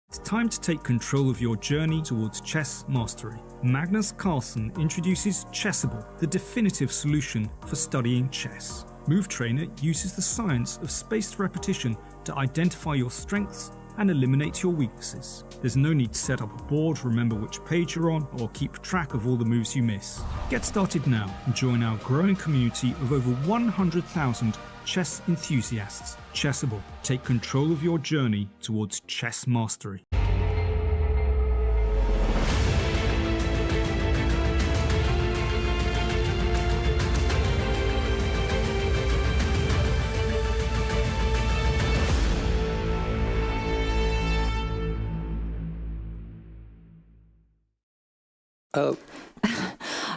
It's time to take control of your journey towards chess mastery. Magnus Carlsen introduces Chessable, the definitive solution for studying chess. Move Trainer uses the science of spaced repetition to identify your strengths and eliminate your weaknesses. There's no need to set up a board, remember which page you're on, or keep track of all the moves you miss. Get started now and join our growing community of over 100,000 chess enthusiasts. Chessable. Take control of your journey towards chess mastery.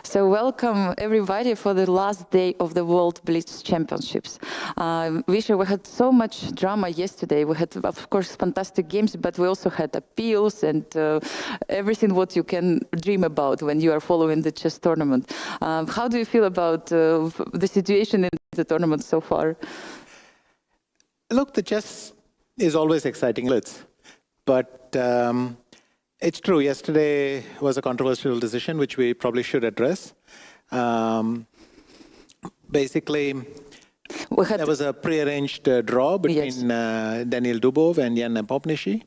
So welcome everybody for the last day of the World Blitz Championships. Visha, we had so much drama yesterday. We had, of course, fantastic games, but we also had appeals and everything what you can dream about when you are following the chess tournament. How do you feel about the situation in the tournament so far? Look, the chess is always exciting, Blitz, but it's true. Yesterday was a controversial decision, which we probably should address. Basically, there was a prearranged draw between Daniil Dubov and Jan Nepomniachtchi,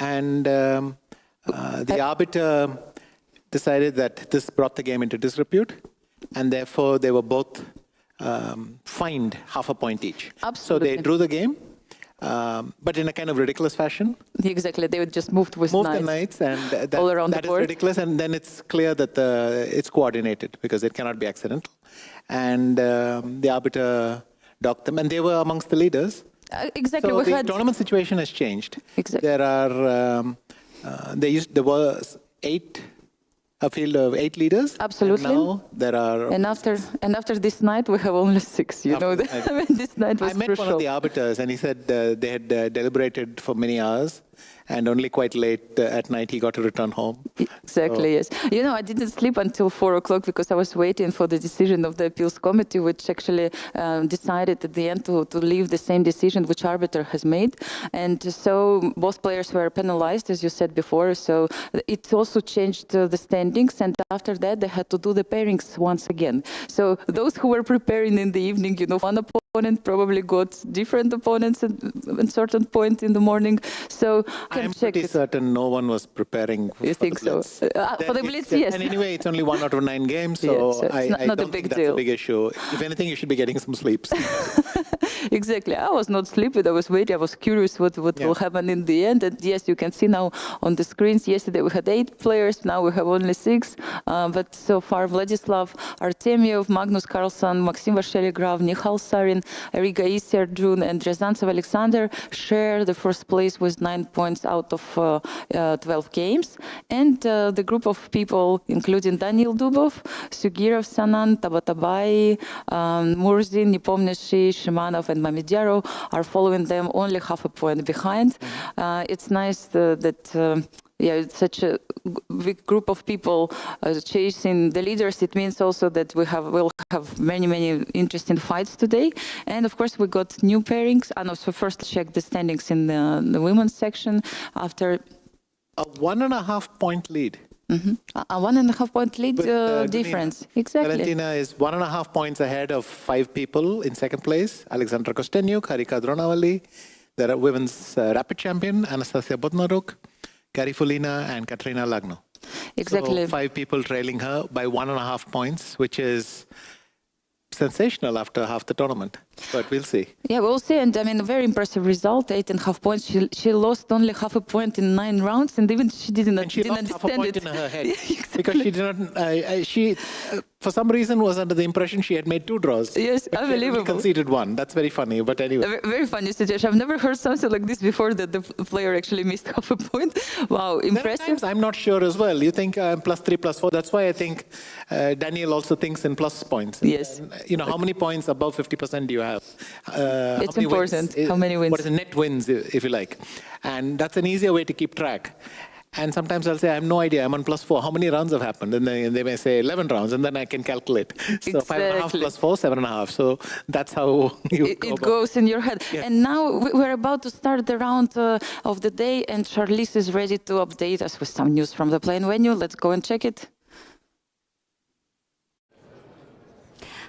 and the arbiter decided that this brought the game into disrepute, and therefore they were both fined half a point each. Absolutely. So they drew the game. But in a kind of ridiculous fashion. Exactly, they would just moved the knights, and all around that the is board. Ridiculous. And then it's clear that it's coordinated because it cannot be accidental. And the arbiter docked them, and they were amongst the leaders. Exactly, so the tournament situation has changed. Exactly. There are there was a field of 8 leaders. Absolutely. And now there are. And after this night, we have only 6. You know, this night was I met crucial. one of the arbiters, and he said they had deliberated for many hours, and only quite late at night he got to return home. Exactly, yes. You know, I didn't sleep until 4 o'clock because I was waiting for the decision of the appeals committee, which actually decided at the end to leave the same decision which arbiter has made. And so both players were penalized, as you said before. So it also changed the standings. And after that, they had to do the pairings once again. So those who were preparing in the evening, you know, one opponent probably got different opponents at certain point in the morning. So I'm pretty certain no one was preparing. You think so? For the Blitz, yes. And anyway, it's only 1 out of 9 games, so it's I not don't think that's a big issue. If anything, you should be getting some sleep. Exactly. I was not sleeping. I was waiting. I was curious what will happen in the end. And yes, you can see now on the screens. Yesterday we had 8 players. Now we have only 6. But so far, Vladislav Artemiev, Magnus Carlsen, Maxim Vasiligraf, Nihal Sarin, Riga Iserdjun, and Ryazantsev Alexander share the first place with 9 points out of 12 games. And the group of people, including Daniil Dubov, Sugirov, Anand, Tabatabai, Murzin, Nepomniachtchi, Shimanov, and Mamedyarov are following them only half a point behind. It's nice that it's such a big group of people chasing the leaders. It means also that we'll have many interesting fights today. And of course, we got new pairings. And also first check the standings in the women's section after a 1.5 point lead. Mm-hmm. A 1.5 point lead difference. Exactly. Valentina is 1.5 points ahead of 5 people in second place. Alexandra Kostenyuk, Harika Dronavalli. There are women's rapid champion, Anastasiya Bodnaruk, Garifulina, and Katrina Lagno. Exactly. So 5 people trailing her by 1.5 points, which is sensational after half the tournament, but we'll see. Yeah, we'll see. And I mean, a very impressive result, 8.5 points. She lost only half a point in 9 rounds, and even she didn't understand half a point in her head. Exactly. Because she did not. She, for some reason, was under the impression she had made 2 draws. Yes, unbelievable. She conceded 1. That's very funny. But anyway, very funny situation. I've never heard something like this before. That the player actually missed half a point. Wow, impressive. Times I'm not sure as well. You think +3, +4. That's why I think Daniil also thinks in plus points. Yes. You know, how many points above 50% do you have? It's important. How many wins? What is the net wins, if you like? And that's an easier way to keep track. And sometimes I'll say, I have no idea, I'm on +4. How many rounds have happened? And they may say 11 rounds, and then I can calculate. So 5.5 plus 4, 7.5. So that's how it goes in your head. Yes. And now we're about to start the round of the day, and Charlize is ready to update us with some news from the playing venue. Let's go and check it.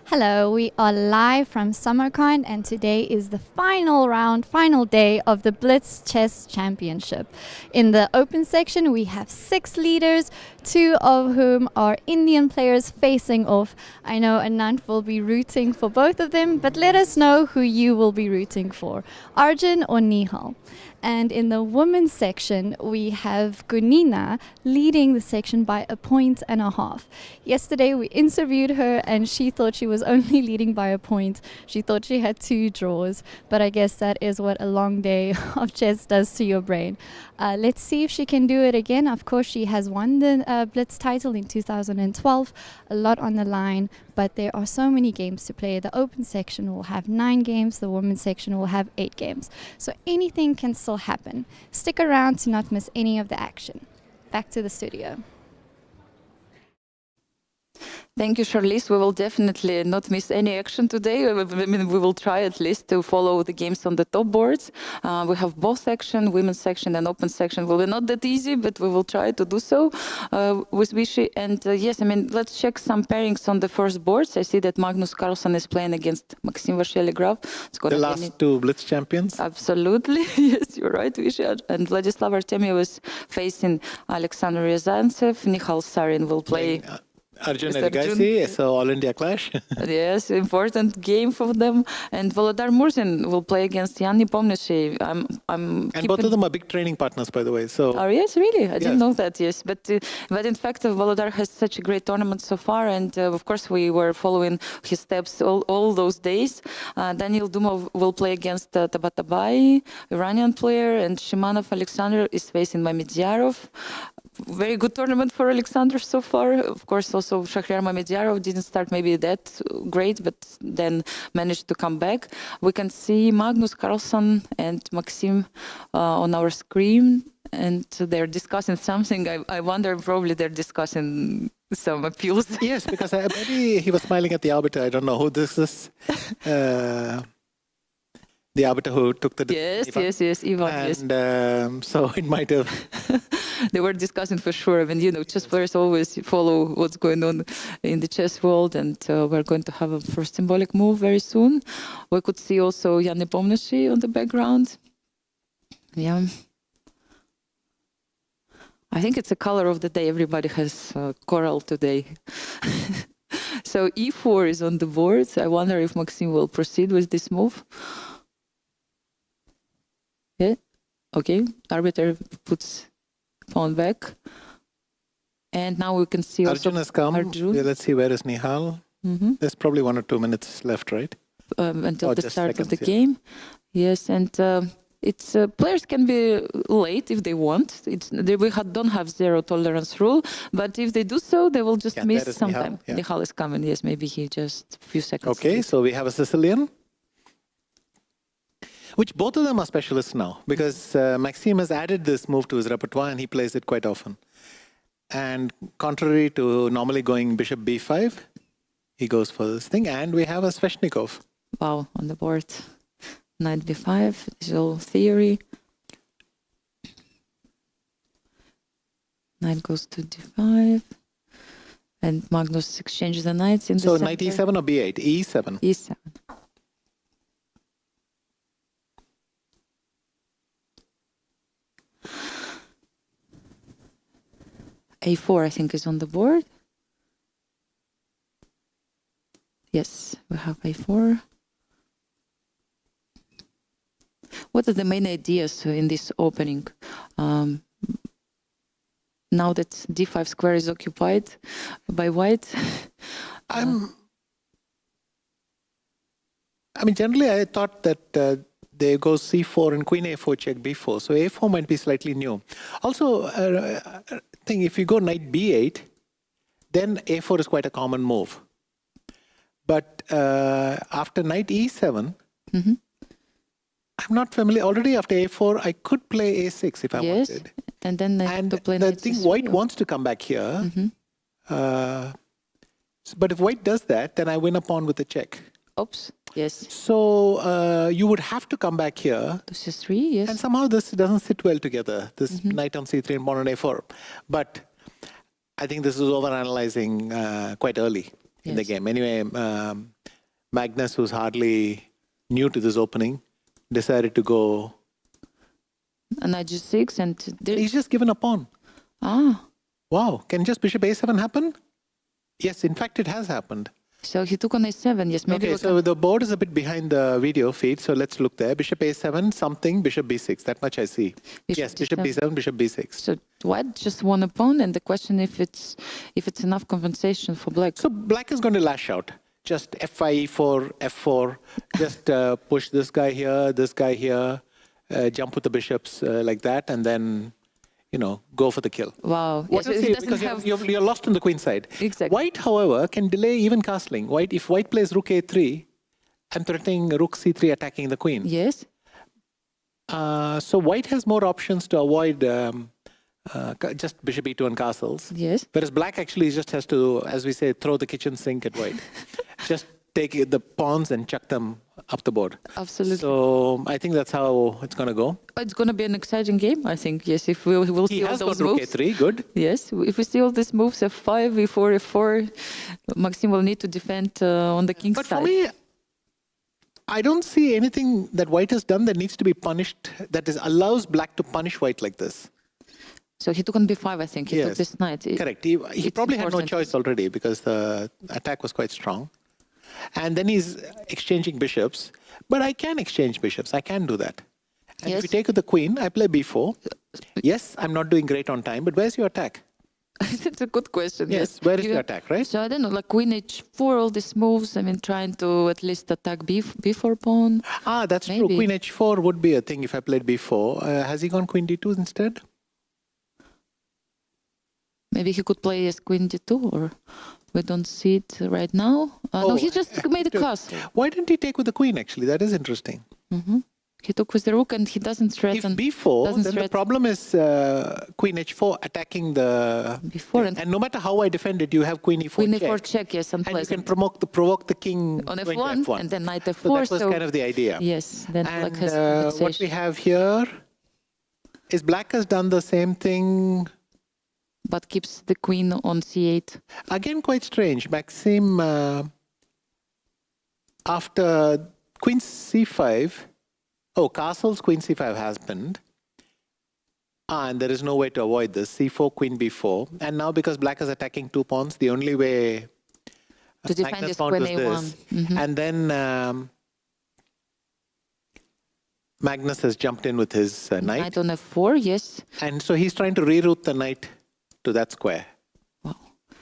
Hello, we are live from Samarkand, and today is the final round, final day of the Blitz Chess Championship. In the open section, we have 6 leaders, 2 of whom are Indian players facing off. I know Anand will be rooting for both of them, but let us know who you will be rooting for, Arjun or Nihal. And in the women's section, we have Gunina leading the section by 1.5 points. Yesterday, we interviewed her and she thought she was only leading by 1 point. She thought she had 2 draws, but I guess that is what a long day of chess does to your brain. Let's see if she can do it again. Of course, she has won the Blitz title in 2012, a lot on the line, but there are so many games to play. The open section will have 9 games, the women's section will have 8 games. So anything can still happen. Stick around to not miss any of the action. Back to the studio. Thank you, Charlize. We will definitely not miss any action today. I mean, we will try at least to follow the games on the top boards. We have both section, women's section and open section. Will be not that easy, but we will try to do so with Vichy. And yes, I mean, let's check some pairings on the first boards. I see that Magnus Carlsen is playing against Maxim Vasyliograf. The last 2 Blitz champions. Absolutely. Yes, you're right, Vichy. And Vladislav Artemyev is facing Alexander Ryazantsev. Nihal Sarin will play Arjun Ergaisi, so All India clash. Yes, important game for them. And Volodar Murzin will play against Jan Nepomniachtchi. And both of them are big training partners, by the way. So. Oh yes, really? I didn't know that. Yes, but in fact, Volodar has such a great tournament so far, and of course we were following his steps all those days. Daniil Dumov will play against Tabatabai, Iranian player, and Shimanov Alexander is facing Mamedzyarov. Very good tournament for Alexander so far. Of course, also Shahryar Mamedzyarov didn't start maybe that great, but then managed to come back. We can see Magnus Carlsen and Maxim on our screen, and they're discussing something. I wonder, probably they're discussing some appeals. Yes, because maybe he was smiling at the arbiter. I don't know who this is. The arbiter who took the decision. Yes, Ivan. And so it might have. They were discussing for sure. I mean, you know, chess players always follow what's going on in the chess world, and we're going to have a first symbolic move very soon. We could see also Jan Nepomniachtchi on the background. Yeah. I think it's a color of the day. Everybody has coral today. So e4 is on the board. I wonder if Maxim will proceed with this move. Yeah. Okay. Arbiter puts pawn back. And now we can see Arjun has come. Arjun. Yeah, let's see, where is Nihal? There's probably 1 or 2 minutes left, right? Until the start of the game. Yes, and it's players can be late if they want. We don't have 0 tolerance rule, but if they do so, they will just miss some time. Yeah. Nihal is coming. Yes, maybe he just a few seconds. Okay, so we have a Sicilian. Which both of them are specialists now, because Maxime has added this move to his repertoire and he plays it quite often. And contrary to normally going bishop b5, he goes for this thing. And we have a Sveshnikov. Wow, on the board. Knight b5, this is all theory. Knight goes to d5. And Magnus exchanges the knights in the center. So knight e7 or b8? e7. e7. a4, I think, is on the board. Yes, we have a4. What are the main ideas in this opening? Now that d5 square is occupied by white? I mean, generally, I thought that they go c4 and queen a4 check b4. So a4 might be slightly new. Also, I think if you go knight b8, then a4 is quite a common move. But after knight e7, I'm not familiar. Already after a4, I could play a6 if I wanted. And then they have to play the knight thing, c3. white wants to come back here. But if white does that, then I win a pawn with a check. Oops. Yes. So you would have to come back here. To c3, yes. And somehow this doesn't sit well together, this knight on c3 and pawn on a4. But I think this is overanalyzing quite early in the game. Anyway, Magnus, who's hardly new to this opening, decided to go... And knight g6 and... He's just given a pawn. Ah. Wow. Can just bishop a7 happen? Yes, in fact, it has happened. So he took on a7, yes. Maybe okay, so the board is a bit behind the video feed, so let's look there. Bishop a7, something, bishop b6. That much I see. Yes, bishop b7, bishop b6. So white just won a pawn, and the question if it's enough compensation for black. So black is going to lash out. Just f5, e4, f4. Just push this guy here, jump with the bishops like that, and then... go for the kill. Wow. What yes, is because you're lost on the queen side. Exactly. White, however, can delay even castling. If white plays rook a3, I'm threatening rook c3 attacking the queen. Yes. So white has more options to avoid just bishop e2 and castles. Yes. Whereas black actually just has to, as we say, throw the kitchen sink at white. Just take the pawns and chuck them up the board. Absolutely. So I think that's how it's going to go. It's going to be an exciting game, I think. Yes, if we'll see all those moves. He has got rook a3, good. Yes, if we see all these moves, f5, e4, f4, Maxim will need to defend on the king's side. But for me, I don't see anything that white has done that needs to be punished, that allows black to punish white like this. So he took on b5, I think. He took this knight. Correct. He probably had no choice already because the attack was quite strong. And then he's exchanging bishops. But I can exchange bishops. I can do that. And if you take with the queen, I play b4. Yes, I'm not doing great on time, but where's your attack? It's a good question. Yes, where is your attack, right? So I don't know, like queen h4, all these moves, I mean, trying to at least attack b4 pawn. Ah, that's true. Queen h4 would be a thing if I played b4. Has he gone queen d2 instead? Maybe he could play as queen d2, or we don't see it right now. No, he just made a castle. Why didn't he take with the queen, actually? That is interesting. He took with the rook and he doesn't threaten. If b4, then the problem is queen h4 attacking the... b4. And no matter how I defend it, you have queen e4 queen check. e4 check, yes, and you can provoke the king on f1, and then knight f4. So that was kind of the idea. Yes, then and black has what we have here is black has done the same thing... But keeps the queen on c8. Again, quite strange. Maxim, after queen c5, castles, queen c5 has happened. And there is no way to avoid this. c4, queen b4. And now because black is attacking two pawns, the only way to defend is queen a1. And then Magnus has jumped in with his knight. Knight on f4, yes. And so he's trying to reroute the knight to that square. Wow.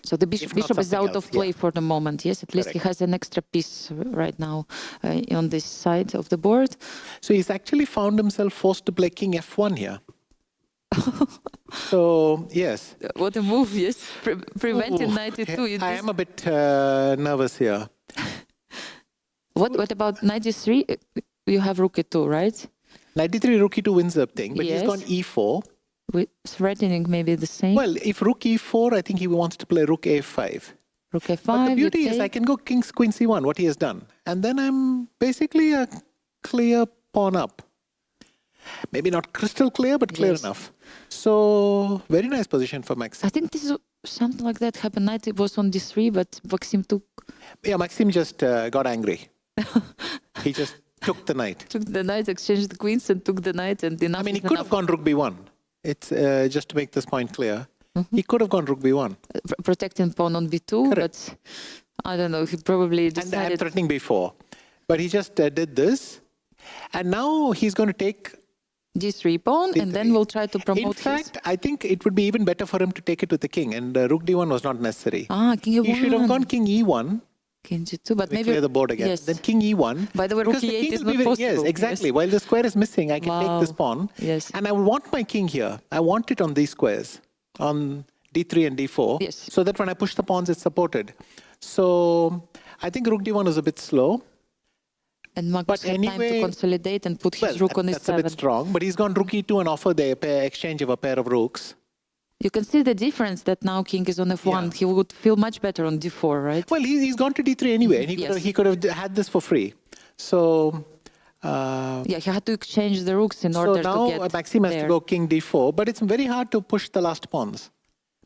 So the bishop is out of play for the moment, yes? At least he has an extra piece right now on this side of the board. So he's actually found himself forced to play king f1 here. So, yes. What a move, yes. Preventing knight e2. I am a bit nervous here. What about knight e3? You have rook e2, right? Knight e3, rook e2 wins the thing, but he's gone e4. Threatening maybe the same. Well, if rook e4, I think he wants to play rook a5. Rook a5. But the beauty is I can go king queen c1, what he has done. And then I'm basically a clear pawn up. Maybe not crystal clear, but clear enough. So, very nice position for Maxim. I think this is something like that happened. Knight was on d3, but Maxim took... Yeah, Maxim just got angry. He just took the knight. Took the knight, exchanged the queens and took the knight and enough. I mean, he could have gone rook b1. It's just to make this point clear. He could have gone rook b1. Protecting pawn on b2, but I don't know, he probably decided... And I'm threatening b4. But he just did this. And now he's going to take... d3 pawn, and then we'll try to promote In fact, I think it would be even better for him to take it with the king. And rook d1 was not necessary. King e1. He should have gone king e1. King g2, but maybe... clear the board again. Yes. Then king e1. By the way, rook e8 is not possible. Yes, exactly. While the square is missing, I can take this pawn. Yes. And I want my king here. I want it on these squares, on d3 and d4. Yes. So that when I push the pawns, it's supported. So I think rook d1 is a bit slow. And Magnus had time to consolidate and put his rook on his 7. That's a bit strong, but he's gone rook e2 and offered the exchange of a pair of rooks. You can see the difference that now king is on f1. Yeah. He would feel much better on d4, right? Well, he's gone to d3 anyway, and he could have had this for free. So... yeah, he had to exchange the rooks in order to get So now Maxime has to go king d4, but it's very hard to push the last pawns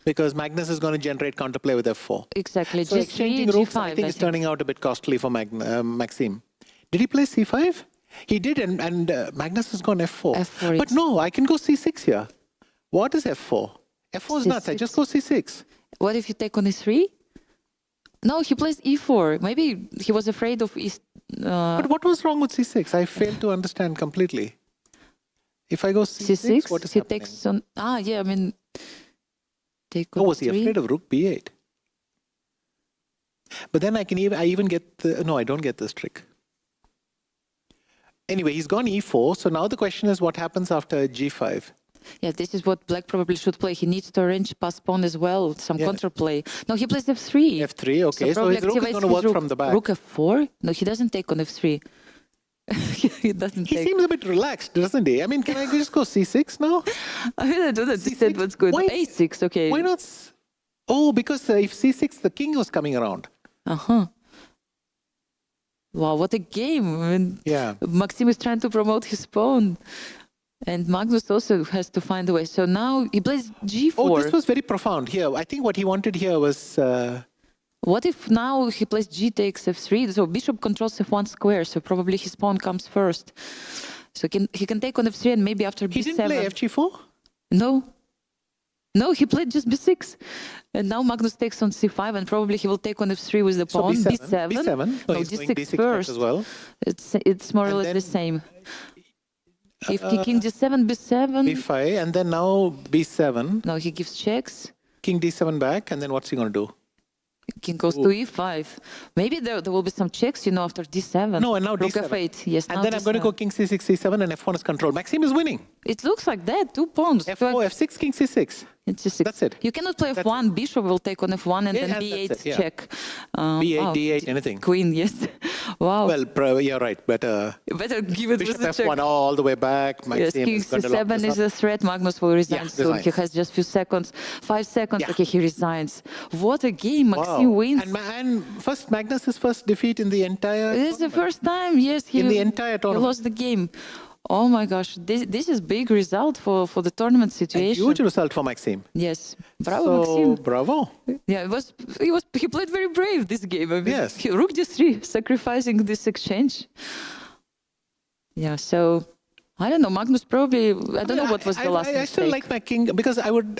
because Magnus is going to generate counterplay with f4. Exactly. So exchanging rooks, I think, is turning out a bit costly for Maxime. Did he play c5? He did, and Magnus has gone f4. f4 but no, I can go c6 here. What is f4? F4 is nuts. I just go c6. What if you take on e3? No, he plays e4. Maybe he was afraid of But what was wrong with c6? I fail to understand completely. If I go c6, what is happening? Takes on... yeah, I mean... Take on was he afraid of rook b8? But then I even get the... No, I don't get this trick. Anyway, he's gone e4. So now the question is what happens after g5? Yeah, this is what Black probably should play. He needs to arrange pass pawn as well, some counterplay. No, he plays f3. F3, okay. So his rook is going to work from the back. Rook f4? No, he doesn't take on f3. He doesn't take. He seems a bit relaxed, doesn't he? I mean, can I just go c6 now? I mean, I don't understand what's good. Why? a6, okay. Why not? Oh, because if c6, the king was coming around. Uh-huh. Wow, what a game. I mean, yeah. Maxime is trying to promote his pawn. And Magnus also has to find a way. So now he plays g4. Oh, this was very profound here. I think what he wanted here was... What if now he plays g takes f3? So bishop controls f1 square, so probably his pawn comes first. So he can take on f3 and maybe after b7... He didn't play fg4? No. No, he played just b6. And now Magnus takes on c5 and probably he will take on f3 with the pawn. So b7? B7? No, d6 first. As well. It's more or less the same. If king d7, b7... b5, and then now b7. No, he gives checks. King d7 back, and then what's he going to do? King goes to e5. Maybe there will be some checks, you know, after d7. No, and now rook d7. f8. Yes, and then d7. I'm going to go king c6, c7, and f1 is control. Maxime is winning. It looks like that, 2 pawns. f4, f6, king c6. It's c6. That's it. You cannot play f1, bishop will take on f1, and then b8 check. b8, d8, anything. Queen, yes. Wow. Well, you're right. Better give it bishop with the f1 check. all the way back. Yes, king c7 is a threat. Magnus will resign soon. He has just few seconds. 5 seconds. Yeah. Okay, he resigns. What a game. Maxime wins. And first, Magnus's first defeat in the entire This is the first time, yes. In the entire tournament. He lost the game. Oh my gosh, this is big result for the tournament situation. A huge result for Maxime. Yes, bravo, Maxime. Bravo. Yeah, he played very brave this game. I mean, yes. Rook d3, sacrificing this exchange. Yeah, so I don't know. Magnus probably I don't know what was the last mistake. I still like my king because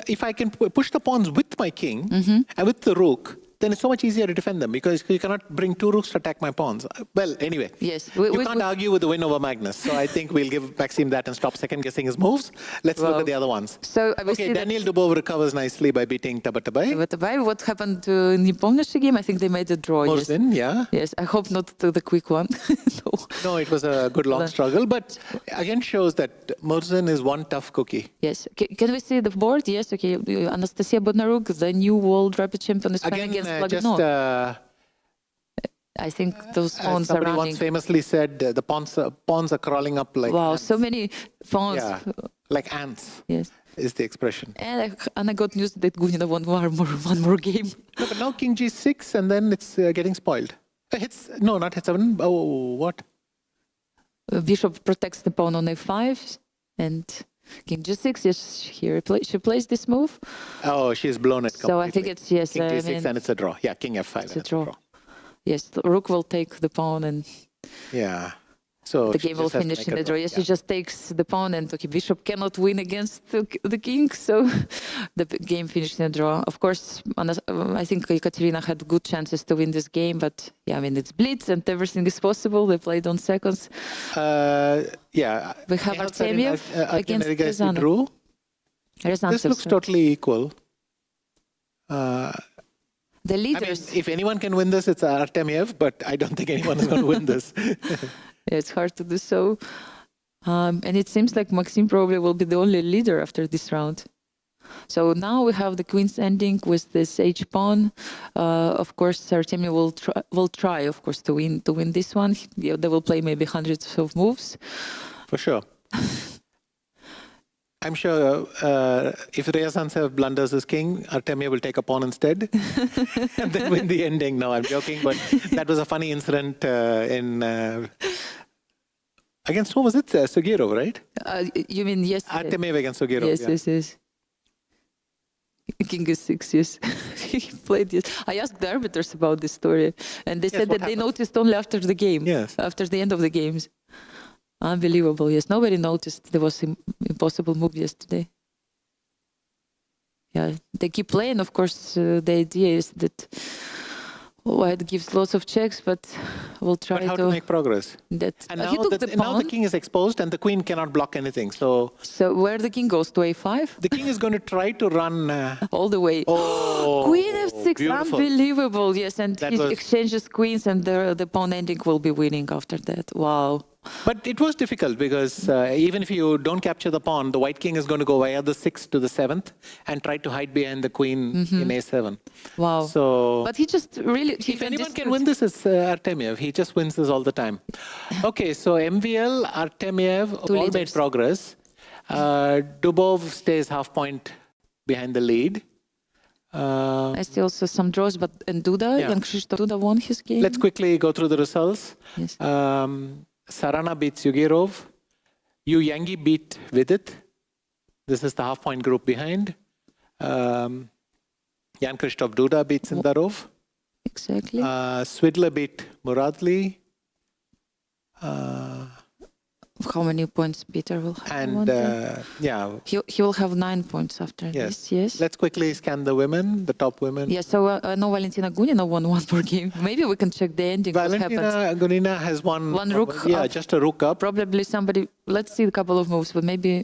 if I can push the pawns with my king and with the rook. Then it's so much easier to defend them because you cannot bring 2 rooks to attack my pawns. Well, anyway, yes, you can't argue with the win over Magnus. So I think we'll give Maxime that and stop second-guessing his moves. Let's look at the other ones. So Daniel Dubov recovers nicely by beating Tabatabai. What happened in the Pomnishi game? I think they made a draw. Morzin, yeah. Yes, I hope not the quick one. No, it was a good long struggle, but again shows that Morzin is one tough cookie. Yes. Can we see the board? Yes, okay. Anastasiya Bodnaruk, the new world rapid champion, is playing against I think those pawns are running. Somebody once famously said the pawns are crawling up like ants. So many pawns. Yeah, like ants. Yes. Is the expression. And I got news that Gunina won one more game. No, but now king g6 and then it's getting spoiled. Not h7. Oh, what? Bishop protects the pawn on a5 and king g6, yes, she plays this move. Oh, she's blown it completely. So I think it's, yes. King g6 and it's a draw. Yeah, king f5 it's a draw. Yes, the rook will take the pawn and... Yeah. So the game will finish in a draw. Yes, he just takes the pawn and bishop cannot win against the king, so the game finished in a draw. Of course, I think Ekaterina had good chances to win this game, but yeah, I mean, it's Blitz and everything is possible. They played on seconds. Yeah. We have Artemiev against Rezanov. This looks totally equal. The leaders. I mean, if anyone can win this, it's Artemiev, but I don't think anyone is going to win this. It's hard to do so. And it seems like Maxime probably will be the only leader after this round. So now we have the queen's ending with this h pawn. Of course, Artemiev will try, of course, to win this one. They will play maybe hundreds of moves. For sure. I'm sure if Ryazantsev blunders his king, Artemiev will take a pawn instead and then win the ending. No, I'm joking, but that was a funny incident against who was it? Sugirov, right? You mean yesterday? Artemiev against Sugirov. Yes. King is6, yes. He played this. I asked the arbiters about this story, and they said that they noticed only after the game, after the end of the games. Unbelievable, yes. Nobody noticed there was impossible move yesterday. Yeah, they keep playing. Of course, the idea is that White gives lots of checks, but we'll try but how to make progress. And now, now the king is exposed and the queen cannot block anything. So where the king goes, to a5? The king is going to try to run... all the way. Oh, queen f6, beautiful. Unbelievable, yes. And he exchanges queens and the pawn ending will be winning after that. Wow. But it was difficult because even if you don't capture the pawn, the white king is going to go via the 6th to the 7th and try to hide behind the queen in a7. Wow. So, but he just really... If anyone can win this, it's Artemiev. He just wins this all the time. Okay, so MVL, Artemiev, all made progress. Dubov stays half point behind the lead. I see also some draws, but and Duda, young Krzysztof Duda won his game. Let's quickly go through the results. Yes. Sarana beats Yugirov. Yu Yangi beat Vidit. This is the half-point group behind. Jan Krzysztof Duda beats Sindarov. Exactly. Swidler beat Muradli. How many points Peter will have? And he will have 9 points after this. Yes. Let's quickly scan the women, the top women. Yeah. So I know Valentina Gunina won one more game. Maybe we can check the ending. Valentina Gunina has won. One rook. Just a rook up. Probably somebody. Let's see a couple of moves, but maybe.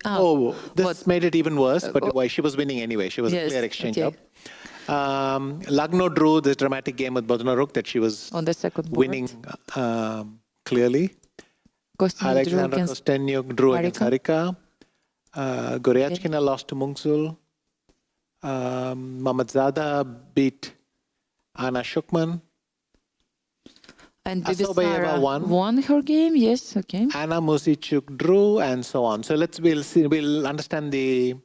This made it even worse. But she was winning anyway. She was a clear exchange up. Lagno drew this dramatic game with Bodnarouk that she was on the second board. Winning clearly. Alexandra Kostenyuk drew against Harika. Goryachkina lost to Mungsul. Mamadzada beat Anna Shukman. And Bibisara won her game, yes, okay. Anna Musichuk drew, and so on. So we'll understand the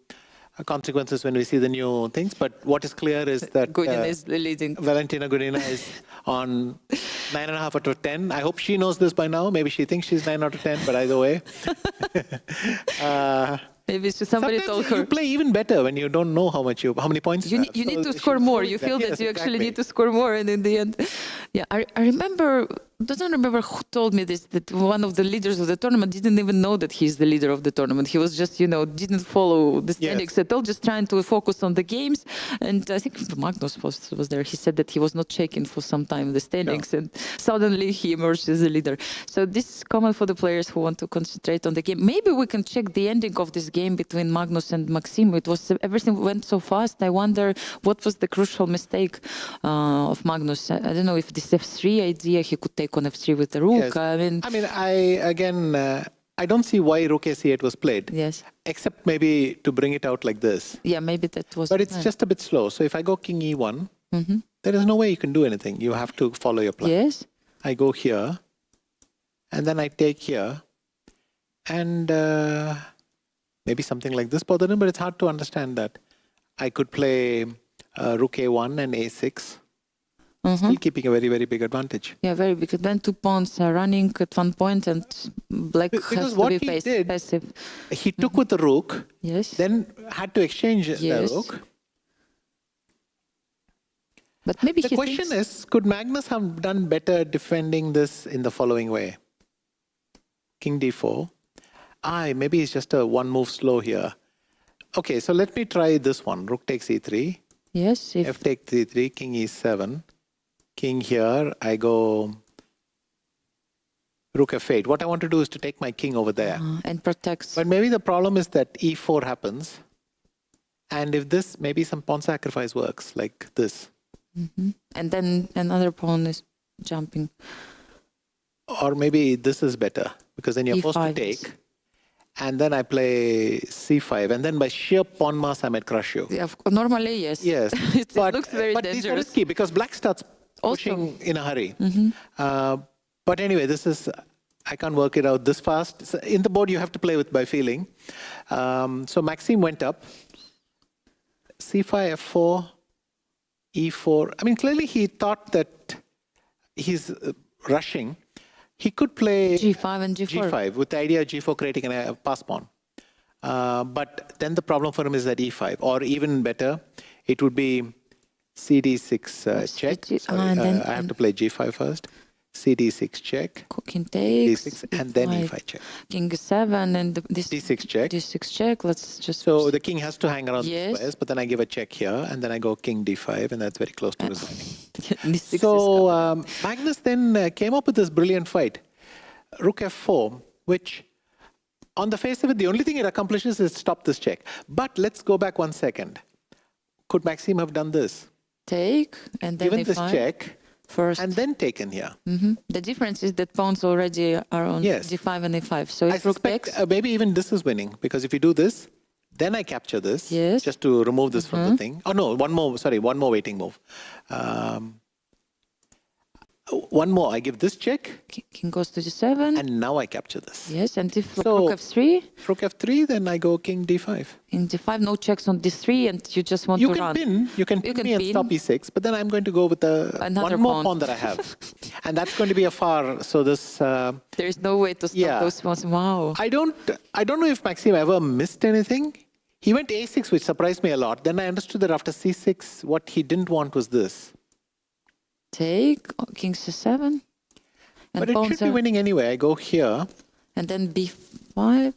consequences when we see the new things. But what is clear is that Gunina is leading. Valentina Gunina is on 9.5 out of 10. I hope she knows this by now. Maybe she thinks she's 9 out of 10, but either way. Maybe somebody told her. You play even better when you don't know how many points you have. You need to score more. You feel that you actually need to score more, and in the end, I remember. Don't remember who told me this, that one of the leaders of the tournament didn't even know that he's the leader of the tournament. He was just, didn't follow the standings at all, just trying to focus on the games. And I think Magnus was there. He said that he was not checking for some time the standings, and suddenly he emerged as a leader. So this is common for the players who want to concentrate on the game. Maybe we can check the ending of this game between Magnus and Maxim. Everything went so fast. I wonder what was the crucial mistake of Magnus. I don't know if this f3 idea he could take on f3 with the rook. Yes. I don't see why rook a8 was played. Yes. Except maybe to bring it out like this. Yeah, maybe that was. But it's just a bit slow. So if I go king e1, there is no way you can do anything. You have to follow your plan. Yes. I go here, and then I take here, and maybe something like this bothered him, but it's hard to understand that. I could play rook a1 and a6. Still keeping a very, very big advantage. Yeah, very big. Then 2 pawns are running at one point, and black has to be passive. He took with the rook, then had to exchange the rook. But maybe the question is, could Magnus have done better defending this in the following way? King d4. Maybe he's just a one move slow here. Okay, so let me try this one. Rook takes e3. Yes. F takes e3, king e7. King here, I go rook f8. What I want to do is to take my king over there. And protects. But maybe the problem is that e4 happens. And if this, maybe some pawn sacrifice works, like this. And then another pawn is jumping. Or maybe this is better, because then you're E5, forced to take. and then I play c5, and then by sheer pawn mass I might crush you. Yeah, normally, yes. Yes, It looks very but these are dangerous. risky because black starts pushing in a hurry. But anyway, I can't work it out this fast. So in the board, you have to play with by feeling. So Maxime went up. C5, F4, E4. I mean, clearly he thought that he's rushing. He could play G5 and G4. G5 with the idea of G4 creating a pass pawn. But then the problem for him is that E5, or even better, it would be CD6 check. Sorry, I have to play G5 first. CD6 check. King takes. D6 and then E5 check. King 7 and this D6 check. D6 check. Let's just. So the king has to hang around the Yes. squares, but then I give a check here, and then I go King D5, and that's very close to resigning. D6 So Magnus then came up with this brilliant fight, Rook F4, which on the face of it, the only thing it accomplishes is stop this check. But let's go back 1 second. Could Maxime have done this? take and then Given this E5 check, first. and then taken here. The difference is that pawns already are on Yes. D5 and A5. So I if rook suspect takes, maybe even this is winning, because if you do this, then I capture this, Yes. just to remove this from the thing. Oh no, one more waiting move. One more, I give this check, king goes to D7. and now I capture this. Yes, and if So- rook F3, Rook F3, then I go King D5. in D5, no checks on D3, and you just want You to can run. pin, you can pin me and pin. stop E6, but then I'm going to go with Another one more pawn. pawn that I have. And that's going to be a far, so this, There is no way to stop Yeah. those pawns. Wow. I don't know if Maxime ever missed anything. He went A6, which surprised me a lot. Then I understood that after C6, what he didn't want was this. Take, king C7. And But it pawns should be are- winning anyway. I go here, And then B5,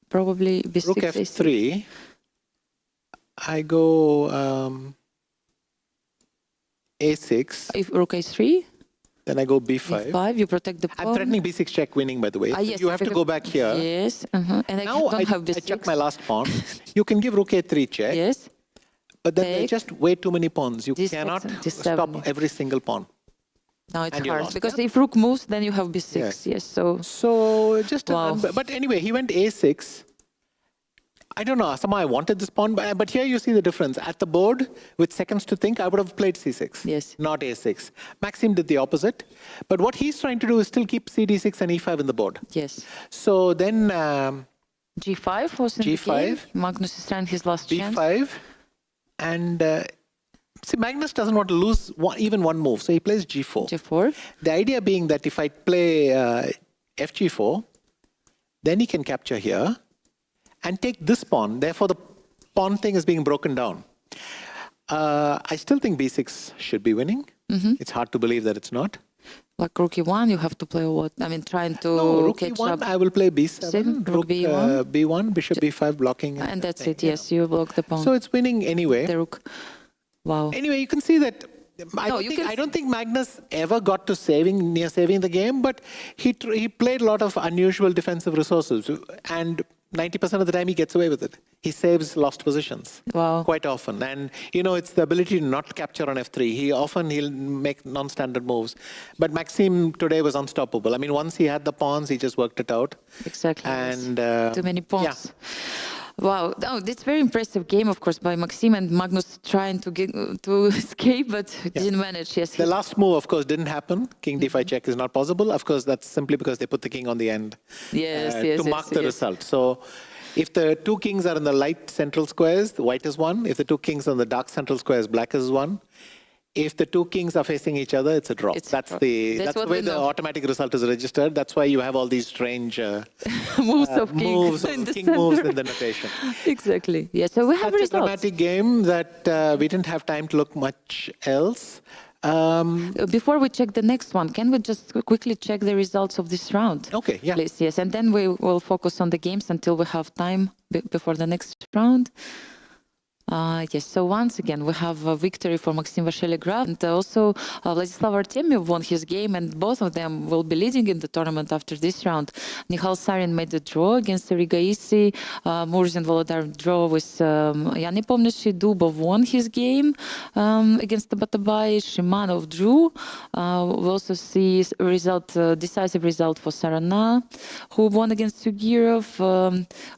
probably B6. Rook A6. F3. I go A6, If rook A3, then I go B5. B5, you protect the pawn. I'm threatening B6 check winning, by the way. Yes, You have to go back here. Yes, and Now I don't have I B6. check my last pawn. You can give Rook A3 check, Yes, but then there are Take. just way too many pawns. You D6 cannot and D7. stop every single pawn. now it's And you're hard. lost, Because yeah. if rook moves, then you have B6. Yes. Yes, so So just, Wow. but anyway, he went A6. I don't know, somehow I wanted this pawn, but here you see the difference. At the board, with seconds to think, I would have played C6, Yes. not A6. Maxime did the opposite. But what he's trying to do is still keep CD6 and E5 in the board. yes. So then G5 was in G5. the game. Magnus is trying his last chance. B5, and see, Magnus doesn't want to lose even one move, so he plays G4. G4. The idea being that if I play FG4, then he can capture here and take this pawn. Therefore, the pawn thing is being broken down. I still think B6 should be winning. It's hard to believe that it's not. Like rook E1, you have to play what? I mean, trying to No, Rook catch E1, up. I will play B7, Seven, rook Rook B1. B1, Bishop B5 blocking. And that's everything, it, yes, you block the pawn. So it's winning anyway. the rook. Wow. Anyway, you can see that No, you can I don't think Magnus ever got to near saving the game, but he played a lot of unusual defensive resources, and 90% of the time he gets away with it. He saves lost positions Wow. quite often, and it's the ability to not capture on F3. He'll make non-standard moves, but Maxime today was unstoppable. I mean, once he had the pawns, he just worked it out. Exactly. yes. And Too many pawns. Yeah. Wow, oh, it's very impressive game, of course, by Maxime and Magnus trying to escape, but didn't manage. Yes, The last move, of course, didn't happen. King D5 check is not possible. Of course, that's simply because they put the king on the end Yes, to mark the yes. result. So if the two kings are in the light central squares, the white is one. If the two kings are in the dark central squares, black is one. If the two kings are facing each other, it's a draw. It's a That's draw. the That's what way we the know. automatic result is registered. That's why you have all these strange moves of king moves, in the king center. moves in the notation. Exactly. Yeah, so we have Such a results. dramatic game that we didn't have time to look much else. Before we check the next one, can we just quickly check the results of this round? Okay, yeah. Please, yes, and then we will focus on the games until we have time before the next round. Yes, so once again, we have a victory for Maxim Vassiliy and also Vladislav Artemyev won his game, and both of them will be leading in the tournament after this round. Nihal Sarin made a draw against Rigaisi, Murzin Volodar draw with Jan Nepomniachtchi, Dubov won his game against Tabatabai, Shimanov drew. We also see decisive result for Sarana, who won against Sugirov.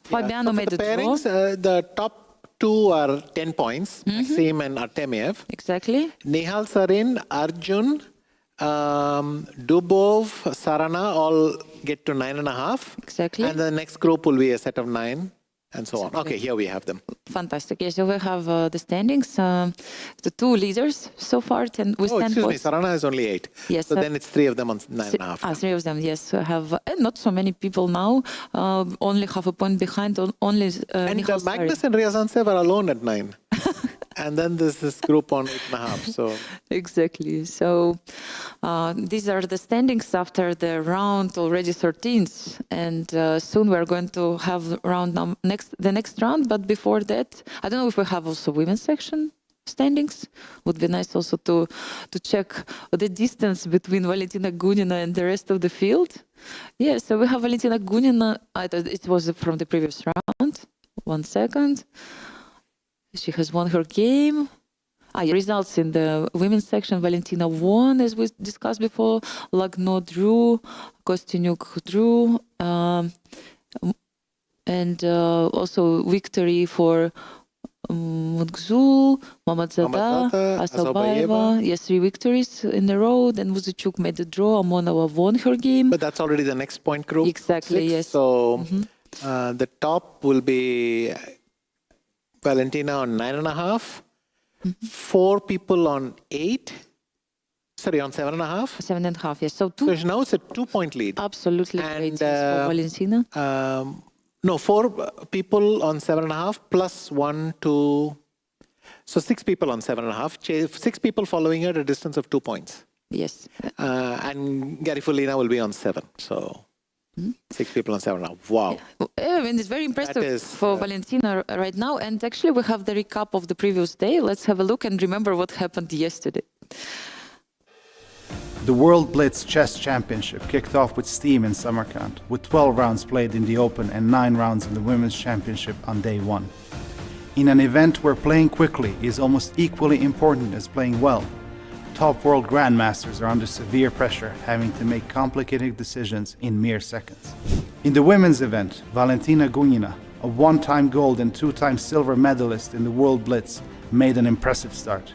Fabiano made a pairings, draw. The top two are 10 points, Maxim and Artemyev. Exactly. Nihal Sarin, Arjun, Dubov, Sarana all get to 9.5. Exactly. And the next group will be a set of 9 and so on. Okay, here we have them. Fantastic. Yes, so we have the standings. The two leaders so far with 10 points. Sarana has only 8. Yes. So then it's 3 of them on 9.5. 3 of them, yes. Have not so many people now. Only half a point behind. Only and Magnus and Ryazantsev are alone at 9. And then there's this group on 8.5. So exactly. So these are the standings after the round already 13th, and soon we're going to have the next round. But before that, I don't know if we have also women's section standings. Would be nice also to check the distance between Valentina Gunina and the rest of the field. Yeah. So we have Valentina Gunina. It was from the previous round. 1 second. She has won her game. Results in the women's section. Valentina won, as we discussed before. Lagno drew. Kostyanyuk drew. And also victory for Mutgzul, Mamadzada, Asabayeva. Yes, 3 victories in a row. Then Vuzichuk made a draw. Amonova won her game. But that's already the next point group. Exactly, 6. yes. So the top will be Valentina on 9.5, 4 people on 8, sorry, on 7.5. 7.5, yes. So now it's a 2-point lead. Absolutely great for Valentina. No, 4 people on 7.5 plus 1, 2. So 6 people on 7.5. 6 people following her at a distance of 2 points. Yes. And Garifulina will be on 7. So 6 people on 7.5. Wow. I mean, it's very impressive for Valentina right now. And actually, we have the recap of the previous day. Let's have a look and remember what happened yesterday. The World Blitz Chess Championship kicked off with steam in Samarkand, with 12 rounds played in the Open and 9 rounds in the Women's Championship on day 1. In an event where playing quickly is almost equally important as playing well, top world grandmasters are under severe pressure, having to make complicated decisions in mere seconds. In the women's event, Valentina Gunina, a 1-time gold and 2-time silver medalist in the World Blitz, made an impressive start.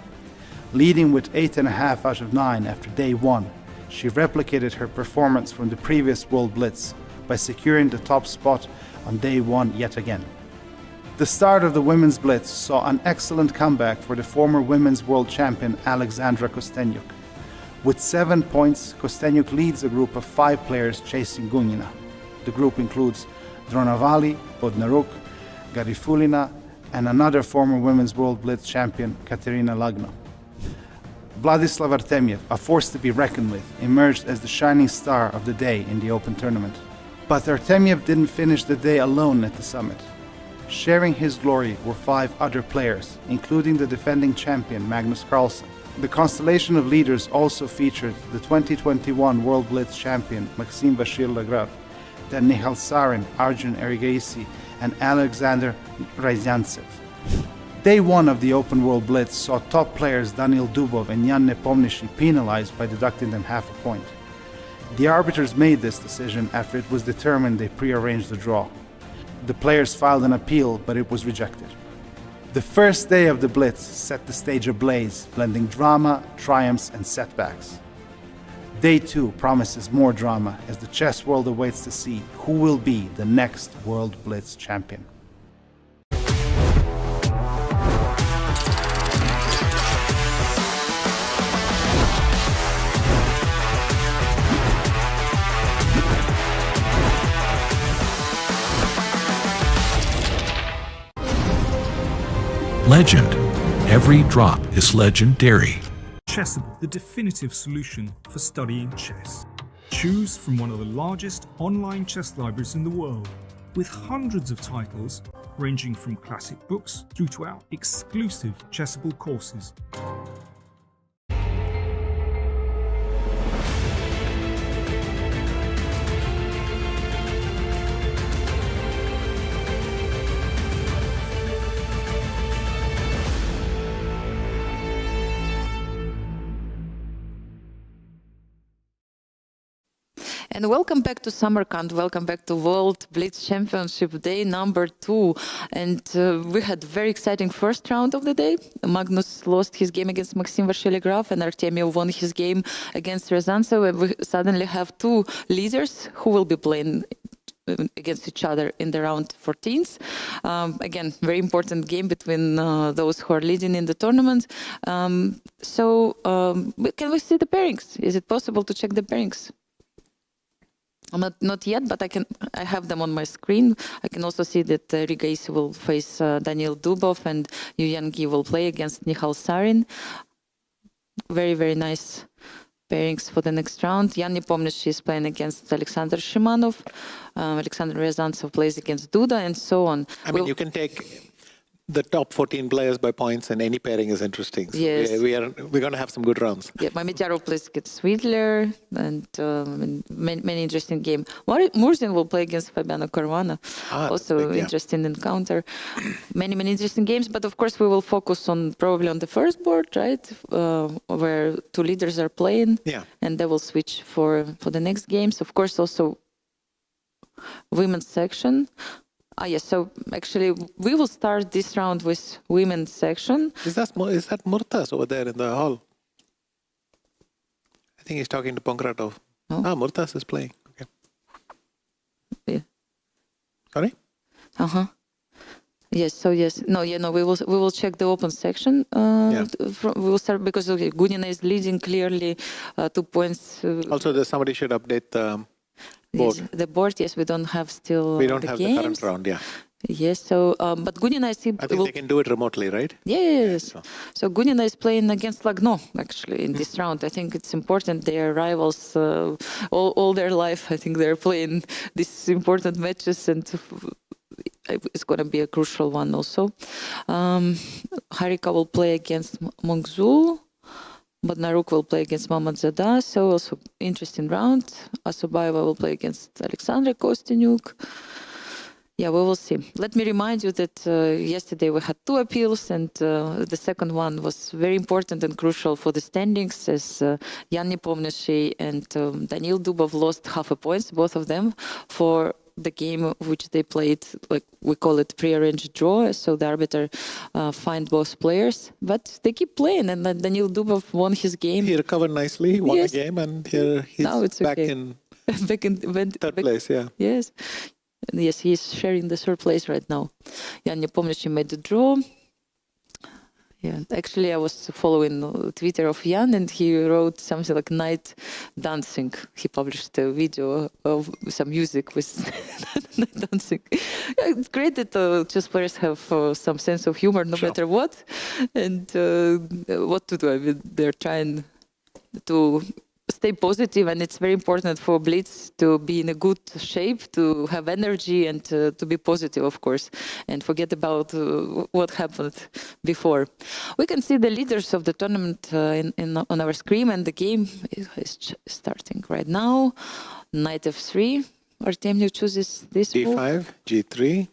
Leading with 8.5 out of 9 after day 1, she replicated her performance from the previous World Blitz by securing the top spot on day 1 yet again. The start of the Women's Blitz saw an excellent comeback for the former Women's World Champion Alexandra Kostyanyuk. With 7 points, Kostyanyuk leads a group of 5 players chasing Gunina. The group includes Dronavali, Bodnaruk, Garifulina, and another former Women's World Blitz champion, Katerina Lagno. Vladislav Artemyev, a force to be reckoned with, emerged as the shining star of the day in the Open tournament. But Artemyev didn't finish the day alone at the summit. Sharing his glory were 5 other players, including the defending champion Magnus Carlsen. The constellation of leaders also featured the 2021 World Blitz champion Maxim Vassiliy, then Nihal Sarin, Arjun Erigaisi, and Alexander Ryazantsev. Day 1 of the Open World Blitz saw top players Daniil Dubov and Jan Nepomniachtchi penalized by deducting them half a point. The arbiters made this decision after it was determined they prearranged the draw. The players filed an appeal, but it was rejected. The first day of the Blitz set the stage ablaze, blending drama, triumphs, and setbacks. Day 2 promises more drama as the chess world awaits to see who will be the next World Blitz champion. Legend. Every drop is legendary. Chessable, the definitive solution for studying chess. Choose from one of the largest online chess libraries in the world. with hundreds of titles ranging from classic books through to our exclusive Chessable courses. And welcome back to Samarkand, welcome back to World Blitz Championship Day number 2. And we had very exciting first round of the day. Magnus lost his game against Maxim Vassiligraf and Artemiev won his game against Ryazantsev. And we suddenly have 2 leaders who will be playing against each other in the round 14s. Again, very important game between those who are leading in the tournament. Can we see the pairings? Is it possible to check the pairings? Not yet, but I have them on my screen. I can also see that Riga Isi will face Daniil Dubov and Yu Yangi will play against Nihal Sarin. Very, very nice pairings for the next round. Yan Nepomniachtchi is playing against Alexander Shimanov. Alexander Ryazantsev plays against Duda, and so on. I mean, you can take the top 14 players by points, and any pairing is interesting. So yes. We're going to have some good rounds. Yeah, Mamedjarov plays against Swidler, and many interesting game. Murzin will play against Fabiano Caruana. Also interesting encounter. Many interesting games, but of course we will focus probably on the first board, right? Where 2 leaders are playing. Yeah. And they will switch for the next games. Of course, also women's section. Yes, so actually we will start this round with women's section. Is that Murtas over there in the hall? I think he's talking to Pankratov. Oh. Murtas is playing. Okay. Yeah. Sorry? Yes, so yes. No, we will check the open section. We will start because Gunina is leading clearly 2 points. Also, somebody should update the board. Yes, the board, yes, we don't have still We don't have the current round, yeah. Yes, so, but Gunina, I think they can do it remotely, right? Yes. So Gunina is playing against Lagno, actually, in this round. I think it's important. They are rivals all their life. I think they're playing these important matches, and it's going to be a crucial one also. Harika will play against Mongzul. Bodnaruk will play against Mamadzada, so also interesting round. Asubayeva will play against Alexandra Kostyanyuk. Yeah, we will see. Let me remind you that yesterday we had 2 appeals, and the second one was very important and crucial for the standings, as Yan Nepomniachtchi and Daniil Dubov lost half a point, both of them, for the game which they played, like we call it pre-arranged draw. So the arbiter fined both players, but they keep playing, and then Daniil Dubov won his game. He recovered nicely, won the game, and here he's back in third place. Yeah. Yes. Yes, he's sharing the third place right now. Yan Nepomniachtchi made the draw. Yeah, actually, I was following Twitter of Jan, and he wrote something like night dancing. He published a video of some music with night dancing. Yeah, it's great that chess players have some sense of humor, no matter what. And what to do? I mean, they're trying to stay positive, and it's very important for Blitz to be in a good shape, to have energy, and to be positive, of course, and forget about what happened before. We can see the leaders of the tournament on our screen, and the game is starting right now. Knight f3. Artemiev chooses this D5, move. G3.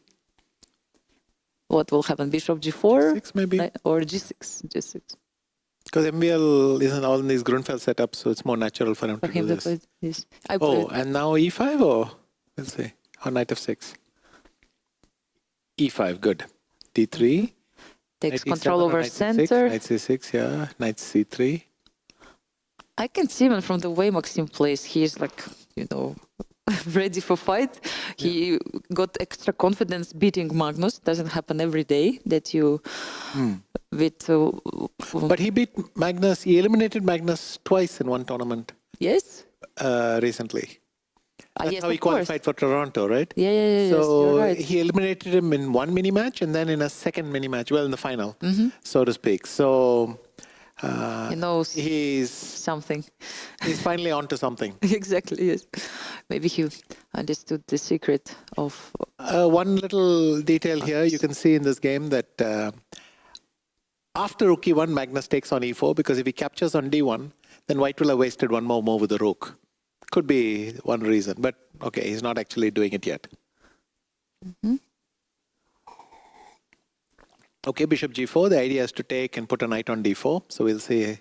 What will happen? Bishop G4? G6 maybe? Or G6. G6. Because MBL isn't all in these Grunfeld setups, so it's more natural for him to do this. Yes. And now E5, or let's say, or Knight F6. E5, good. D3. Takes Knight control E7 over Knight center. C6, Knight C6, yeah. Knight C3. I can see even from the way Maxim plays, he's like, ready for fight. He got extra confidence beating Magnus. Doesn't happen every day that you But he beat Magnus. He eliminated Magnus twice in one tournament. Yes. Recently. That's yes, how he qualified for Toronto, right? Yeah. So you're right. he eliminated him in one mini match and then in a second mini match. Well, in the final, so to speak. So He knows he's something. He's finally onto something. Exactly, yes. Maybe he understood the secret of... One little detail here, you can see in this game that after rook e1, Magnus takes on e4, because if he captures on d1, then white will have wasted one more move with the rook. Could be one reason, but okay, he's not actually doing it yet. Okay, bishop g4, the idea is to take and put a knight on d4, so we'll see.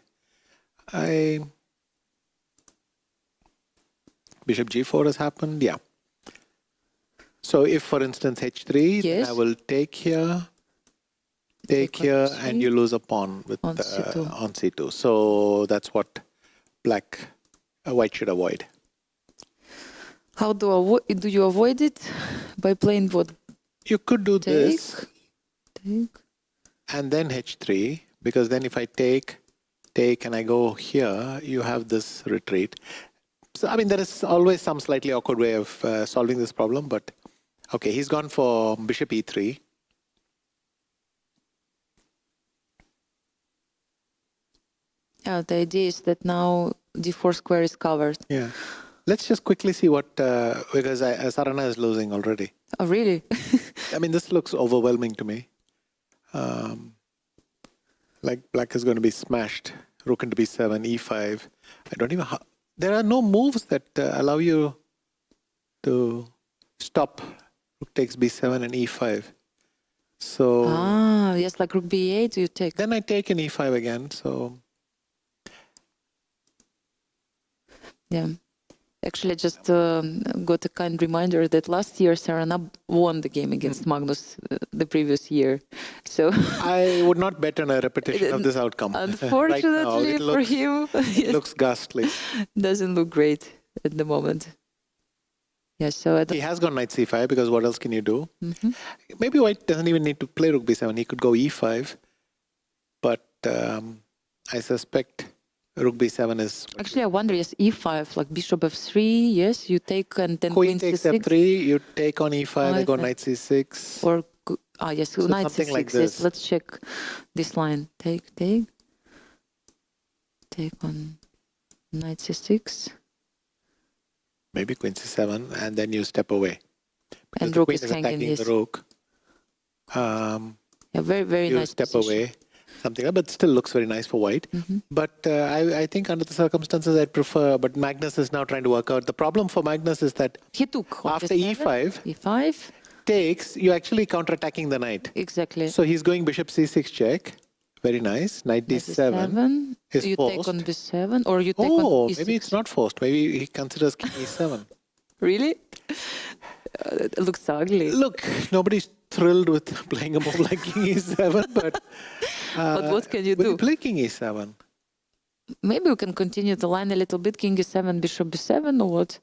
Bishop g4 has happened, yeah. So if, for instance, h3, Yes. I will take here, take on here, c. and you lose a pawn with On c2. on c2. So that's what white should avoid. How do you avoid it? By playing what? You could do this, Take. and then h3, because then if I take, and I go here, you have this retreat. So, I mean, there is always some slightly awkward way of solving this problem, but okay, he's gone for bishop e3. Yeah, the idea is that now d4 square is covered. Yeah. Let's just quickly see what, because Sarana is losing already. Oh, really? I mean, this looks overwhelming to me. Like black is going to be smashed. Rook into b7, e5. I don't even... There are no moves that allow you to stop. Rook takes b7 and e5. So... Yes, like rook b8, you take. Then I take an e5 again, so... Yeah. Actually, I just got a kind reminder that last year Sarana won the game against Magnus the previous year. So I would not bet on a repetition of this outcome. unfortunately right now, for him, it looks ghastly. doesn't look great at the moment. Yeah, so He has gone knight c5 because what else can you do? Maybe white doesn't even need to play rook b7. He could go e5, but I suspect rook b7 is... actually, I wonder, yes, e5, like bishop f3, yes, you take and then Queen queen takes c6. f3, you take on e5, I go knight c6. Or, yes, So knight something c6, like yes, this. let's check this line. Take on knight c6. Maybe queen c7, and then you step away. Because And the rook queen is is hanging, attacking yes. the rook. Yeah, very, very You nice step position. away, something like that, but still looks very nice for white. But I think under the circumstances I'd prefer, but Magnus is now trying to work out. The problem for Magnus is that He took on after b7, e5, takes, you're actually counterattacking the knight. exactly. So he's going bishop c6 check. Very nice. Knight d7 is you forced. take on b7, or you take Oh, on e6. maybe it's not forced. Maybe he considers king e7. Really? It looks ugly. Look, nobody's thrilled with playing a move like king e7, but... But what can you will do? you play king e7? Maybe we can continue the line a little bit. King e7, bishop b7, or what?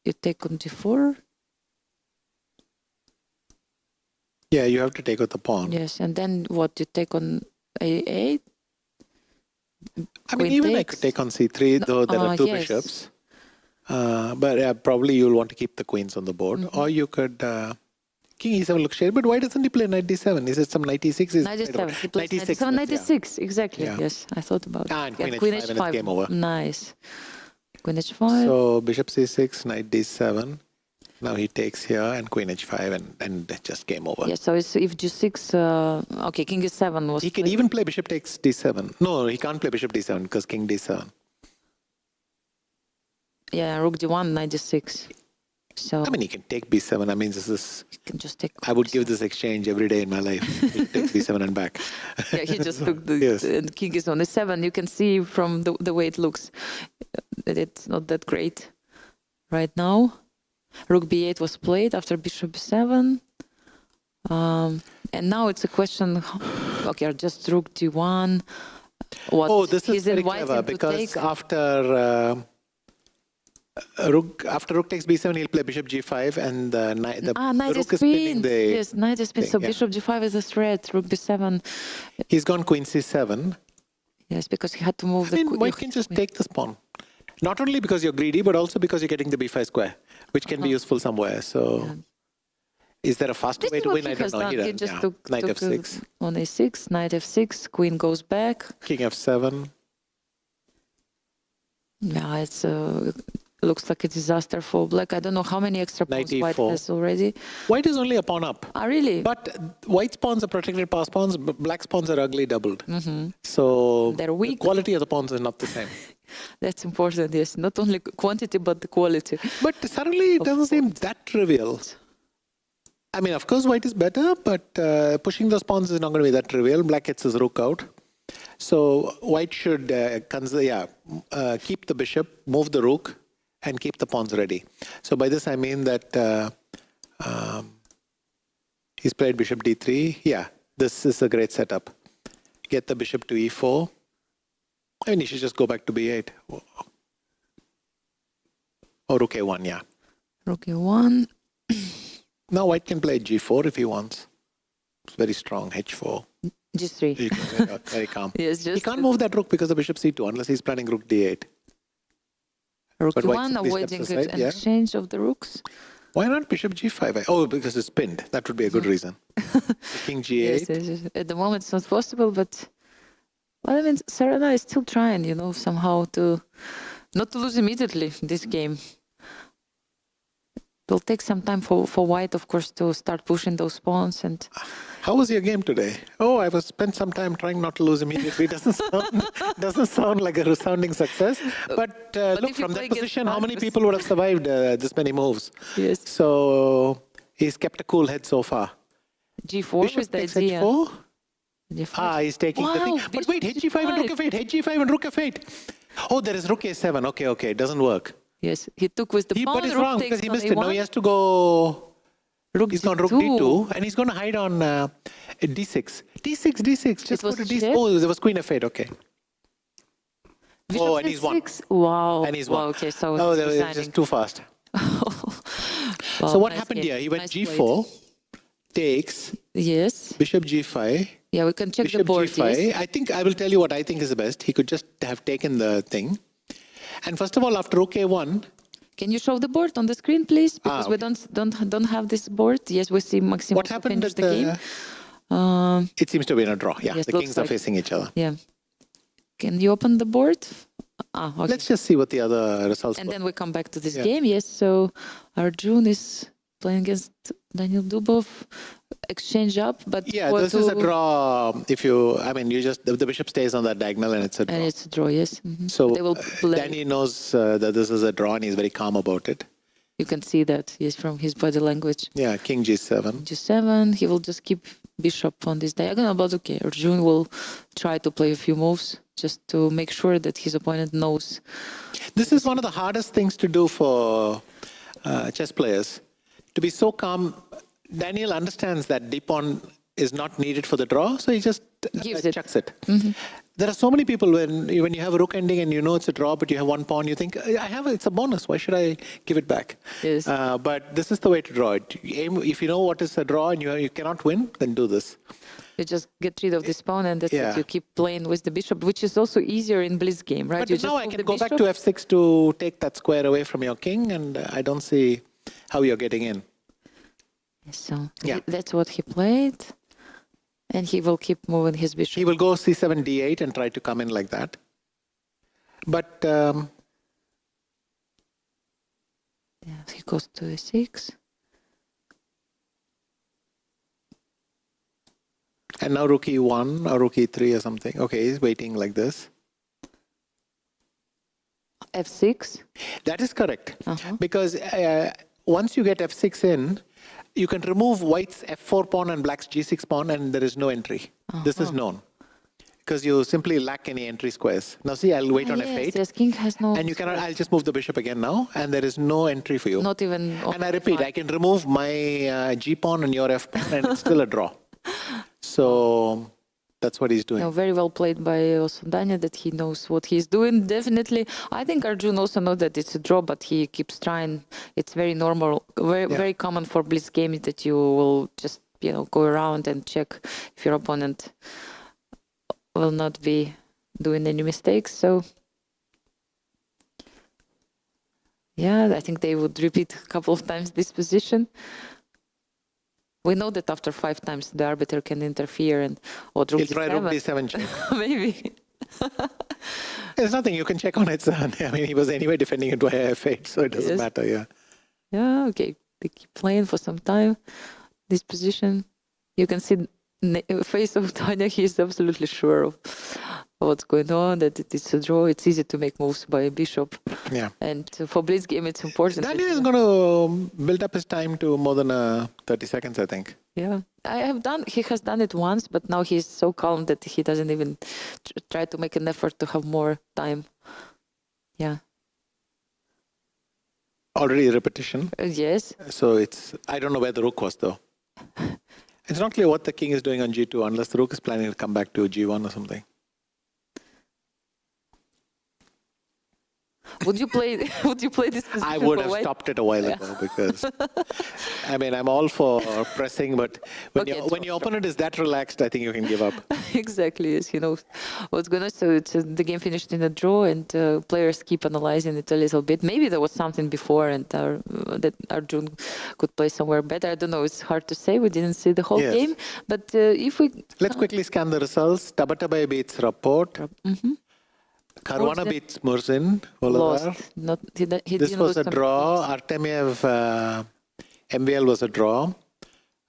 You take on d4. Yeah, you have to take with the pawn. Yes, and then what? You take on a8. I mean, Queen even I takes. could take on c3, though there are two yes. bishops. But probably you'll want to keep the queens on the board. Or you could... king e7 looks shady, but why doesn't he play knight d7? Is it some knight e6? Knight e7. He plays knight e7, knight e6. Exactly. Yeah. Yes, I thought about And it. queen h5 and it's game over. Nice. Queen h5. So bishop c6, knight d7. Now he takes here and queen h5 and just game over. Yeah, so it's, if g6, okay, king e7 was... He can even play bishop takes d7. No, he can't play bishop d7 because king d7. Yeah, rook d1, knight d6. So I mean, he can take b7. I mean, this is... you can just take... I would give this exchange every day in my life. Take b7 and back. Yeah, he just took the Yes. and king is on e7. You can see from the way it looks that it's not that great right now. Rook b8 was played after bishop b7. And now it's a question, okay, just rook d1. What Oh, this is he's very inviting clever to because take. after rook takes b7, he'll play bishop g5 and the Knight rook is is pinning pinned. the... Yes, knight is pinned. thing, So yeah. bishop g5 is a threat. Rook b7. He's gone queen c7. Yes, because he had to move I mean, white can just take this pawn. Not only because you're greedy, but also because you're getting the b5 square, which can be useful somewhere. So Is there a faster This way is to what win? he I don't has know. done. He doesn't, just yeah. took Knight f6. on a6, knight f6, queen goes back. King f7. Yeah, it's looks like a disaster for black. I don't know how many extra Knight pawns white e4. has already. White is only a pawn up. Ah, really? But white's pawns are protected pass pawns, but black's pawns are ugly doubled. So They're the weak. quality of the pawns is not the same. That's important, yes. Not only quantity, but the quality. But suddenly it doesn't seem that trivial. I mean, of course, white is better, but pushing those pawns is not going to be that trivial. Black gets his rook out. So white should keep the bishop, move the rook, and keep the pawns ready. So by this I mean that he's played bishop d3. Yeah, this is a great setup. Get the bishop to e4. I mean, he should just go back to b8. Or rook a1, yeah. Rook a1. Now white can play g4 if he wants. It's very strong, h4. g3. Very calm. Yes, He just can't move that rook because of bishop c2 unless he's planning rook d8. rook but white a1, simply avoiding steps aside, an yeah. exchange of the rooks. Why not bishop g5? Oh, because it's pinned. That would be a good reason. King g8. Yes. At the moment it's not possible, but well, I mean, Serena is still trying, somehow to not to lose immediately this game. It will take some time for white, of course, to start pushing those pawns. And How was your game today? Oh, I was spent some time trying not to lose immediately. Doesn't sound like a resounding success. But look, if you from play that against position, how many Marcus- people would have survived this many moves? Yes. So he's kept a cool head so far. g4 Bishop was the takes idea. h4. G5. He's taking the thing. Wow, But wait, bishop h5 and rook g5. f8, h5 and rook f8. Oh, there is rook a7. Okay, it doesn't work. Yes, he took with the pawn. But he's rook wrong takes because he on missed it. Now a1. he has to go. Rook He's gone d2. rook d2, and he's going to hide on d6. D6. Just go was to d6. check. Oh, there was queen f8. Okay. Bishop Oh, and he's won. f6. Wow. And he's Wow, won. okay, so Oh, he's that was resigning. just too fast. Wow, So what nice happened game. here? He went Nice g4, played. takes, Yes. bishop g5, Yeah, we can check the bishop board. g5. Yes. I think I will tell you what I think is the best. He could just have taken the thing. And first of all, after rook a1, Can you show the board on the screen, please? Because we okay. don't have this board. Yes, we see Maxim what happened finish at the game. it seems to be in a draw. Yeah, Yes, the looks kings are like- facing each other. Yeah. Can you open the board? Okay. Let's just see what the other results And were. then we come back to this Yeah. game. Yes, so Arjun is playing against Daniel Dubov. Exchange up, but Yeah, what this is a to- draw. The bishop stays on that diagonal and it's a draw. And it's a draw, yes. Mhm. So They will play. Danny knows that this is a draw and he's very calm about it. You can see that, yes, from his body language. Yeah, king g7. G7, he will just keep bishop on this diagonal, but okay, Arjun will try to play a few moves just to make sure that his opponent knows. This is one of the hardest things to do for chess players. To be so calm. Daniel understands that d pawn is not needed for the draw, so he just Gives it. chucks it. There are so many people when you have a rook ending and you know it's a draw, but you have one pawn, you think, it's a bonus. Why should I give it back? Yes. But this is the way to draw it. If you know what is a draw and you cannot win, then do this. You just get rid of this pawn and that's Yeah. it. You keep playing with the bishop, which is also easier in Blitz game, right? But You just now I move can the go back bishop. to f6 to take that square away from your king, and I don't see how you're getting in. So Yeah. that's what he played. And he will keep moving his bishop. He will go c7, d8 and try to come in like that. But Yeah, he goes to a6. and now rook e1 or rook e3 or something. Okay, he's waiting like this. f6. That is correct. Uh-huh. Because once you get f6 in, you can remove white's f4 pawn and black's g6 pawn and there is no entry. This is known. Because you simply lack any entry squares. Now see, I'll wait on f8. Yes, king has no... And you cannot, I'll just move the bishop again now, and there is no entry for you. Not even... And I repeat, I can remove my g pawn and your f pawn, and it's still a draw. So that's what he's doing. No, very well played by also Daniel, that he knows what he's doing. Definitely, I think Arjun also knows that it's a draw, but he keeps trying. It's very normal, very common for Blitz games that you will just go around and check if your opponent will not be doing any mistakes. So yeah, I think they would repeat a couple of times this position. We know that after 5 times the arbiter can interfere and or rook He'll try rook d7 check. Maybe. There's nothing you can check on its own. I mean, he was anyway defending it via f8, so it doesn't matter, yeah. Yeah, okay. They keep playing for some time. This position, you can see the face of Tanya. He's absolutely sure of what's going on, that it's a draw. It's easy to make moves by a bishop. Yeah. And for Blitz game, it's important. Daniel is going to build up his time to more than 30 seconds, I think. Yeah, he has done it once, but now he's so calm that he doesn't even try to make an effort to have more time. Yeah. Already a repetition. Yes. So I don't know where the rook was though. It's not clear what the king is doing on g2 unless the rook is planning to come back to g1 or something. Would you play this position? I would have stopped it a while ago because, I mean, I'm all for pressing, but when your opponent is that relaxed, I think you can give up. Exactly, yes, he knows what's going on. So the game finished in a draw, and players keep analyzing it a little bit. Maybe there was something before, and that Arjun could play somewhere better. I don't know. It's hard to say. We didn't see the whole game, but if we let's quickly scan the results. Tabatabai beats Rapport. Caruana beats Murzin. Lost. This was a draw. Artemiev MVL was a draw.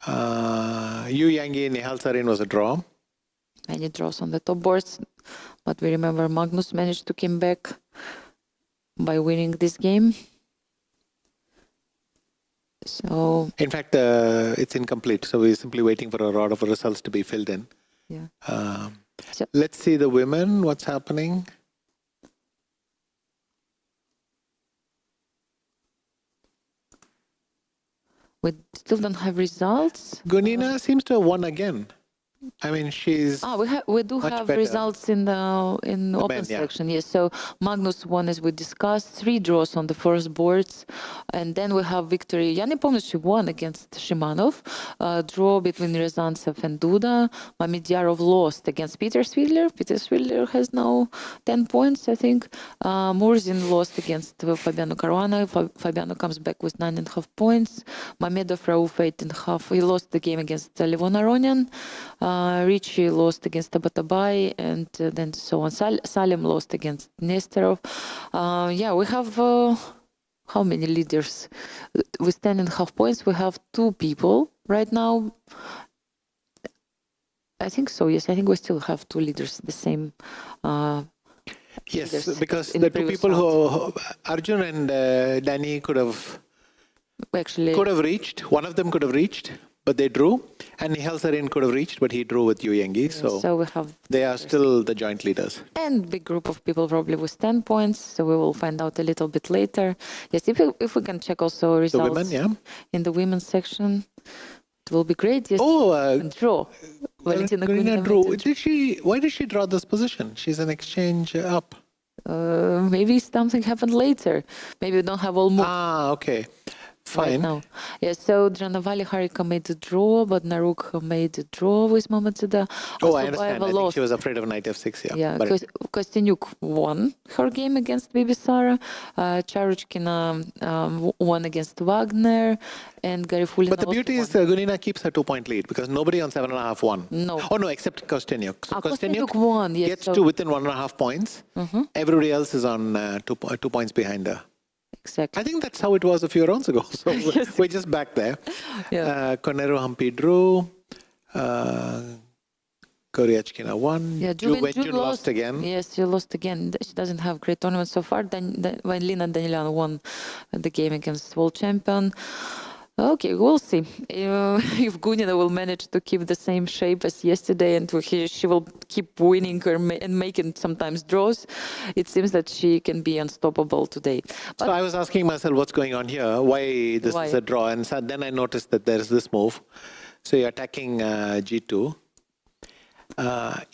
Yu Yangi Nihal Sarin was a draw. Many draws on the top boards, but we remember Magnus managed to come back by winning this game. So in fact, it's incomplete. So we're simply waiting for a lot of results to be filled in. Yeah. Let's see the women. What's happening? We still don't have results. Gunina seems to have won again. I mean, she's we do have better. results in the open section. Yes, so Magnus won, as we discussed, 3 draws on the first boards, and then we have victory. Я не помню, she won against Shimanov, draw between Ryazantsev and Duda. Mamedjarov lost against Peter Swidler. Peter Swidler has now 10 points, I think. Murzin lost against Fabiano Caruana. Fabiano comes back with 9.5 points. Mamedov Rauf 8.5. He lost the game against Levon Aronian. Ricci lost against Tabatabai, and then so on. Salim lost against Nesterov. Yeah, we have how many leaders? With 10.5 points, we have 2 people right now. I think so, yes. I think we still have 2 leaders, the same. Yes, because the 2 people who Arjun and Danny could have reached. One of them could have reached, but they drew. And Nihal Sarin could have reached, but he drew with Yu Yangi. So they are still the joint leaders. And big group of people probably with 10 points. So we will find out a little bit later. Yes, if we can check also results the women, in the women's section, it will be great. Yes. Draw. Valentina drew. Why did she draw this position? She's an exchange up. Maybe something happened later. Maybe we don't have all moves. Okay. Fine. Right now. Yes, so Dranavali Harika made the draw, but Naruk made a draw with Mamadzada. I understand. I think she was afraid of knight f6, Yeah, Kostyanyuk won her game against Bibisara. Charuchkina won against Wagner, and Garifulina. But the beauty is Gunina keeps her 2-point lead because nobody on 7.5 won. No. Oh, no, except Kostyanyuk. So Kostyanyuk won, yes. Gets to within 1.5 points. Everybody else is on 2 points behind her. Exactly. I think that's how it was a few rounds ago. So we're just back there. Konero Hampi drew. Koryachkina won. Yeah, June lost again. Yes, she lost again. She doesn't have great tournaments so far. When Lina Danilan won the game against world champion. Okay, we'll see if Gunina will manage to keep the same shape as yesterday, and she will keep winning and making sometimes draws. It seems that she can be unstoppable today. So I was asking myself, what's going on here? Why this is a draw? And so then I noticed that there is this move. So you're attacking G2.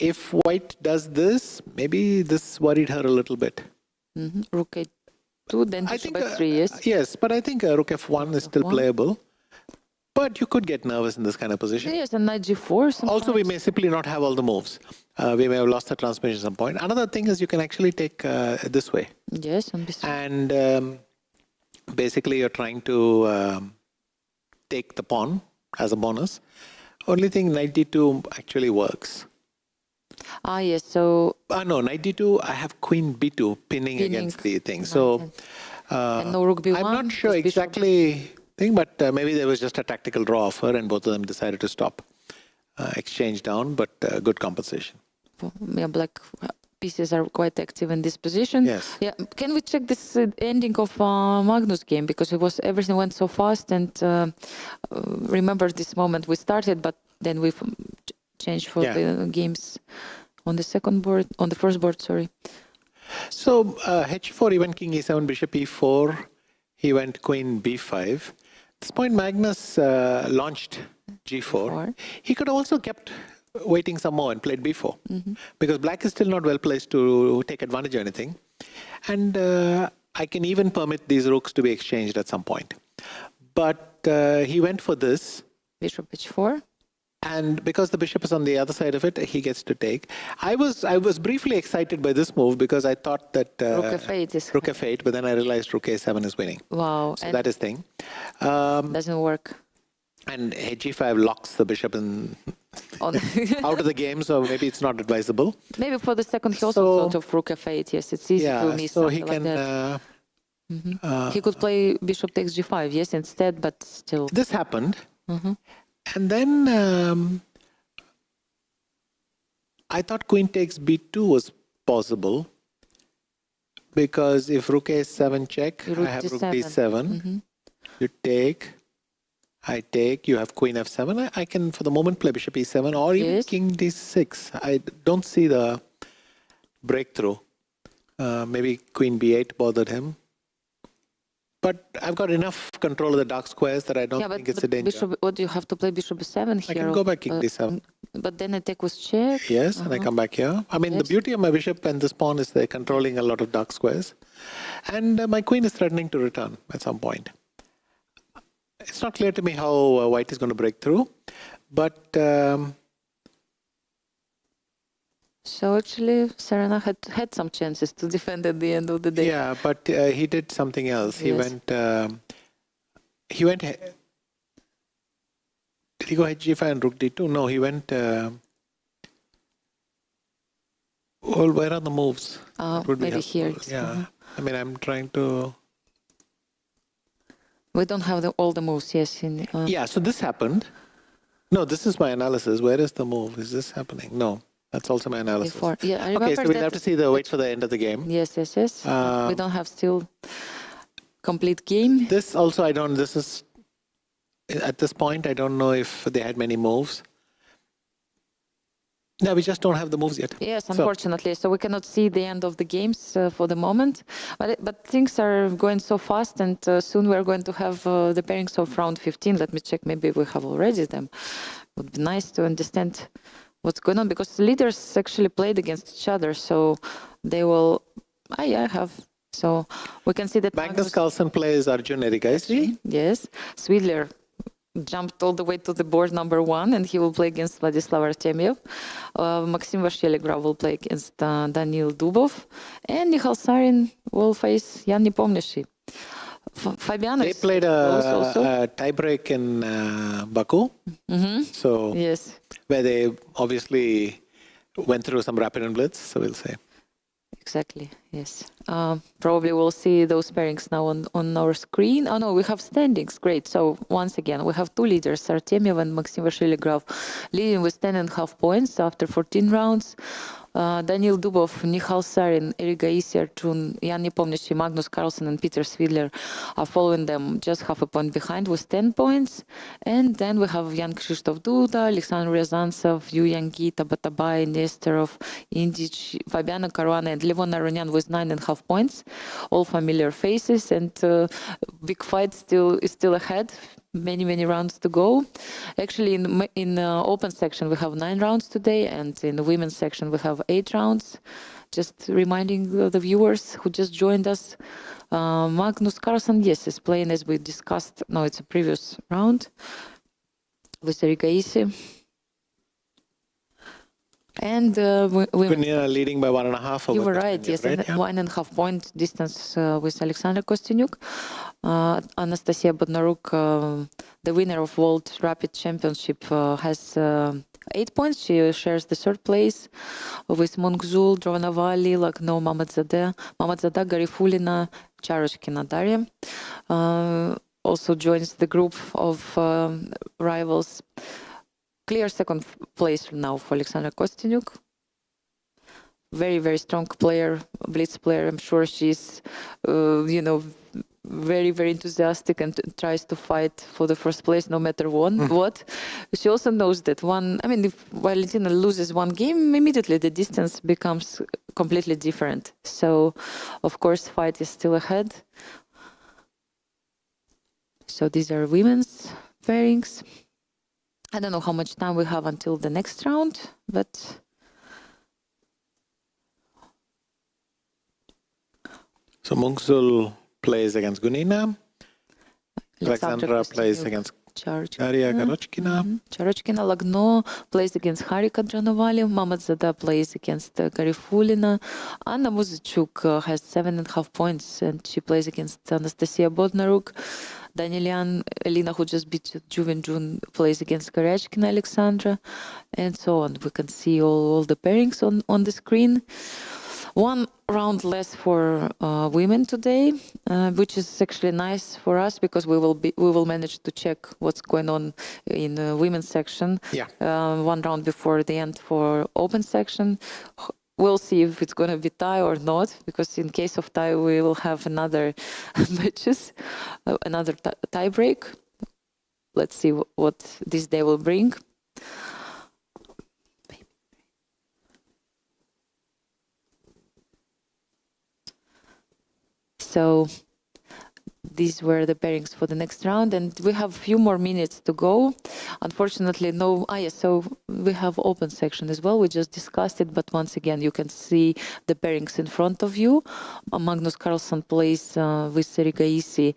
If White does this, maybe this worried her a little bit. Rook A2, then Bishop F3, yes? Yes, but I think Rook F1 is still playable. But you could get nervous in this kind of position. Yes, and Knight G4 sometimes. Also, we may simply not have all the moves. We may have lost the transmission at some point. Another thing is you can actually take this way. Yes, on B3. And basically you're trying to take the pawn as a bonus. Only thing, knight d2 actually works. Yes, so... No, knight d2, I have queen b2 pinning against the thing. So, and no rook b1. I'm not sure exactly thing, but maybe there was just a tactical draw offer and both of them decided to stop. Exchange down, but good compensation. Yeah, black pieces are quite active in this position. Yes. Yeah. Can we check this ending of Magnus' game, because everything went so fast, and remember this moment we started, but then we changed for the games on the first board. Sorry. So h4, he went king e7, bishop e4. He went queen b5. At this point, Magnus launched g4. He could also kept waiting some more and played b4 because black is still not well placed to take advantage of anything. And I can even permit these rooks to be exchanged at some point. But he went for this. Bishop h4. And because the bishop is on the other side of it, he gets to take. I was briefly excited by this move because I thought that rook f8 is rook f8, but then I realized rook a7 is winning. Wow. So that is thing. Doesn't work. And h5 locks the bishop out of the game, so maybe it's not advisable. Maybe for the second he also thought of rook f8. Yes, it's easy to miss so he something can. Like that. He could play bishop takes g5, yes, instead, but still. This happened. And then I thought queen takes b2 was possible because if rook a7 check, I have rook d7. You take, I take, you have queen f7. I can, for the moment, play bishop e7 or even king d6. I don't see the breakthrough. Maybe queen b8 bothered him. But I've got enough control of the dark squares that I don't think it's a danger. Bishop, what do you have to play bishop b7 here? I can go back king d7. But then attack was check. Yes, and I come back here. I mean, the beauty of my bishop and this pawn is they're controlling a lot of dark squares. And my queen is threatening to return at some point. It's not clear to me how white is going to break through. But... So actually, Serena had some chances to defend at the end of the day. Yeah, but he did something else. He went. Did he go h5 and rook d2? No, he went. Well, where are the moves? Maybe here. Yeah, I mean, I'm trying to. We don't have all the moves. Yes. Yeah. So this happened. No, this is my analysis. Where is the move? Is this happening? No. That's also my analysis. Yeah, I okay, so we'll have to see wait for the end of the game. Yes. We don't have still complete game. This also, this is, at this point, I don't know if they had many moves. No, we just don't have the moves yet. Yes, unfortunately. So we cannot see the end of the games for the moment. But things are going so fast, and soon we're going to have the pairings of round 15. Let me check, maybe we have already them. It would be nice to understand what's going on, because the leaders actually played against each other, so they will. I have. So we can see that Magnus Carlsen plays Arjun Erigaisi. Yes, Svidler jumped all the way to the board number 1, and he will play against Vladislav Artemiev. Maxim Vashchelegrov will play against Daniil Dubov, and Mikhal Sarin will face Yan Nepomniachtchi. Fabiano. They played a tiebreak in Baku. So yes, where they obviously went through some rapid and blitz. So we'll say. Exactly. Yes. Probably we'll see those pairings now on our screen. Oh no, we have standings. Great. So once again, we have two leaders, Artemiev and Maxim Vashchelegrov, leading with 10.5 points after 14 rounds. Daniil Dubov, Mikhal Sarin, Erigaisi Arjun, Yan Nepomniachtchi, Magnus Carlsen, and Peter Svidler are following them just half a point behind with 10 points. And then we have Jan Krzysztof Duda, Alexander Ryazantsev, Yu Yanggi, Tabatabai, Nesterov, Indic, Fabiano Caruana, and Levon Aronian with 9.5 points. All familiar faces, and big fight is still ahead. Many rounds to go. Actually, in the open section we have 9 rounds today, and in the women's section we have 8 rounds. Just reminding the viewers who just joined us, Magnus Carlsen, yes, is playing as we discussed. No, it's a previous round with Erigaisi. And Gunina leading by 1.5. you were right, yes, right? and 1.5 point distance with Alexandra Kostyanyuk. Anastasiya Bodnaruk, the winner of World Rapid Championship, has 8 points. She shares the third place with Mongzul, Dronavali, Lagno, Mamadzadeh, Garifulina, Charochkina Daria. Also joins the group of rivals. Clear second place now for Alexandra Kostyanyuk. Very, very strong player, Blitz player. I'm sure she's, very, very enthusiastic and tries to fight for the first place no matter what. She also knows that if Valentina loses one game, immediately the distance becomes completely different. So, of course, fight is still ahead. So these are women's pairings. I don't know how much time we have until the next round, but So Mungzul plays against Gunina. Alexandra plays against Daria Garochkina. Charochkina Lagno plays against Harika Dranovali. Mamadzada plays against Garifulina. Anna Muzachuk has 7.5 points, and she plays against Anastasiya Bodnaruk. Danielian Elina, who just beat June, plays against Karachkina Alexandra, and so on. We can see all the pairings on the screen. One round less for women today, which is actually nice for us because we will manage to check what's going on in the women's section. Yeah. One round before the end for open section. We'll see if it's going to be tie or not, because in case of tie, we will have another matches, another tie break. Let's see what this day will bring. So these were the pairings for the next round, and we have a few more minutes to go. Unfortunately, no. So we have open section as well. We just discussed it, but once again, you can see the pairings in front of you. Magnus Carlsen plays with Serigaisi.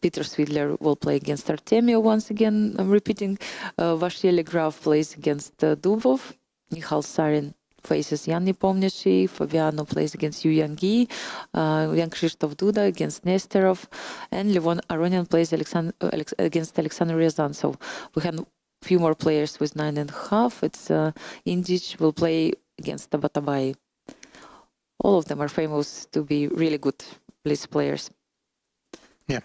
Peter Svidler will play against Artemio once again. I'm repeating. Vasily Graf plays against Dubov. Michal Sarin faces Jan Nepomniachtchi. Fabiano plays against Yu Yangi. Jan Krzysztof Duda against Nesterov. And Levon Aronian plays against Alexander Ryazan. So we have a few more players with 9.5. It's Indic will play against Tabatabai. All of them are famous to be really good Blitz players. Yeah.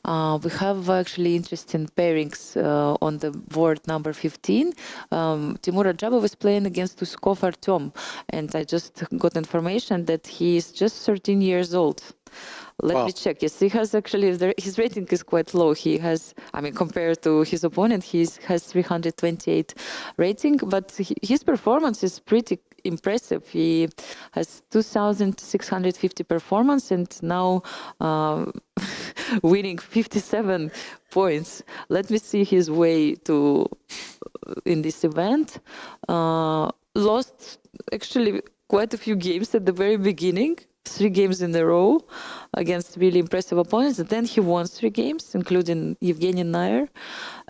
We have actually interesting pairings on the board number 15. Timur Rajabov is playing against Uskov Artyom, and I just got information that he is just 13 years old. Let me check. Yes, he has actually, his rating is quite low. He has, compared to his opponent, he has 328 rating, but his performance is pretty impressive. He has 2,650 performance and now winning 57 points. Let me see his way to in this event. Lost actually quite a few games at the very beginning. 3 games in a row against really impressive opponents. And then he won 3 games, including Evgeny Nair.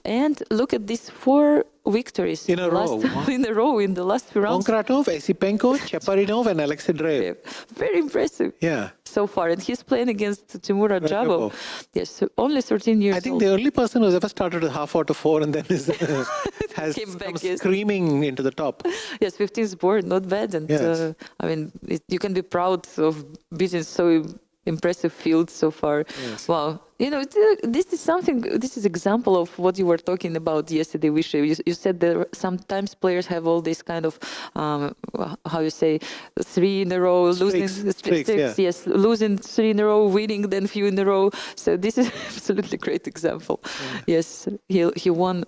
And look at these 4 victories in a row. In a row in the last few rounds. Konkratov, Esipenko, Chaparinov, and Alexei Drev. Very impressive. Yeah. So far, and he's playing against Timur Rajabov. Yes, only 13 years old. I think the only person who's ever started with half out of 4 and then has came back, screaming into the top. Yes, 15th board, not bad. And yes. You can be proud of beating so impressive field so far. Yes. Wow. This is example of what you were talking about yesterday, Vishay. You said that sometimes players have all this kind of, 3 in a row, losing streaks, yeah. yes, losing 3 in a row, winning then few in a row. So this is absolutely great example. Yeah. Yes, he won.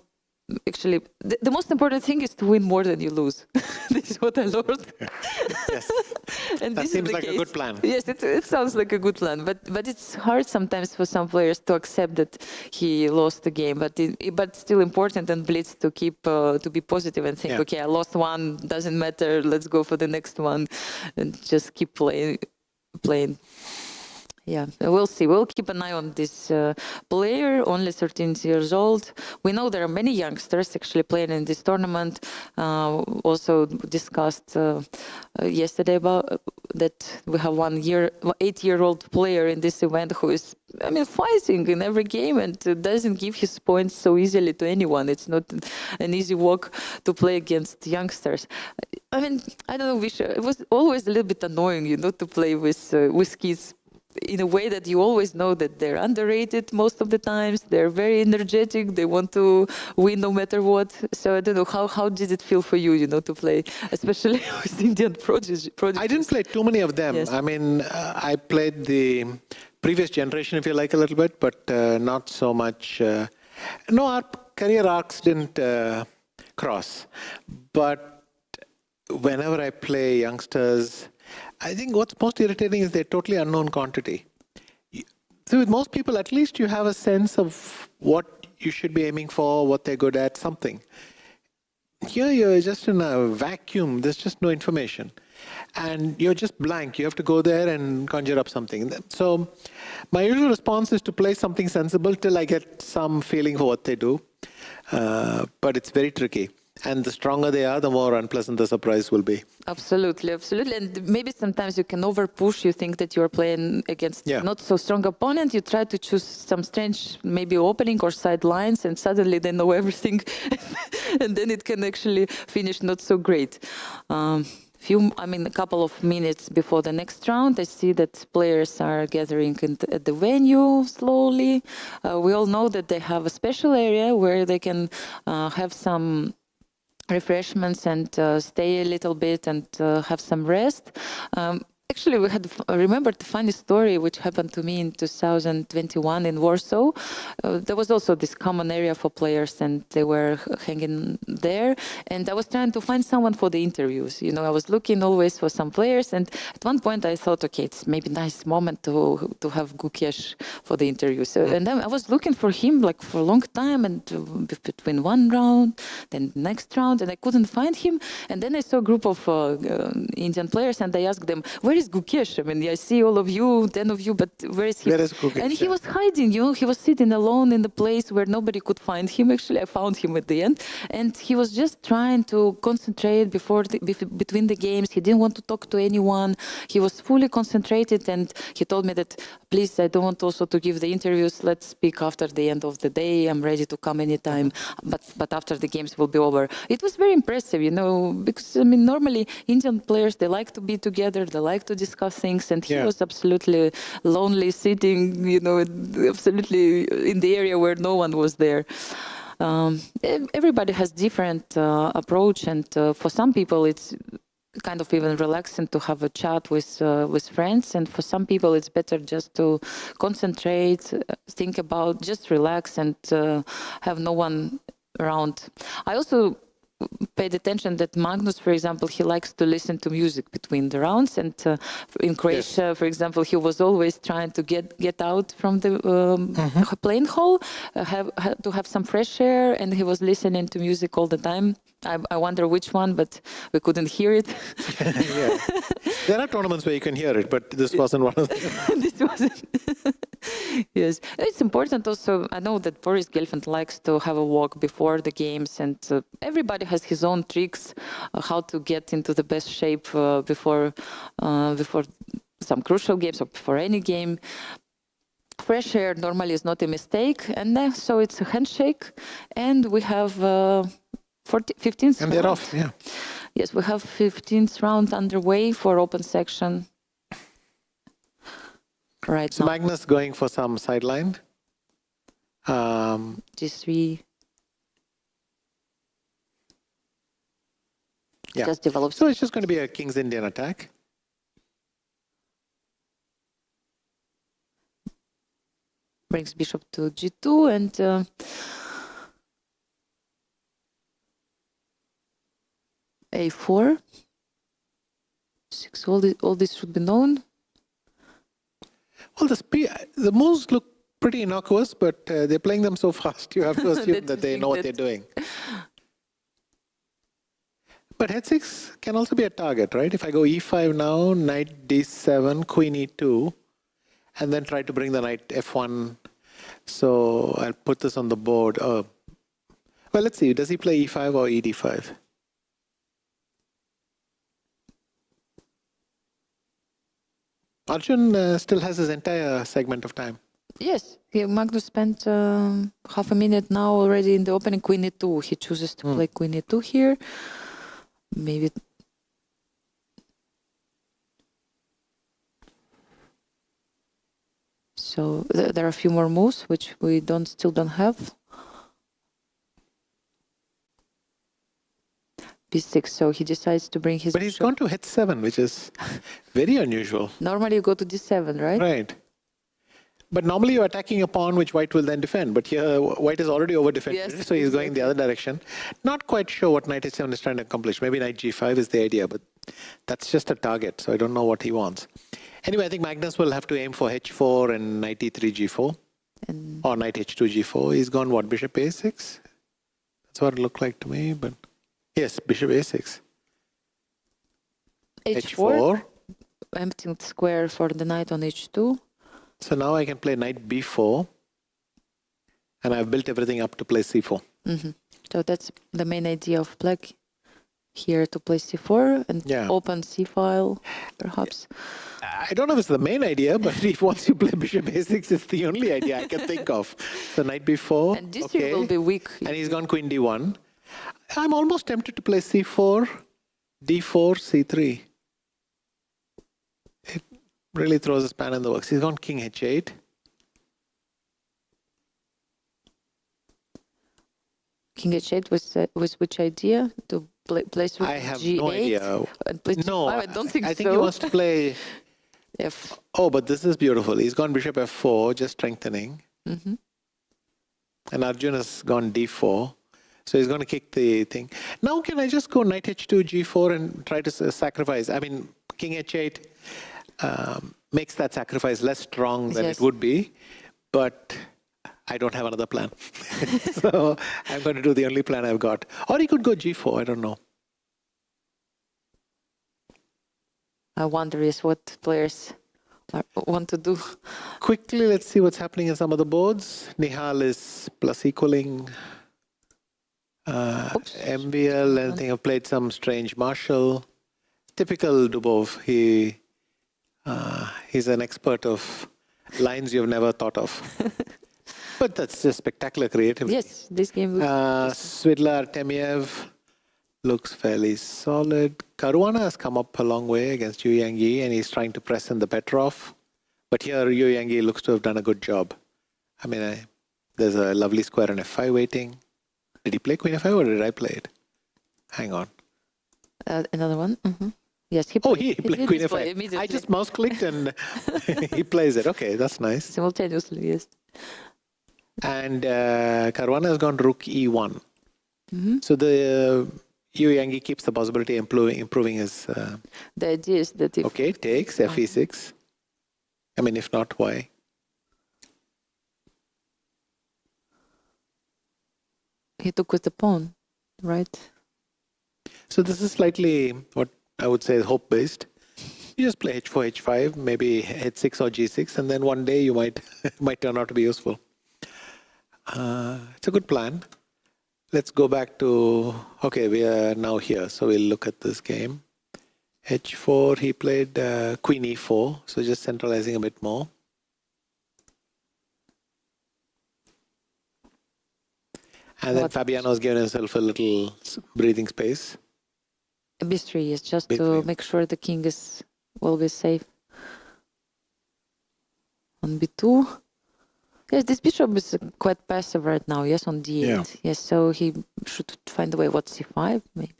Actually, the most important thing is to win more than you lose. This is what I learned. Yes. And that this seems is like a good plan. Yes, it sounds like a good plan, but it's hard sometimes for some players to accept that he lost the game. But still important and Blitz to keep to be positive and think, okay, I lost one, doesn't matter. Let's go for the next one, and just keep playing. Yeah, we'll see. We'll keep an eye on this player, only 13 years old. We know there are many youngsters actually playing in this tournament. Also discussed yesterday about that we have 8-year-old player in this event who is, I mean, fighting in every game and doesn't give his points so easily to anyone. It's not an easy walk to play against youngsters. I mean, I don't know, Visha, it was always a little bit annoying, to play with kids, in a way that you always know that they're underrated most of the times. They're very energetic. They want to win no matter what. So I don't know, how did it feel for you, to play, especially with Indian prodigies? I didn't play too many of them. Yes. I mean, I played the previous generation, if you like, a little bit, but not so much. No, our career arcs didn't cross. But whenever I play youngsters, I think what's most irritating is they're totally unknown quantity. So with most people, at least you have a sense of what you should be aiming for, what they're good at, something. Here you're just in a vacuum. There's just no information. And you're just blank. You have to go there and conjure up something. So my usual response is to play something sensible till I get some feeling for what they do. But it's very tricky. And the stronger they are, the more unpleasant the surprise will be. Absolutely, absolutely. And maybe sometimes you can overpush. You think that you're playing against not so strong opponent. You try to choose some strange, maybe opening or side lines, and suddenly they know everything. And then it can actually finish not so great. A couple of minutes before the next round, I see that players are gathering at the venue slowly. We all know that they have a special area where they can have some refreshments and stay a little bit and have some rest. Actually, we had remembered a funny story which happened to me in 2021 in Warsaw. There was also this common area for players, and they were hanging there. And I was trying to find someone for the interviews. I was looking always for some players. And at one point, I thought, okay, it's maybe a nice moment to have Gukesh for the interview. So, and then I was looking for him like for a long time, and between one round, then the next round, and I couldn't find him. And then I saw a group of Indian players, and I asked them, where is Gukesh? I mean, I see all of you, 10 of you, but where is he? Where is Gukesh? And he was hiding, he was sitting alone in the place where nobody could find him. Actually, I found him at the end. And he was just trying to concentrate between the games. He didn't want to talk to anyone. He was fully concentrated, and he told me that, please, I don't want also to give the interviews. Let's speak after the end of the day. I'm ready to come anytime, but after the games will be over. It was very impressive, because, normally Indian players, they like to be together. They like to discuss things, and he was absolutely lonely, sitting, absolutely in the area where no one was there. Everybody has different approach, and for some people it's kind of even relaxing to have a chat with friends, and for some people it's better just to concentrate, think about, just relax and have no one around. I also paid attention that Magnus, for example, he likes to listen to music between the rounds, and in Croatia, for example, he was always trying to get out from the playing hall, to have some fresh air, and he was listening to music all the time. I wonder which one, but we couldn't hear it. Yeah. There are tournaments where you can hear it, but this wasn't one of them. This wasn't. Yes, it's important also. I know that Boris Gelfand likes to have a walk before the games, and everybody has his own tricks how to get into the best shape before some crucial games or before any game. Fresh air normally is not a mistake, and so it's a handshake, and we have 15th. And they're off, yeah. Yes, we have 15th round underway for open section. Right so now. Magnus going for some sideline. G3. Yeah. Just develops. So it's just going to be a King's Indian attack. Brings bishop to G2 and A4. 6. All this should be known. Well, the moves look pretty innocuous, but they're playing them so fast, you have to assume that they know what they're doing. But h6 can also be a target, right? If I go e5 now, knight d7, queen e2, and then try to bring the knight f1. So I'll put this on the board. Well, let's see. Does he play e5 or ed5? Arjun still has his entire segment of time. Yes, Magnus spent half a minute now already in the opening. Queen e2. He chooses to play queen e2 here. Maybe. So there are a few more moves which we still don't have. b6. So he decides to bring his. But he's gone to h7, which is very unusual. Normally you go to d7, right? Right. But normally you're attacking a pawn which white will then defend. But here white is already over defended, Yes, so he's going the other direction. Not quite sure what knight h7 is trying to accomplish. Maybe knight g5 is the idea, but that's just a target, so I don't know what he wants. Anyway, I think Magnus will have to aim for h4 and knight e3 g4. Or knight h2 g4. He's gone what, bishop a6? That's what it looked like to me, but yes, bishop a6. h4. Empty square for the knight on h2. So now I can play knight b4, and I've built everything up to play c4. So that's the main idea of black here, to play c4 and open c-file, perhaps. I don't know if it's the main idea, but if once you play bishop a6, it's the only idea I can think of. So knight b4, and this will be weak. And he's gone queen d1. I'm almost tempted to play c4, d4, c3. It really throws a span in the works. He's gone king h8. King h8 was which idea? To place rook I have g8? no idea. No, I don't think so. I think he wants to play F. Oh, but this is beautiful. He's gone bishop f4, just strengthening. And Arjun has gone d4. So he's going to kick the thing. Now can I just go knight h2, g4 and try to sacrifice? I mean, king h8 makes that sacrifice less strong than it would be. But I don't have another plan. So I'm going to do the only plan I've got. Or he could go g4, I don't know. I wonder what players want to do. Quickly, let's see what's happening in some of the boards. Nihal is plus equaling. MVL, and I think I've played some strange Marshall. Typical Dubov. He's an expert of lines you've never thought of. But that's just spectacular creativity. Yes, this game looks Svidla Artemiev looks fairly solid. Caruana has come up a long way against Yu Yangyi, and he's trying to press in the Petrov. But here, Yu Yangyi looks to have done a good job. I mean, there's a lovely square on f5 waiting. Did he play queen f5 or did I play it? Hang on. another one. Yes, he played queen display f5. I just mouse clicked and he plays it. Okay, that's nice. Simultaneously, yes. And Caruana has gone rook e1. So the Yu Yangyi keeps the possibility of improving his... the idea is that if... Okay, takes fe6. I mean, if not, why? He took with the pawn, right? So this is slightly what I would say is hope-based. You just play h4, h5, maybe h6 or g6, and then one day you might turn out to be useful. It's a good plan. Let's go back to, okay, we are now here, so we'll look at this game. h4, he played queen e4, so just centralizing a bit more. And then Fabiano's given himself a little breathing space. b3 is just to make sure the king will be safe. On b2. Yes, this bishop is quite passive right now. Yes, on d8. Yeah. Yes, so he should find a way. What, c5 maybe?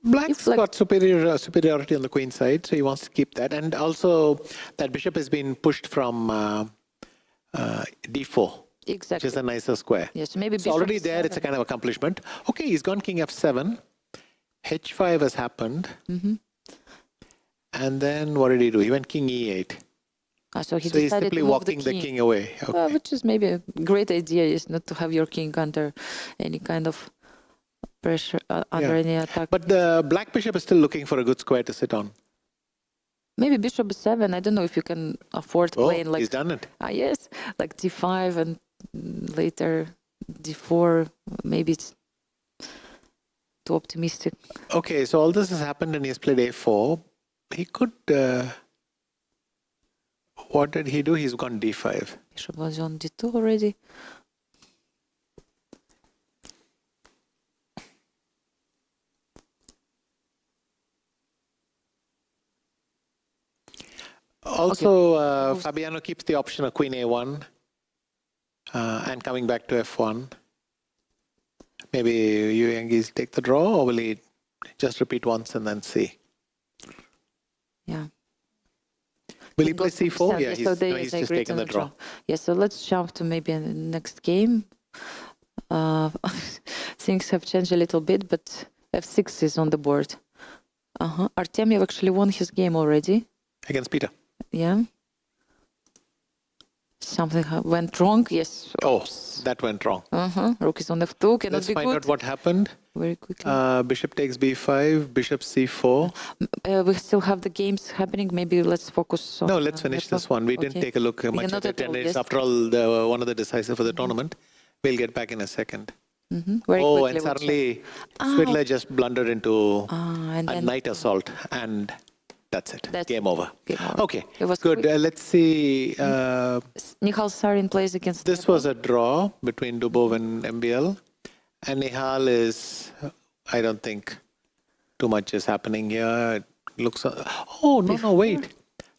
Black's got superiority on the queen side, so he wants to keep that. And also, that bishop has been pushed from d4, Exactly. which is a nicer square. Yes, maybe so already there, it's a kind of accomplishment. Okay, he's gone king f7. h5 has happened. And then what did he do? He went king e8. So he's decided simply to move walking the king away. Okay. Which is maybe a great idea, is not to have your king under any kind of pressure, under any attack. But the black bishop is still looking for a good square to sit on. Maybe bishop 7. I don't know if you can afford playing like. He's done it. Yes, like d5 and later d4. Maybe it's too optimistic. Okay, so all this has happened and he's played a4. He could. What did he do? He's gone d5. Bishop was on d2 already. Also, Fabiano keeps the option of queen a1 and coming back to f1. Maybe Yuyangis take the draw, or will he just repeat once and then see? Yeah. Will he play c4? Yeah, he's just taken the draw. Yeah, so let's jump to maybe the next game. Things have changed a little bit, but f6 is on the board. Artemiev actually won his game already. Against Peter. Yeah. Something went wrong, yes. Oh, that went wrong. Rook is on f2, cannot Let's be find good. out what happened. Very quickly. Bishop takes b5, bishop c4. We still have the games happening. Maybe let's focus on... No, let's finish this one. We didn't take a look much at the tennis. After all, one of the decisive for the tournament. We'll get back in a second. Very quickly, and suddenly Swidler just blundered into and a knight assault, and that's it. Game over. Okay, was good. Let's see. Nihal Sarin plays against... This was a draw between Dubov and MBL. And Nihal is, I don't think too much is happening here. It looks... no, wait.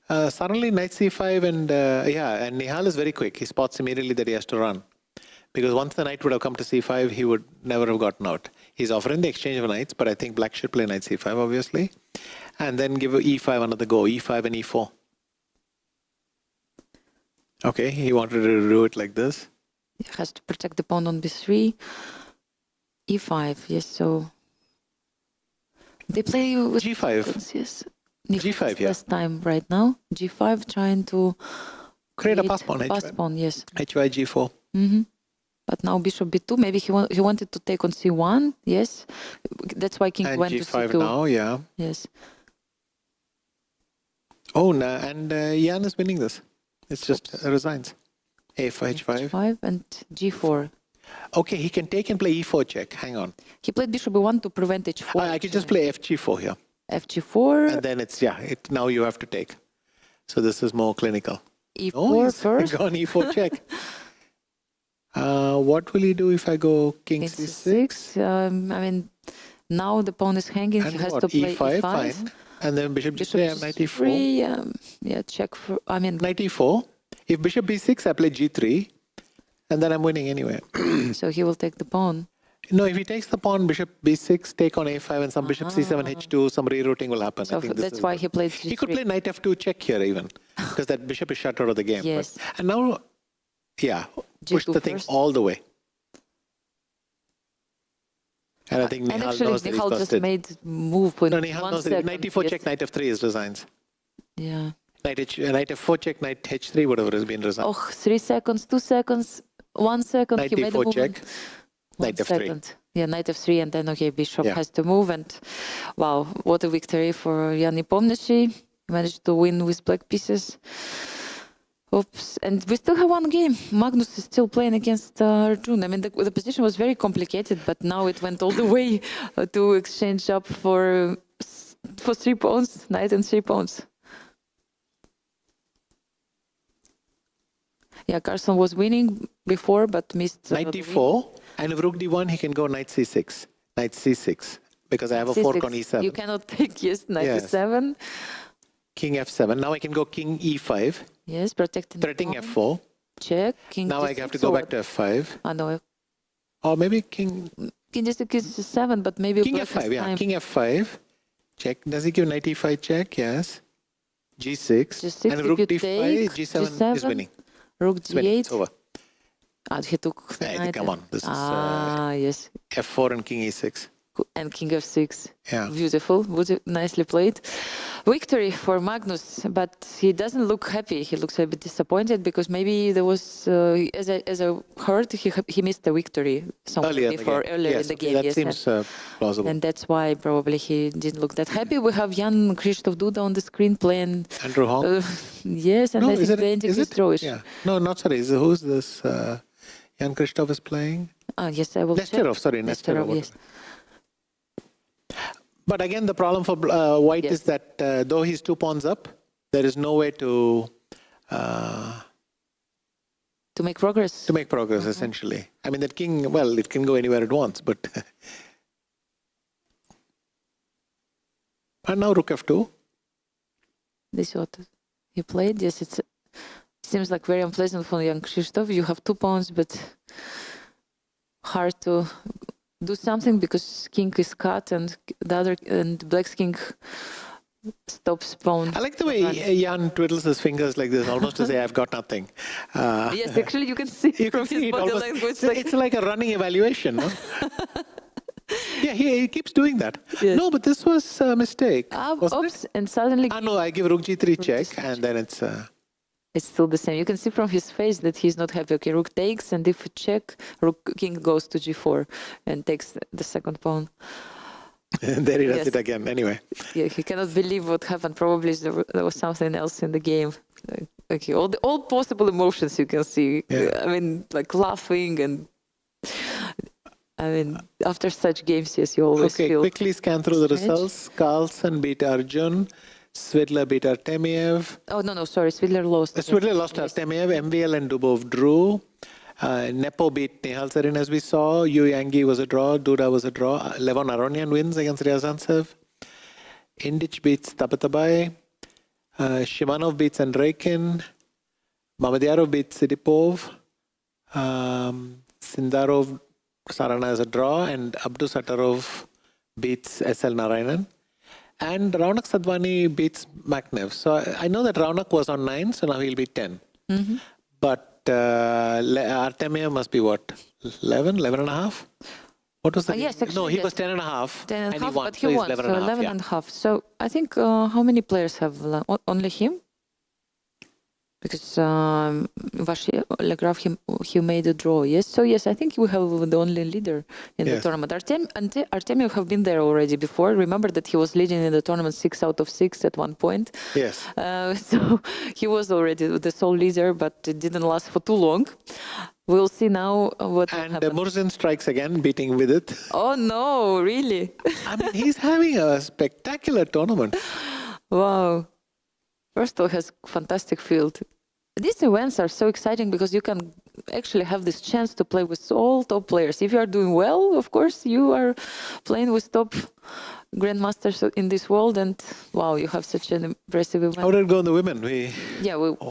Suddenly knight c5 and and Nihal is very quick. He spots immediately that he has to run. Because once the knight would have come to c5, he would never have gotten out. He's offering the exchange of knights, but I think black should play knight c5, obviously. And then give e5 another go, e5 and e4. Okay, he wanted to do it like this. He has to protect the pawn on b3. e5, yes, so... They play with... g5. Yes. G5, yeah. Last time right now. g5 trying to... Create a pass pawn, pass pawn, yes. HY g4. But now bishop b2, maybe he wanted to take on c1, yes. That's why king and went g5 to c2. now, yeah. Yes. Oh, and Jan is winning this. It's just resigns. A4, h5. h5 and g4. Okay, he can take and play e4 check. Hang on. He played bishop b1 to prevent h4. I can just play fg4 here. fg4. And then it's, now you have to take. So this is more clinical. e4 first. Gone e4 check. What will he do if I go king c6? I mean, now the pawn is hanging. And he has what? to play e5. Fine. And then bishop g3, knight e4. Yeah, check for, I mean... Knight e4. If bishop b6, I play g3. And then I'm winning anyway. So he will take the pawn. No, if he takes the pawn, bishop b6, take on a5, and some bishop c7, h2, some rerouting will happen. So I think that's why he played g3. He could play knight f2 check here even, because that bishop is shut out of the game. Yes. And now, push the thing all the way. And I think Nihal knows that he's Nihal busted. just made move with Nihal knows that knight e4 check, knight f3 is resigns. Yeah. Knight f4 check, knight h3, whatever has been resigned. 3 seconds, 2 seconds, 1 second. Knight he made a d4 move. check, knight f3. Second. Yeah, knight f3, and then bishop has to move. And wow, what a victory for Jan Nepomniachtchi. Managed to win with black pieces. Oops, and we still have one game. Magnus is still playing against Arjun. I mean, the position was very complicated, but now it went all the way to exchange up for 3 pawns, knight and 3 pawns. Yeah, Carlsen was winning before, but missed. Knight d4, and if rook d1, he can go knight c6. Knight c6, because I have a fork on e7. You cannot take, knight e7. King f7. Now I can go king e5. Yes, protecting f4. Check. King now d6 I have to go back to f5. No. Or maybe king... King d6 is 7, but maybe... King f5, yeah. King f5. Check. Does he give knight e5 check? Yes. G6. And rook d5, G7 is winning. Rook d8. It's over. He took... Come on. This is yes. f4 and king e6. And king f6. Yeah. Beautiful. Nicely played. Victory for Magnus, but he doesn't look happy. He looks a bit disappointed because maybe there was, as I heard, he missed the victory Earlier in the game. That Yes, seems plausible. and that's why probably he didn't look that happy. We have Jan Krzysztof Duda on the screen playing. Andrew Hong? Yes, and No, I think the is it? Droish. Yeah. No, not sorry. Who's this? Jan Krzysztof is playing? Yes, I will check. Nesterov, yes. But again, the problem for White is that though he's 2 pawns up, there is no way to make progress. To make progress, essentially. I mean, that king, well, it can go anywhere it wants, but... And now rook f2. This is what he played. Yes, it seems like very unpleasant for young Krzysztof. You have 2 pawns, but hard to do something because king is cut and black's king stops pawn. I like the way Jan twiddles his fingers like this, almost to say, I've got nothing. Yes, actually, you can see from his body language. It's like a running evaluation, no? Yeah, he keeps doing that. Yes. No, but this was a mistake. Oops, and suddenly... No, I give rook g3 check, and then it's... It's still the same. You can see from his face that he's not happy. Okay, rook takes, and if we check, king goes to g4 and takes the second pawn. And there he does it again, anyway. Yeah, he cannot believe what happened. Probably there was something else in the game. Okay, all possible emotions you can see. Yeah. I mean, like laughing and... I mean, after such games, yes, you always feel... Okay, quickly scan through the results. Carlsen beat Arjun. Svitler beat Artemiev. Oh, no, sorry. Svitler lost. Svitler lost Artemiev. MVL and Dubov drew. Nepo beat Nihal Sarin, as we saw. Yu Yangi was a draw. Duda was a draw. Levon Aronian wins against Ryazantsev. Indich beats Tabatabai. Shimanov beats Andreikin. Mamadyarov beats Sidipov. Sindarov Sarana is a draw. And Abdusattarov beats SL Narayanan. And Raunak Sadhwani beats Maknev. So I know that Raunak was on 9, so now he'll be 10. But Artemiev must be what? 11 and a half? What was that? Yes, actually, no, he was 10 and a half. 10 and a half, he won, but he won. 11 So 11 and a half. So I think how many players have only him? Because Vashi Legraf, he made a draw, yes? So yes, I think we have the only leader in the tournament. Artemiev have been there already before. Remember that he was leading in the tournament 6 out of 6 at one point. Yes. So he was already the sole leader, but it didn't last for too long. We'll see now what will happen. And Murzin strikes again, beating with it. Oh no, really? I mean, he's having a spectacular tournament. Wow. Rostov has fantastic field. These events are so exciting because you can actually have this chance to play with all top players. If you are doing well, of course, you are playing with top grandmasters in this world, and wow, you have such an impressive event. How did it go in the women? We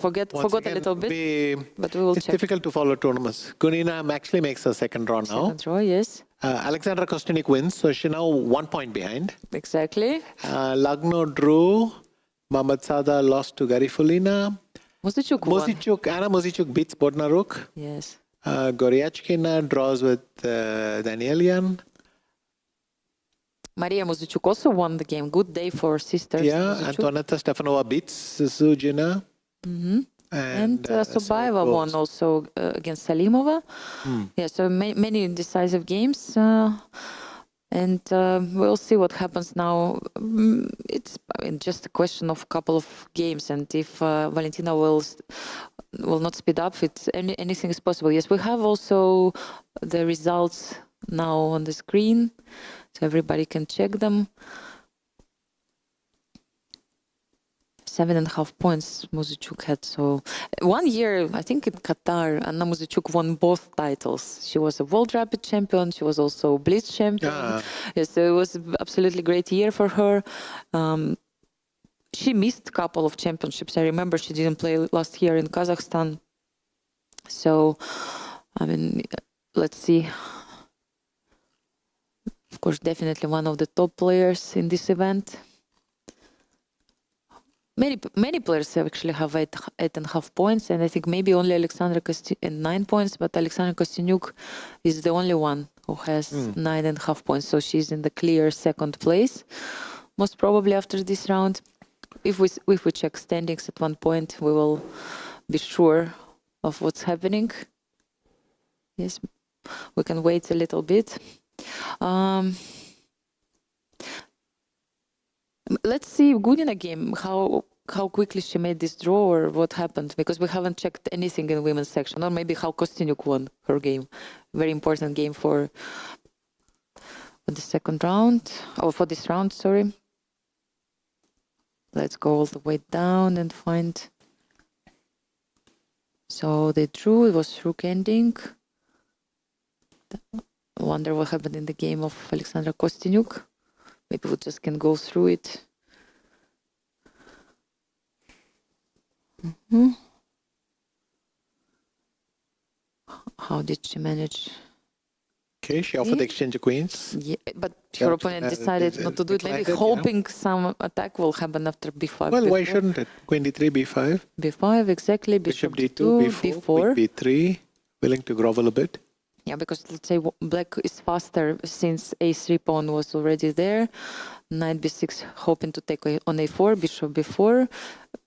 forgot a little bit, but we will It's check. difficult to follow tournaments. Gunina actually makes a second draw now. Second draw, yes. Alexandra Kostynik wins, so she's now 1 point behind. Exactly. Lagno drew. Mohammad Sada lost to Garifulina. Muzicuk won. Anna Muzicuk beats Bodnaruk. Yes. Goryachkina draws with Danielian. Maria Muzicuk also won the game. Good day for sisters. Yeah, Antonetta Stefanova beats Zuzina. And Sobaeva won also against Salimova. Yeah, so many decisive games. And we'll see what happens now. It's just a question of a couple of games, and if Valentina will not speed up, anything is possible. Yes, we have also the results now on the screen, so everybody can check them. 7.5 points Muzicuk had. So 1 year, I think in Qatar, Anna Muzicuk won both titles. She was a World Rapid champion. She was also Blitz champion. Yes, so it was absolutely great year for her. She missed a couple of championships. I remember she didn't play last year in Kazakhstan. So, I mean, let's see. Of course, definitely one of the top players in this event. many players actually have 8.5 points, and I think maybe only Alexandra and 9 points, but Alexandra Kostyanyuk is the only one who has 9.5 points, so she's in the clear second place, most probably after this round. If we check standings at one point, we will be sure of what's happening. Yes, we can wait a little bit. Let's see Gudina game, how quickly she made this draw or what happened, because we haven't checked anything in women's section, or maybe how Kostyanyuk won her game. Very important game for the second round, or for this round, sorry. Let's go all the way down and find. So they drew, it was rook ending. I wonder what happened in the game of Alexandra Kostyanyuk. Maybe we just can go through it. How did she manage? Okay, she offered the exchange of queens. Yeah, but her opponent decided not to do it, maybe hoping some attack will happen after b5. Well, why shouldn't it? Queen d3, b5. b5, exactly. Bishop d2, b4, queen b3, willing to grovel a bit. Yeah, because let's say black is faster since a3 pawn was already there. Knight b6, hoping to take on a4, bishop b4.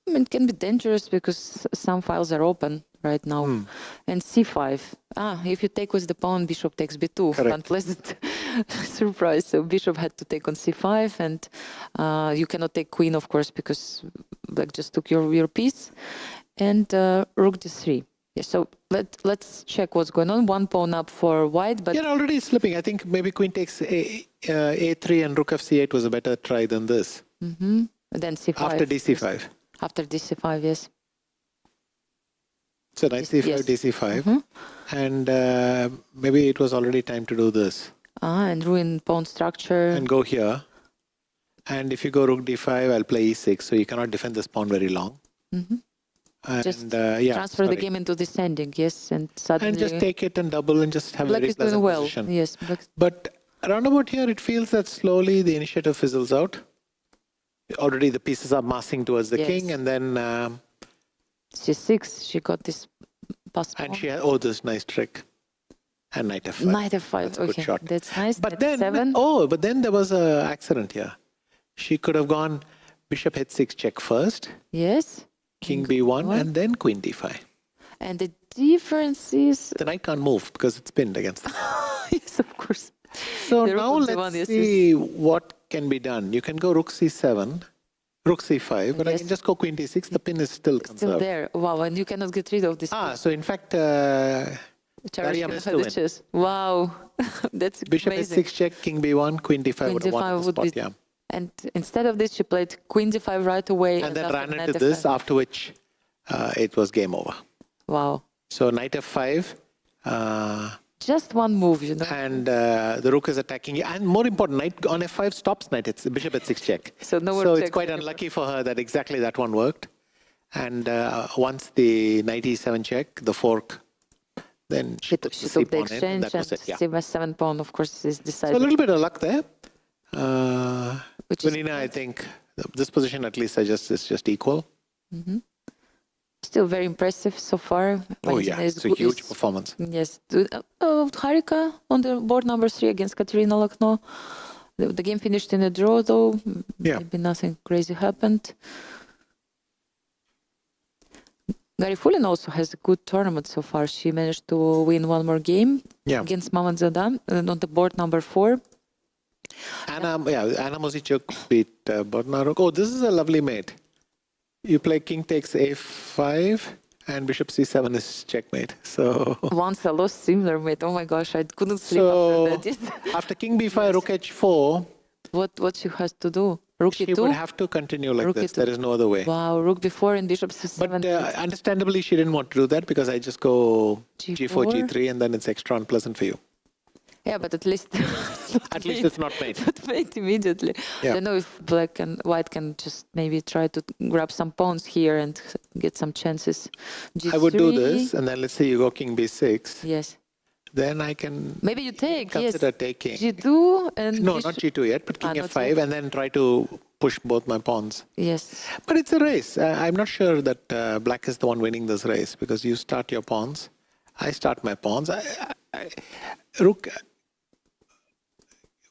It can be dangerous because some files are open right now. And c5. If you take with the pawn, bishop takes b2. Correct. Unpleasant surprise. So bishop had to take on c5, and you cannot take queen, of course, because black just took your piece. And rook d3. Yeah, so let's check what's going on. One pawn up for white, but You're already slipping. I think maybe queen takes a3 and rook f c8 was a better try than this. then c5. After dc5. After dc5, yes. So knight c5, Yes. dc5. And maybe it was already time to do this. And ruin pawn structure. And go here. And if you go rook d5, I'll play e6. So you cannot defend this pawn very long. And, Just yeah, transfer the sorry. game into descending, yes, and suddenly And just take it and double and just have a black very is doing pleasant well. position. Yes, black. But around about here, it feels that slowly the initiative fizzles out. Already the pieces are massing towards the Yes. king, and then c6. She got this pass pawn. and she had, oh, this nice trick, and knight f5. Knight f5. That's a good Okay, shot. that's nice. But Knight then, f7. but then there was a accident here. She could have gone bishop h6 check first, Yes, king b1, and then queen d5. and the difference is The knight can't move because it's pinned against the yes, of course. So The rook now on the let's one, yes, see what can be done. You can go rook c7, rook c5, but I Yes. can just go queen d6. The pin is still Still conserved. there. Wow, and you cannot get rid of this. So in fact, Charles Maryam is had to the win. chess. Wow, that's Bishop amazing. h6 check, king b1, queen d5 Queen would have won d5 the would spot, be, yeah. and instead of this, she played queen d5 right away, And then after ran knight into f5. this, after which it was game over. Wow, So knight f5, just one move, you know. and the rook is attacking. And more important, knight on f5 stops knight. It's bishop h6 check. So no more So it's checks quite anymore. unlucky for her that exactly that one worked. And once the knight e7 check, the fork, then she took She the took the c-pawn in, and exchange, that and was it, yeah. c7 pawn, of course, is So a decided. little bit of luck there. Which is Vanina, I think this position at least suggests it's just equal. Still very impressive so far. Oh yeah, Valentina is it's a good- huge is- performance. Yes, Harika on the board number 3 against Katerina Lakhno. The game finished in a draw, though. Yeah. Maybe nothing crazy happened. Garifulin also has a good tournament so far. She managed to win one more game Yeah. against Mamanzada on the board number 4. Anna Mozichuk beat Bodnaruk. Oh, this is a lovely mate. You play king takes a5 and bishop c7 is checkmate. So Once I lost similar mate. Oh my gosh, I couldn't sleep So- after that. after king b5, rook h4, What she has to do? Rook she e2? would have to continue like Rook this. e2. There is no other way. Wow, rook b4 and bishop c7. But understandably, she didn't want to do that because I just go G4. g4, g3, and then it's extra unpleasant for you. Yeah, but at least At least it's not mate. not mate immediately. Yeah. I don't know if black and white can just maybe try to grab some pawns here and get some chances. I would do G3. this, and then let's say you go king b6. Yes. then I can Maybe you take, consider taking. G2 and No, not G2 yet, but King not F5 yet. and then try to push both my pawns. Yes. But it's a race. I'm not sure that black is the one winning this race because you start your pawns. I start my pawns. Rook.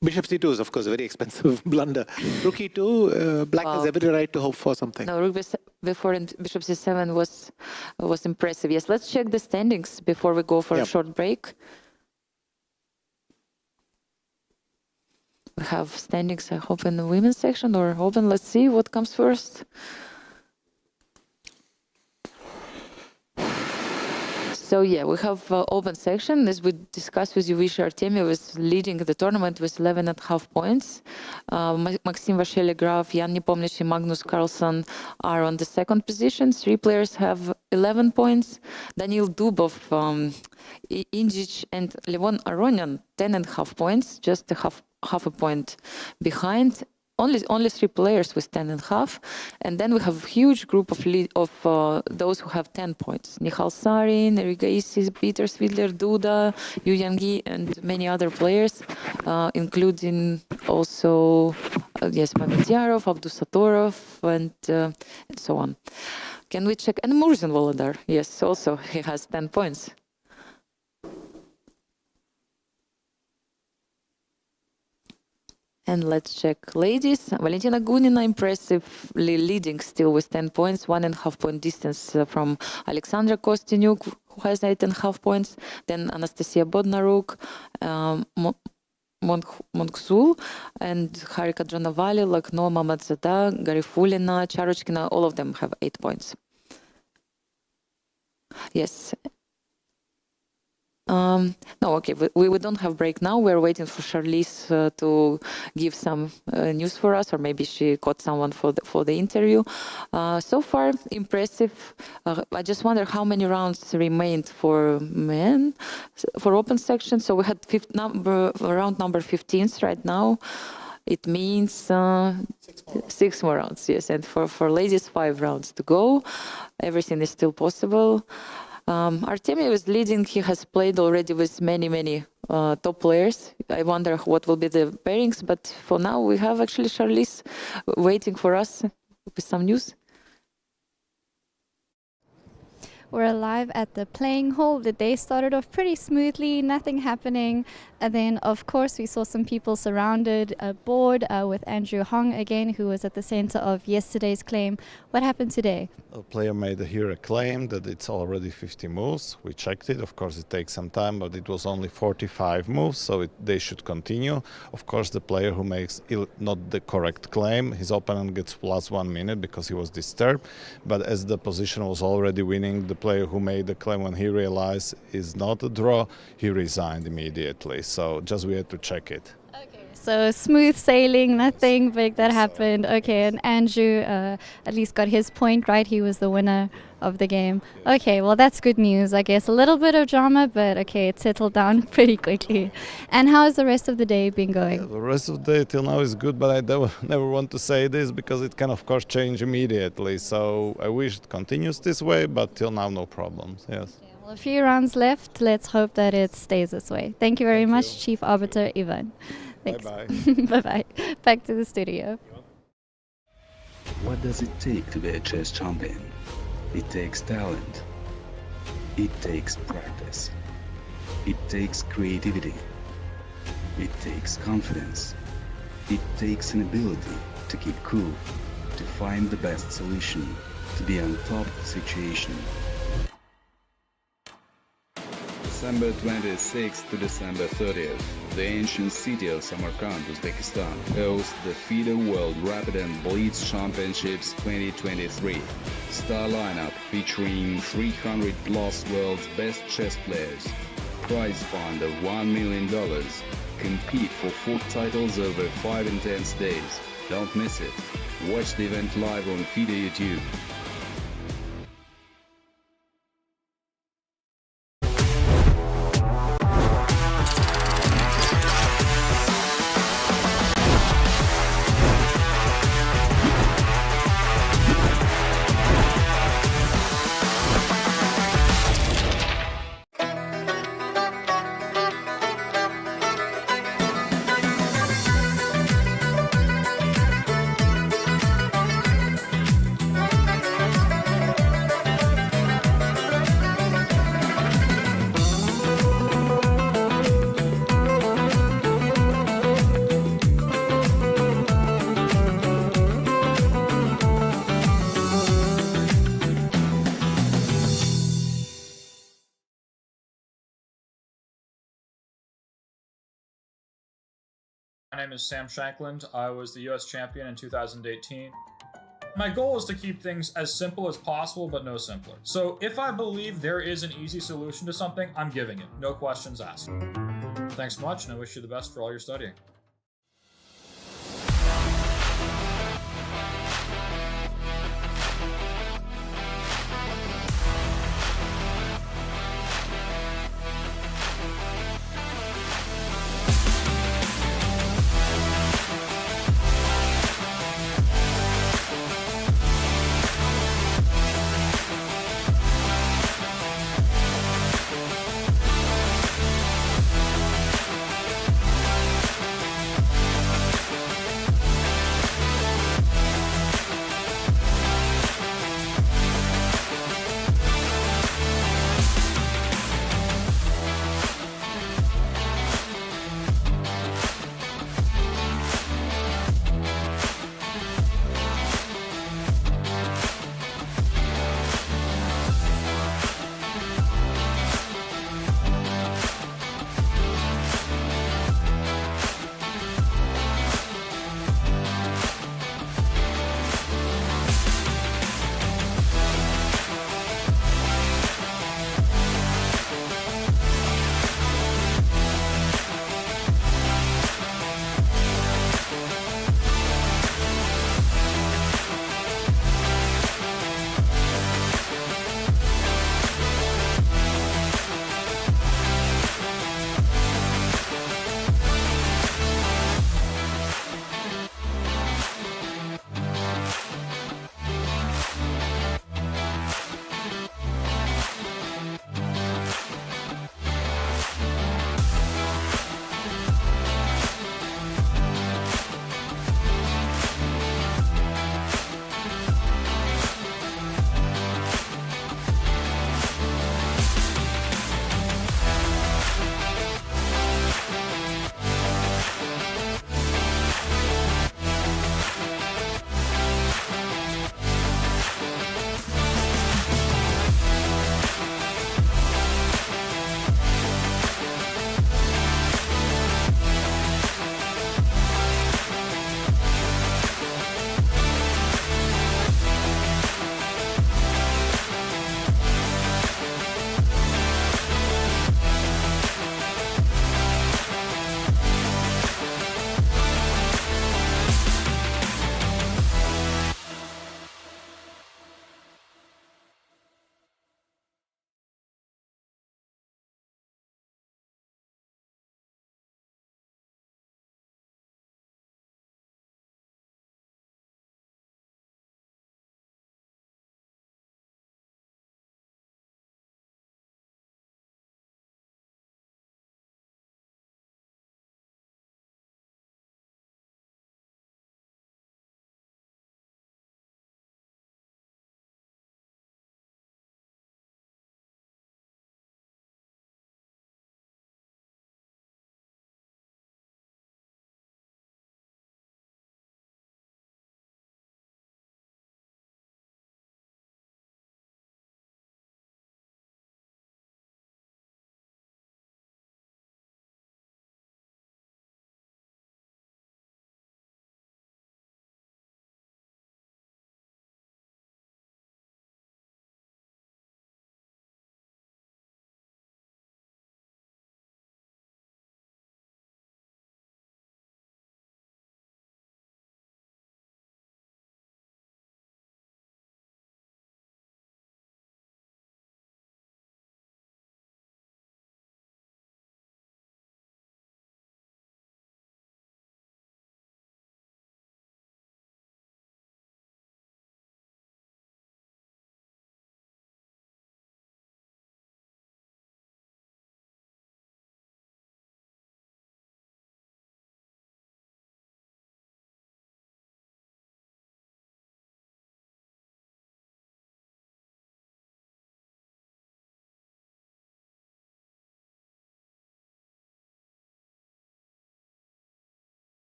Bishop C2 is, of course, a very expensive blunder. Rook E2, black has every right to hope for something. No, Rook B4 and Bishop C7 was impressive. Yes, let's check the standings before we go for a short break. We have standings, I hope, in the women's section or open. Let's see what comes first. So yeah, we have open section. As we discussed with you, Vishy Artemiev was leading the tournament with 11.5 points. Maxim Vassily-Graf, Jan Nepomniachtchi, Magnus Carlsen are on the second position. 3 players have 11 points. Daniil Dubov, Indjic, and Levon Aronian, 10.5 points, just half a point behind. Only 3 players with 10.5, and then we have a huge group of those who have 10 points. Nihal Sarin, Rigaisi, Peter Svidler, Duda, Yu Yangyi, and many other players, including also Mamedyarov, Abdusatorov, and so on. Can we check? And Murzin Volodar, yes, also he has 10 points. And let's check ladies. Valentina Gunina impressively leading still with 10 points, 1.5 point distance from Alexandra Kostyniuk, who has 8.5 points. Then Anastasiya Bodnaruk, Monkzul, and Harika Dranavali, Lakno, Mamadzada, Garifulina, Charochkina, all of them have 8 points. Yes. No, okay, we don't have break now. We're waiting for Charlize to give some news for us, or maybe she caught someone for the interview. So far, impressive. I just wonder how many rounds remained for men, for open section. So we had round number 15 right now. It means 6 more rounds, yes. And for ladies, 5 rounds to go. Everything is still possible. Artemiev is leading. He has played already with many top players. I wonder what will be the pairings, but for now we have actually Charlize waiting for us with some news. We're live at the playing hall. The day started off pretty smoothly, nothing happening. And then, of course, we saw some people surrounded board with Andrew Hong again, who was at the center of yesterday's claim. What happened today? A player made here a claim that it's already 50 moves. We checked it. Of course, it takes some time, but it was only 45 moves, so they should continue. Of course, the player who makes not the correct claim, his opponent gets +1 minute because he was disturbed. But as the position was already winning, the player who made the claim, when he realized is not a draw, he resigned immediately. So just we had to check it. Okay, so smooth sailing, nothing big that happened. Okay, and Andrew at least got his point right. He was the winner of the game. Okay, well, that's good news, I guess. A little bit of drama, but okay, it settled down pretty quickly. And how has the rest of the day been going? Yeah, the rest of the day till now is good, but I never want to say this because it can, of course, change immediately. So I wish it continues this way, but till now, no problems. Yes. Okay, well, a few rounds left. Let's hope that it stays this way. Thank you very much, Chief Arbiter Ivan. Thanks. Bye-bye. Bye-bye. Back to the studio. What does it take to be a chess champion? It takes talent. It takes practice. It takes creativity. It takes confidence. It takes an ability to keep cool, to find the best solution, to be on top of the situation. December 26th to December 30th, the ancient city of Samarkand, Uzbekistan, hosts the FIDE World Rapid and Blitz Championships 2023. Star lineup featuring 300 plus world's best chess players. Prize fund of $1 million. Compete for 4 titles over 5 intense days. Don't miss it. Watch the event live on FIDE YouTube. My name is Sam Shankland. I was the US champion in 2018. My goal is to keep things as simple as possible, but no simpler. So if I believe there is an easy solution to something, I'm giving it. No questions asked. Thanks much, and I wish you the best for all your studying.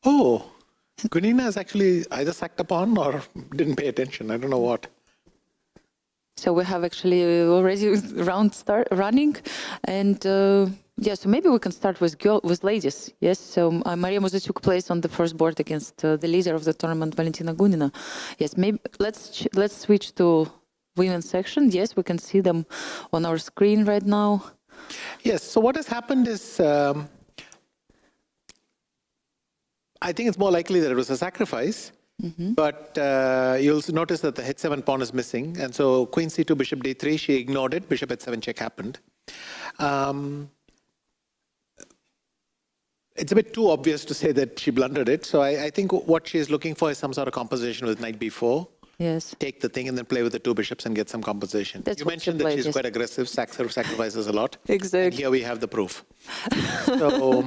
Oh, Gunina has actually either sacked a pawn or didn't pay attention. I don't know what. So we have actually already round start running, and yeah, so maybe we can start with ladies. Yes, so Maria Muzachuk plays on the first board against the leader of the tournament, Valentina Gunina. Yes, maybe let's switch to women's section. Yes, we can see them on our screen right now. Yes. So what has happened is, I think it's more likely that it was a sacrifice. But you'll notice that the h7 pawn is missing. And so queen c2, bishop d3, she ignored it. Bishop h7 check happened. It's a bit too obvious to say that she blundered it. So I think what she is looking for is some sort of compensation with knight b4. Yes. Take the thing and then play with the two bishops and get some compensation. That's you what mentioned she that played, she's quite aggressive, sacrifices a lot. Exactly. And here we have the proof. So,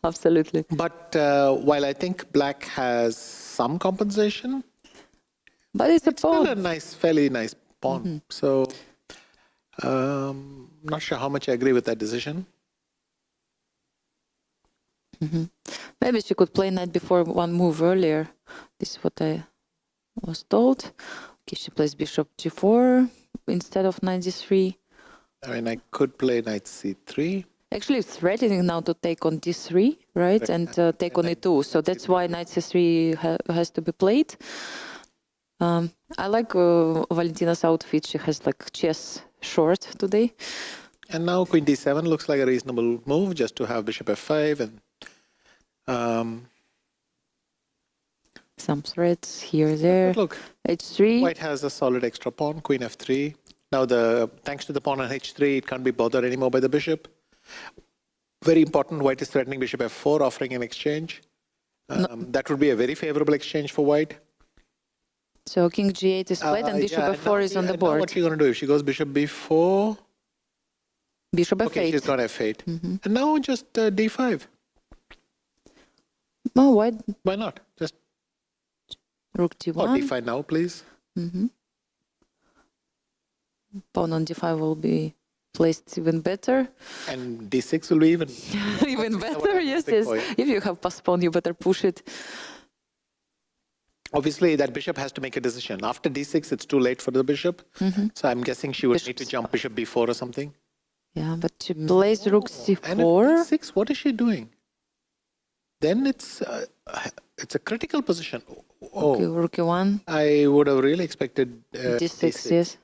absolutely. But while I think black has some compensation, but it's still a nice, fairly nice pawn. So, not sure how much I agree with that decision. Maybe she could play knight before one move earlier. This is what I was told. Okay, she plays bishop g4 instead of knight d3. I mean, I could play knight c3. Actually, it's threatening now to take on d3, right? Correct. And take on e2. So that's why knight c3 has to be played. I like Valentina's outfit. She has like chess short today. And now queen d7 looks like a reasonable move, just to have bishop f5 and some threats here, there. look, h3. white has a solid extra pawn, queen f3. Now, thanks to the pawn on h3, it can't be bothered anymore by the bishop. Very important, white is threatening bishop f4, offering an exchange. That would be a very favorable exchange for white. So king g8 is played and bishop f4 is on the board. What's she going to do? If she goes bishop b4... Bishop f8. Okay, she's got f8. And now just d5. Oh, why not? Just rook d1. or d5 now, please. Pawn on d5 will be placed even better. And d6 will be even even better, yes. If you have postponed, you better push it. Obviously, that bishop has to make a decision. After d6, it's too late for the bishop. So I'm guessing she would need to jump bishop b4 or something. Yeah, but she plays rook c4. And at d6, what is she doing? Then it's a critical position. Okay, rook e1. I would have really expected d6, yes.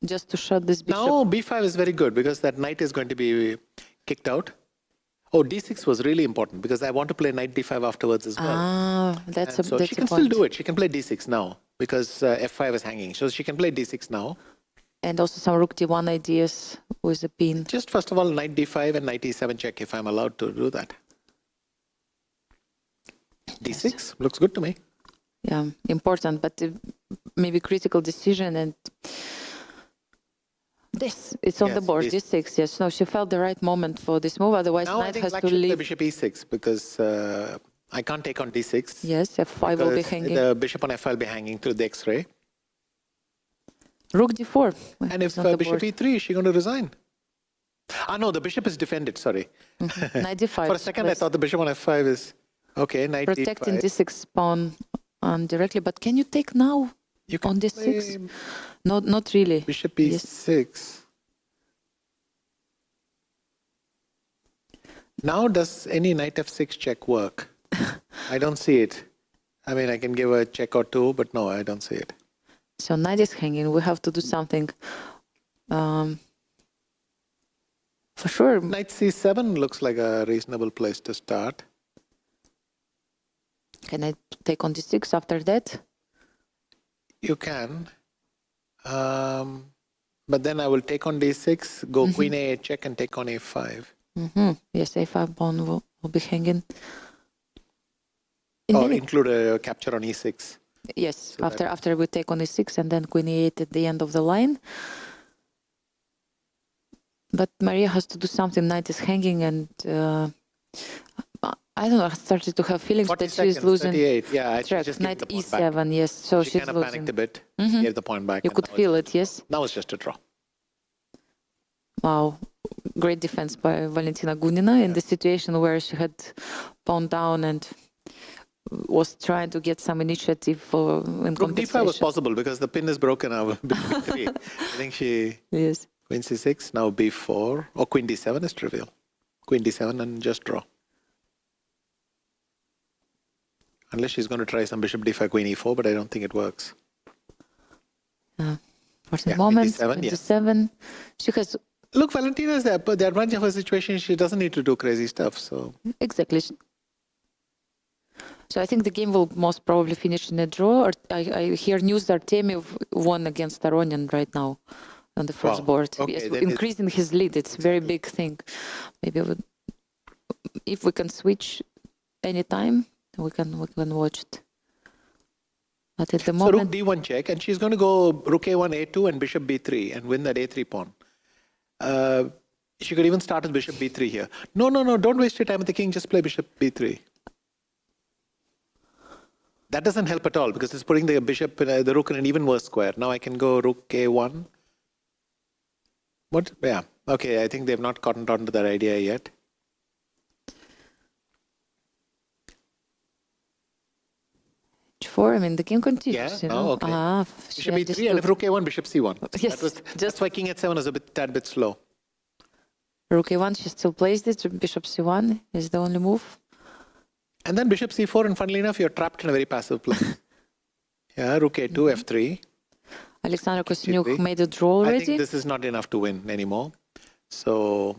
Just to shut this bishop. Now b5 is very good because that knight is going to be kicked out. Oh, d6 was really important because I want to play knight d5 afterwards as well. Ah, that's so she can still do it. She can play d6 now because f5 is hanging. So she can play d6 now. And also some rook d1 ideas with the pin. Just first of all, knight d5 and knight e7 check if I'm allowed to do that. d6 looks good to me. Yeah, important, but maybe critical decision and it's on the board, d6, yes. No, she felt the right moment for this move, otherwise now knight has to leave. leave. Bishop e6 because I can't take on d6. Yes, f5 will be hanging. The bishop on f5 will be hanging through the x-ray. Rook d4. And if bishop e3, is she going to resign? No, the bishop is defended, sorry. Knight d5. For a second, I thought the bishop on f5 is... Okay, knight protecting d5. d6 pawn directly, but can you take now on d6? No, not really. Bishop e6. Yes. Now, does any knight f6 check work? I don't see it. I mean, I can give a check or two, but no, I don't see it. So knight is hanging. We have to do something. For sure. Knight c7 looks like a reasonable place to start. Can I take on d6 after that? You can. But then I will take on d6, go queen a8 check and take on a5. Yes, a5 pawn will be hanging. Or include a capture on e6. Yes, so after we take on e6 and then queen e8 at the end of the line. But Maria has to do something. Knight is hanging and I don't know, I started to have feelings that she's losing 38. Yeah, just knight e7, back. Yes, so she's kind of losing. Panicked a bit, gave the point back. You could feel it, yes? Now it's just a draw. Wow, great defense by Valentina Gunina in the situation where she had pawn down and was trying to get some initiative in Rook compensation. d5 was possible because the pin is broken now. B3. I think she Yes. queen c6, now b4, or queen d7 is trivial. Queen d7 and just draw. Unless she's going to try some bishop d5, queen e4, but I don't think it works. For the moment, queen d7, yes. d7. She has... Look, Valentina is there, but the advantage of her situation, she doesn't need to do crazy stuff. So Exactly. So I think the game will most probably finish in a draw. Or I hear news that Artemiev won against Aronian right now on the first board. Okay, Yes, then increasing his lead. It's a very big thing. Maybe if we can switch anytime, we can watch it. But at the So rook moment, d1 check, and she's going to go rook a1, a2, and bishop b3, and win that a3 pawn. She could even start with bishop b3 here. No, don't waste your time with the king. Just play bishop b3. That doesn't help at all because it's putting the bishop, the rook in an even worse square. Now I can go rook a1. What? Yeah. Okay, I think they've not gotten on to that idea yet. h4, I mean, the game continues. Yeah, You know? okay. Bishop I b3 and if rook a1, bishop c1. Yes, That's why king h7 is a tad bit slow. Rook a1, she still plays this. Bishop c1 is the only move. And then bishop c4, and funnily enough, you're trapped in a very passive place. Yeah, rook a2, f3. Alexander Kostyanyuk made a draw already. I think this is not enough to win anymore. So,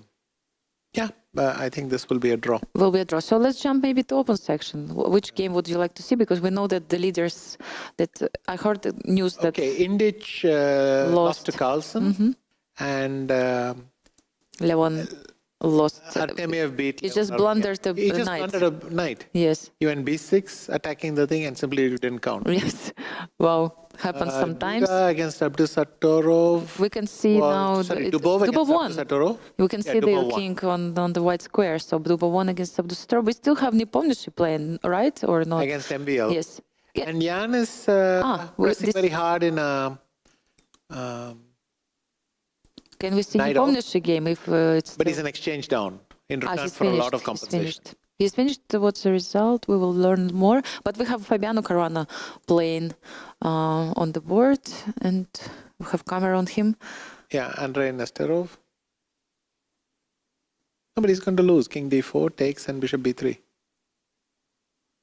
yeah, I think this will be a draw. Will be a draw. So let's jump maybe to open section. Which game would you like to see? Because we know that the leaders, that I heard the news that... Okay, Indic lost to Carlsen, and Levon lost. Artemiev beat. He just blundered a He just knight. blundered a knight. Yes. He went b6, attacking the thing, and simply didn't count. Yes. Wow. Happens sometimes. Duda against Abdusattorov. We can see now... Dubov against won. Abdusattorov. We can see the king on the white square. So Dubov won against Abdusattorov. We still have Nepomniachtchi playing, right? Or not? Against MVL. Yes. And Jan is pressing very hard in a... Can we see Knight off. Nepomniachtchi game if it's... But he's an exchange down in return for a lot of compensation. He's finished. What's the result? We will learn more. But we have Fabiano Caruana playing on the board, and we have camera on him. Yeah, Andrei Nesterov. Nobody's going to lose. King d4 takes and bishop b3.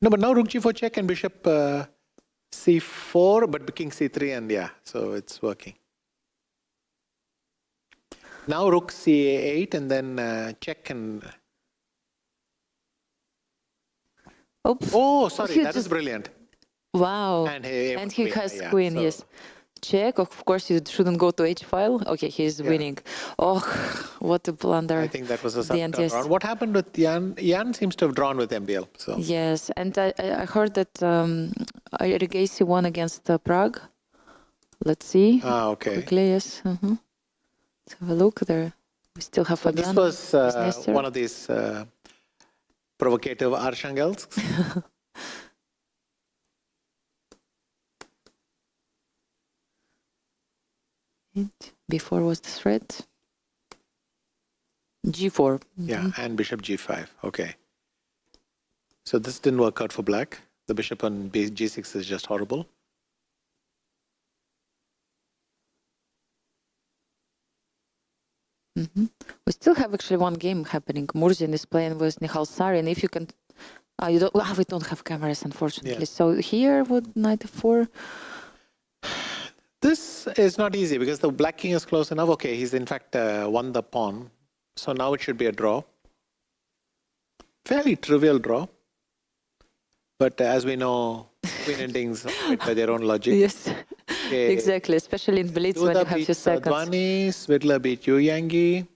No, but now rook g4 check and bishop c4, but king c3, and yeah, so it's working. Now rook ca8 and then check and... Oops. Oh, sorry, that is brilliant. Wow. And he has yeah, queen, so- yes. Check. Of course, you shouldn't go to h-file. Okay, he's winning. Oh, what a blunder. I think that was a The end, yes. round. What happened with Jan? Jan seems to have drawn with MBL. So Yes, and I heard that Irigasi won against Prague. Let's see. okay. Quickly, yes. Let's have a look there. We still have So this Fabiano. was Nestor. one of these provocative Archangels. Before was the threat. G4. Yeah, and bishop g5. Okay. So this didn't work out for black. The bishop on g6 is just horrible. We still have actually one game happening. Murzin is playing with Nihal Sarin. If you can, you don't. We don't have cameras, unfortunately. Yes. So here would knight f4. This is not easy because the black king is close enough. Okay, he's in fact won the pawn. So now it should be a draw. Fairly trivial draw. But as we know, win endings operate by their own logic. Yes, Okay. exactly. Especially in Blitz when you Duda have beat few seconds. Advani, Svitla beat Yu Yangi.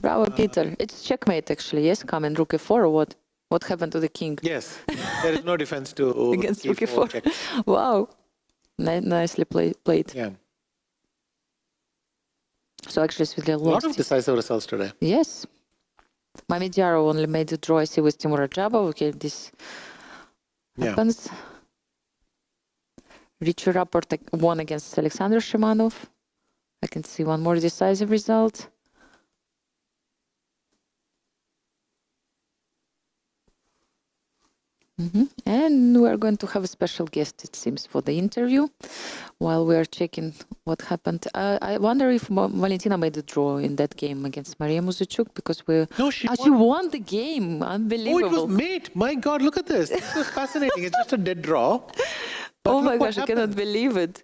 Bravo, Peter. It's checkmate actually. Yes, come in rook f4 or what? What happened to the king? Yes, there is no defense to Against rook e4 f4. check. Wow, nicely played. Yeah, So actually, Svitla a lot lost. of decisive results today. Yes. Mamediarov only made a draw, I see, with Timur Rajabov. Okay, this happens. Richard Rapport won against Alexander Shimanov. I can see one more decisive result. And we're going to have a special guest, it seems, for the interview while we're checking what happened. I wonder if Valentina made a draw in that game against Maria Muzichuk, because she won the game. Unbelievable. Oh, it was mate. My God, look at this. This was fascinating. It's just a dead draw. Oh my gosh, I cannot believe it.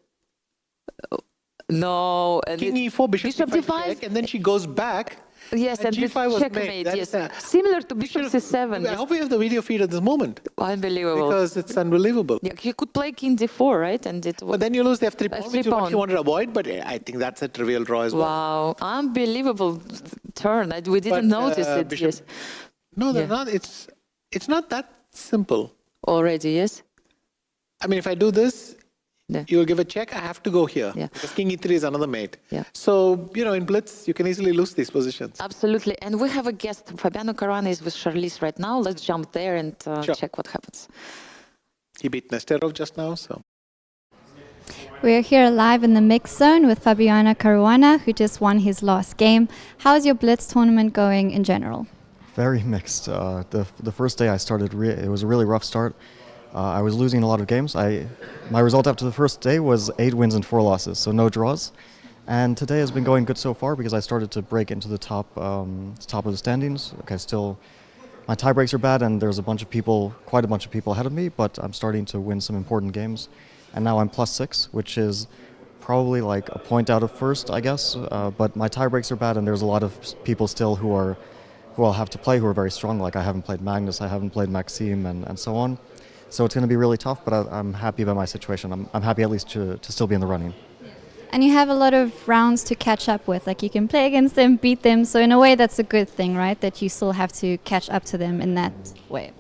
No. And King E4, Bishop D5, check, and then she goes back. Yes, and G5 was checkmate, made. yes. Similar to Bishop C7. I hope we have the video feed at this moment. Unbelievable. Because it's unbelievable. Yeah, he could play King D4, right? And it was. But then you lose the F3 pawn, which is what you wanted to avoid, but I think that's a trivial draw as well. Wow, unbelievable turn. We didn't notice it. Bishop, yes. No, they're not. It's not that simple. Already, yes? I mean, if I do this, you will give a check, I have to go here. Yeah. Because King E3 is another mate. Yeah. So, in Blitz, you can easily lose these positions. Absolutely. And we have a guest. Fabiano Caruana is with Charlize right now. Let's jump there and check what happens. He beat Nesterov just now, so. We're here live in the mix zone with Fabiano Caruana, who just won his last game. How's your Blitz tournament going in general? Very mixed. The first day I started, it was a really rough start. I was losing a lot of games. My result after the first day was 8 wins and 4 losses, so no draws. And today has been going good so far because I started to break into the top of the standings. Okay, still, my tie breaks are bad, and there's quite a bunch of people ahead of me, but I'm starting to win some important games. And now I'm +6, which is probably like a point out of first, I guess. But my tie breaks are bad, and there's a lot of people still who I'll have to play who are very strong. Like I haven't played Magnus, I haven't played Maxime, and so on. So it's going to be really tough, but I'm happy about my situation. I'm happy at least to still be in the running. And you have a lot of rounds to catch up with. Like you can play against them, beat them. So in a way, that's a good thing, right? That you still have to catch up to them in that way.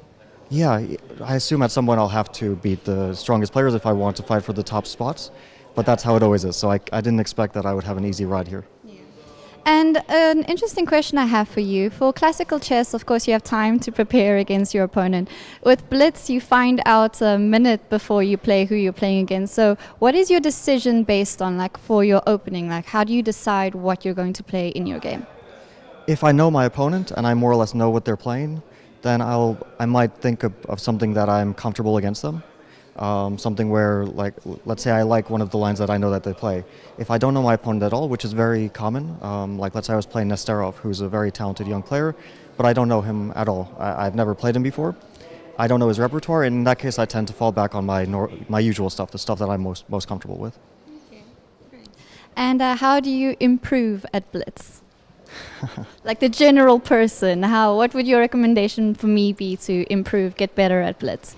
Yeah, I assume at some point I'll have to beat the strongest players if I want to fight for the top spots. But that's how it always is. So I didn't expect that I would have an easy ride here. And an interesting question I have for you. For classical chess, of course, you have time to prepare against your opponent. With Blitz, you find out a minute before you play who you're playing against. So what is your decision based on, like, for your opening? Like, how do you decide what you're going to play in your game? If I know my opponent and I more or less know what they're playing, then I might think of something that I'm comfortable against them. Something where, like, let's say I like one of the lines that I know that they play. If I don't know my opponent at all, which is very common, like let's say I was playing Nesterov, who's a very talented young player, but I don't know him at all. I've never played him before. I don't know his repertoire, and in that case I tend to fall back on my usual stuff, the stuff that I'm most comfortable with. Okay, great. And how do you improve at Blitz? Like the general person, what would your recommendation for me be to improve, get better at Blitz?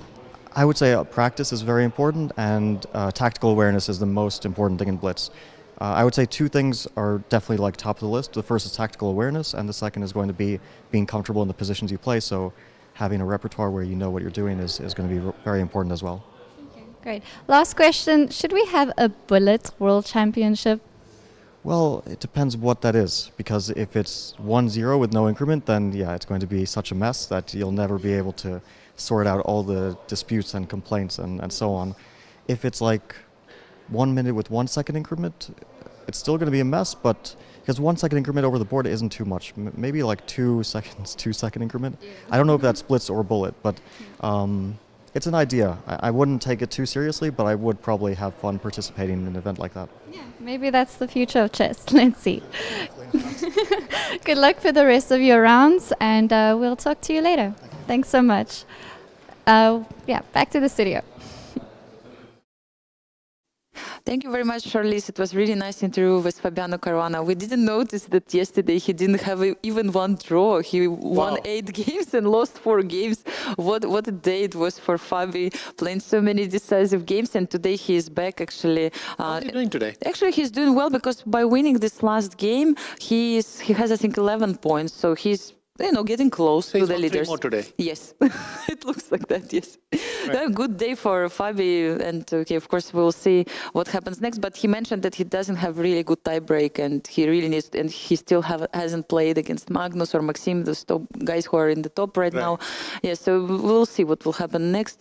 I would say practice is very important, and tactical awareness is the most important thing in Blitz. I would say 2 things are definitely like top of the list. The first is tactical awareness, and the second is going to be being comfortable in the positions you play. So having a repertoire where you know what you're doing is going to be very important as well. Okay, great. Last question. Should we have a Bullet World Championship? Well, it depends what that is, because if it's 1-0 with no increment, then yeah, it's going to be such a mess that you'll never be able to sort out all the disputes and complaints and so on. If it's like 1 minute with 1 second increment, it's still going to be a mess, but because 1 second increment over the board isn't too much. Maybe like 2 seconds, 2 second increment. Yeah. I don't know if that's Blitz or Bullet, but it's an idea. I wouldn't take it too seriously, but I would probably have fun participating in an event like that. Yeah, maybe that's the future of chess. Let's see. Good luck for the rest of your rounds, and we'll talk to you later. Thanks so much. Back to the studio. Thank you very much, Charlize. It was really nice interview with Fabiano Caruana. We didn't notice that yesterday he didn't have even 1 draw. He won 8 games and lost 4 games. What a day it was for Fabi, playing so many decisive games. And today he is back, actually. How's he doing today? Actually, he's doing well, because by winning this last game, he has, I think, 11 points. So he's getting close to the leaders. 3 more today. Yes, it looks like that. Yes, right. A good day for Fabi, and of course we'll see what happens next. But he mentioned that he doesn't have really good tie break, and he really needs, and he still hasn't played against Magnus or Maxime, the top guys who are in the top right now. Yeah, so we'll see what will happen next.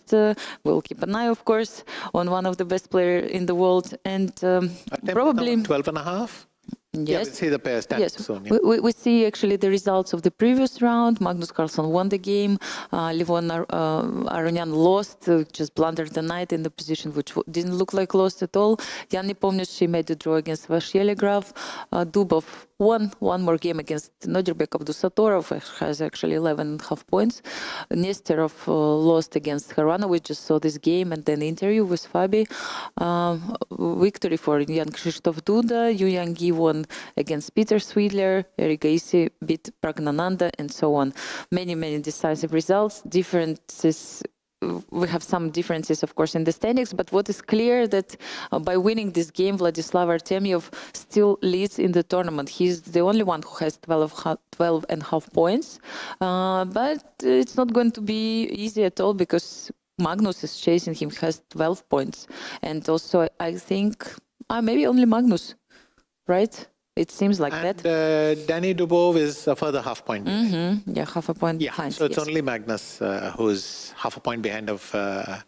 We'll keep an eye, of course, on one of the best players in the world, and probably 12.5. Yes. Yeah, we'll see the pair standing Yes, soon. Yeah. we see actually the results of the previous round. Magnus Carlsen won the game. Levon Aronian lost, just blundered the knight in the position which didn't look like lost at all. Jan Nepomniachtchi made a draw against Vasily Graf. Dubov won one more game against Nodirbek Abdusatorov, has actually 11.5 points. Nesterov lost against Caruana. We just saw this game and then interview with Fabi. Victory for Jan Krzysztof Duda. Yu Yangyi won against Peter Swidler. Eric Gaisi beat Pragnananda, and so on. Many decisive results. Differences. We have some differences, of course, in the standings, but what is clear that by winning this game, Vladislav Artemyev still leads in the tournament. He's the only one who has 12.5 points, but it's not going to be easy at all because Magnus is chasing him, has 12 points. And also, I think, maybe only Magnus, right? It seems like that. Danny Dubov is a further half point. Yeah, half a point behind. So it's only Magnus who's half a point behind of the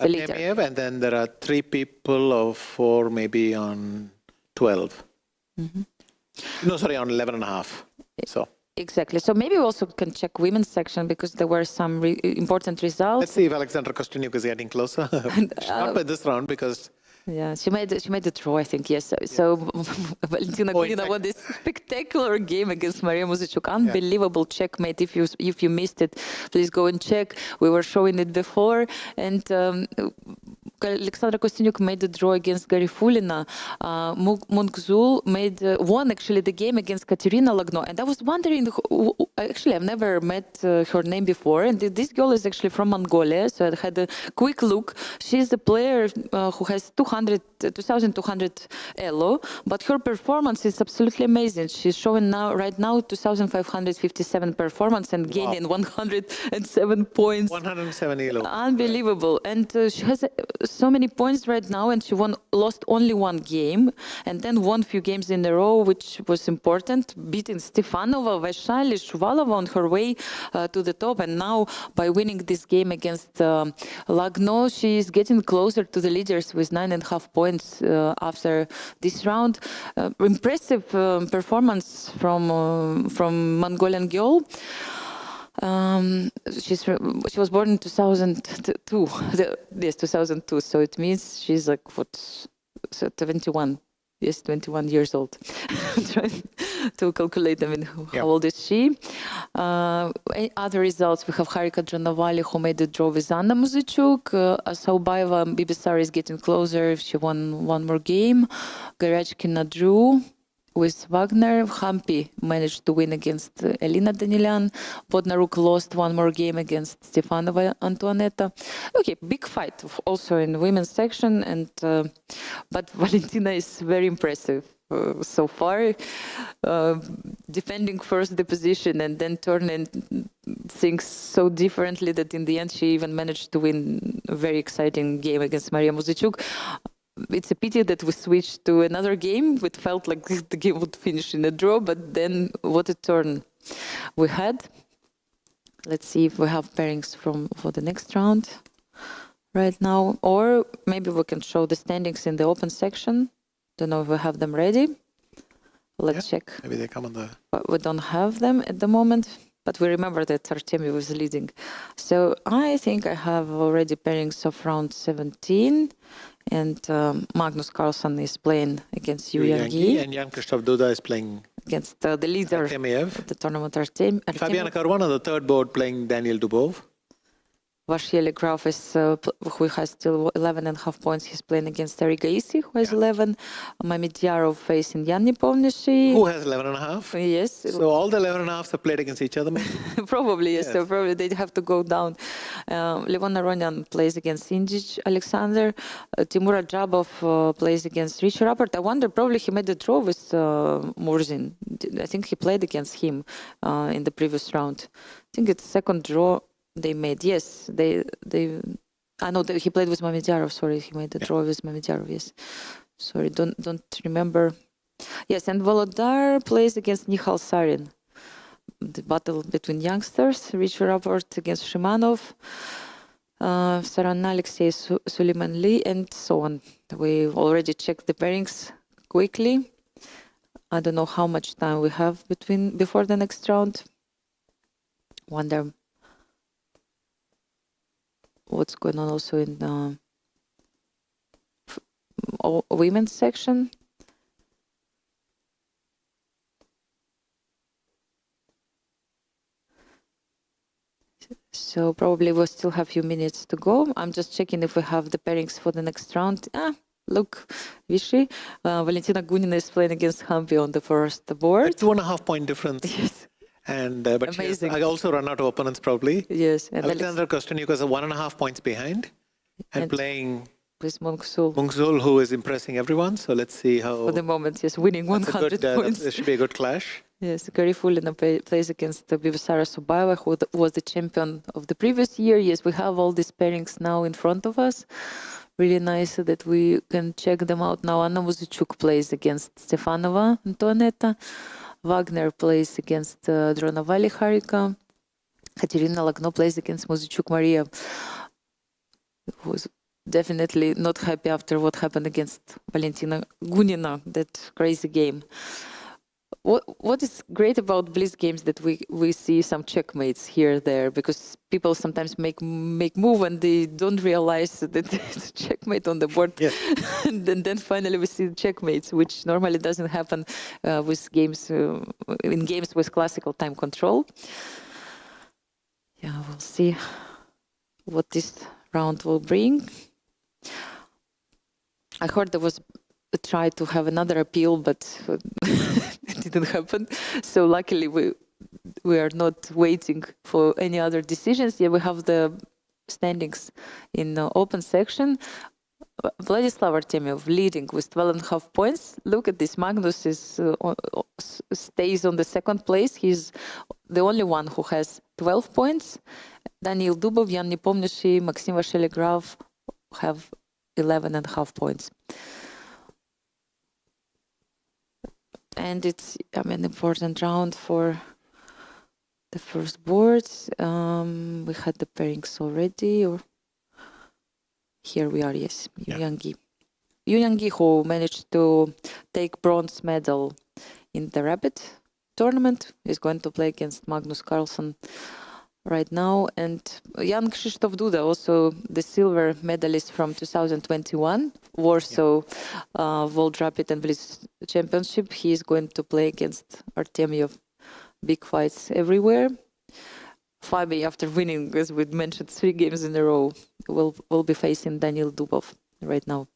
leader. Artemyev, and then there are 3 people of 4 maybe on 12. No, sorry, on 11.5. So. Exactly. So maybe we also can check women's section because there were some important results. Let's see if Alexandra Kostyniuk is getting closer. Not by this round because. Yeah, she made the draw, I think, yes. So Valentina Gurina won this spectacular game against Maria Muzichuk. Unbelievable checkmate. If you missed it, please go and check. We were showing it before. And Alexandra Kostyniuk made the draw against Garifulina. Munkzul won actually the game against Katerina Lagno. And I was wondering, actually, I've never met her name before. And this girl is actually from Mongolia. So I had a quick look. She's a player who has 2,200 elo, but her performance is absolutely amazing. She's showing right now 2,557 performance and gaining 107 points. 107 elo. Unbelievable. And she has so many points right now, and she lost only one game, and then won few games in a row, which was important, beating Stefanova, Vaishali, Shuvalova on her way to the top. And now, by winning this game against Lagno, she is getting closer to the leaders with 9.5 points after this round. Impressive performance from Mongolian girl. She was born in 2002. Yes, 2002. So it means she's like 21. Yes, 21 years old. I'm trying to calculate, how old is she? Other results, we have Harika Dranovali, who made the draw with Anna Muzichuk. Saubaeva Bibisar is getting closer. She won one more game. Garachkina drew with Wagner. Hampi managed to win against Elina Danilyan. Bodnaruk lost one more game against Stefanova Antoaneta. Okay, big fight also in women's section, and but Valentina is very impressive so far, defending first the position and then turning things so differently that in the end she even managed to win a very exciting game against Maria Muzichuk. It's a pity that we switched to another game. It felt like the game would finish in a draw, but then what a turn we had. Let's see if we have pairings for the next round right now, or maybe we can show the standings in the open section. Don't know if we have them ready. Let's check. Maybe they come on the. But we don't have them at the moment. But we remember that Artemyev was leading. So I think I have already pairings of round 17. And Magnus Carlsen is playing against Yu Yangyi. And Jan Krzysztof Duda is playing against the leader of the tournament, Artemyev. Fabiana Caruana on the third board playing Daniel Dubov. Vasily Graf is, who has still 11.5 points. He's playing against Eric Gaisi, who has 11. Mamidyarov facing Jan Nepomniachtchi. Who has 11.5? Yes. So all the 11.5s have played against each other, maybe? Probably, yes. So probably they'd have to go down. Levon Aronian plays against Sinjic Alexander. Timur Ajabov plays against Richard Rapport. I wonder, probably he made a draw with Murzin. I think he played against him in the previous round. I think it's second draw they made. Yes, I know that he played with Mamidyarov. Sorry, he made the draw with Mamidyarov. Yes, sorry, don't remember. Yes, and Volodar plays against Nihal Sarin. The battle between youngsters. Richard Rapport against Shimanov. Saran Alexei Suleiman Lee, and so on. We already checked the pairings quickly. I don't know how much time we have before the next round. Wonder what's going on also in the women's section. So probably we'll still have a few minutes to go. I'm just checking if we have the pairings for the next round. Look, Vichy. Valentina Gunina is playing against Hampi on the first board. 2.5 point difference. Yes. And but I also run out of opponents probably. Yes. And Alexander Kostyuk is 1.5 points behind and playing with Mungsul. Mungsul, who is impressing everyone. So let's see how. For the moment, yes, winning 100 points. This should be a good clash. Yes, Garifulina plays against Bivasara Subaeva, who was the champion of the previous year. Yes, we have all these pairings now in front of us. Really nice that we can check them out now. Anna Muzichuk plays against Stefanova Antoaneta. Wagner plays against Dronovali Harika. Katerina Lagno plays against Muzichuk Maria, who was definitely not happy after what happened against Valentina Gunina, that crazy game. What is great about Blitz games that we see some checkmates here and there, because people sometimes make move and they don't realize that it's a checkmate on the board. Yes. and then finally we see checkmates, which normally doesn't happen with games in games with classical time control. Yeah, we'll see what this round will bring. I heard there was a try to have another appeal, but it didn't happen. So luckily we are not waiting for any other decisions. Yeah, we have the standings in the open section. Vladislav Artemiev leading with 12.5 points. Look at this. Magnus stays on the second place. He's the only one who has 12 points. Daniil Dubov, Yan Nepomniachtchi, Maxim Vasiliy have 11.5 points. And it's an important round for the first boards. We had the pairings already, or here we are. Yes, Yu Yang-gi, who managed to take bronze medal in the rapid tournament, is going to play against Magnus Carlsen right now. And Jan Krzysztof Duda, also the silver medalist from 2021 Warsaw World Rapid and Blitz Championship. He is going to play against Artemiev. Big fights everywhere. FIDE, after winning, as we mentioned, 3 games in a row, will be facing Daniil Dubov right now.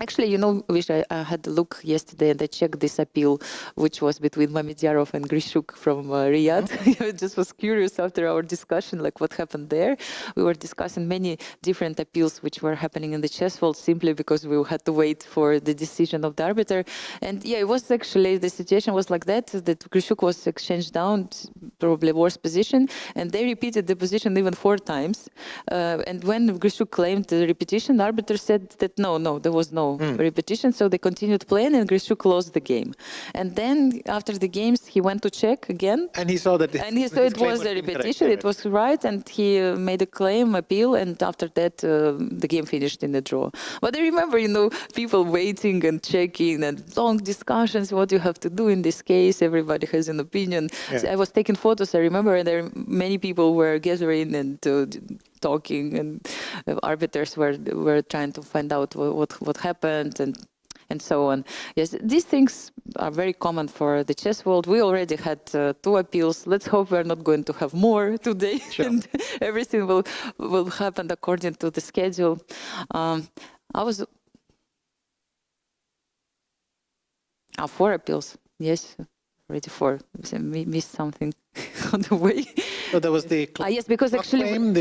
Actually, Vish, I had a look yesterday and I checked this appeal, which was between Mamedyarov and Grishuk from Riyadh. I just was curious after our discussion, like what happened there. We were discussing many different appeals which were happening in the chess world simply because we had to wait for the decision of the arbiter. And yeah, it was actually, the situation was like that Grishuk was exchanged down, probably worse position, and they repeated the position even 4 times. And when Grishuk claimed the repetition, the arbiter said that no, there was no repetition, so they continued playing and Grishuk lost the game. And then after the games he went to check again, and he saw that it was a repetition, it was right, and he made a appeal, and after that the game finished in a draw. But I remember people waiting and checking and long discussions, what you have to do in this case, everybody has an opinion. So I was taking photos, I remember, and there many people were gathering and talking, and arbiters were trying to find out what happened and so on. Yes, these things are very common for the chess world. We already had 2 appeals. Let's hope we're not going to have more today. Sure. And everything will happen according to the schedule. I was 4 appeals. Yes, already 4. We missed something on the way. So there was the yes, because actually claim,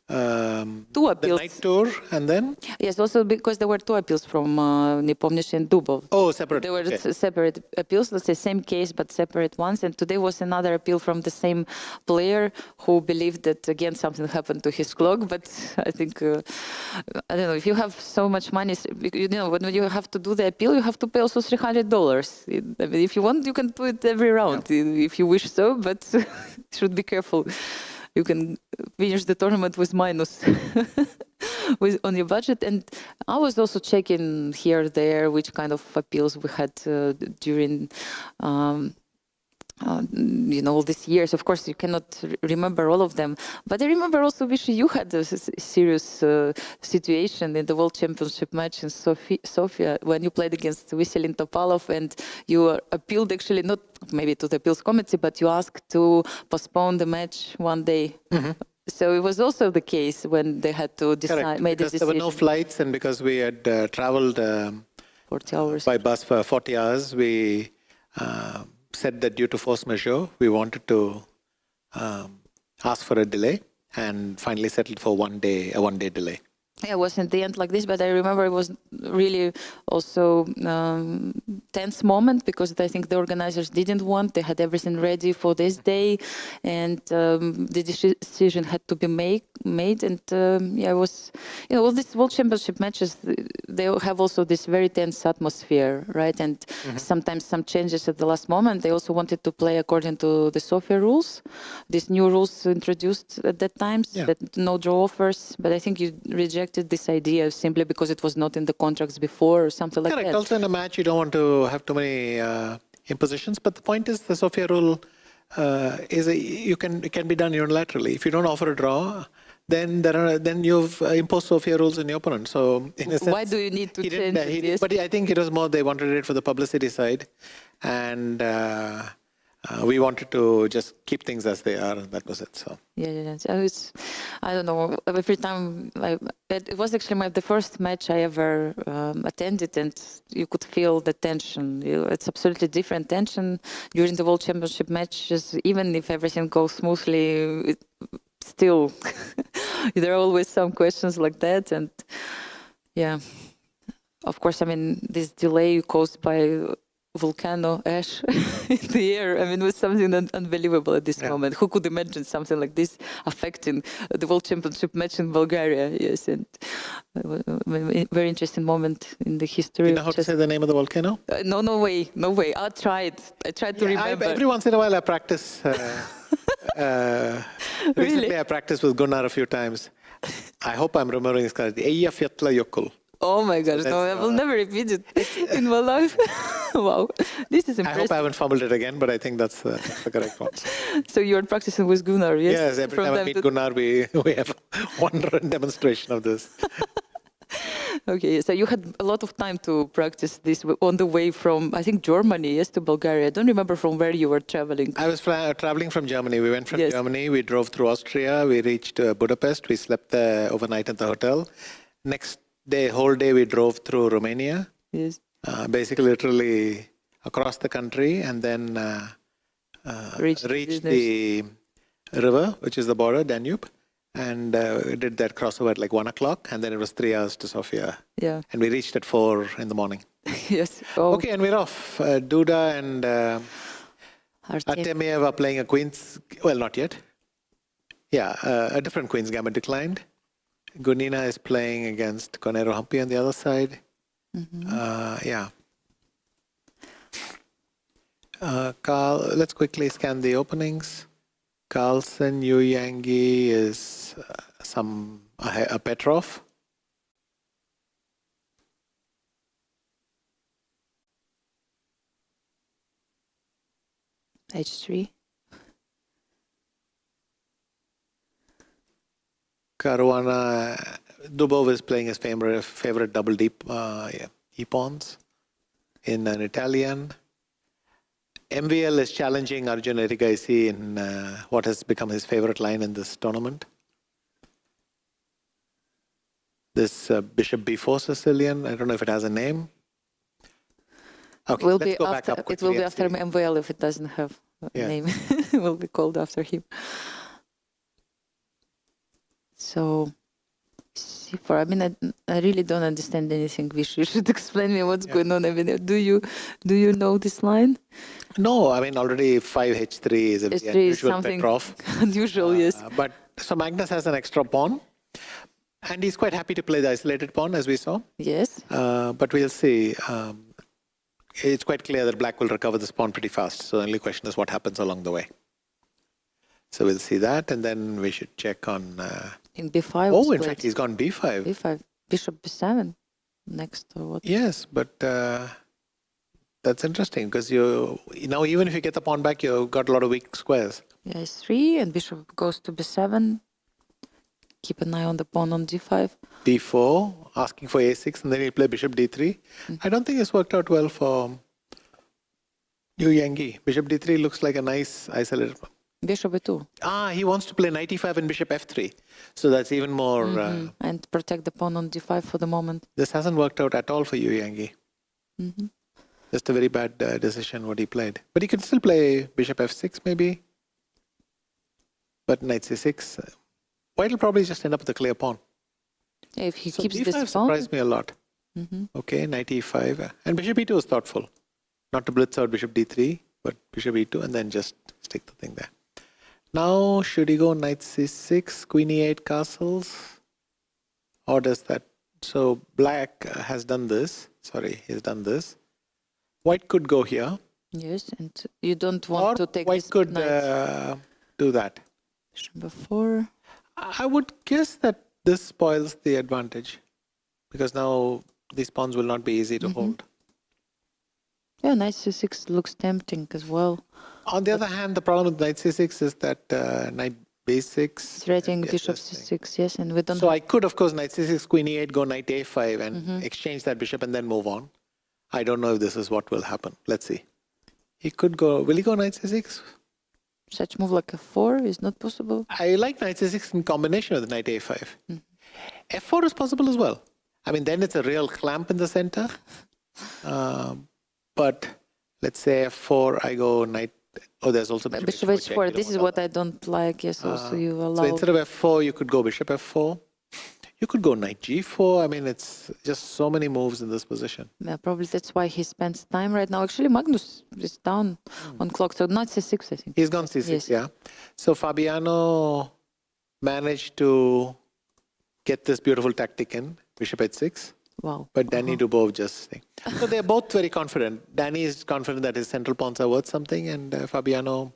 2 appeals. The night tour, and then? Yes, also because there were 2 appeals from Nepomniachtchi and Dubov. Oh, separate. There were separate appeals, let's say same case, but separate ones. And today was another appeal from the same player who believed that, again, something happened to his clock. But I think, I don't know, if you have so much money, when you have to do the appeal, you have to pay also $300. I mean, if you want, you can do it every round, if you wish so, but should be careful. You can finish the tournament with minus. on your budget. And I was also checking here there which kind of appeals we had during all these years. Of course, you cannot remember all of them, but I remember also, Vishy, you had a serious situation in the World Championship match in Sofia when you played against Veselin Topalov, and you appealed actually not maybe to the appeals committee, but you asked to postpone the match one day. Mm-hmm. So it was also the case when they had to decide, made a decision. There were no flights, and because we had traveled 40 hours by bus for 40 hours, we said that due to force majeure, we wanted to ask for a delay, and finally settled for a one-day delay. Yeah, it was in the end like this, but I remember it was really also tense moment, because I think the organizers didn't want, they had everything ready for this day, and the decision had to be made. And it was, all these World Championship matches, they have also this very tense atmosphere, right? And sometimes some changes at the last moment. They also wanted to play according to the Sofia rules, these new rules introduced at that time, that no draw offers, but I think you rejected this idea simply because it was not in the contracts before or something like that. Correct. Also in a match, you don't want to have too many impositions. But the point is, the Sofia rule it can be done unilaterally. If you don't offer a draw, then you've imposed Sofia rules on your opponent. So in a sense, why do you need to change it? Yes. But I think it was more they wanted it for the publicity side, and we wanted to just keep things as they are, and that was it. So I don't know. Every time it was actually the first match I ever attended, and you could feel the tension. It's absolutely different tension during the World Championship matches. Even if everything goes smoothly, still there are always some questions like that. And of course, this delay caused by volcano ash in the air. It was something unbelievable at this moment. Who could imagine something like this affecting the World Championship match in Bulgaria? Yes, and a very interesting moment in the history. You know how to say the name of the volcano? No way. I tried to remember. Every once in a while I practice. Recently I practiced with Gunnar a few times. I hope I'm remembering this correctly. Eyjafjallajökull. Oh my gosh, no, I will never repeat it in my life. Wow, this is impressive. I hope I haven't fumbled it again, but I think that's the correct one. So you're practicing with Gunnar, yes? Yes, every time I meet Gunnar, we have one demonstration of this. Okay, so you had a lot of time to practice this on the way from, I think, Germany, yes, to Bulgaria. I don't remember from where you were traveling. I was traveling from Germany. We went from Germany, we drove through Austria, we reached Budapest, we slept there overnight at the hotel. Next day, whole day, we drove through Romania. Yes. Basically, literally across the country, and then reached the river, which is the border, Danube. And we did that crossover at like 1 o'clock, and then it was 3 hours to Sofia. Yeah. And we reached at 4 in the morning. Yes. Oh. Okay, and we're off. Duda and Artemiev are playing a queen's, well, not yet. Yeah, a different queen's gambit declined. Gunina is playing against Conero Humpy on the other side. Carl, let's quickly scan the openings. Carlsen, Yu Yangi is a Petrov. H3. Caruana, Dubov is playing his favorite double deep e-pawns in an Italian. MVL is challenging Arjun Erigaisi in what has become his favorite line in this tournament. This Bishop B4 Sicilian, I don't know if it has a name. Okay, let's go back up quickly. It will be after MVL if it doesn't have a name. It will be called after him. So, C4, I really don't understand anything. You should explain me what's going on. Do you know this line? No, already 5H3 is a unusual Petrov. Unusual, yes. But so Magnus has an extra pawn, and he's quite happy to play the isolated pawn, as we saw. Yes. But we'll see. It's quite clear that Black will recover this pawn pretty fast. So the only question is what happens along the way. So we'll see that, and then we should check on In B5. Oh, in fact, he's gone B5. B5. Bishop B7 next or what? Yes, but that's interesting because now even if you get the pawn back, you've got a lot of weak squares. Yeah, S3 and bishop goes to B7. Keep an eye on the pawn on D5. D4, asking for A6, and then he'll play bishop D3. I don't think it's worked out well for Yu Yangi. Bishop D3 looks like a nice isolated pawn. Bishop E2. He wants to play knight E5 and bishop F3. So that's even more... and protect the pawn on D5 for the moment. This hasn't worked out at all for Yu Yangi. Just a very bad decision what he played. But he could still play bishop F6 maybe. But knight C6... White will probably just end up with a clear pawn. Yeah, if he So keeps D5 this pawn... surprised me a lot. Okay, knight E5. And bishop E2 is thoughtful. Not to blitz out bishop D3, but bishop E2 and then just stick the thing there. Now, should he go knight C6, queen E8 castles? Or does that... So black has done this. Sorry, he's done this. White could go here. Yes, and you don't want to take white this could knight. do that. Bishop B4. I would guess that this spoils the advantage because now these pawns will not be easy to hold. Yeah, knight C6 looks tempting as well. On the other hand, the problem with knight C6 is that knight B6... Threatening bishop C6, yes, and we don't... So I could, of course, knight C6, queen E8, go knight A5 and exchange that bishop and then move on. I don't know if this is what will happen. Let's see. He could go... Will he go knight C6? Such move like F4 is not possible. I like knight C6 in combination with knight A5. F4 is possible as well. I mean, then it's a real clamp in the center. But let's say F4, I go knight... Oh, there's also bishop H4. This is what I don't like. Yes, also you allow... So instead of F4, you could go bishop F4. You could go knight G4. I mean, it's just so many moves in this position. Yeah, probably that's why he spends time right now. Actually, Magnus is down on clock, so not C6, I think. He's gone C6, yeah. So Fabiano managed to get this beautiful tactic in, bishop H6. Wow. But Danny Dubov just... So they're both very confident. Danny is confident that his central pawns are worth something, and Fabiano...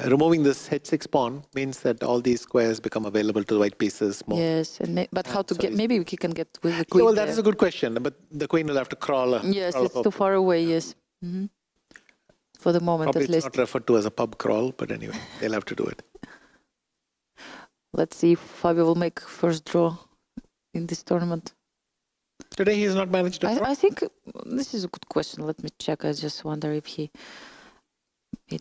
removing this H6 pawn means that all these squares become available to the white pieces more. Yes, and but how to get... Maybe we can get with the queen. Well, that is a good question, but the queen will have to crawl. Yes, it's too far away, yes. For the moment, probably at least. It's not referred to as a pub crawl, but anyway, they'll have to do it. Let's see if Fabio will make first draw in this tournament. Today he has not managed to draw? I think this is a good question. Let me check. I just wonder if he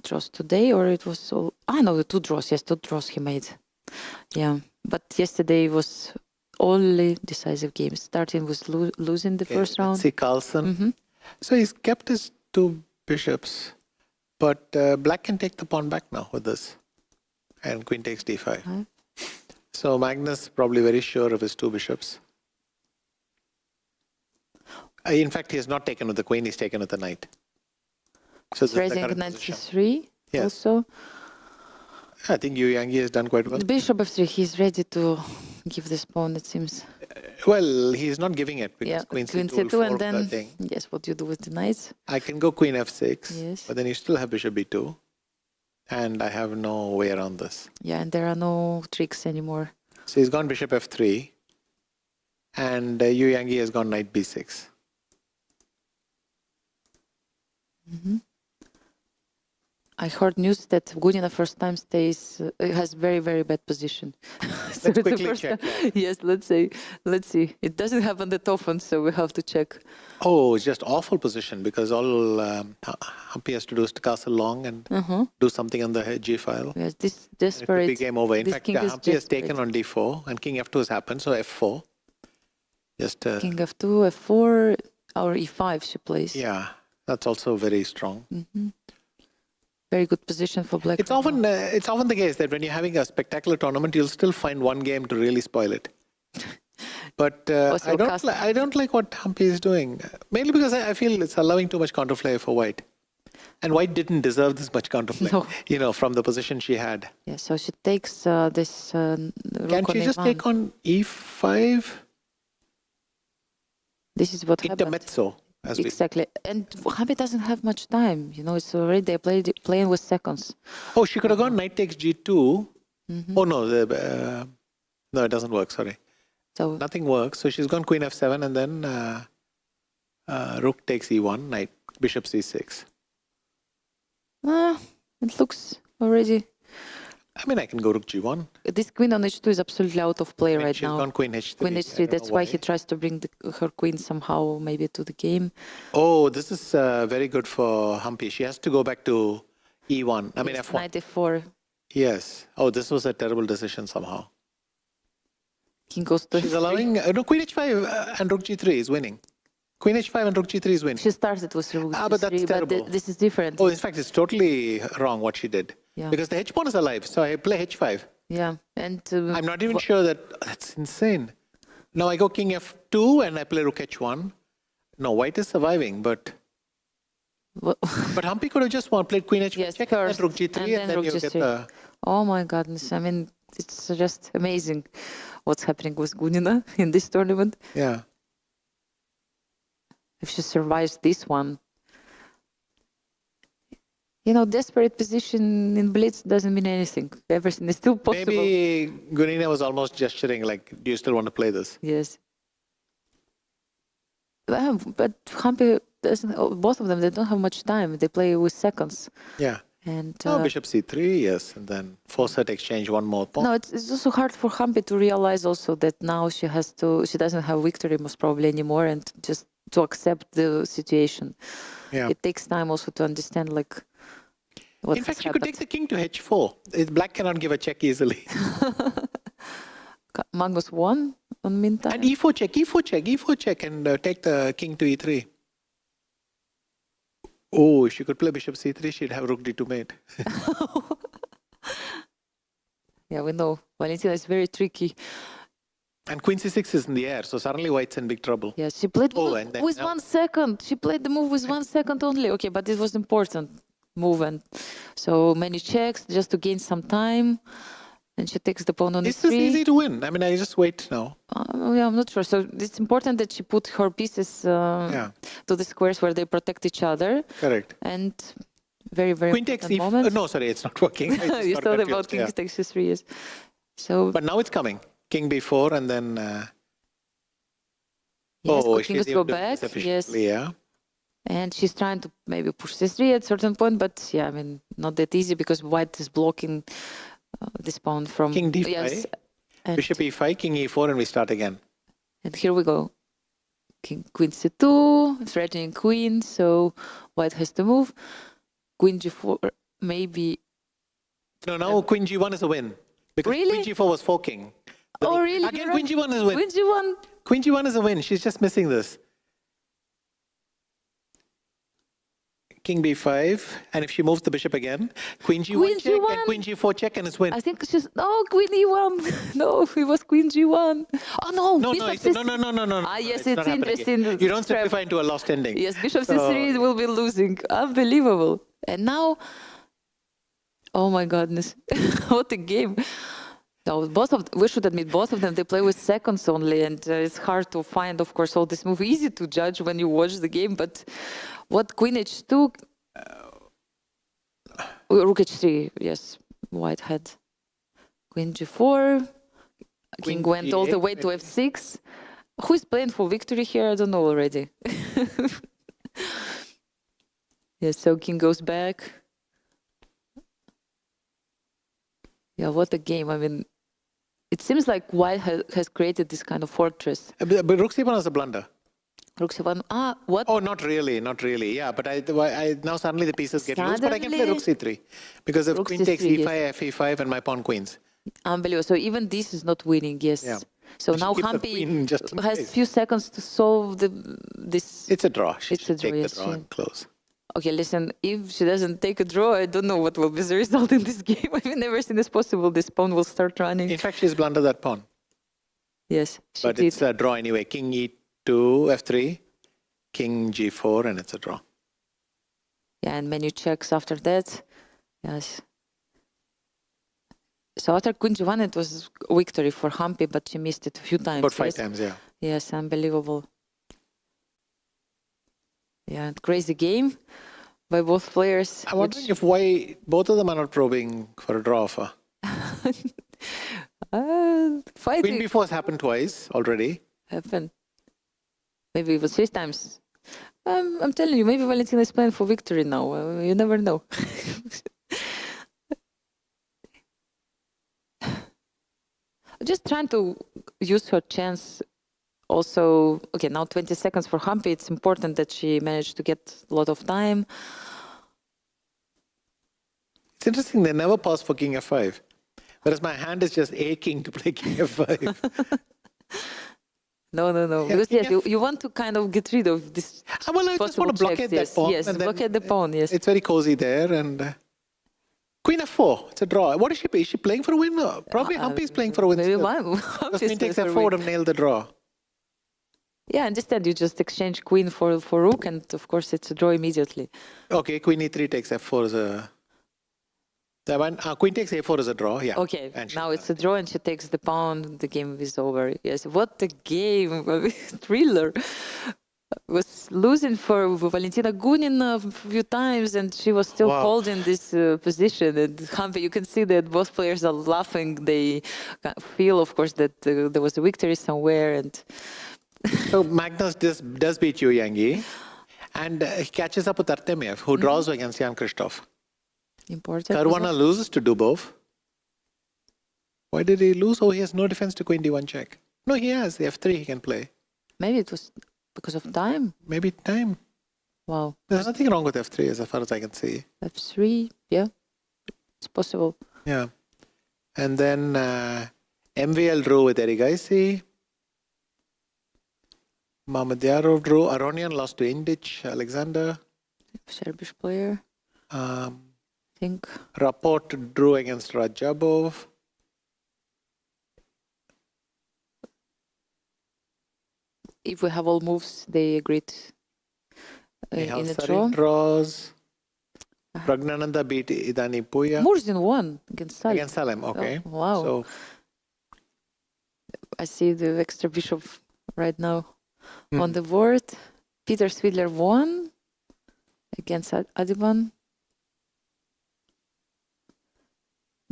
draws today or it was all... no, the 2 draws. Yes, 2 draws he made. Yeah, but yesterday was only decisive game, starting with losing the first round. Let's see Carlsen. So he's kept his 2 bishops, but black can take the pawn back now with this. And queen takes d5. So Magnus probably very sure of his 2 bishops. In fact, he has not taken with the queen, he's taken with the knight. So raising knight c3 also. I think Yu Yangi has done quite well. The bishop f3, he's ready to give this pawn, it seems. Well, he's not giving it because queen c2 and then, yes, what do you do with the knights? I can go queen f6, yes. But then you still have bishop b2. And I have no way around this. Yeah, and there are no tricks anymore. So he's gone bishop f3. And Yu Yangi has gone knight b6. I heard news that Gudina first time has very, very bad position. So let's quickly check. Yes, let's see. It doesn't happen that often, so we have to check. Oh, it's just awful position because all Humpy has to do is to castle long and do something on the g file. Yes, this desperate. It could be game over. In fact, Humpy has taken on d4 and king f2 has happened, so f4. Just king f2, f4, or e5 she plays. Yeah, that's also very strong. Very good position for black. It's often the case that when you're having a spectacular tournament, you'll still find one game to really spoil it. But I don't like what Humpy is doing, mainly because I feel it's allowing too much counterplay for white. And white didn't deserve this much counterplay, from the position she had. Yeah, so she takes this. Can she just take on e5? This is what happened. Intermezzo. Exactly. And Humpy doesn't have much time. It's already they're playing with seconds. Oh, she could have gone knight takes g2. Oh, no. No, it doesn't work, sorry. So nothing works. So she's gone queen f7 and then rook takes e1, knight, bishop c6. It looks already... I mean, I can go rook g1. This queen on h2 is absolutely out of play right She's now. gone queen h3. Queen h3, that's why he tries to bring her queen somehow maybe to the game. Oh, this is very good for Humpy. She has to go back to e1. I mean, f1. Knight f4. Yes. Oh, this was a terrible decision somehow. King goes to She's f3. allowing... no, queen h5 and rook g3 is winning. Queen h5 and rook g3 is winning. She started with rook g3, but that's terrible. this is different. Oh, in fact, it's totally wrong what she did. Yeah. Because the h pawn is alive, so I play h5. Yeah, and... I'm not even sure that... That's insane. Now I go king f2 and I play rook h1. No, white is surviving, but... But Humpy could have just played queen h1 check and then rook g3 and then you get the... Oh my goodness, I mean, it's just amazing what's happening with Gunina in this tournament. Yeah. If she survives this one. You know, desperate position in Blitz doesn't mean anything. Everything is still possible. Maybe Gunina was almost gesturing like, do you still want to play this? Yes. But Humpy doesn't, both of them, they don't have much time. They play with seconds. Yeah. And bishop c3, yes, and then force her to exchange one more pawn. No, it's also hard for Humpy to realize also that now she doesn't have victory most probably anymore, and just to accept the situation. Yeah. It takes time also to understand like what In fact, has she could happened. take the king to h4. Black cannot give a check easily. Magnus won on meantime. And e4 check, e4 check, e4 check, and take the king to e3. Oh, if she could play bishop c3, she'd have rook d2 mate. Yeah, we know. Valentina is very tricky. And queen c6 is in the air, so suddenly white's in big trouble. Yeah, she played and then with now- 1 second. She played the move with 1 second only. Okay, but it was important move, and so many checks just to gain some time. And she takes the pawn on This e3. is easy to win. I mean, I just wait now. Yeah, I'm not sure. So it's important that she put her pieces to the squares where they protect each other. Correct. And very, very Queen takes important e4. moment. No, sorry, it's not working. I just You got thought confused, about king yeah. takes e3, yes. So But now it's coming. King b4 and then... yes, oh, king she's goes go able to do back. this Yes. efficiently, yeah. And she's trying to maybe push c3 at a certain point, but yeah, I mean, not that easy because white is blocking this pawn from... King d5, Yes. And, bishop e5, king e4, and we start again. and here we go. King, queen c2, threatening queen, so white has to move. Queen g4, maybe... No, now queen g1 is a win. Because Really? queen g4 was forking. Oh, really? Again, You're queen right. g1 is a win. Queen g1. Queen g1 is a win. She's just missing this. King b5, and if she moves the bishop again, queen g1 Queen check g1. and queen g4 check, and it's win. I think she's... No, queen e1. No, it was queen g1. Oh, no. No, bishop it's, c3. no. Ah, yes, not it's happening. interesting. You don't Trap. simplify into a lost ending. Yes, bishop So- c3 will be losing. Unbelievable. And now... Oh, my goodness. What a game. No, we should admit, both of them, they play with seconds only, and it's hard to find, of course, all this move. Easy to judge when you watch the game, but what queen h2... Rook h3, yes, white had queen g4, king Queen went all the way to f6. Who is playing for victory here? I don't know already. Yes, so king goes back. Yeah, what a game. I mean, it seems like white has created this kind of fortress. But rook c1 is a blunder. Rook c1, what? Oh, not really. Yeah, but I now suddenly the pieces get loose, but I can play rook c3. Because if Rook queen takes c3, e5, fe5, and my pawn queens. Unbelievable. So even this is not winning, yes. Yeah. So She now keeps the Humpy queen just in has case. few seconds to solve this. It's a draw. She It's a should draw, take yes, the draw yeah. and close. Okay, listen, if she doesn't take a draw, I don't know what will be the result in this game. I've never seen this possible. This pawn will start running. In fact, she's blundered that pawn. Yes, she But did. it's a draw anyway. King e2, f3, king g4, and it's a draw. Yeah, and many checks after that. Yes. So after queen g1, it was a victory for Humpy, but she missed it a few times. About 5 yes? times, yeah. Yes, unbelievable. Yeah, and crazy game by both players. I'm wondering if why both of them are not probing for a draw offer. Fighting. Queen b4 has happened twice already. Happened. Maybe it was 3 times. I'm telling you, maybe Valentina is playing for victory now. You never know. Just trying to use her chance. Also, okay, now 20 seconds for Hampi. It's important that she managed to get a lot of time. It's interesting, they never pause for king f5. Whereas my hand is just aching to play king f5. No. Yeah, Because yes, you want to kind of get rid of this. Well, I just want to blockade that pawn. Yes, and then blockade the pawn, yes. It's very cozy there. And queen f4, it's a draw. What is she? Is she playing for a win? Probably Hampi is playing for a win. Maybe Still. one. Because queen takes f4 would have nailed the draw. Yeah, instead you just exchange queen for rook, and of course it's a draw immediately. Okay, queen e3 takes f4 as a... Queen takes a4 as a draw, yeah. Okay, now it's a draw and she takes the pawn, the game is over. Yes, what a game, thriller. Was losing for Valentina Gunina a few times and she was still holding this position. And Hampi, you can see that both players are laughing. They feel, of course, that there was a victory somewhere. And so Magnus does beat Yu Yangi and he catches up with Artemiev, who draws against Jan Krzysztof. Important. Caruana loses to Dubov. Why did he lose? Oh, he has no defense to queen d1 check. No, he has. The f3 he can play. Maybe it was because of time. Maybe time. Wow. There's nothing wrong with f3 as far as I can see. f3, yeah. It's possible. Yeah. And then MVL drew with Erigaisi. Mamedyarov drew. Aronian lost to Indic, Alexander. Serbish player. Think. Rapport drew against Rajabov. If we have all moves, they agreed in a draw. Draws. Pragnananda beat Idani Puya. Murzin won against Salem. Against Salem, okay. Oh, wow. So I see the extra bishop right now on the board. Peter Swidler won against Adiban.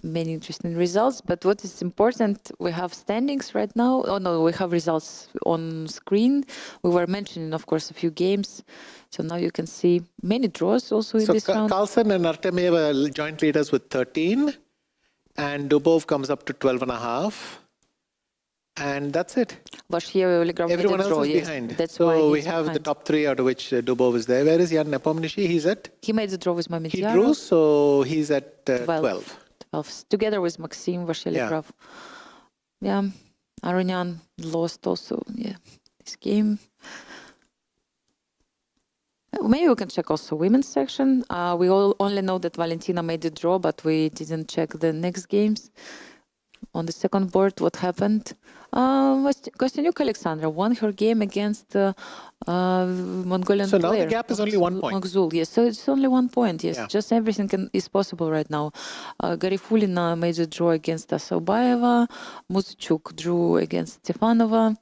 Many interesting results, but what is important, we have standings right now. Oh no, we have results on screen. We were mentioning, of course, a few games. So now you can see many draws also in this round. Carlsen and Artemiev are joint leaders with 13, and Dubov comes up to 12.5. And that's it. Everyone else is behind. That's so why we have the top 3 out of which Dubov is there. Where is Jan Nepomniachtchi? He's at? He made the draw with Mamedyarov. He drew, so he's at 12. Together with Maxim Vasiligraf. Yeah. Aronian lost also, this game. Maybe we can check also women's section. We all only know that Valentina made the draw, but we didn't check the next games. On the second board, what happened? Kostyaniuk Alexandra won her game against Mongolian player. So now the gap is only 1 point. Mogzul, yes. So it's only 1 point, yes. Just everything is possible right now. Garifulina made a draw against Asabayeva. Muzichuk drew against Stefanova.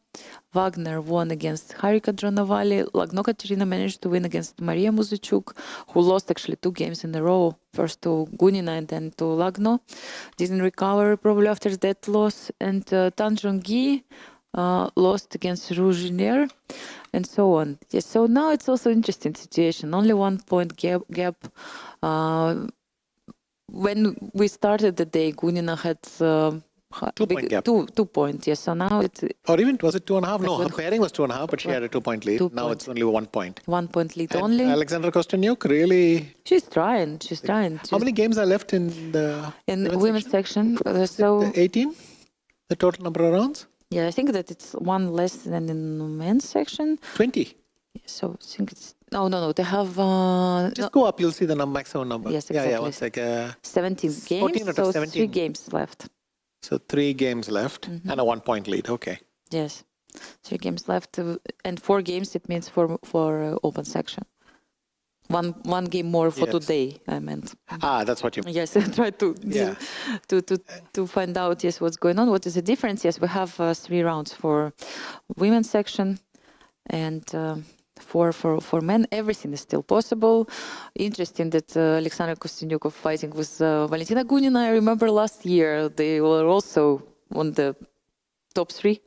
Wagner won against Harika Dronovali. Lagno Katerina managed to win against Maria Muzichuk, who lost actually 2 games in a row. First to Gunina and then to Lagno. Didn't recover probably after that loss. And Tan Zhongyi lost against Rouginier and so on. Yes, so now it's also interesting situation. Only 1 point gap. When we started the day, Gunina had 2 point gap. 2 points, yes. So now it's... Or even, was it 2.5? No, her pairing was 2.5, but she had a 2 point lead. Now it's only 1 point. 1 point lead and only. Alexandra Kostyaniuk really... She's trying. How many games are left in the women's section? So 18? The total number of rounds? Yeah, I think that it's 1 less than in the men's section. 20? So I think it's... No. They have... Just go up, you'll see the maximum number. Yes, exactly. Yeah, it's like 17 games, 14 out of 17. 3 games left. So 3 games left and a 1 point lead. Okay. Yes, 3 games left and 4 games. It means for open section. One game more for today. I meant. That's what you mean. Yes, I try to find out what's going on. What is the difference? Yes, we have 3 rounds for women's section and 4 for men. Everything is still possible. Interesting that Alexander Kostyaniuk fighting with Valentina Gunina. I remember last year they were also won the top 3.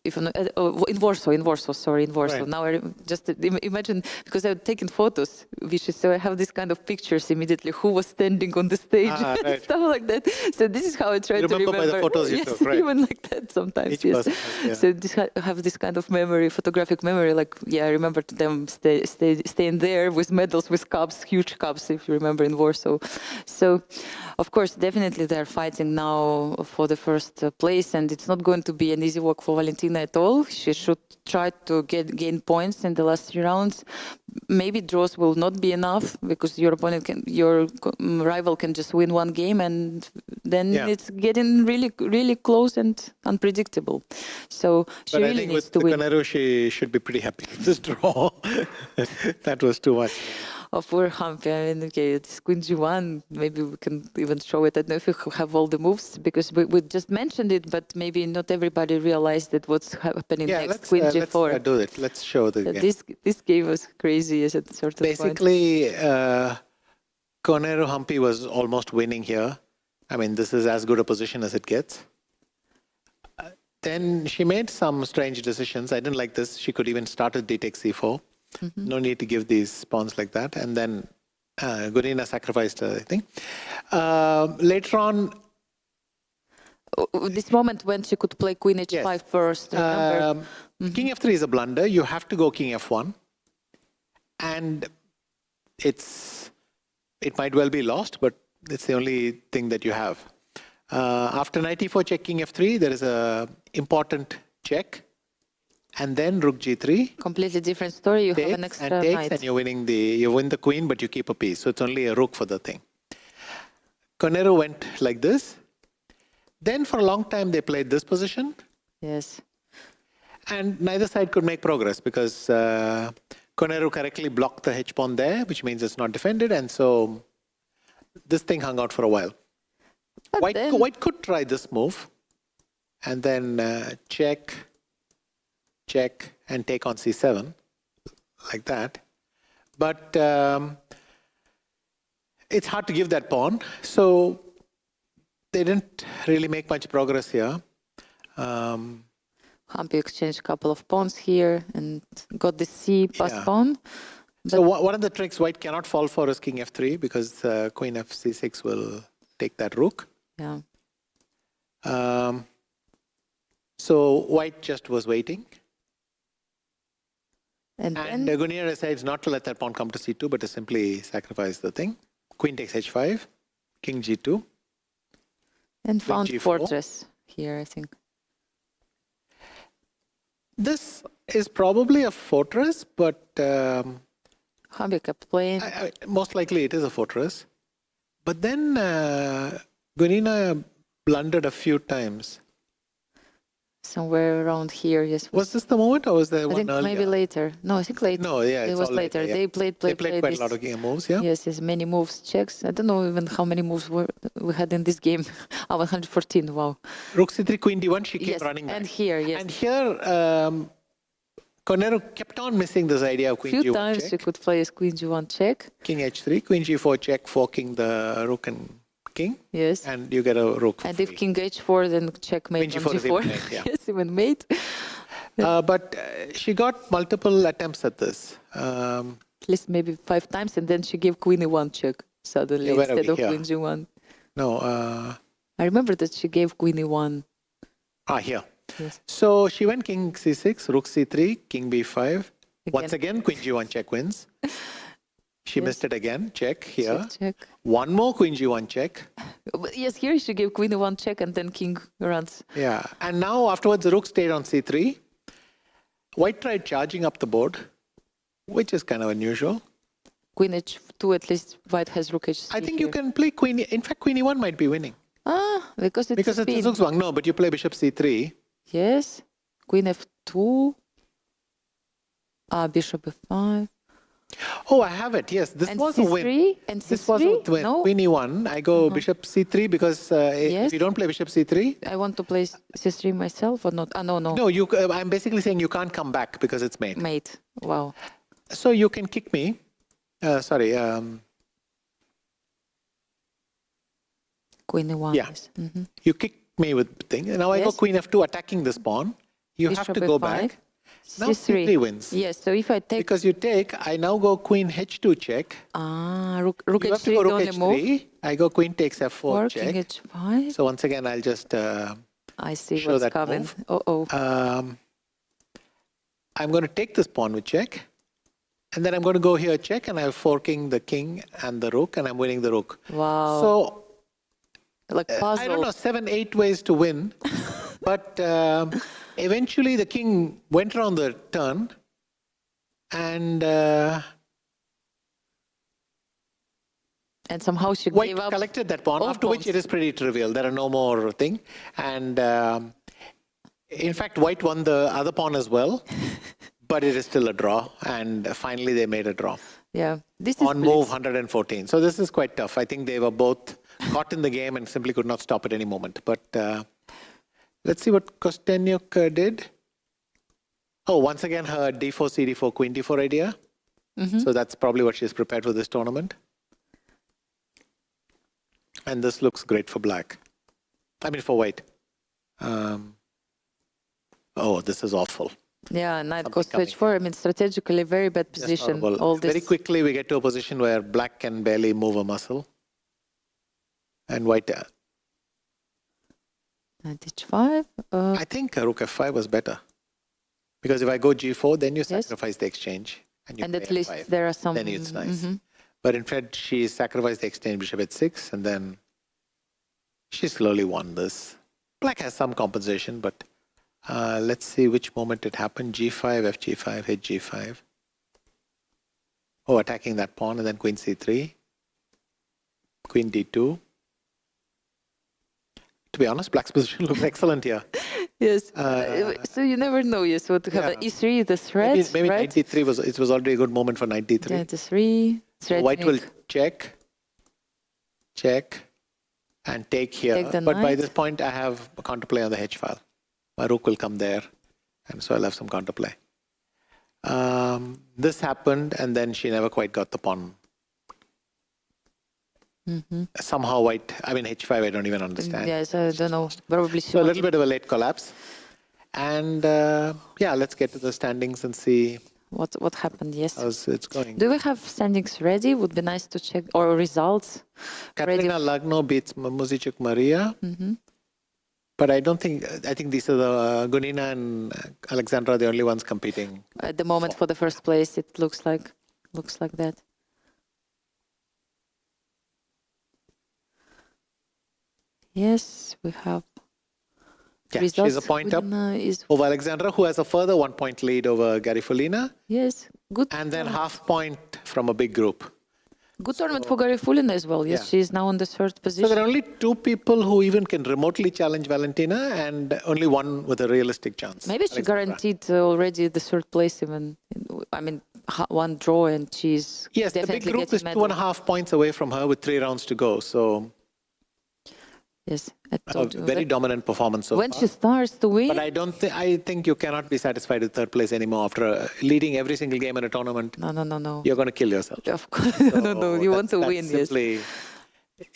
In Warsaw. Right. Now I just imagine, because I've taken photos, so I have this kind of pictures immediately, who was standing on the stage, Right. stuff like that. So this is how I try to remember. By the photos you yes, took, right? Even like that sometimes. Each yes. person has, yeah. So have this kind of memory, photographic memory. Like, I remember them staying there with medals, with cups, huge cups, if you remember, in Warsaw. So, of course, definitely they're fighting now for the first place, and it's not going to be an easy walk for Valentina at all. She should try to gain points in the last 3 rounds. Maybe draws will not be enough, because your rival can just win 1 game, and then it's getting really, really close and unpredictable. So she really needs to win. But I think with Conero, she should be pretty happy with this draw. That was too much. Oh, poor Humpy. I mean, okay, it's Queen G1. Maybe we can even show it. I don't know if we have all the moves, because we just mentioned it, but maybe not everybody realized that what's happening next. Queen G4. Let's do it. Let's show the game. This game was crazy at a certain point. Basically, Conero Humpy was almost winning here. I mean, this is as good a position as it gets. Then she made some strange decisions. I didn't like this. She could even start with d takes c4. No need to give these pawns like that. And then Gurina sacrificed, I think. Later on... This moment when she could play Queen H5 first, remember? King F3 is a blunder. You have to go King F1. And it might well be lost, but it's the only thing that you have. After knight e4 check King F3, there is a important check. And then Rook G3. Completely different story. You have an extra knight. And you win the queen, but you keep a piece. So it's only a rook for the thing. Conero went like this. Then for a long time they played this position. Yes. And neither side could make progress, because Conero correctly blocked the H pawn there, which means it's not defended. And so this thing hung out for a while. White could try this move. And then check, and take on c7, like that. But it's hard to give that pawn. So they didn't really make much progress here. Humpy exchanged a couple of pawns here and got the c pass pawn. So one of the tricks White cannot fall for is King F3, because Queen F6 will take that rook. Yeah. So White just was waiting. And Gunina decides not to let that pawn come to c2, but to simply sacrifice the thing. Queen takes h5, King g2. And found g4. fortress here, I think. This is probably a fortress, but... Humpy kept playing. Most likely it is a fortress. But then Gunina blundered a few times. Somewhere around here, yes. Was this the moment, or was there one earlier? Maybe later. No, I think later. No, yeah, it was later. Yeah. They played quite a lot of moves, yeah? Yes, many moves, checks. I don't know even how many moves we had in this game. 114, wow. Rook c3, Queen d1, she kept running back. And here, yes. And here, Conero kept on missing this idea of Queen g1 check. A few times she could play as Queen g1 check. King h3, Queen g4 check, forking the rook and king. Yes. And you get a rook. And if King h4, then checkmate on g4. Mate, yeah. Yes, even mate. But she got multiple attempts at this. At least maybe 5 times, and then she gave Queen e1 check suddenly instead of Queen g1. No. I remember that she gave Queen e1. Here. Yes. So she went King c6, Rook c3, King b5. Once again, Queen g1 check wins. She missed it again. Check here. Check. One more Queen g1 check. Yes, here she gave Queen e1 check and then King runs. Yeah. And now afterwards, the Rook stayed on c3. White tried charging up the board, which is kind of unusual. Queen h2, at least White has Rook h3. I think you can play Queen. In fact, Queen e1 might be winning. Because it's a Zugzwang. No, but you play Bishop c3. Yes. Queen f2. Bishop f5. Oh, I have it. Yes, this was C3, a win. And C3? This was a win. No? Queen e1. I go Bishop c3 because if you don't play Bishop c3... I want to play c3 myself or not? No. No, I'm basically saying you can't come back because it's mate. Mate. Wow. So you can kick me. Queen E1. Yeah. Yes. You kick me with thing, and now I go Yes. Queen F2 attacking this pawn. You have Bishop to go F5. back. Now C3. C3 wins. Yes, so if I take... Because you take, I now go Queen H2 check. Rook You have H3 to go is the Rook only move. H3. I go Queen takes F4 King check. H5. So once again, I'll just I see show what's that coming. move. Uh-oh. I'm going to take this pawn with check. And then I'm going to go here check, and I'm forking the king and the rook, and I'm winning the rook. Wow. So Like puzzle. I don't know, 7, 8 ways to win. But eventually the king went around the turn, and somehow she White gave up. collected that pawn, all after which pawns. it is pretty trivial. There are no more thing. And in fact, White won the other pawn as well, but it is still a draw. And finally, they made a draw. Yeah. This is On move 114. So this is quite tough. I think they were both caught in the game and simply could not stop at any moment. But let's see what Kostenyuk did. Oh, once again, her d4, cd4, queen d4 idea. So that's probably what she's prepared for this tournament. And this looks great for black. I mean, for white. Oh, this is awful. Yeah, knight Something goes to coming h4. I mean, strategically, very bad Just position. horrible. All this. Very quickly, we get to a position where black can barely move a muscle. And white... Knight h5. I think rook f5 was better. Because if I go g4, then you sacrifice the exchange. And, you And play at least f5. there are some... Then it's nice. But in fact, she sacrificed the exchange bishop h6, and then she slowly won this. Black has some compensation, but let's see which moment it happened. g5, fg5, hg5. Oh, attacking that pawn, and then queen c3. Queen d2. To be honest, black's position looks excellent here. Yes. So you never know, yes, what to have. Yeah. E3 is the threat, Maybe right? knight d3 was already a good moment for knight d3. Knight e3. So white will check, and take here. Take the But by knight. this point, I have a counterplay on the h file. My rook will come there, and so I'll have some counterplay. This happened, and then she never quite got the pawn. Somehow white, I mean h5, I don't even understand. Yes, I don't know. Probably she So a little bit of a late collapse. And yeah, let's get to the standings and see what happened, yes. how it's going. Do we have standings ready? Would be nice to check, or results. Katerina Lagno beats Muzichuk Maria. But I don't think, I think these are the, Gunina and Alexandra are the only ones competing. At the moment for the first place, it looks like that. Yes, we have Yeah, results. she's a point up Gunina is, over Alexandra, who has a further 1 point lead over Garifulina. yes, good. And then half point from a big group. Good tournament for Garifulina as well. Yes, Yeah. she is now on the third So position. there are only 2 people who even can remotely challenge Valentina, and only one with a realistic chance. Maybe she Alexandra. guaranteed already the third place even. I mean, one draw and she's Yes, the definitely big group getting is medal. 2.5 points away from her with 3 rounds to go. So Yes, I a told you. very dominant performance so When far. she starts to win, But I think you cannot be satisfied with third place anymore after leading every single game in a tournament. no. You're going to kill yourself. Of course, no. You want to That's win, yes. simply,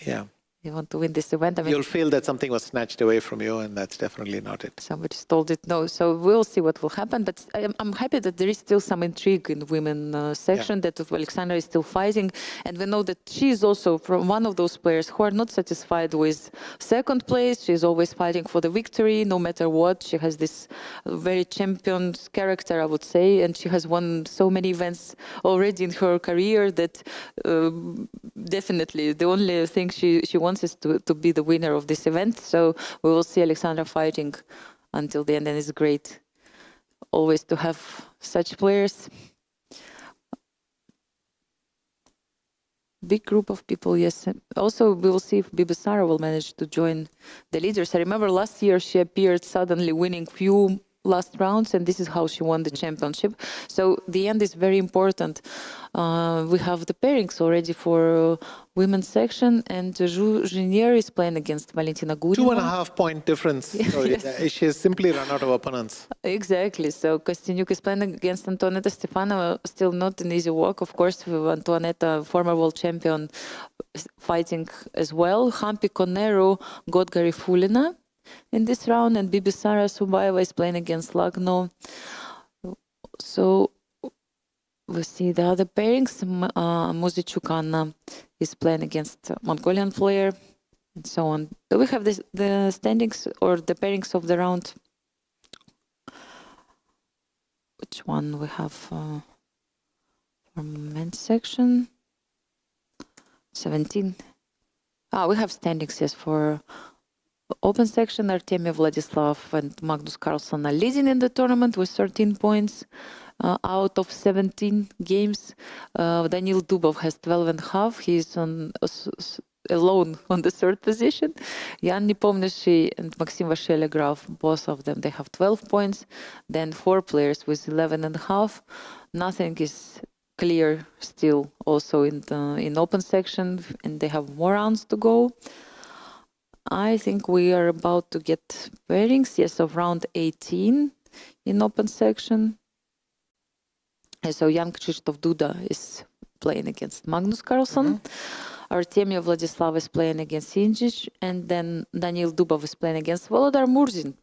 yeah. You want to win this event. I mean, You'll feel that something was snatched away from you, and that's definitely not it. somebody told it no. So we'll see what will happen. But I'm happy that there is still some intrigue in the women section, that Alexandra is still fighting. And we know that she is also from one of those players who are not satisfied with second place. She's always fighting for the victory, no matter what. She has this very champion character, I would say. And she has won so many events already in her career that definitely the only thing she wants is to be the winner of this event. So we will see Alexandra fighting until the end, and it's great always to have such players. Big group of people, yes. Also, we will see if Bibisara will manage to join the leaders. I remember last year she appeared suddenly winning few last rounds, and this is how she won the championship. So the end is very important. We have the pairings already for women's section, and Zhu Jinier is playing against Valentina Gurina. 2.5 point difference. So she has simply run out of opponents. Exactly. So Kostyanyuk is playing against Antonetta Stefanova. Still not an easy walk. Of course, Antonetta, former world champion, fighting as well. Hampi Konero got Garifulina in this round, and Bibisara Subaeva is playing against Lagno. So we see the other pairings. Muzichuk Anna is playing against Mongolian player, and so on. Do we have the standings or the pairings of the round? Which one we have for men's section? 17. We have standings, yes, for open section. Artemiev Vladislav and Magnus Carlsen are leading in the tournament with 13 points out of 17 games. Daniil Dubov has 12.5. He's alone on the third position. Jan Nepomniachtchi and Maxim Vasiliograf, both of them, they have 12 points. Then 4 players with 11.5. Nothing is clear still also in open section, and they have more rounds to go. I think we are about to get pairings, yes, of round 18 in open section. And so Jan Krzysztof Duda is playing against Magnus Carlsen. Artemiev Vladislav is playing against Sinjic, and then Daniil Dubov is playing against Volodar Murzin.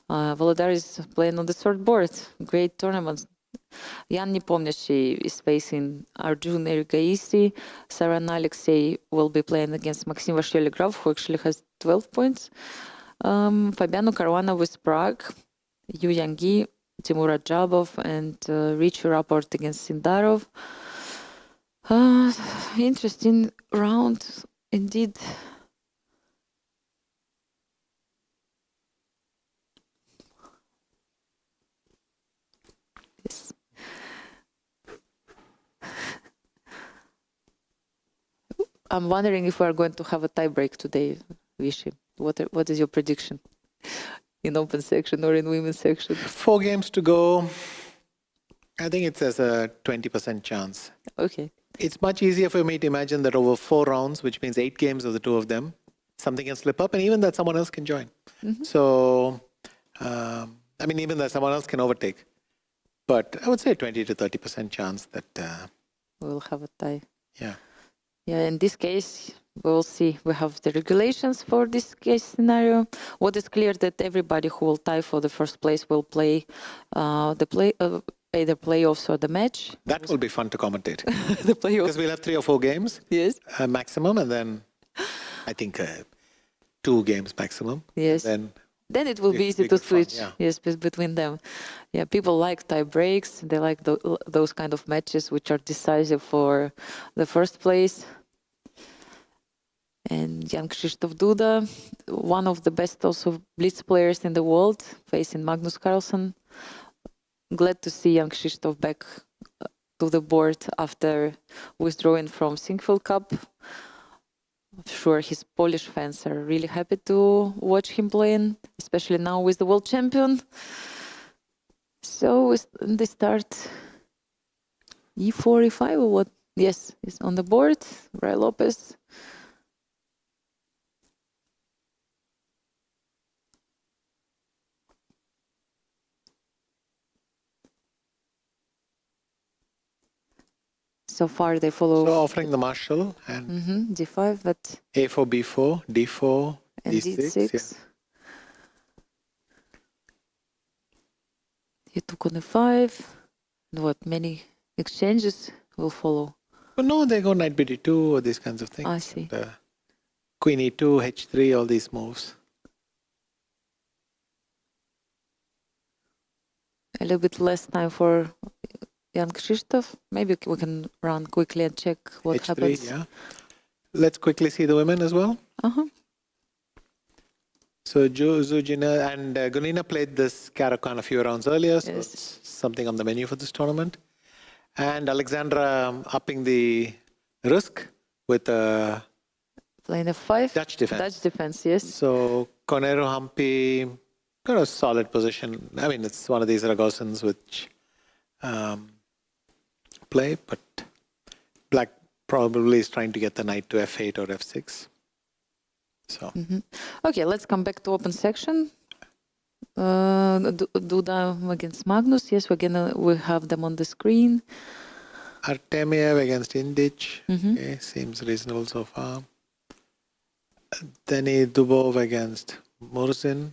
Volodar is playing on the third board. Great tournament. Jan Nepomniachtchi is facing Arjun Erigaisi. Saran Alexei will be playing against Maxim Vasiliograf, who actually has 12 points. Fabiano Caruana with Prague, Yu Yangi, Timur Ajabov, and Richie Rapport against Sindarov. Interesting round indeed. Yes. I'm wondering if we are going to have a tie break today, Vichy. What is your prediction in open section or in women's section? 4 games to go. I think it says a 20% chance. Okay. It's much easier for me to imagine that over 4 rounds, which means 8 games of the 2 of them, something can slip up, and even that someone else can join. So, I mean, even that someone else can overtake. But I would say 20 to 30% chance that we'll have a tie. Yeah. Yeah, in this case, we'll see. We have the regulations for this case scenario. What is clear that everybody who will tie for the first place will play either playoffs or the match. That will be fun to commentate. The playoffs. Because we'll have 3 or 4 games. Yes. Maximum, and then I think 2 games maximum. Yes. Then it will be easy to switch. Yes, between them. Yeah, people like tie breaks. They like those kind of matches which are decisive for the first place. And Jan Krzysztof Duda, one of the best also Blitz players in the world, facing Magnus Carlsen. Glad to see Jan Krzysztof back to the board after withdrawing from Singfield Cup. I'm sure his Polish fans are really happy to watch him playing, especially now with the world champion. So they start E4, E5 or what? Yes, he's on the board. Ray Lopez. So far they follow. So offering the marshal and D5, but A4, B4, D4, and D6. D6. He took on E5. And what, many exchanges will follow? But no, they go knight BD2 or these kinds of things. I see. Queen E2, H3, all these moves. A little bit less time for Jan Krzysztof. Maybe we can run quickly and check what H3, happens. Yeah. Let's quickly see the women as well. So Zuzina and Gunina played this Caro-Kann a few rounds earlier, so it's something on the menu for this tournament. And Alexandra upping the risk with playing F5. Dutch defense. Dutch defense, yes. So Konero Hampi got a solid position. I mean, it's one of these Ragosans which play, but black probably is trying to get the knight to f8 or f6. So. Okay, let's come back to open section. Duda against Magnus. Yes, we have them on the screen. Artemiev against Indic. Okay, seems reasonable so far. Then Dubov against Murzin.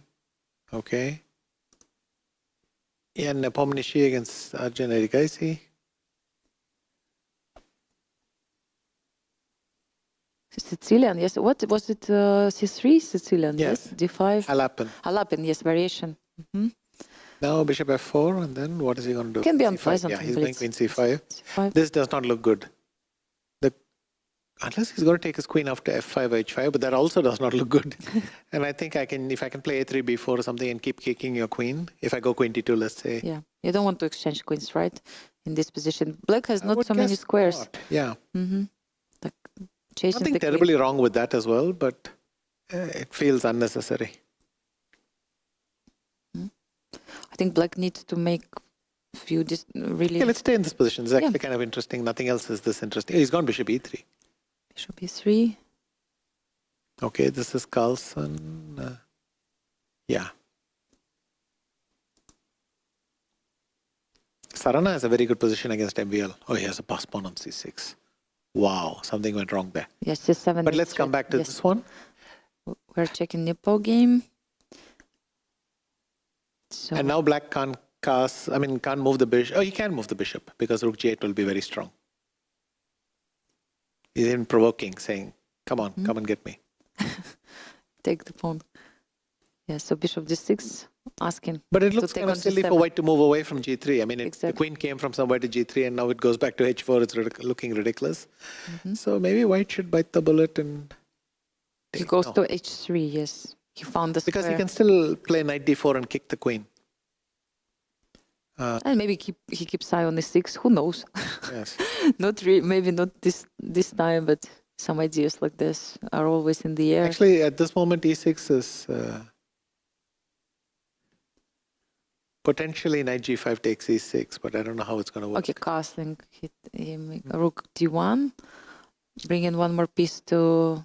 Okay. And Nepomniachtchi against Arjun Erikaisi. Sicilian, yes. What was it? C3 Sicilian, yes. D5. Alapin, yes, variation. Now bishop f4, and then what is he going to do? Can be unpleasant. Yeah, he's going queen c5. This does not look good. Unless he's going to take his queen after f5, h5, but that also does not look good. And I think if I can play a3, b4 or something and keep kicking your queen, if I go queen d2, let's say. Yeah, you don't want to exchange queens, right? In this position. Black has not so many squares. Not. Yeah. Nothing terribly wrong with that as well, but it feels unnecessary. I think black needs to make few really... Yeah, let's stay in this position. It's actually kind of interesting. Nothing else is this interesting. He's gone bishop e3. Bishop e3. Okay, this is Carlsen. Yeah. Sarana has a very good position against MVL. Oh, he has a pass pawn on c6. Wow, something went wrong there. Yes, c7. But let's come back to this one. We're checking Nepo game. So. And now black can't move the bishop. Oh, he can move the bishop because rook g8 will be very strong. He's even provoking, saying, come on, come and get me. Take the pawn. Yeah, so bishop d6, asking. But it looks kind of silly for white to move away from g3. I mean, the queen came from somewhere to g3 and now it goes back to h4. It's looking ridiculous. So maybe white should bite the bullet and... He goes to h3, yes. He found the square. Because he can still play knight d4 and kick the queen. And maybe he keeps eye on e6. Who knows? Yes. Maybe not this time, but some ideas like this are always in the air. Actually, at this moment, e6 is potentially knight g5 takes e6, but I don't know how it's going to work. Okay, castling. Rook d1. Bring in one more piece to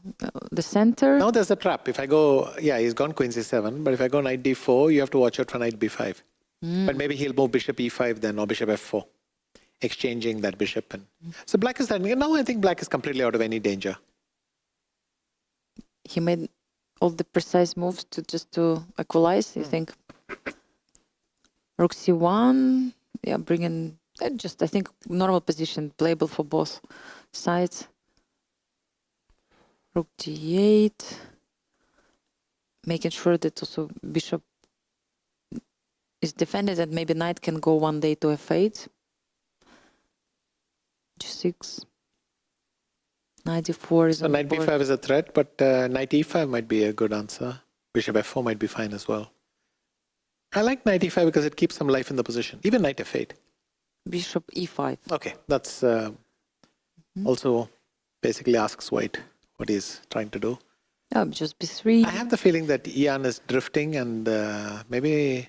the center. Now there's a trap. If I go, he's gone queen c7, but if I go knight d4, you have to watch out for knight b5. But maybe he'll move bishop e5 then, or bishop f4, exchanging that bishop. So black is now I think black is completely out of any danger. He made all the precise moves to equalize, you think? Rook c1, bring in I think normal position, playable for both sides. Rook g8, making sure that also bishop is defended and maybe knight can go one day to f8. g6. Knight d4 is so knight b5 is a threat, but knight e5 might be a good answer. Bishop f4 might be fine as well. I like knight e5 because it keeps some life in the position. Even knight f8. Bishop e5. Okay, that's also basically asks white what he's trying to do. Just b3. I have the feeling that Ian is drifting and maybe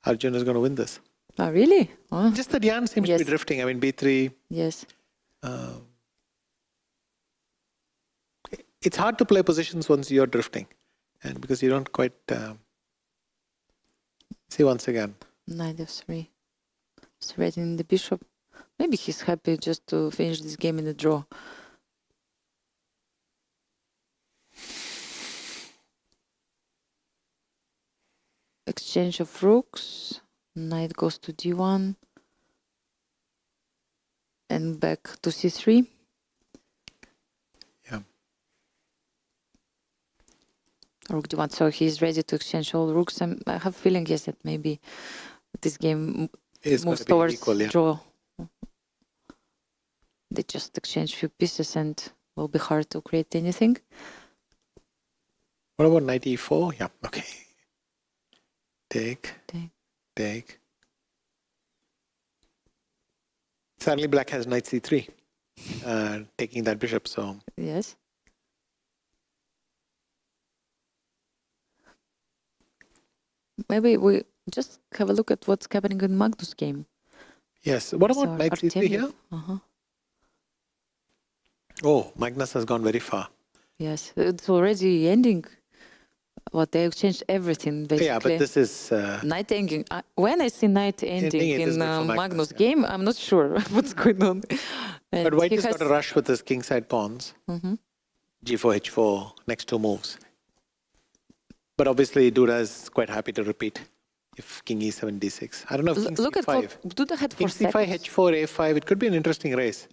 Arjun is going to win this. Oh, really? Oh. Just that Ian seems to be drifting. I mean, b3. Yes. It's hard to play positions once you're drifting, and because you don't quite see once again. Knight f3. Threatening the bishop. Maybe he's happy just to finish this game in a draw. Exchange of rooks. Knight goes to d1. And back to c3. Yeah. Rook d1. So he's ready to exchange all rooks. I have a feeling, yes, that maybe this game moves towards equal, draw. They just exchange few pieces and will be hard to create anything. What about knight e4? Yeah, okay. Take. Suddenly black has knight c3, taking that bishop, so... Yes. maybe we just have a look at what's happening in Magnus' game. Yes. What about So knight c3 here? Uh-huh. Oh, Magnus has gone very far. Yes, it's already ending. What they exchanged everything basically. Yeah, but this is knight ending. When I see knight ending it is in good for Magnus' yeah. game, I'm not sure what's going on. But white has got a rush with his kingside pawns. G4, H4, next two moves. But obviously, Duda is quite happy to repeat if king e7, d6. I don't know if king Look c5. at Duda had 4 king c5, seconds. h4, a5. It could be an interesting race.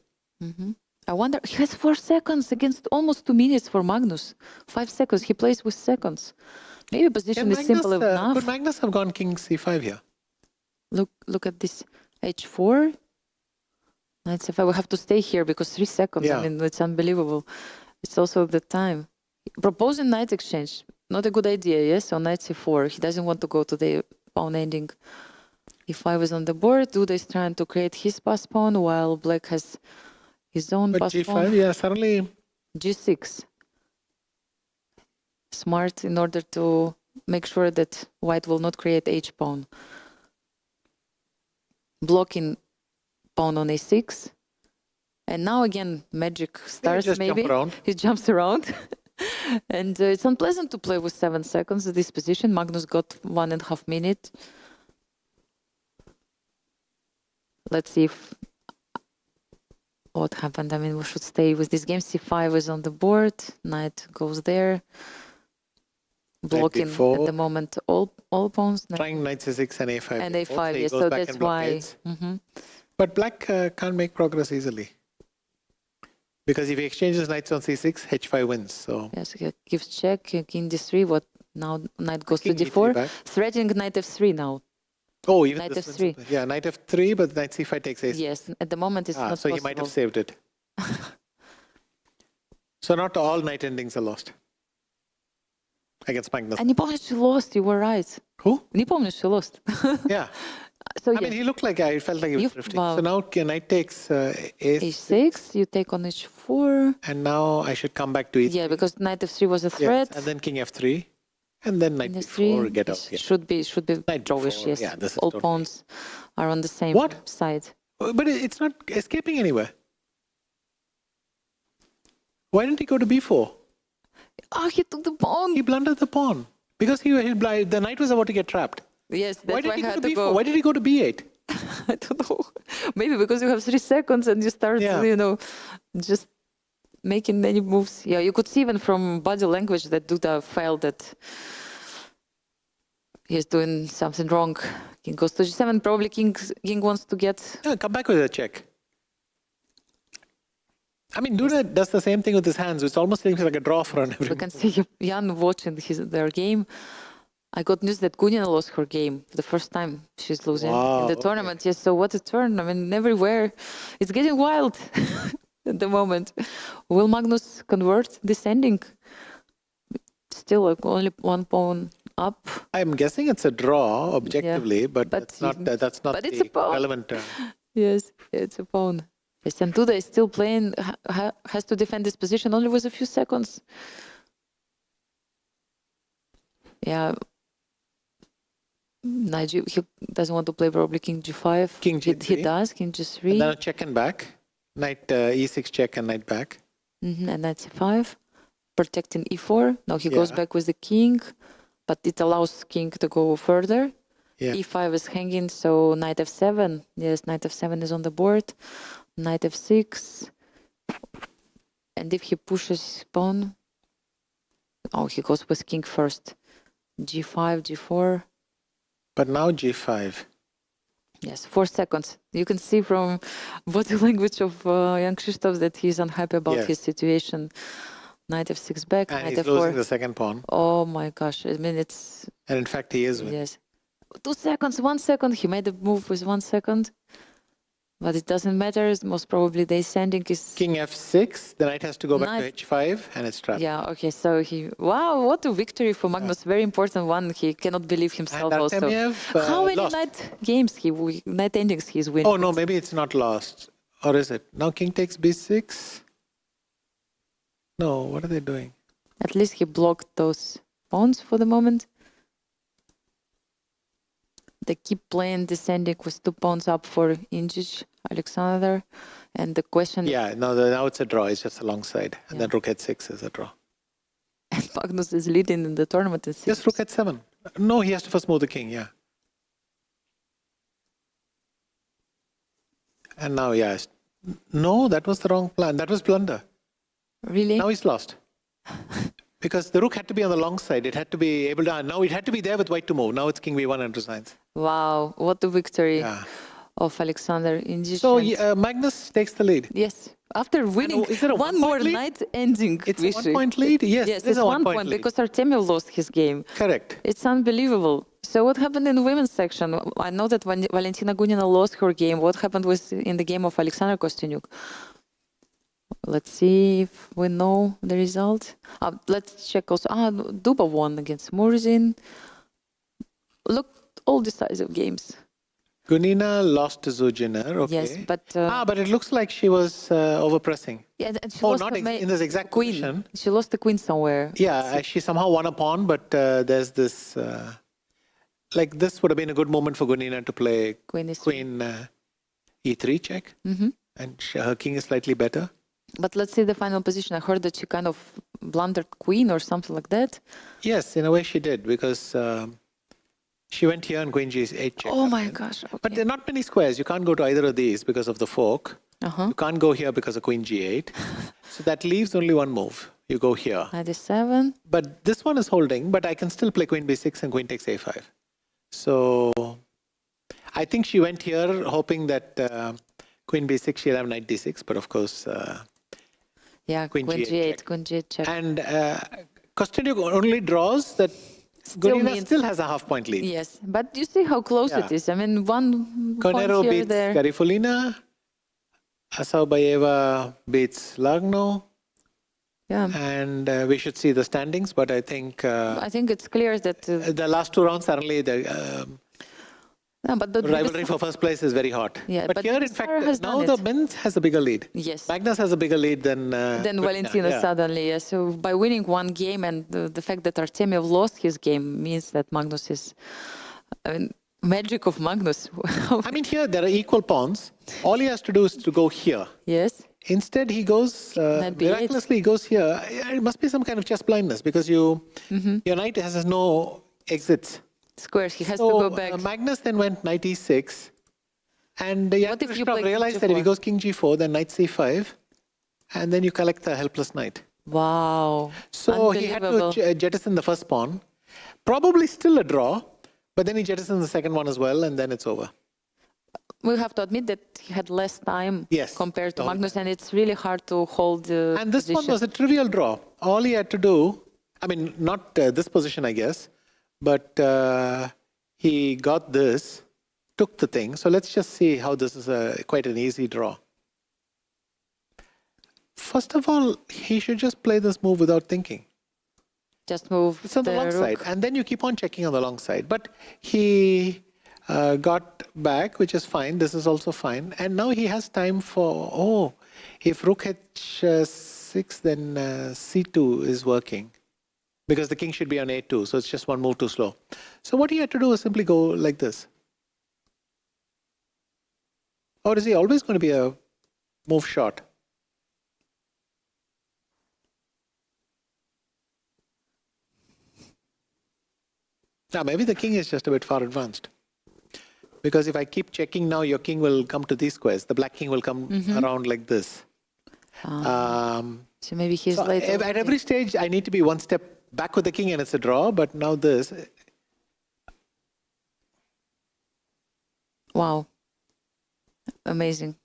I wonder, he has 4 seconds against almost 2 minutes for Magnus. 5 seconds, he plays with seconds. Maybe position is simple enough. Could Magnus have gone king c5 here? Look at this h4. Knight c5. We have to stay here because 3 seconds. Yeah. I mean, it's unbelievable. It's also the time. Proposing knight exchange. Not a good idea, yes? On knight c4. He doesn't want to go to the pawn ending. e5 is on the board. Duda is trying to create his pass pawn while black has his own But pass g5, pawn. yeah, suddenly... g6. Smart in order to make sure that white will not create h-pawn. Blocking pawn on a6. And now again, magic starts maybe. He jumps around. And it's unpleasant to play with 7 seconds at this position. Magnus got 1.5 minutes. Let's see if what happened. I mean, we should stay with this game. c5 is on the board. Knight goes there. Blocking at the moment all pawns. Trying knight c6 and a5. And a5, yes. So that's why. But black can't make progress easily. Because if he exchanges knights on c6, h5 wins. So yes, he gives check, king d3. What now? Knight goes to d4. Threatening knight f3 now. Oh, even knight this f3. Yeah, knight f3, but knight c5 takes a6. Yes, at the moment it's not so possible. he might have saved it. So not all knight endings are lost against Magnus. And Nepomniachtchi lost. You were right. Who? Nepomniachtchi lost. Yeah. So I mean, he looked like I felt like he was drifting. So now knight takes a6. You take on h4. And now I should come back to e3. Yeah, because knight f3 was a threat. Yes, and then king f3. And then knight b4, get out. Yeah. Should be drawish, yes. Yeah, this is all totally... pawns are on the same side. But it's not escaping anywhere. Why didn't he go to b4? Oh, he took the pawn. He blundered the pawn. Because the knight was about to get trapped. Yes, that's why I had to go. Why did he go to b8? I don't know. Maybe because you have 3 seconds and you start, just making many moves. Yeah, you could see even from body language that Duda felt that he's doing something wrong. King goes to g7. Probably king wants to get... Yeah, come back with a check. I mean, Duda does the same thing with his hands. It's almost like a draw for an. We can see Jan watching their game. I got news that Gunina lost her game for the first time. She's losing in the tournament. Yes, so what a turn. I mean, everywhere. It's getting wild at the moment. Will Magnus convert this ending? Still only 1 pawn up. I'm guessing it's a draw objectively, but that's not the relevant term. Yes, it's a pawn. Yes, and Duda is still playing, has to defend this position only with a few seconds. Yeah. He doesn't want to play probably king g5. King g3. He does, king g3. And then a check and back. Knight e6 check and knight back. And knight c5. Protecting e4. Now he goes back with the king, but it allows king to go further. Yeah. e5 is hanging, so knight f7. Yes, knight f7 is on the board. Knight f6. And if he pushes pawn, he goes with king first. g5, g4. But now g5. Yes, 4 seconds. You can see from body language of young Krzysztof that he's unhappy about his situation. Knight f6 back, and knight he's f4. losing the second pawn. Oh my gosh, I mean it's... And in fact, he is winning. Yes. 2 seconds, 1 second. He made a move with 1 second. But it doesn't matter. Most probably the ascending is... King f6. The knight has to go back to h5 and it's trapped. Yeah, okay. So wow, what a victory for Magnus. Very important one. He cannot believe himself and also. How many night endings he's winning? Oh, no, maybe it's not lost. Or is it? Now king takes b6. No, what are they doing? At least he blocked those pawns for the moment. They keep playing descending with 2 pawns up for Injic, Alexander. And the question... Yeah, now it's a draw. It's just a long side. And then rook h6 is a draw. And Magnus is leading in the tournament. Just rook h7. No, he has to first move the king, yeah. And now, yes. No, that was the wrong plan. That was blunder. Really? Now he's lost. Because the rook had to be on the long side. It had to be able to... Now it had to be there with white to move. Now it's king b1 and resigns. Wow, what a victory of Alexander Injic. So Magnus takes the lead. Yes. After winning one more night ending. It's a 1 point lead? Yes, it's 1 point because Artemiev lost his game. Correct. It's unbelievable. So what happened in the women's section? I know that when Valentina Gunina lost her game, what happened was in the game of Alexander Kostyanyuk? Let's see if we know the result. Let's check also. Dubov won against Murzin. Look, all decisive games. Gunina lost to Zujiner, okay. Yes, but... but it looks like she was overpressing. Yeah, and she lost not in this exact queen. position. She lost the queen somewhere. Yeah, she somehow won a pawn, but there's this... like this would have been a good moment for Gunina to play queen e3 check. And her king is slightly better. But let's see the final position. I heard that she kind of blundered queen or something like that. Yes, in a way she did, because she went here and queen g8 check. Oh my gosh. Okay. But there are not many squares. You can't go to either of these because of the fork. You can't go here because of queen g8. So that leaves only one move. You go here. 97. But this one is holding, but I can still play queen b6 and queen takes a5. So I think she went here hoping that queen b6, she'll have knight d6, but of course... queen g8, queen g8 check. And Kostyanyuk only draws that Gunina still has a half-point lead. Yes, but you see how close it is. I mean, one Konero point here, beats there. Garifulina. Asaubayeva beats Lagno. Yeah. And we should see the standings, but I think it's clear that the last 2 rounds suddenly the but the rivalry for first place is very hot. Yeah, but here, in fact, now the men's has a bigger lead. Yes. Magnus has a bigger lead than Valentina suddenly. Yeah. So by winning one game and the fact that Artemiev lost his game means that Magnus is, magic of Magnus. I mean, here there are equal pawns. All he has to do is to go here. Yes. Instead, he goes, miraculously, he goes here. It must be some kind of chess blindness because your knight has no exits. Squares, he has to go back. Magnus then went knight e6. And Yankrishna realized that if he goes king g4, then knight c5. And then you collect the helpless knight. Wow. So he had to jettison the first pawn. Probably still a draw. But then he jettisons the second one as well, and then it's over. We have to admit that he had less time compared to Magnus, and it's really hard to hold the And this position. one was a trivial draw. All he had to do, I mean, not this position, I guess, but he got this, took the thing. So let's just see how this is quite an easy draw. First of all, he should just play this move without thinking. Just move it's on the long side, and then you keep on checking on the long side. But he got back, which is fine. This is also fine. And now he has time for, if rook h6, then c2 is working. Because the king should be on a2, so it's just one move too slow. So what he had to do is simply go like this. Or is he always going to be a move short? Now, maybe the king is just a bit far advanced. Because if I keep checking now, your king will come to these squares. The black king will come around like this. So maybe he's late. At every stage, I need to be one step back with the king and it's a draw. But now this. Wow. Amazing.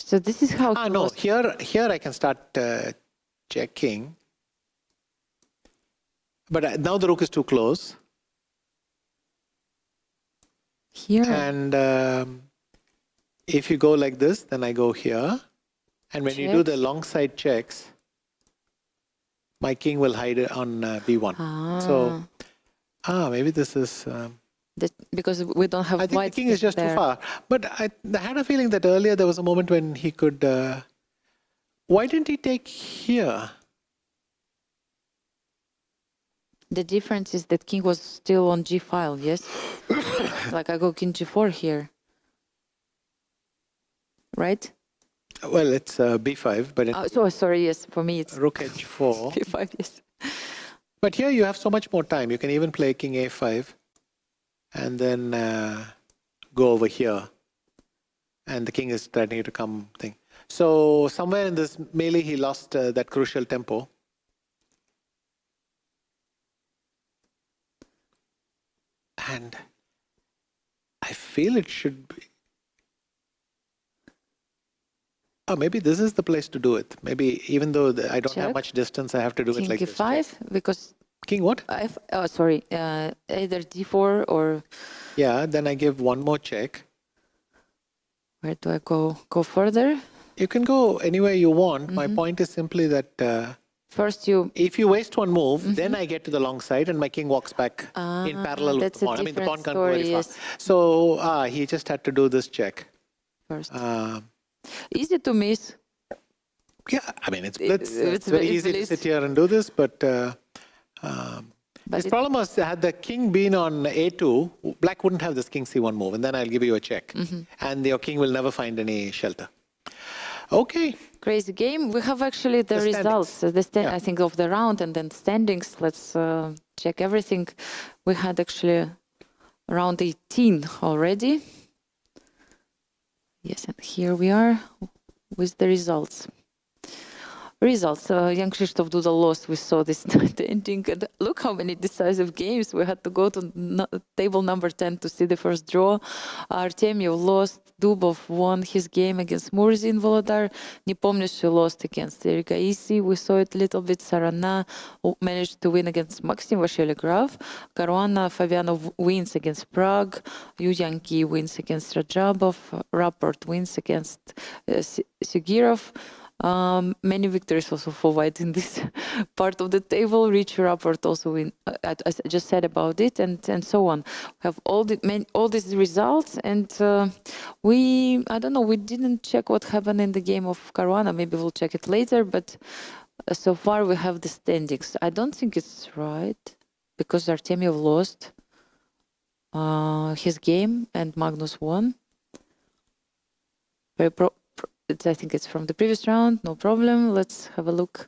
So this is how no, here I can start checking. But now the rook is too close. Here. And if you go like this, then I go here. And when you do the long side checks, my king will hide on b1. So, maybe this is... because we don't have I think white the king is just too far. But I had a feeling that earlier there was a moment when he could... why didn't he take here? The difference is that king was still on g file, yes? Like I go king g4 here. Right? Well, it's b5, but so sorry, yes, for me it's rook h4. b5, yes. But here you have so much more time. You can even play king a5 and then go over here. And the king is threatening to come thing. So somewhere in this melee, he lost that crucial tempo. And I feel it should be. Oh, maybe this is the place to do it. Maybe even though I don't have much distance, I have to do it like this. King g5, because... King what? Sorry, either d4 or... Yeah, then I give one more check. Where do I go? Go further? You can go anywhere you want. My point is simply that... First you... If you waste one move, then I get to the long side and my king walks back in parallel with the pawn. I mean, the pawn can't go very far. So he just had to do this check. First. Easy to miss. Yeah, I mean, it's very easy to sit here and do this, but his problem was, had the king been on a2, black wouldn't have this king c1 move, and then I'll give you a check. And your king will never find any shelter. Okay. Crazy game. We have actually the results, I think, of the round and then standings. Let's check everything. We had actually round 18 already. Yes, and here we are with the results. Young Krzysztof Duda lost. We saw this ending. And look how many decisive games. We had to go to table number 10 to see the first draw. Artemyev lost. Dubov won his game against Murzi in Volodar. Nepomniachtchi lost against Erika Isi. We saw it a little bit. Sarana managed to win against Maxim Vasily-Graf. Caruana Fabianov wins against Prague. Yu Yanqi wins against Rajabov. Rapport wins against Sigirov. Many victories also for white in this part of the table. Rich Rapport also win. I just said about it, and so on. We have all these results, and I don't know. We didn't check what happened in the game of Caruana. Maybe we'll check it later. But so far we have the standings. I don't think it's right because Artemyev lost his game and Magnus won. I think it's from the previous round, no problem. Let's have a look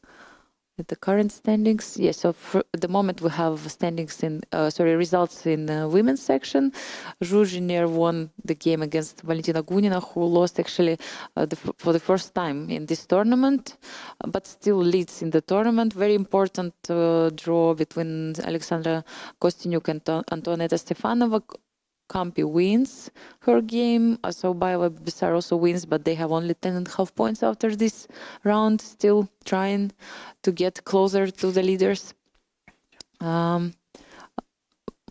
at the current standings. Yes, so for the moment we have standings in, results in the women's section. Zhuzhiner won the game against Valentina Gunina, who lost actually for the first time in this tournament, but still leads in the tournament. Very important draw between Alexandra Kostyniuk and Antoneta Stefanova. Kampi wins her game. Sobaeva Bisar also wins, but they have only 10.5 points after this round, still trying to get closer to the leaders.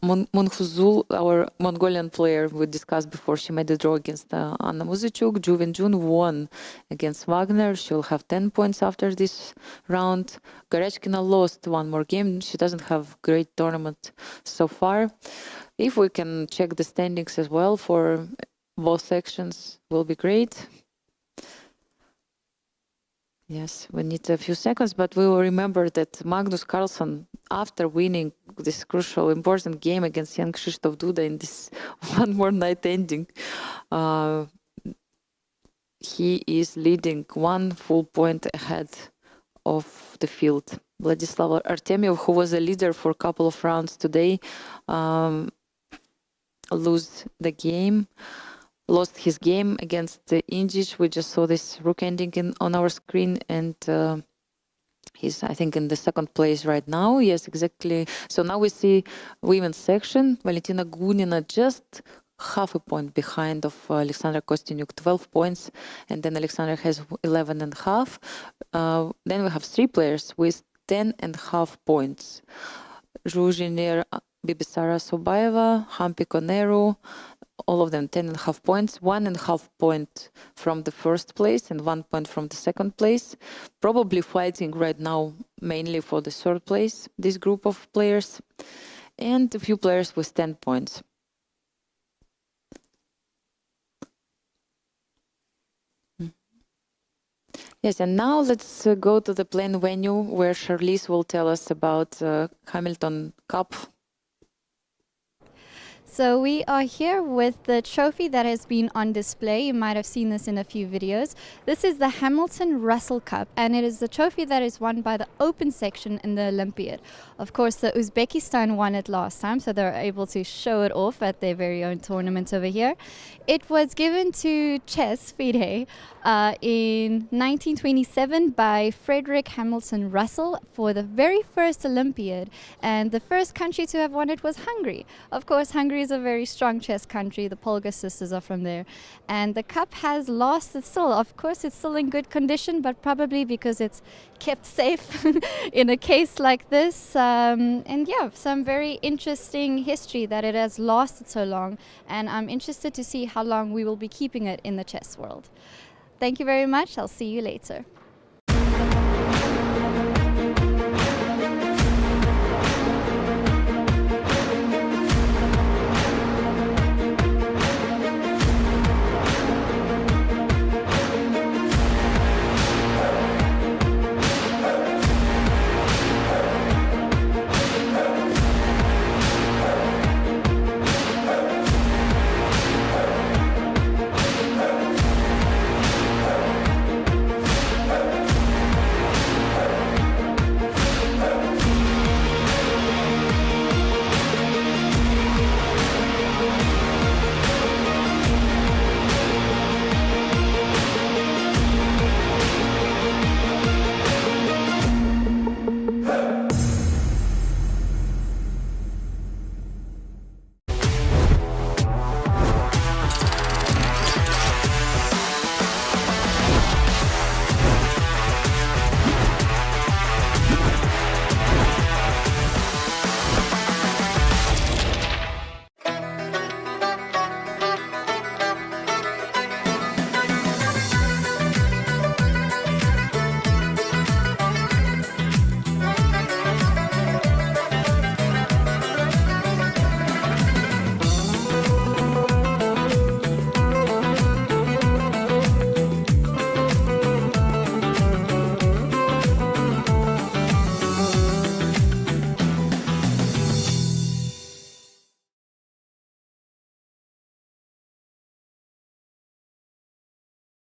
Munhuzul, our Mongolian player we discussed before, she made a draw against Anna Muzichuk. Juvin Jun won against Wagner. She'll have 10 points after this round. Garechkina lost one more game. She doesn't have great tournament so far. If we can check the standings as well for both sections, will be great. Yes, we need a few seconds, but we will remember that Magnus Carlsen, after winning this crucial, important game against young Krzysztof Duda in this one more night ending, he is leading 1 full point ahead of the field. Vladislav Artemyev, who was a leader for a couple of rounds today, lost his game against Indjic. We just saw this rook ending on our screen, and he's, I think, in the second place right now. Yes, exactly. So now we see women's section. Valentina Gunina just half a point behind of Alexandra Kostyniuk, 12 points, and then Alexandra has 11.5. Then we have 3 players with 10.5 points. Zhuzhiner, Bibisara Sobaeva, Hampi Koneru, all of them 10.5 points, 1.5 point from the first place and 1 point from the second place. Probably fighting right now mainly for the third place, this group of players, and a few players with 10 points. Yes, and now let's go to the playing venue where Charlize will tell us about Hamilton Cup. So we are here with the trophy that has been on display. You might have seen this in a few videos. This is the Hamilton Russell Cup, and it is the trophy that is won by the open section in the Olympiad. Of course, the Uzbekistan won it last time, so they're able to show it off at their very own tournament over here. It was given to chess FIDE in 1927 by Frederick Hamilton Russell for the very first Olympiad, and the first country to have won it was Hungary. Of course, Hungary is a very strong chess country. The Polgar sisters are from there, and the cup has lost its still. Of course, it's still in good condition, but probably because it's kept safe in a case like this. And yeah, some very interesting history that it has lasted so long, and I'm interested to see how long we will be keeping it in the chess world. Thank you very much. I'll see you later.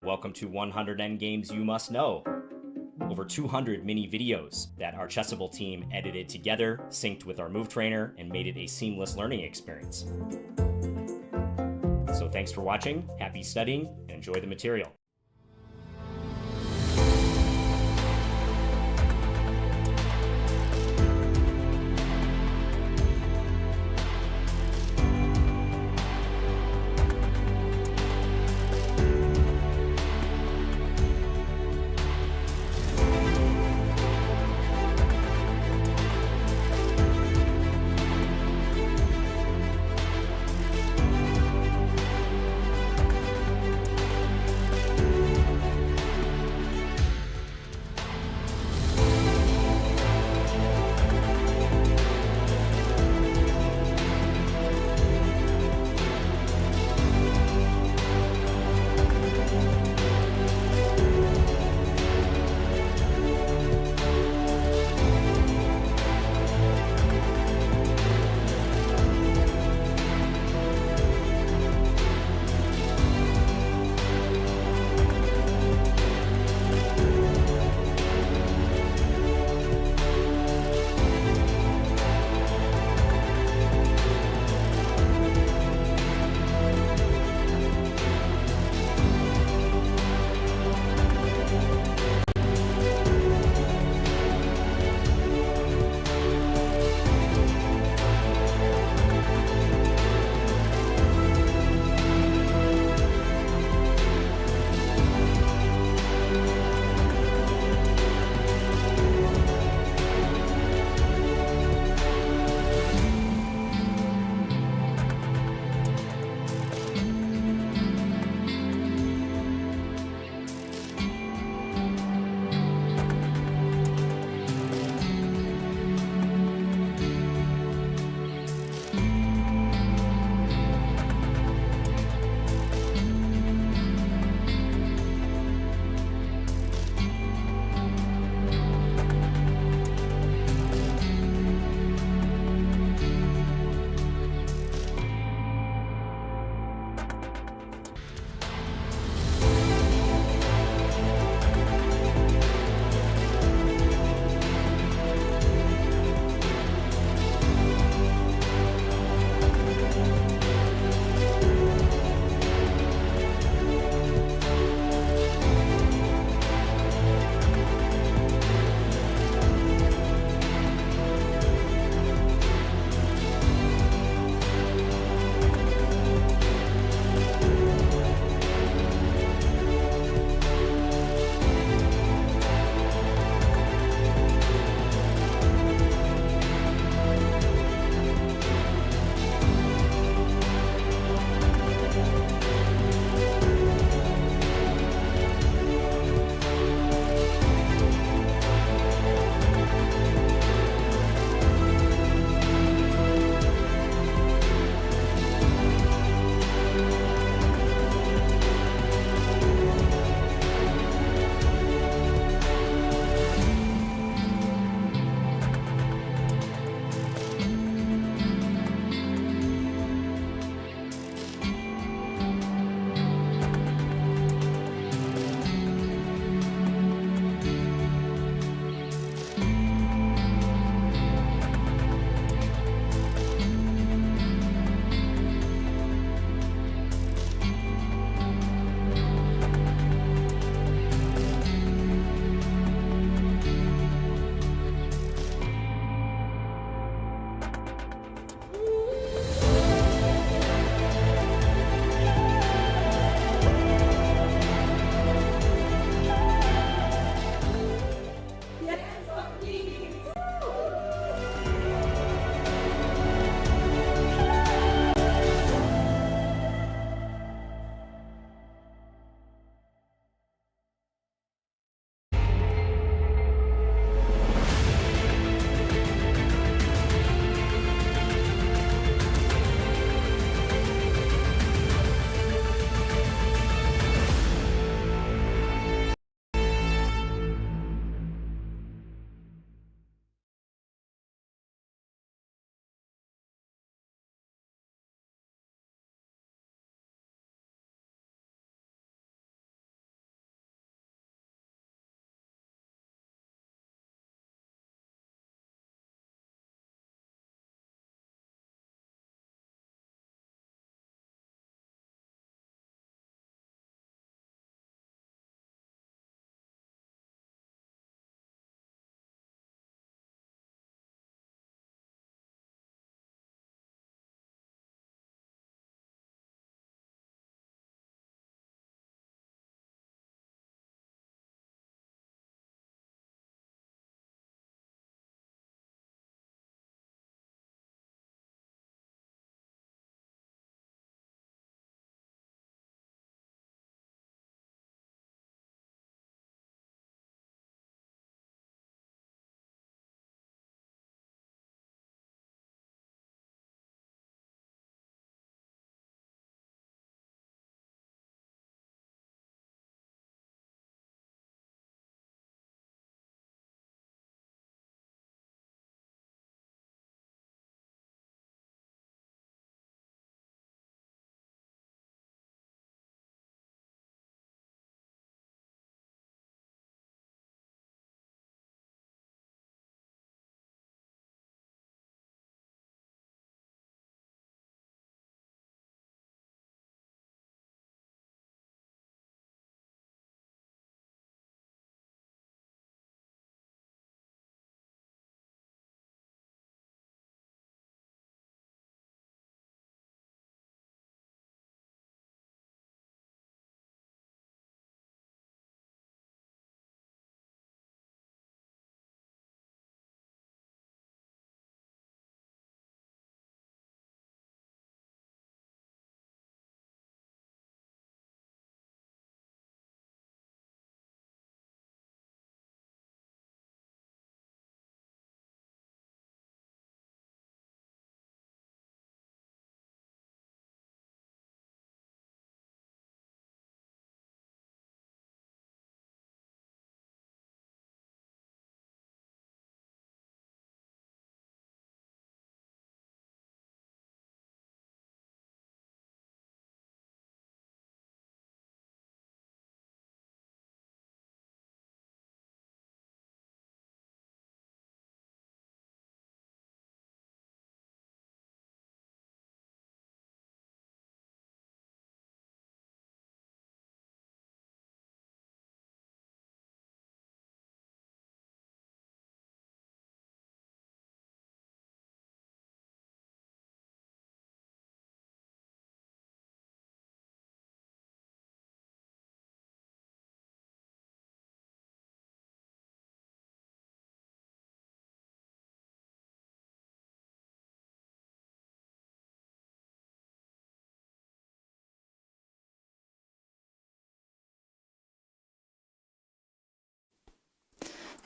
Welcome to 100 Endgames You Must Know. Over 200 mini videos that our Chessable team edited together, synced with our move trainer, and made it a seamless learning experience. So thanks for watching, happy studying, and enjoy the material.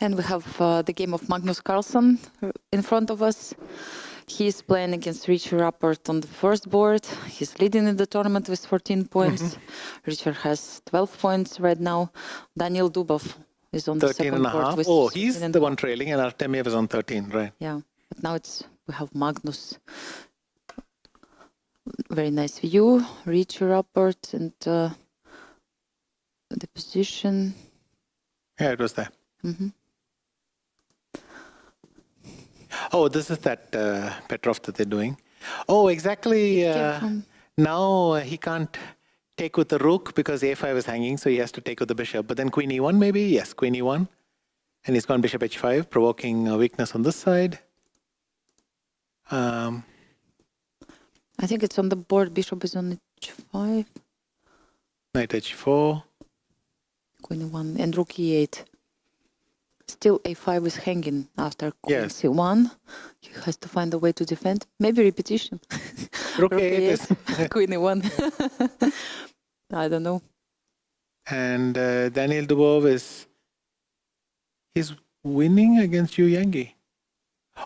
And we have the game of Magnus Carlsen in front of us. He's playing against Richard Rapport on the first board. He's leading in the tournament with 14 points. Richard has 12 points right now. Daniel Dubov is on the second board. With he's the one trailing, and Artemiev is on 13, right? Yeah, but now we have Magnus. Very nice view. Richard Rapport and the position. Yeah, it was there. Oh, this is that Petrov that they're doing. Oh, exactly. Now he can't take with the rook because a5 is hanging, so he has to take with the bishop. But then queen e1 maybe? Yes, queen e1. And he's gone bishop h5, provoking a weakness on this side. I think it's on the board. Bishop is on h5. Knight h4. Queen e1 and rook e8. Still a5 is hanging after queen c1. He has to find a way to defend. Maybe repetition. Rook a8. Queen e1. I don't know. And Daniel Dubov he's winning against Yu Yangi.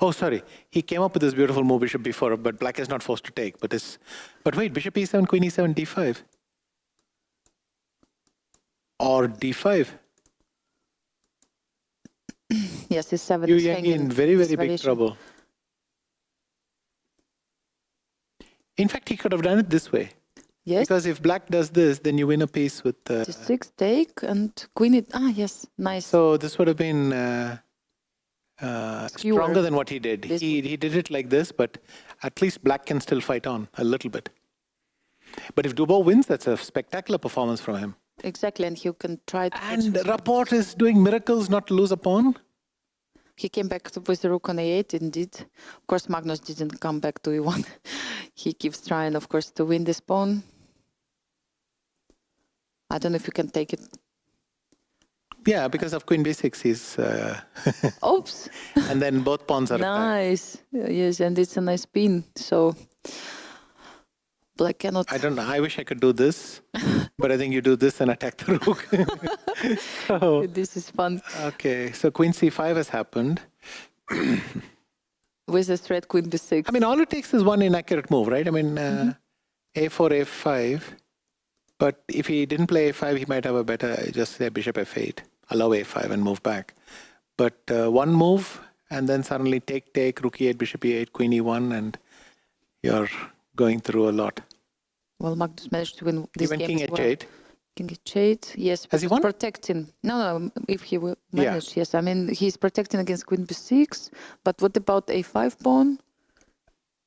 Oh, sorry. He came up with this beautiful move bishop b4, but black is not forced to take. But wait, bishop e7, queen e7, d5. Or d5. Yes, his 7 Yu is Yangi hanging. in very, very big trouble. In fact, he could have done it this way. Yes. Because if black does this, then you win a piece with... d6 take and queen it. Yes, nice. So this would have been stronger than what he did. He did it like this, but at least black can still fight on a little bit. But if Dubov wins, that's a spectacular performance from him. Exactly, and you can try to... And Rapport is doing miracles not to lose a pawn. He came back with the rook on a8, indeed. Of course, Magnus didn't come back to e1. He keeps trying, of course, to win this pawn. I don't know if you can take it. Yeah, because of queen b6, he's... Oops! And then both pawns are nice. Yes, and it's a nice pin, so... Black cannot... I don't know. I wish I could do this, but I think you do this and attack the rook. So, this is fun. Okay, so queen c5 has happened. With a threat queen b6. I mean, all it takes is one inaccurate move, right? I mean, a4, f5. But if he didn't play a5, he might have a better, just say bishop f8, allow a5 and move back. But one move, and then suddenly take, rook e8, bishop e8, queen e1, and you're going through a lot. Well, Magnus managed to win this Even game. king h8. King h8, yes. Has he won? Protecting. No, if he will manage, yes. I mean, he's protecting against queen b6. But what about a5 pawn?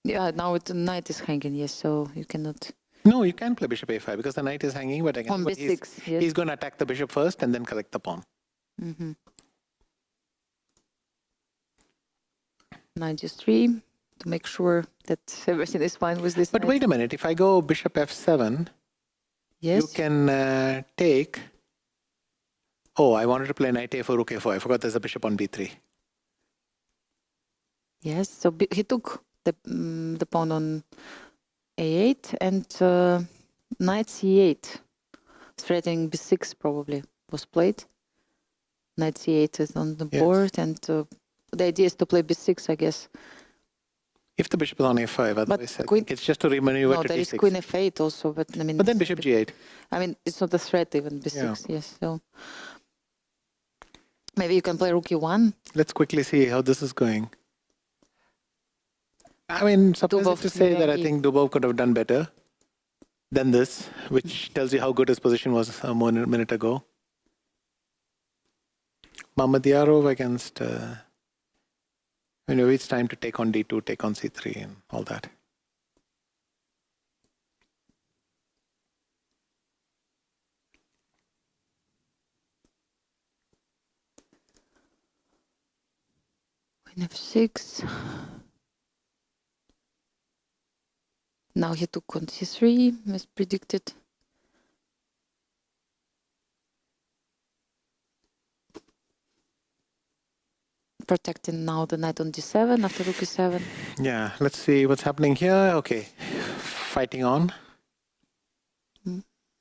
Yeah, now the knight is hanging, yes, so you cannot... No, you can play bishop a5 because the knight is hanging, but again, Pawn b6, yes. He's going to attack the bishop first and then collect the pawn. Knight g3 to make sure that everything is fine with this. But wait a minute, if I go bishop f7, yes, you can take... Oh, I wanted to play knight a4, rook a4. I forgot there's a bishop on b3. Yes, so he took the pawn on a8 and knight c8, threatening b6 probably was played. Knight c8 is on the board, and the idea is to play b6, I guess. If the bishop is on a5, otherwise I think it's just to remaneuver to d6. No, there is queen f8 also, but I mean... But then bishop g8. I mean, it's not a threat even, b6, yes, so... Maybe you can play rook e1. Let's quickly see how this is going. I mean, suffice to say that I think Dubov could have done better than this, which tells you how good his position was a minute ago. Mamedyarov against... it's time to take on d2, take on c3 and all that. Queen f6. Now he took on c3, as predicted. Protecting now the knight on d7 after rook e7. Yeah, let's see what's happening here. Okay, fighting on.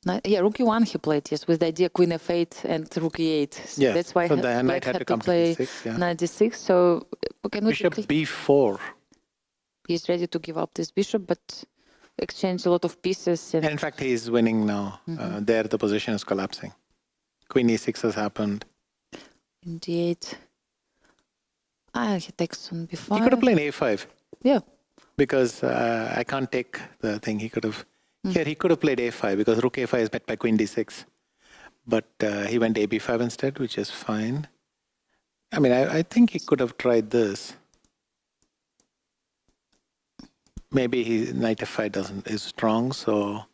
Rook e1 he played, yes, with the idea Queen f8 and Rook e8. So Yes, that's why so the knight Black had had to to come to play d6, yeah. knight d6. So can we Bishop quickly- b4. He's ready to give up this bishop, but exchange a lot of pieces. And In fact, he's winning now. There, the position is collapsing. Queen e6 has happened. in d8. He takes on b5. He could have played a5. Yeah. Because I can't take the thing. He could have. Here, he could have played a5 because rook a5 is met by queen d6. But he went a b5 instead, which is fine. I mean, I think he could have tried this. Maybe knight f5 is strong, so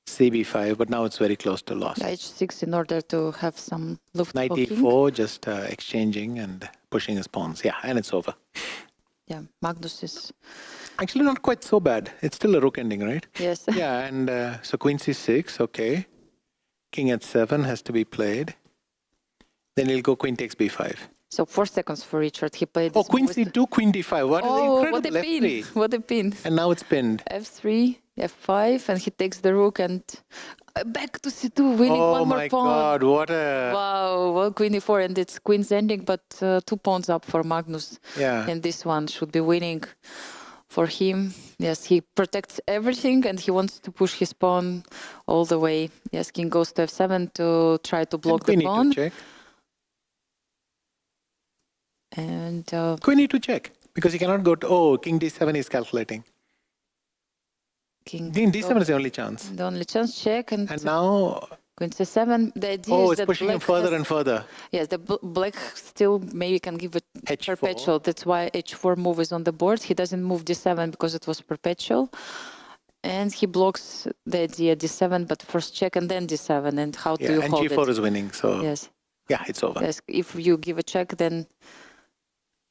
cb5, but now it's very close to loss. h6 in order to have some luft Knight for king. e4, just exchanging and pushing his pawns. Yeah, and it's over. Yeah, Magnus is... Actually, not quite so bad. It's still a rook ending, right? Yes. Yeah, and so queen c6, okay. King h7 has to be played. Then he'll go queen takes b5. So 4 seconds for Richard. He played. Oh, queen c2, queen d5. What an what a incredible pin! f3. What a pin! And now it's pinned. f3, f5, and he takes the rook and back to c2, winning one more pawn. Oh my God! What a Wow! Well, queen e4, and it's queen's ending, but 2 pawns up for Magnus. Yeah. And this one should be winning for him. Yes, he protects everything, and he wants to push his pawn all the way. Yes, king goes to f7 to try to block the pawn. check. And Queen e2 check because he cannot go to. Oh, king d7 is calculating. king d7 is the only chance. The only chance, check, and now. Queen c7. The idea is It's that pushing him black further has- and further. Yes, the black still maybe can give a H4. perpetual. That's why h4 move is on the board. He doesn't move d7 because it was perpetual. And he blocks the idea d7, but first check and then d7. And how do you And hold g4 it? is winning. So Yes. yeah, it's over. Yes, if you give a check, then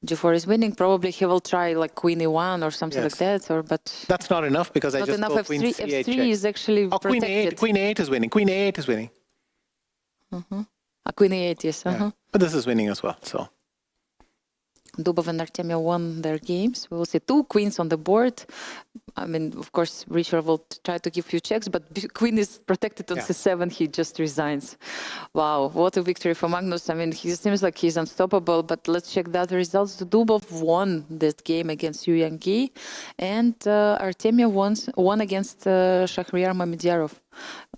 g4 is winning. Probably he will try like queen e1 or something like that. Or but That's not enough because I not just enough. saw queen f3. c8 f3 check. is actually Oh, queen protected. a8. Queen a8 is winning. Queen a8 is winning. Queen e8, yes. Yeah. But this is winning as well. So Dubov and Artemiev won their games. We will see 2 queens on the board. I mean, of course, Richard will try to give few checks, but queen is protected on c7. He just resigns. Wow, what a victory for Magnus. I mean, he seems like he's unstoppable, but let's check the other results. Dubov won that game against Yu Yang, and Artemiev won against Shahryar Mamedyarov.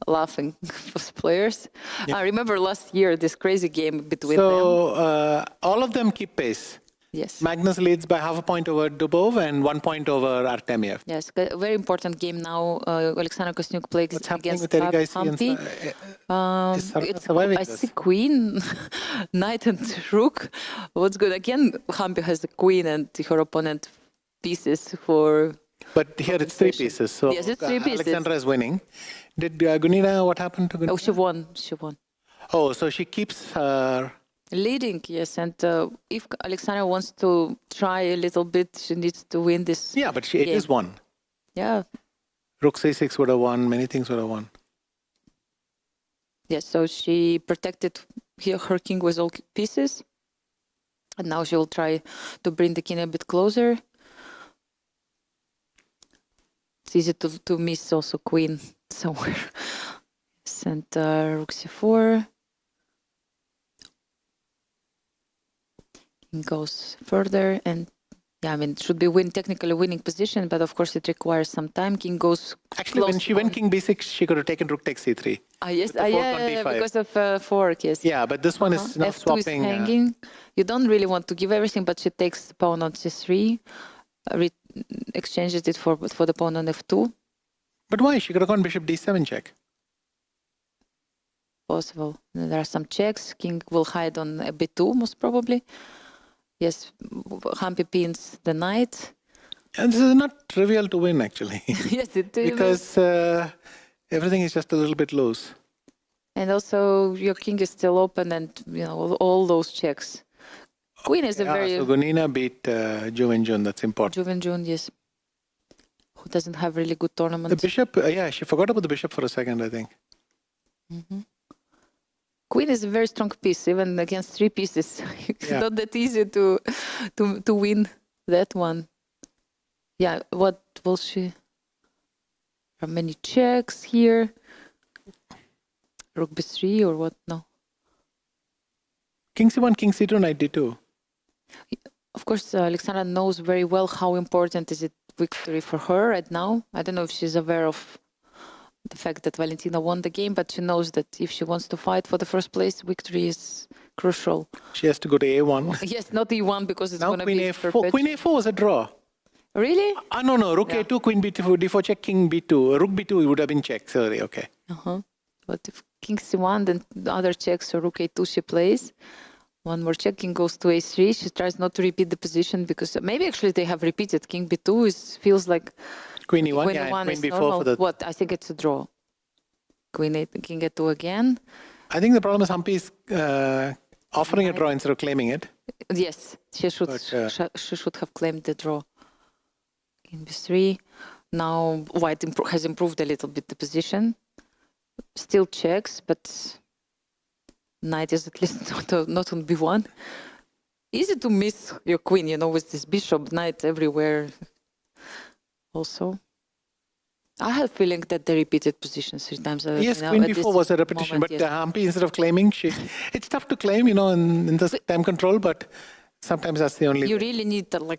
Laughing with players. I remember last year, this crazy game between them. So all of them keep pace. Yes. Magnus leads by half a point over Dubov and 1 point over Artemiev. Yes, a very important game now. Alexander Kosniuk plays against with Eric Gaisi and Hampi. is surviving I this? see queen, knight and rook. What's good? Again, Hampi has a queen and her opponent pieces for... But here it's 3 pieces. So Yes, it's 3 pieces. Alexandra is winning. Did Gunina, what happened to Gunina? Oh, she won. She won. Oh, so she keeps her... Leading, yes. And if Alexandra wants to try a little bit, she needs to win this. Yeah, but it is won. Yeah. Rook c6 would have won. Many things would have won. Yes, so she protected her king with all pieces. And now she will try to bring the king a bit closer. It's easy to miss also queen somewhere. And rook c4. King goes further, and yeah, I mean, it should be technically winning position, but of course it requires some time. King goes Actually, when she went king b6, she could have taken rook takes c3. Yes, the fork on yeah, d5. because of fork, yes. Yeah, but this one is now F2 swapping. is hanging. You don't really want to give everything, but she takes the pawn on c3, exchanges it for the pawn on f2. But why? She could have gone bishop d7 check. Possible. There are some checks. King will hide on b2, most probably. Yes, Hampi pins the knight. And this is not trivial to win, actually. Yes, it is. Because everything is just a little bit loose. And also, your king is still open, and all those checks. Queen is a very So Gunina beat Jun. That's important. Jun, yes, who doesn't have really good tournament. The bishop, she forgot about the bishop for a second, I think. Queen is a very strong piece, even against 3 pieces. It's not that easy to win that one. Yeah, what will she? There are many checks here. Rook b3 or what? No. King c1, king c2, knight d2. Of course, Alexandra knows very well how important is it victory for her right now. I don't know if she's aware of the fact that Valentina won the game, but she knows that if she wants to fight for the first place, victory is crucial. She has to go to a1. Yes, not e1 because it's going to queen be a4. Queen a4 was a draw. Really? No. Rook a2, queen b2, d4 check, king b2. Rook b2, it would have been check. Sorry, okay. But if king c1, then the other checks, so rook a2 she plays. One more check, king goes to a3. She tries not to repeat the position because maybe actually they have repeated. King b2 feels like queen e1, queen yeah, e1 queen is b4 normal. for the... What? I think it's a draw. King a2 again. I think the problem is Humpy is offering a draw instead of claiming it. Yes, she should have claimed the draw. King b3. Now white has improved a little bit the position. Still checks, but knight is at least not on b1. Easy to miss your queen, with this bishop, knight everywhere. Also, I have a feeling that they repeated positions 3 times. Yes, queen b4 was a repetition, but Humpy, instead of claiming, it's tough to claim, in this time control, but sometimes that's the only You way. really need to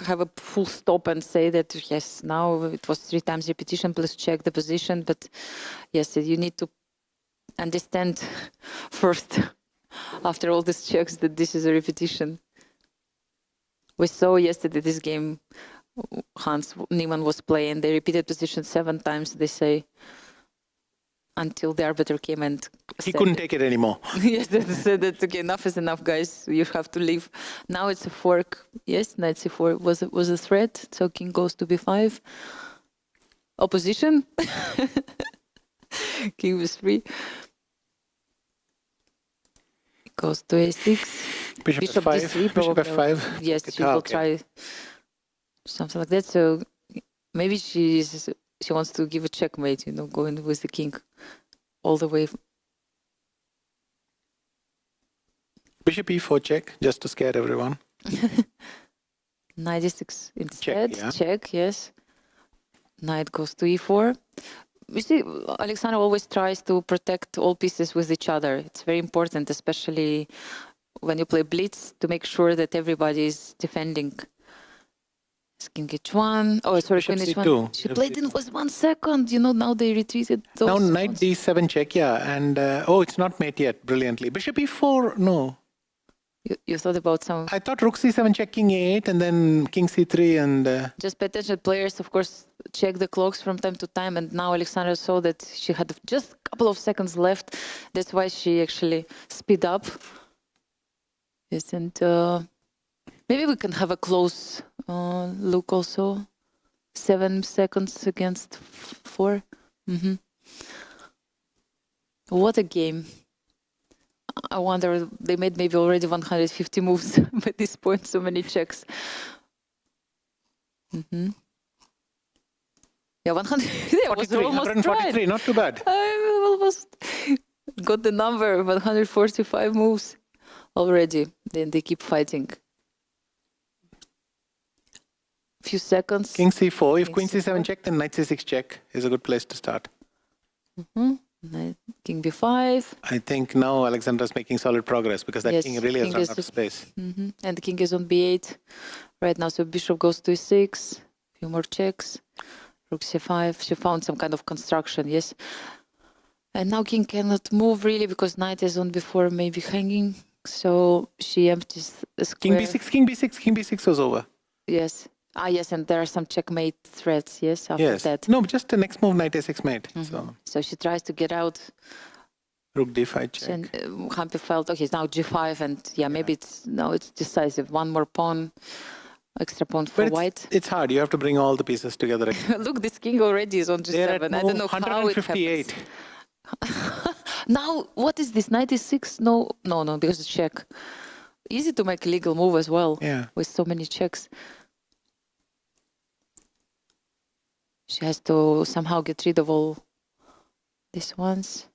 have a full stop and say that, yes, now it was 3 times repetition, please check the position. But yes, you need to understand first, after all these checks, that this is a repetition. We saw yesterday this game, Hans Niemann was playing. They repeated position 7 times, they say, until the arbiter came and he couldn't take it anymore. Yes, they said that, okay, enough is enough, guys. You have to leave. Now it's a fork. Yes, knight c4 was a threat. So king goes to b5. Opposition. King b3. Goes to a6. Bishop f5. d3, Bishop f5. Yes, she will try something like that. So maybe she wants to give a checkmate, going with the king all the way. Bishop e4 check, just to scare everyone. Knight e6 instead. Check, yeah. Check, yes. Knight goes to e4. You see, Alexandra always tries to protect all pieces with each other. It's very important, especially when you play Blitz, to make sure that everybody is defending. King h1. Oh, sorry, queen h1. She played in was 1 second. Now they retreated. Now knight d7 check, yeah. And, it's not mate yet, brilliantly. Bishop e4, no. You thought about some... I thought rook c7 check, king a8, and then king c3, and... Just pay attention. Players, of course, check the clocks from time to time. And now Alexandra saw that she had just a couple of seconds left. That's why she actually speed up. Yes, and maybe we can have a close look also. 7 seconds against 4. What a game. I wonder, they made maybe already 150 moves at this point, so many checks. Yeah, 100. Yeah, 43, almost 143, right. not too bad. I almost got the number, 145 moves already. Then they keep fighting. Few seconds. King c4. If queen c7 check, then knight c6 check is a good place to start. King b5. I think now Alexandra's making solid progress because that king really has run out of space. And the king is on b8 right now. So bishop goes to e6. Few more checks. Rook c5. She found some kind of construction, yes. And now king cannot move really because knight is on b4, maybe hanging. So she empties the square. King b6, king b6, king b6 was over. Yes. Yes, and there are some checkmate threats, yes, after that. No, just the next move, knight a6 mate. So she tries to get out. Rook d5 check. And Humpy felt, okay, it's now g5, and maybe it's decisive. One more pawn, extra pawn for white. It's hard. You have to bring all the pieces together. Look, this king already is on g7. I don't know how it happens. Now, what is this? Knight e6? No, because it's check. Easy to make a legal move as well. Yeah. With so many checks. She has to somehow get rid of all these ones.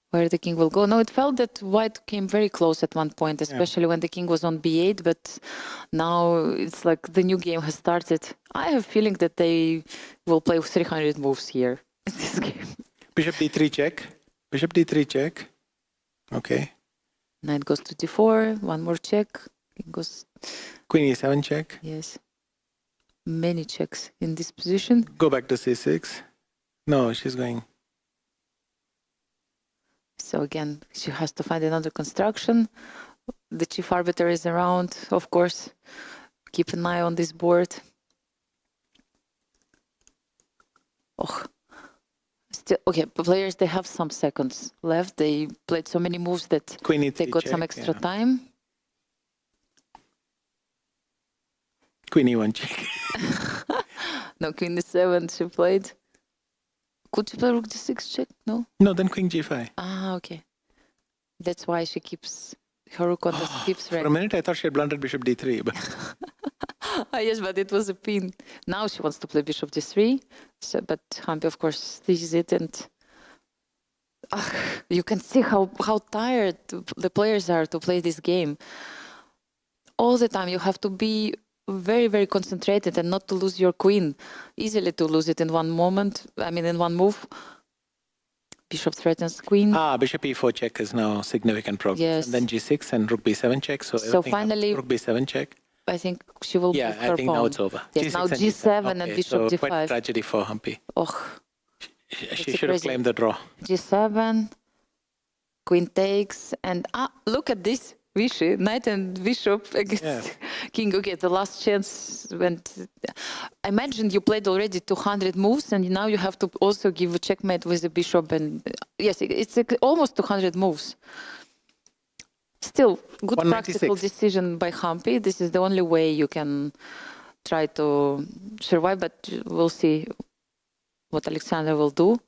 Where the king will go. No, it felt that white came very close at one point, especially when the king was on b8. But now it's like the new game has started. I have a feeling that they will play 300 moves here in this game. Bishop d3 check. Bishop d3 check. Okay. Knight goes to d4, one more check. It goes. Queen e7 check. Yes. Many checks in this position. Go back to c6. No, she's going. So again, she has to find another construction. The chief arbiter is around, of course. Keep an eye on this board. Oh. Still, okay, players, they have some seconds left. They played so many moves that Queen e3 they got check, some extra time. Queen e1 check. No, Queen e7 she played. Could she play Rook d6 check? No? No, then Queen g5. Ah, okay. That's why she keeps her Rook on the fifth rank. For a minute, I thought she had blundered Bishop d3. But Yes, but it was a pin. Now she wants to play Bishop d3. So, but Hampi, of course, sees it, and you can see how tired the players are to play this game. All the time, you have to be very, very concentrated and not to lose your queen. Easily to lose it in one moment. I mean, in one move. Bishop threatens queen. Bishop e4 check is now significant progress. Yes. And then g6 and Rook b7 check. So finally, Rook b7 check. I think she will move her I think pawn. now it's over. Yes, now g7 and Bishop d5. Quite tragedy for Hampi. Oh, She should have claimed the draw. g7, queen takes, and look at this. Vichy, knight and bishop against king. Okay, the last chance went. I imagine you played already 200 moves, and now you have to also give a checkmate with the bishop. And yes, it's almost 200 moves. Still, good practical decision by Hampi. This is the only way you can try to survive, but we'll see what Alexander will do.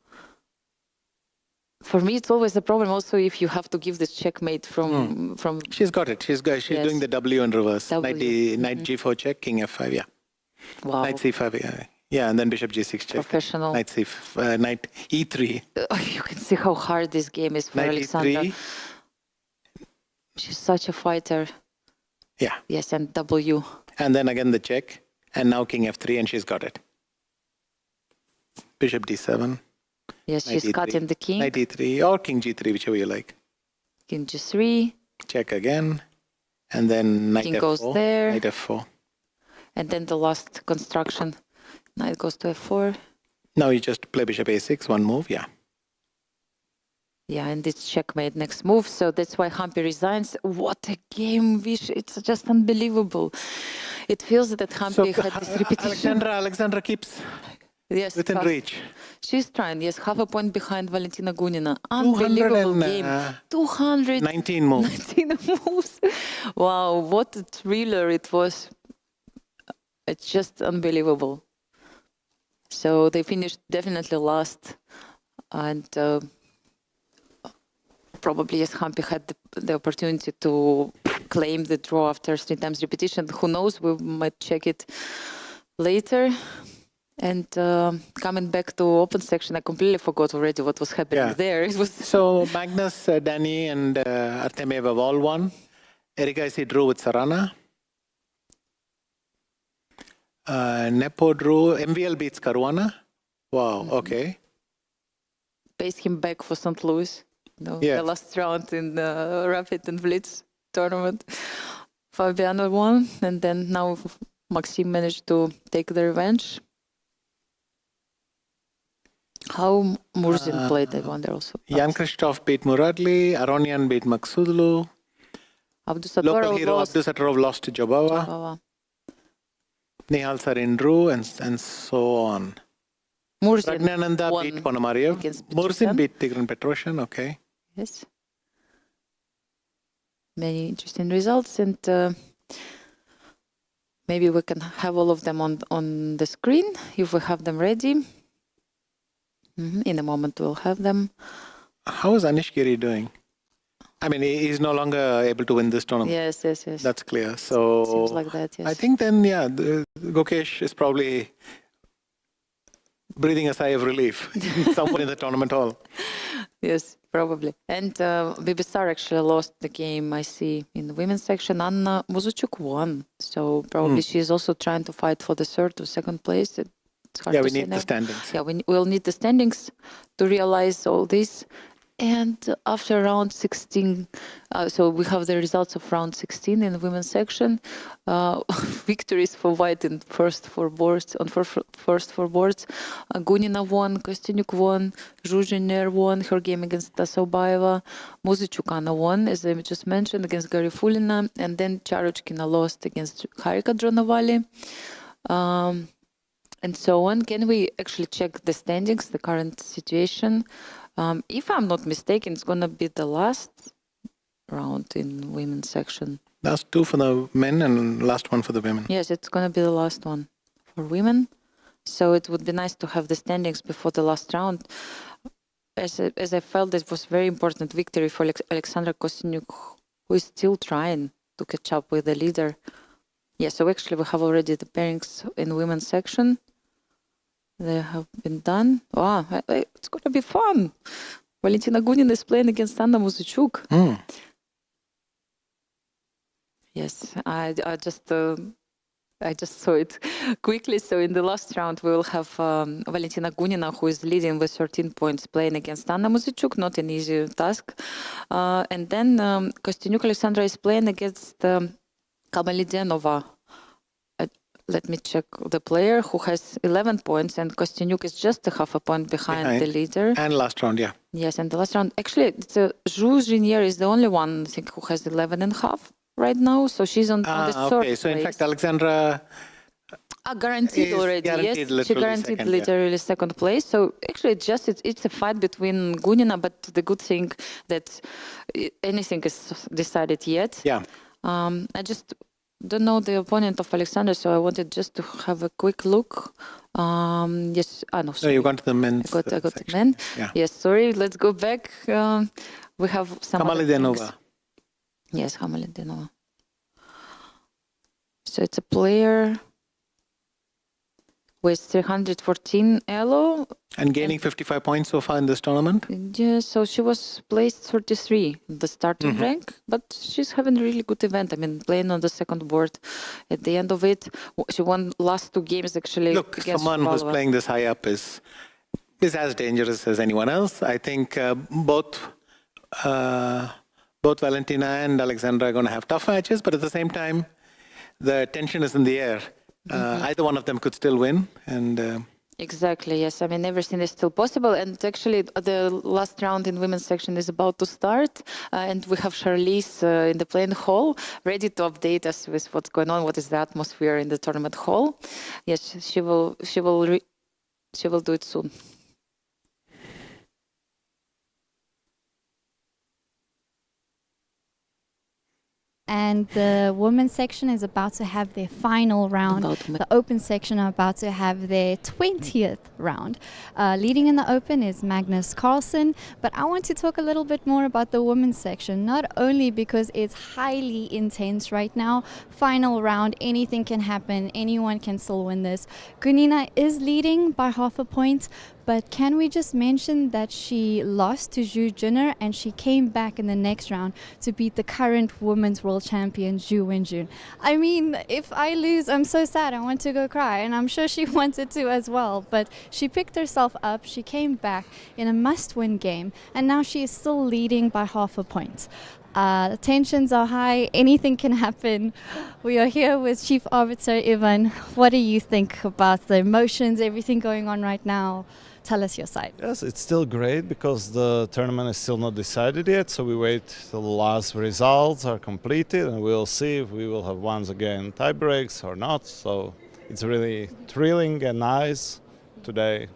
For me, it's always a problem also if you have to give this checkmate from... She's got it. She's doing the W in reverse. W. Knight g4 check, king f5, yeah. Wow. Knight c5, yeah. Yeah, and then bishop g6 check. Professional. Knight e3. You can see how hard this game is for Knight Alexandra. e3. She's such a fighter. Yeah. Yes, and W. And then again the check, and now king f3, and she's got it. Bishop d7. Yes, Knight she's e3. cutting the king. Knight e3 or king g3, whichever you like. King g3. Check again. And then knight King f4. goes there. Knight f4. And then the last construction. Knight goes to f4. Now you just play bishop a6, one move, yeah. Yeah, and it's checkmate next move. So that's why Hampi resigns. What a game, Vish. It's just unbelievable. It feels that Hampi had this repetition. Alexandra keeps within reach. She's trying, yes, half a point behind Valentina Gunina. Unbelievable game. 219 moves. 19 moves. Wow, what a thriller it was. It's just unbelievable. So they finished definitely last. And probably, yes, Hampi had the opportunity to claim the draw after 3 times repetition. Who knows, we might check it later. And coming back to open section, I completely forgot already what was happening there. It was So Magnus, Danny, and Artemiev have all won. Erika drew with Sarana. Nepo drew. MVL beats Caruana. Wow, okay. Paced him back for St. Louis. The last round in the Rapid and Blitz tournament. Fabiano won, and then now Maxim managed to take the revenge. How Murzin played, I wonder also. Jan Krzysztof beat Muradli. Aronian beat Maksudlu. Local hero Abdusattorov lost to Jobava. Nihal Sarin drew, and so on. Pragnananda beat Ponomarev. Murzin beat Tigran Petrosyan, okay. Yes. Many interesting results, and maybe we can have all of them on the screen if we have them ready. In a moment we'll have them. How is Anish Giri doing? I mean, he's no longer able to win this tournament. Yes. That's clear. So seems like that, yes. I think then, Gokesh is probably breathing a sigh of relief somewhere in the tournament hall. Yes, probably. And Bibisar actually lost the game, I see, in the women's section. Anna Muzuchuk won. So probably she's also trying to fight for the third or second place. It's hard to we say need now. the standings. Yeah, we'll need the standings to realize all this. And after round 16, so we have the results of round 16 in the women's section. Victories for white in first four boards. Gunina won, Kostyuk won, Zhuzhiner won her game against Tasobaeva, Muzichukana won, as I just mentioned, against Garifulina, and then Charuchkina lost against Harika Dronovali. And so on. Can we actually check the standings, the current situation? If I'm not mistaken, it's going to be the last round in women's section. Last two for the men and last one for the women. Yes, it's going to be the last one for women. So it would be nice to have the standings before the last round. As I felt, it was very important victory for Alexandra Kostyuk, who is still trying to catch up with the leader. Yeah, so actually we have already the pairings in women's section. They have been done. Wow, it's going to be fun. Valentina Gunina is playing against Anna Muzichuk. Yes, I just saw it quickly. So in the last round, we will have Valentina Gunina, who is leading with 13 points, playing against Anna Muzichuk, not an easy task. And then Kostyuk Alexandra is playing against Kamalidenova. Let me check the player, who has 11 points, and Kostyuk is just a half a point behind the leader. And last round, yeah. Yes, and the last round. Actually, Zhu Jinier is the only one, I think, who has 11 and a half right now. So she's on the third okay, so in place. fact, Alexandra guaranteed already. Guaranteed, yes, she guaranteed second, literally second place. So actually, it's a fight between Gunina, but the good thing that anything is decided yet. Yeah. I just don't know the opponent of Alexander, so I wanted just to have a quick look. Yes, no, sorry. No, you got to the men's I got the section. men. Yeah. Yes, sorry. Let's go back. We have some Kamalidenova. Yes, Kamalidenova. So it's a player with 314 elo. And gaining 55 points so far in this tournament? Yeah, so she was placed 33 in the starting rank, but she's having a really good event. I mean, playing on the second board. At the end of it, she won last two games actually. Look, someone who's playing this high up is as dangerous as anyone else. I think both Valentina and Alexandra are going to have tough matches, but at the same time, the tension is in the air. Either one of them could still win, and exactly, yes. I mean, everything is still possible. And actually, the last round in women's section is about to start. And we have Charlize in the playing hall, ready to update us with what's going on, what is the atmosphere in the tournament hall. Yes, she will do it soon. And the women's section is about to have their final round. The open section are about to have their 20th round. Leading in the open is Magnus Carlsen, but I want to talk a little bit more about the women's section, not only because it's highly intense right now. Final round, anything can happen, anyone can still win this. Gunina is leading by half a point, but can we just mention that she lost to Zhu Jiner and she came back in the next round to beat the current women's world champion, Zhu Wenjun. I mean, if I lose, I'm so sad. I want to go cry, and I'm sure she wanted to as well. But she picked herself up. She came back in a must-win game, and now she is still leading by half a point. Tensions are high. Anything can happen. We are here with Chief Arbiter Ivan. What do you think about the emotions, everything going on right now? Tell us your side. Yes, it's still great because the tournament is still not decided yet, so we wait till the last results are completed and we'll see if we will have once again tie breaks or not. So it's really thrilling and nice today.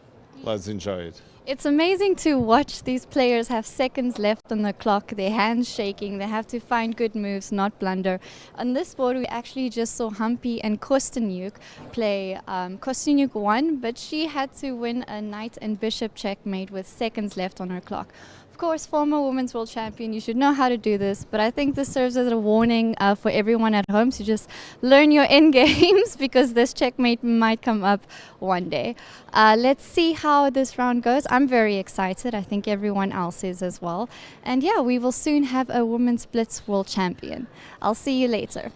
Let's enjoy it. It's amazing to watch these players have seconds left on the clock, their hands shaking, they have to find good moves, not blunder. On this board, we actually just saw Humpy and Kostyuk play. Kostyuk won, but she had to win a knight and bishop checkmate with seconds left on her clock. Of course, former women's world champion, you should know how to do this, but I think this serves as a warning for everyone at home to just learn your end games because this checkmate might come up one day. Let's see how this round goes. I'm very excited. I think everyone else is as well. And yeah, we will soon have a women's Blitz world champion. I'll see you later.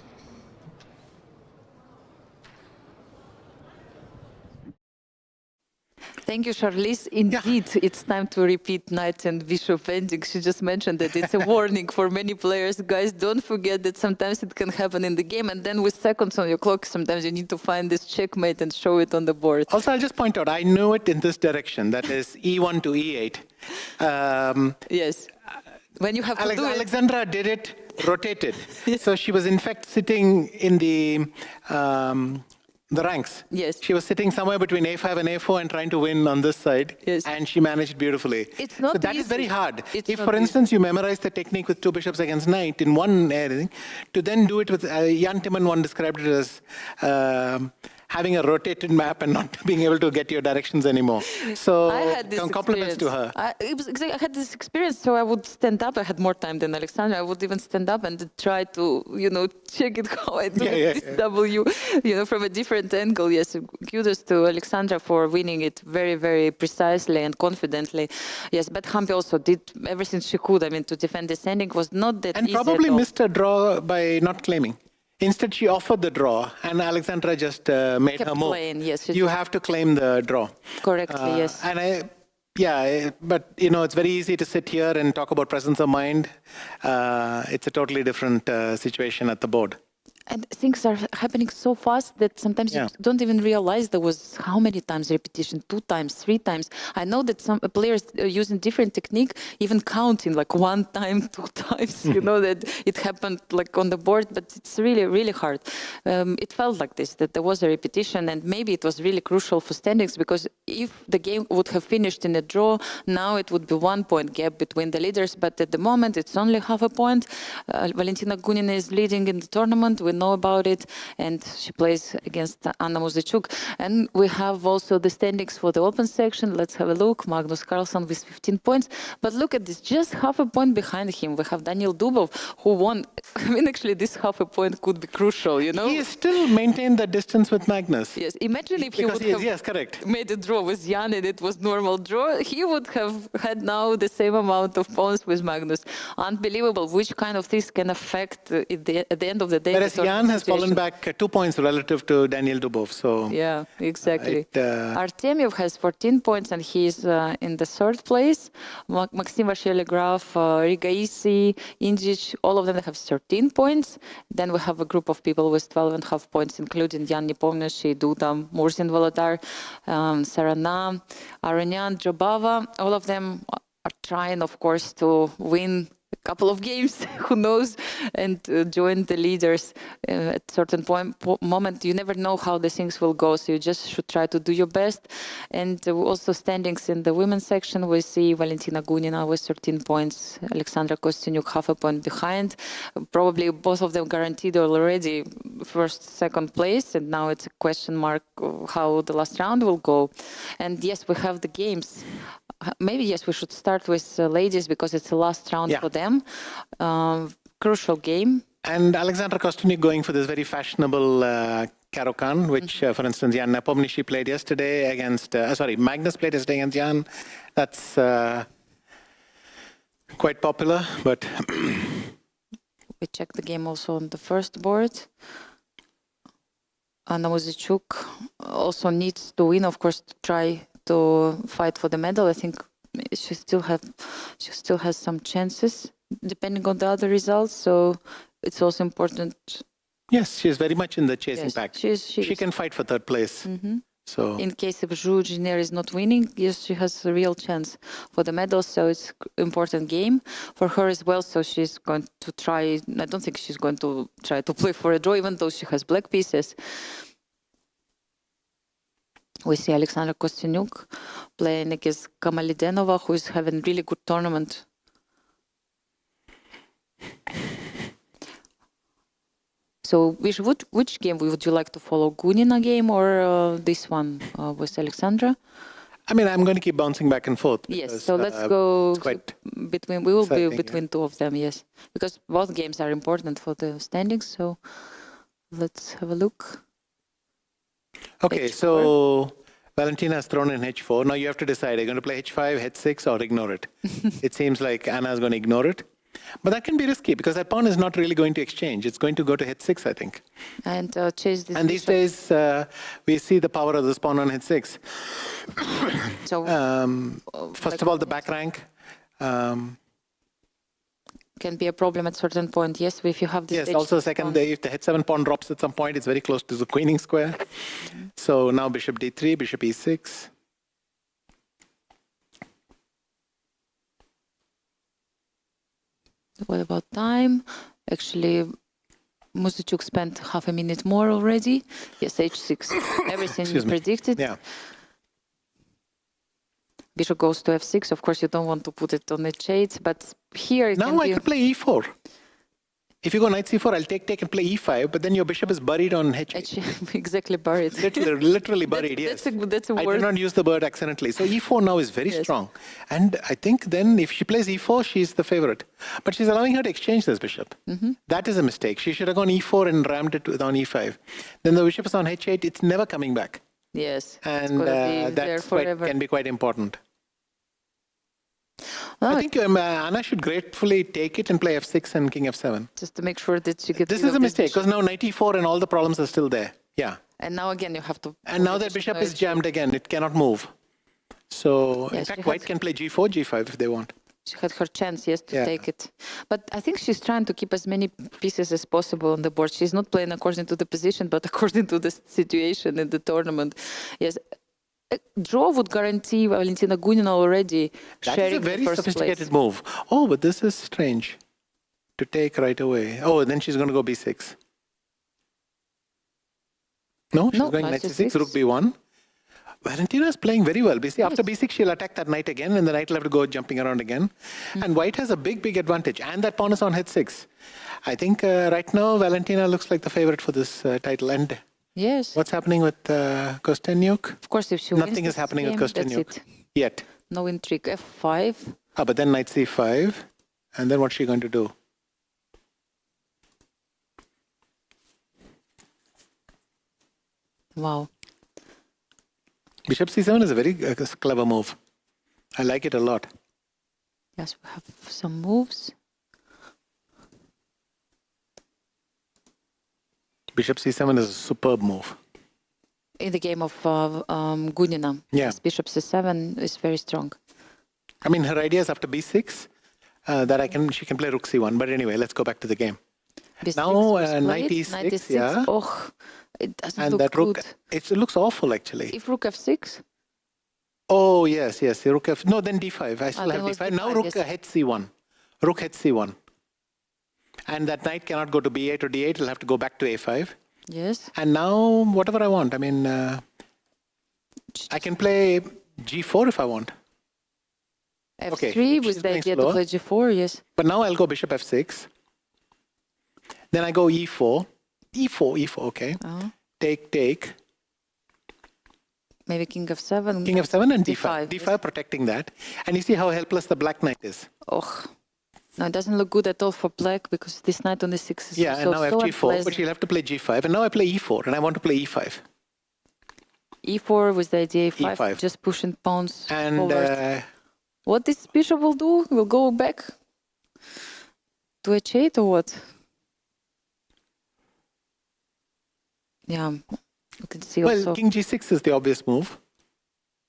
Thank you, Charlize. Indeed, it's time to repeat knight and bishop ending. She just mentioned that it's a warning for many players. Guys, don't forget that sometimes it can happen in the game, and then with seconds on your clock, sometimes you need to find this checkmate and show it on the board. Also, I'll just point out, I know it in this direction, that is E1 to E8. Yes. When you have to do it. Alexandra did it, rotated. Yes. So she was in fact sitting in the ranks. Yes. She was sitting somewhere between A5 and A4 and trying to win on this side. Yes. And she managed beautifully. It's not so that easy. is very hard. It's for instance, you memorize the technique with 2 bishops against knight in one area, to then do it with Jan Timmerman described it as having a rotated map and not being able to get your directions anymore. So I had this compliments to her. I had this experience, so I would stand up. I had more time than Alexandra. I would even stand up and try to, check it how I do this W, from a different angle. Yes, kudos to Alexandra for winning it very, very precisely and confidently. Yes, but Hampi also did everything she could. I mean, to defend the standing was not that easy. And probably missed a draw by not claiming. Instead, she offered the draw, and Alexandra just made her move. Playing, yes, you have to claim the draw. Correctly, yes. And but it's very easy to sit here and talk about presence of mind. It's a totally different situation at the board. And things are happening so fast that sometimes you don't even realize there was how many times repetition, 2 times, 3 times. I know that some players are using different technique, even counting like 1 time, 2 times, that it happened like on the board, but it's really, really hard. It felt like this, that there was a repetition, and maybe it was really crucial for standings, because if the game would have finished in a draw, now it would be 1 point gap between the leaders, but at the moment it's only half a point. Valentina Gunina is leading in the tournament. We know about it, and she plays against Anna Muzechuk. And we have also the standings for the open section. Let's have a look. Magnus Carlsen with 15 points. But look at this, just half a point behind him. We have Daniel Dubov, who won. I mean, actually, this half a point could be crucial, He still maintained the distance with Magnus. Yes, imagine if he would have made a draw with Jan and it was normal draw, he would have had now the same amount of points with Magnus. Unbelievable which kind of things can affect at the end of the day. Whereas Jan has fallen back 2 points relative to Daniel Dubov. So yeah, exactly. Artemiev has 14 points and he's in the 3rd place. Maxim Vasiliograf, Rigaisi, Indjic, all of them have 13 points. Then we have a group of people with 12.5 points, including Jan Nepomniachtchi, Duda, Murzin Volodar, Sarana, Aronyan, Jobava. All of them are trying, of course, to win a couple of games, who knows, and join the leaders at a certain moment. You never know how the things will go, so you just should try to do your best. And also standings in the women's section, we see Valentina Gunina with 13 points, Alexandra Kostyanyuk half a point behind. Probably both of them guaranteed already 1st, 2nd place, and now it's a question mark how the last round will go. And yes, we have the games. Maybe, yes, we should start with ladies because it's the last round for them. Crucial game. And Alexandra Kostyanyuk going for this very fashionable Caro-Kann, which, for instance, Jan Nepomniachtchi played yesterday against, Magnus played yesterday against Jan. That's quite popular, but... We check the game also on the first board. Anna Muzechuk also needs to win, of course, to try to fight for the medal. I think she still has some chances, depending on the other results. So it's also important. Yes, she is very much in the chasing pack. She can fight for 3rd place. So in case if Zhu Jiner is not winning, yes, she has a real chance for the medal. So it's an important game for her as well. So she's going to try. I don't think she's going to try to play for a draw, even though she has black pieces. We see Alexandra Kostyanyuk playing against Kamalidenova, who is having a really good tournament. So which game would you like to follow? Gunina game or this one with Alexandra? I mean, I'm going to keep bouncing back and forth. Yes, so let's go between. We will be between 2 of them, yes. Because both games are important for the standings, so let's have a look. Okay, H4. So Valentina has thrown in H4. Now you have to decide, are you going to play H5, H6, or ignore it? It seems like Anna is going to ignore it. But that can be risky because that pawn is not really going to exchange. It's going to go to h6, I think. And chase this. And these days, we see the power of this pawn on h6. So, first of all, the back rank. Can be a problem at certain point. Yes, if you have this. Yes, also second, if the h7 pawn drops at some point, it's very close to the queening square. So now bishop d3, bishop e6. What about time? Actually, Muzichuk spent half a minute more already. Yes, h6. Everything predicted. Yeah. Bishop goes to f6. Of course, you don't want to put it on h8, but here now I can play e4. If you go knight c4, I'll take and play e5, but then your bishop is buried on h8. Exactly buried. Literally buried, yes. That's a word. I did not use the word accidentally. So e4 now is very strong. And I think then if she plays e4, she's the favorite. But she's allowing her to exchange this bishop. That is a mistake. She should have gone e4 and rammed it on e5. Then the bishop is on h8. It's never coming back. Yes. And that can be quite important. I think Anna should gratefully take it and play f6 and king f7. Just to make sure that she gets. This is a mistake because now knight e4 and all the problems are still there. Yeah. And now again you have to. And now that bishop is jammed again. It cannot move. So in fact, white can play g4, g5 if they want. She had her chance, yes, to take it. But I think she's trying to keep as many pieces as possible on the board. She's not playing according to the position, but according to the situation in the tournament. Yes. A draw would guarantee Valentina Gunina already sharing the first place. That is a very sophisticated move. Oh, but this is strange to take right away. Oh, then she's going to go b6. No, she's going knight c6, rook b1. Valentina is playing very well. After b6, she'll attack that knight again, and the knight will have to go jumping around again. And white has a big advantage. And that pawn is on h6. I think right now, Valentina looks like the favorite for this title. And yes. What's happening with Kostyaniuk? Of course, if she nothing is happening with Kostyaniuk yet. No intrigue. f5. But then knight c5. And then what's she going to do? Wow. Bishop c7 is a very clever move. I like it a lot. Yes, we have some moves. Bishop c7 is a superb move. In the game of Gunina, yes, bishop c7 is very strong. I mean, her idea is after b6 that she can play rook c1. But anyway, let's go back to the game. B6 now knight e6, yeah. Oh, it doesn't and look that rook, good. It looks awful actually. If rook f6. Oh yes, rook f. No, then d5. I still have d5. Now rook h1. Rook h1. And that knight cannot go to b8 or d8. It'll have to go back to a5. Yes. And now, whatever I want. I mean, I can play g4 if I want. f3 with the idea to play g4, yes. But now I'll go bishop f6. Then I go e4. e4, okay. Take. Maybe king f7. King f7 and d5. d5 protecting that. And you see how helpless the black knight is. Oh. No, it doesn't look good at all for black because this knight on e6 is and now I have g4, but she'll have to play g5. And now I play e4, and I want to play e5. e4 with the idea e5. Just pushing pawns forward. And what this bishop will do? Will go back to h8 or what? Yeah, you can see also. Well, king g6 is the obvious move.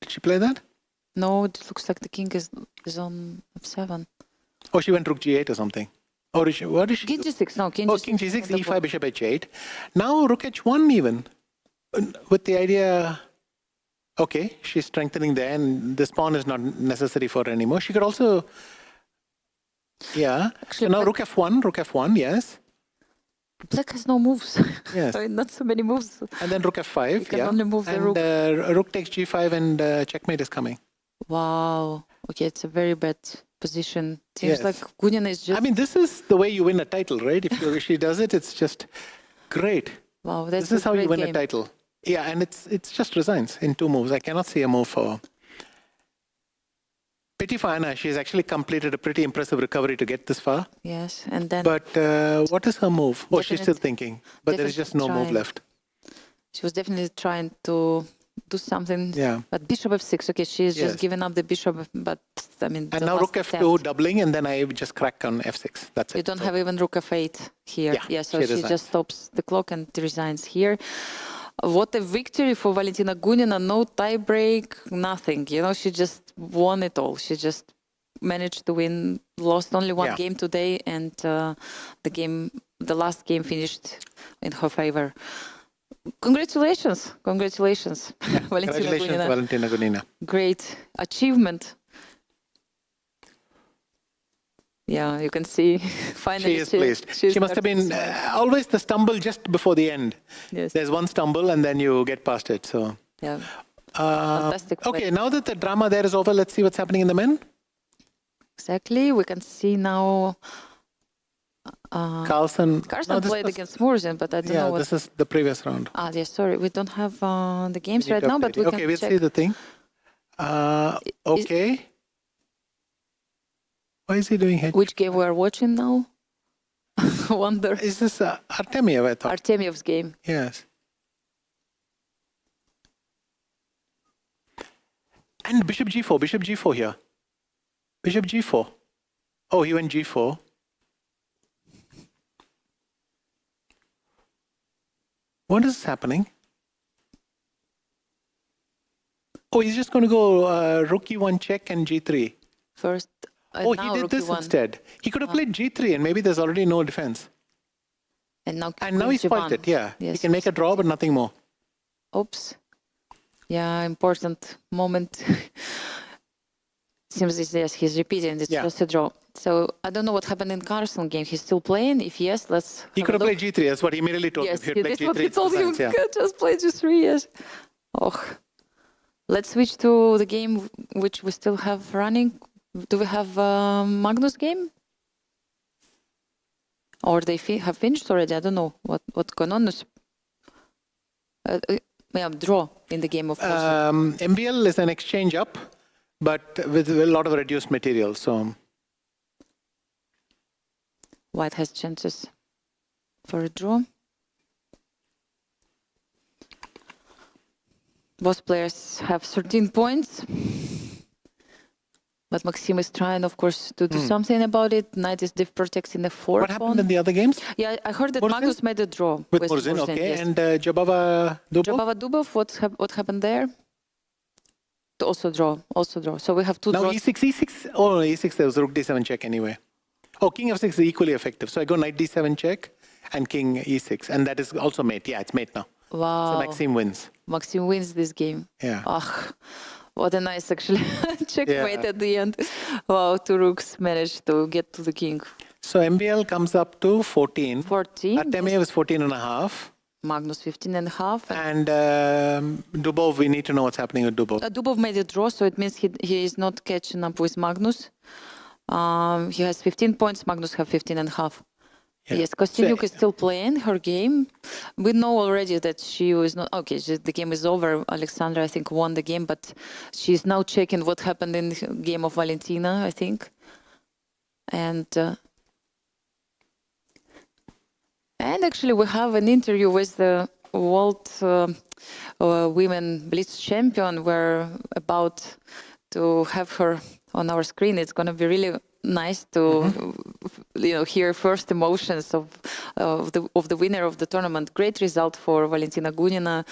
Did she play that? No, it looks like the king is on f7. Oh, she went rook g8 or something. Or what is she? King g6, no, king g6. King g6, e5, bishop h8. Now rook h1 even. With the idea, okay, she's strengthening there and this pawn is not necessary for her anymore. She could also, actually, so now rook f1, yes. Black has no moves. Yes. Not so many moves. And then rook f5, you can only move the rook. Rook takes g5 and checkmate is coming. Wow. Okay, it's a very bad position. Seems like Gunina is just... I mean, this is the way you win a title, right? If she does it, it's just great. Wow, that's This is how you win a title. Yeah, and it's just resigns in 2 moves. I cannot see a move for... Pity for Anna, she has actually completed a pretty impressive recovery to get this far. Yes, and then... But what is her move? Oh, she's still thinking. But there is just no move left. She was definitely trying to do something. Yeah. But bishop f6. Okay, she's just giving up the bishop, but I mean. And now rook f2 doubling, and then I just crack on f6. That's it. You don't have even rook f8 here. Yeah, so she just stops the clock and resigns here. What a victory for Valentina Gunina. No tie break, nothing. You know, she just won it all. She just managed to win, lost only one game today, and the last game finished in her favor. Congratulations. Congratulations, Valentina Gunina. Great achievement. Yeah, you can see finally she is pleased. She must have been always the stumble just before the end. Yes. There's one stumble and then you get past it. So yeah, fantastic. Okay, now that the drama there is over, let's see what's happening in the men. Exactly, we can see now. Carlsen played against Murzin, but I don't know what. This is the previous round. Yes, sorry, we don't have the games right now, but we can we'll see the thing. Okay. Why is he doing H? Which game we are watching now? Wonder. Is this Artemiev, I thought? Artemiev's game. Yes. And bishop g4 here. Bishop g4. Oh, he went g4. What is happening? Oh, he's just going to go rook e1 check and g3. First. Oh, he did this instead. He could have played g3 and maybe there's already no defense. And now he's spoiled it, yeah. Yes. He can make a draw, but nothing more. Oops. Yeah, important moment. Seems yes, he's repeating. It's just a draw. So I don't know what happened in Carlsen game. He's still playing? If yes, let's. He could have played g3. That's what he immediately told him. Yes, that's what he told him. Just play g3. Yes. Oh. Let's switch to the game which we still have running. Do we have Magnus game? Or they have finished already? I don't know what's going on. Draw in the game, of course. MVL is an exchange up, but with a lot of reduced material. So White has chances for a draw. Both players have 13 points. But Maxim is trying, of course, to do something about it. Knight is protecting the fourth. What happened in the other games? Yeah, I heard that Magnus made a draw with Murzin. Okay, yes. And Jabava-Dubov? Jabava-Dubov, what happened there? Also draw. So we have two draws. Now e6. Oh, no, e6, there was rook d7 check anyway. Oh, king f6 is equally effective. So I go knight d7 check and king e6. And that is also mate. Yeah, it's mate now. Wow. So Maxim wins. Maxim wins this game. Yeah. What a nice, actually, checkmate at the end. Wow, two rooks managed to get to the king. So MBL comes up to 14. 14. Artemiev is 14.5. Magnus 15.5. And Dubov, we need to know what's happening with Dubov. Dubov made a draw, so it means he is not catching up with Magnus. He has 15 points, Magnus have 15.5. Yeah. Yes, Kostyuk is still playing her game. We know already that she was not... Okay, the game is over. Alexandra, I think, won the game, but she's now checking what happened in the game of Valentina, I think. And actually, we have an interview with the World Women Blitz champion. We're about to have her on our screen. It's going to be really nice to hear first emotions of the winner of the tournament. Great result for Valentina Gunina.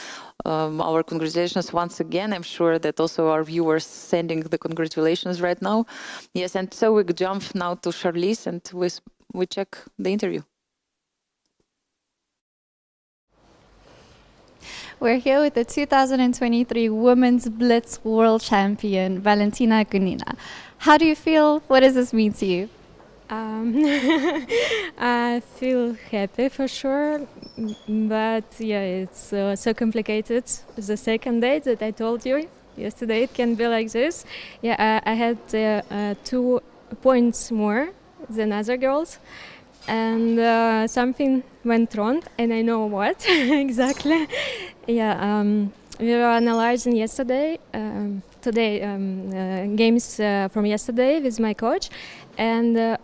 Our congratulations once again. I'm sure that also our viewers sending the congratulations right now. Yes, and so we jump now to Charlize and we check the interview. We're here with the 2023 Women's Blitz World Champion, Valentina Gunina. How do you feel? What does this mean to you? I feel happy for sure, but yeah, it's so complicated. The second day that I told you yesterday, it can be like this. Yeah, I had 2 points more than other girls, and something went wrong, and I know what exactly. Yeah, we were analyzing today games from yesterday with my coach, and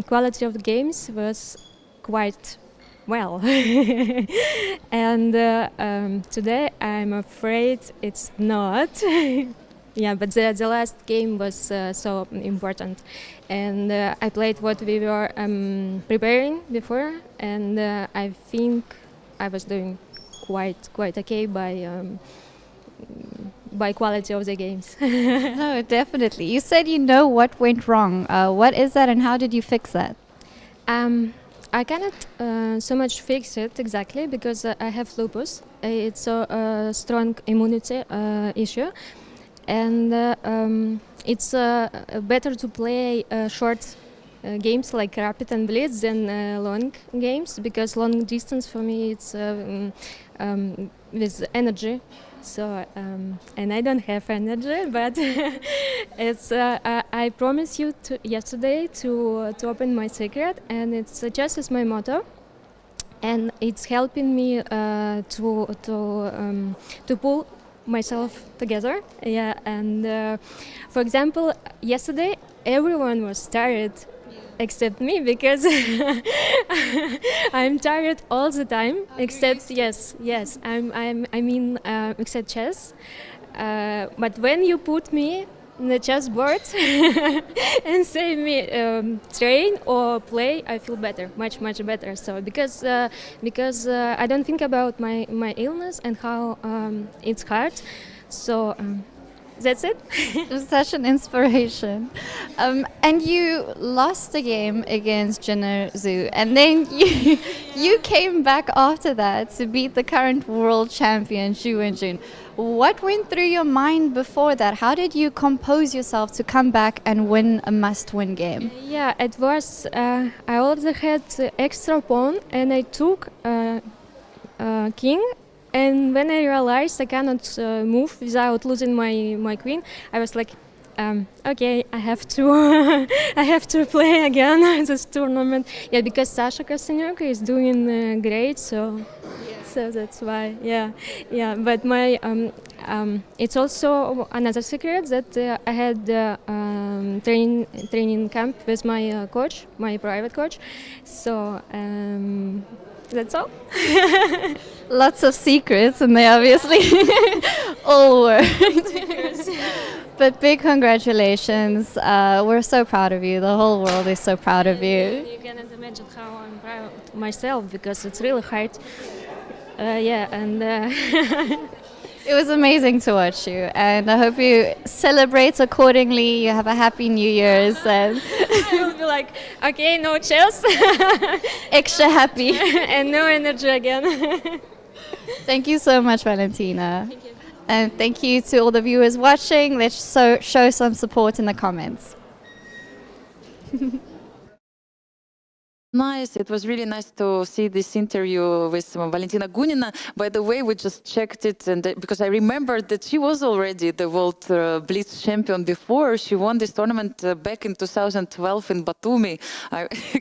quality of the games was quite well. And today I'm afraid it's not. Yeah, but the last game was so important. And I played what we were preparing before, and I think I was doing quite okay by quality of the games. No, definitely. You said you know what went wrong. What is that and how did you fix that? I cannot so much fix it exactly because I have lupus. It's a strong immunity issue. And it's better to play short games like Rapid and Blitz than long games, because long distance for me it's with energy. So and I don't have energy, but it's I promised you yesterday to open my secret, and it's chess is my motto, and it's helping me to pull myself together. Yeah, and for example, yesterday everyone was tired except me, because I'm tired all the time. Except yes, except chess. But when you put me on the chessboard and say me train or play, I feel better, much better. So because I don't think about my illness and how it's hard. So. That's it. It was such an inspiration. And you lost the game against Jenner Zhu, and then you came back after that to beat the current world champion Xu Wenjun. What went through your mind before that? How did you compose yourself to come back and win a must-win game? Yeah, it was. I also had extra pawn, and I took king. And when I realized I cannot move without losing my queen, I was like, okay, I have to I have to play again this tournament. Yeah, because Sasha Kostyanyuk is doing great, so that's why. Yeah. But my it's also another secret that I had training camp with my coach, my private coach. So. That's all. Lots of secrets, and they obviously all work. But big congratulations. We're so proud of you. The whole world is so proud of you. You cannot imagine how I'm proud of myself, because it's really hard. It was amazing to watch you, and I hope you celebrate accordingly. You have a happy New Year's, and I will be like, okay, no chess, extra happy, and no energy again. Thank you so much, Valentina. Thank you. And thank you to all the viewers watching. Let's show some support in the comments. Nice. It was really nice to see this interview with Valentina Gunina. By the way, we just checked it, and because I remembered that she was already the world Blitz champion before. She won this tournament back in 2012 in Batumi.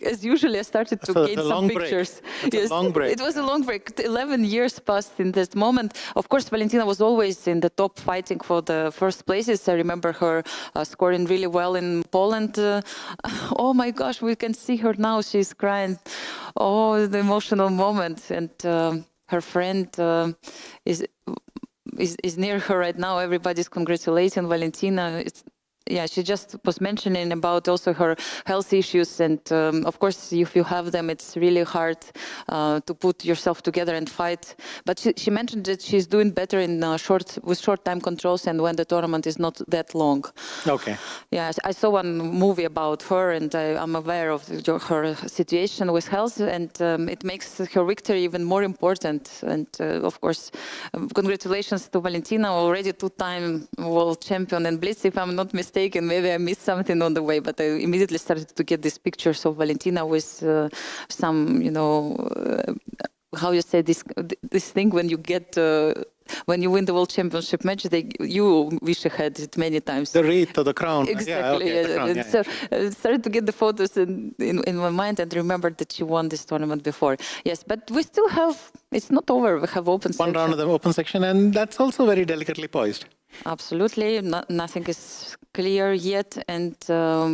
As usually, I started to gain some pictures. Yes, a long break. It was a long break. 11 years passed in this moment. Of course, Valentina was always in the top, fighting for the first places. I remember her scoring really well in Poland. Oh my gosh, we can see her now. She's crying. Oh, the emotional moment. And her friend is near her right now. Everybody's congratulating Valentina. Yeah, she just was mentioning about also her health issues, and of course, if you have them, it's really hard to put yourself together and fight. But she mentioned that she's doing better in with short time controls, and when the tournament is not that long. Okay. Yeah, I saw one movie about her, and I'm aware of her situation with health, and it makes her victory even more important. And of course, congratulations to Valentina, already two-time world champion in Blitz, if I'm not mistaken. Maybe I missed something on the way, but I immediately started to get these pictures of Valentina with some, how you say this thing when you get when you win the world championship match, you wish you had it many times. The wreath or the crown. Exactly. Yeah, okay, the crown, yeah. So I started to get the photos in my mind and remembered that she won this tournament before. Yes, but we still have, it's not over. We have open section. One round of the open section, and that's also very delicately poised. Absolutely. Nothing is clear yet, and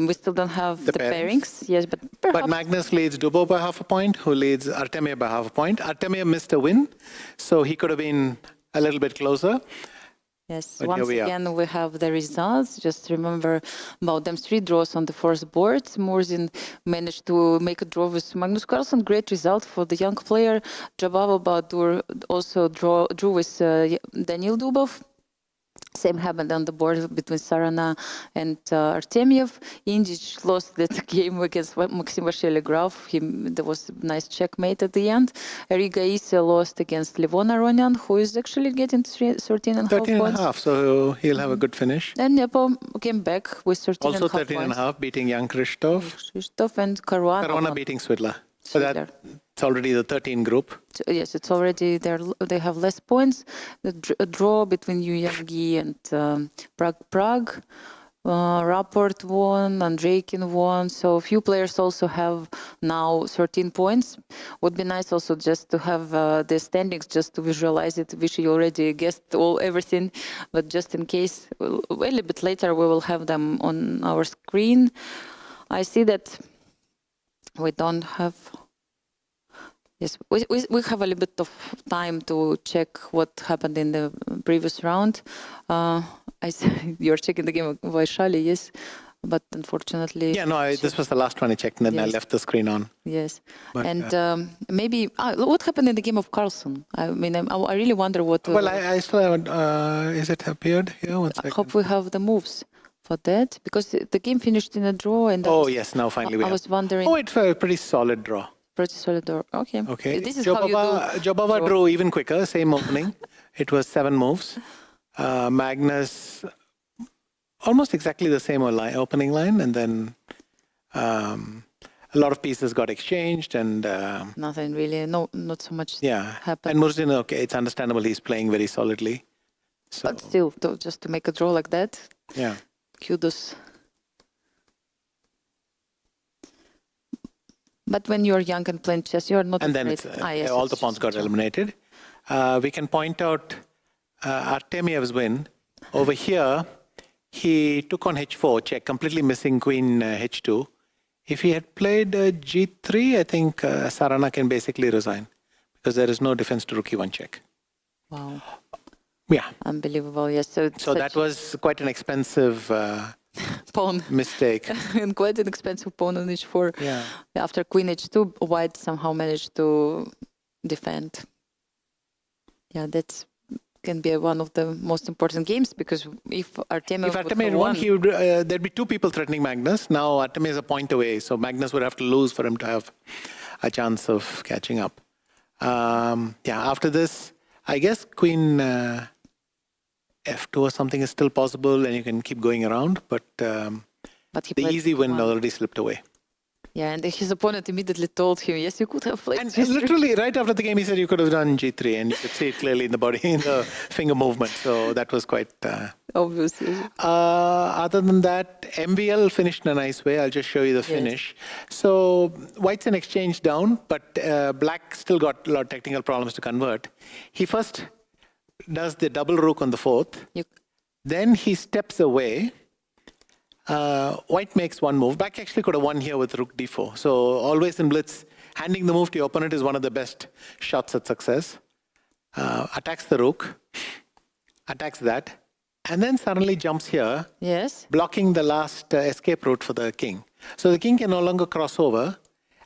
we still don't have the pairings. Yes, but perhaps. But Magnus leads Dubov by half a point, who leads Artemiev by half a point. Artemiev missed a win, so he could have been a little bit closer. Yes, But once again we have the results. Just remember about them 3 draws on the first board. Murzin managed to make a draw with Magnus Carlsen. Great result for the young player. Jabava Bahadur also drew with Daniil Dubov. Same happened on the board between Sarana and Artemiev. Indic lost that game against Maxim Vasily-Graf. There was a nice checkmate at the end. Riga Issa lost against Levon Aronian, who is actually getting 13 and a half, so he'll have a good finish. And Nepo came back with 13 also and a half 13 and a points. half, beating Jan Krzysztof. Krzysztof and Caruana. Beating Svitla. So it's already the 13 group. So, yes, it's already there. They have less points. A draw between Yu Yang and Prague. Rapport won, Andreikin won. So a few players also have now 13 points. Would be nice also just to have the standings, just to visualize it. Wish you already guessed everything, but just in case, a little bit later we will have them on our screen. I see that we don't have. Yes, we have a little bit of time to check what happened in the previous round. I see you're checking the game of Vaishali, yes, but unfortunately. Yeah, no, this was the last one I checked, and then I left the screen on. Yes, But, and maybe what happened in the game of Carlsen? I mean, I really wonder what. Well, I still haven't. Is it appeared here? 1 second. I hope we have the moves for that, because the game finished in a draw. And Yes, now finally we have. I was wondering. Oh, it's a pretty solid draw. Pretty solid draw. Okay. Okay. This is how you do. Jobava drew even quicker, same opening. It was 7 moves. Magnus, almost exactly the same opening line, and then a lot of pieces got exchanged, and nothing really. No, not so much. Happened. And Murzin, okay, it's understandable. He's playing very solidly. So, but still, just to make a draw like that. Yeah. Kudos. But when you're young and playing chess, you're not. And afraid. then Yes, all the pawns got eliminated. We can point out Artemiev's win. Over here, he took on h4, check, completely missing queen h2. If he had played g3, I think Sarana can basically resign, because there is no defense to rook e1 check. Wow. Yeah. Unbelievable, yes. So that was quite an expensive pawn mistake. And quite an expensive pawn on h4. Yeah. After queen h2, white somehow managed to defend. Yeah, that can be one of the most important games, because if Artemiev won, there'd be 2 people threatening Magnus. Now Artemiev is a point away, so Magnus would have to lose for him to have a chance of catching up. After this, I guess queen f2 or something is still possible, and you can keep going around, but the easy win already slipped away. Yeah, and his opponent immediately told him, yes, you could have played And G3. literally right after the game, he said you could have done g3, and you could see it clearly in the body, in the finger movement. So that was quite obviously. Other than that, MVL finished in a nice way. I'll just show you the finish. So white's an exchange down, but black still got a lot of technical problems to convert. He first does the double rook on the 4th. Then he steps away. White makes 1 move. Black actually could have won here with rook d4. So always in Blitz, handing the move to your opponent is one of the best shots at success. Attacks the rook, attacks that, and then suddenly jumps here, blocking the last escape route for the king. So the king can no longer cross over,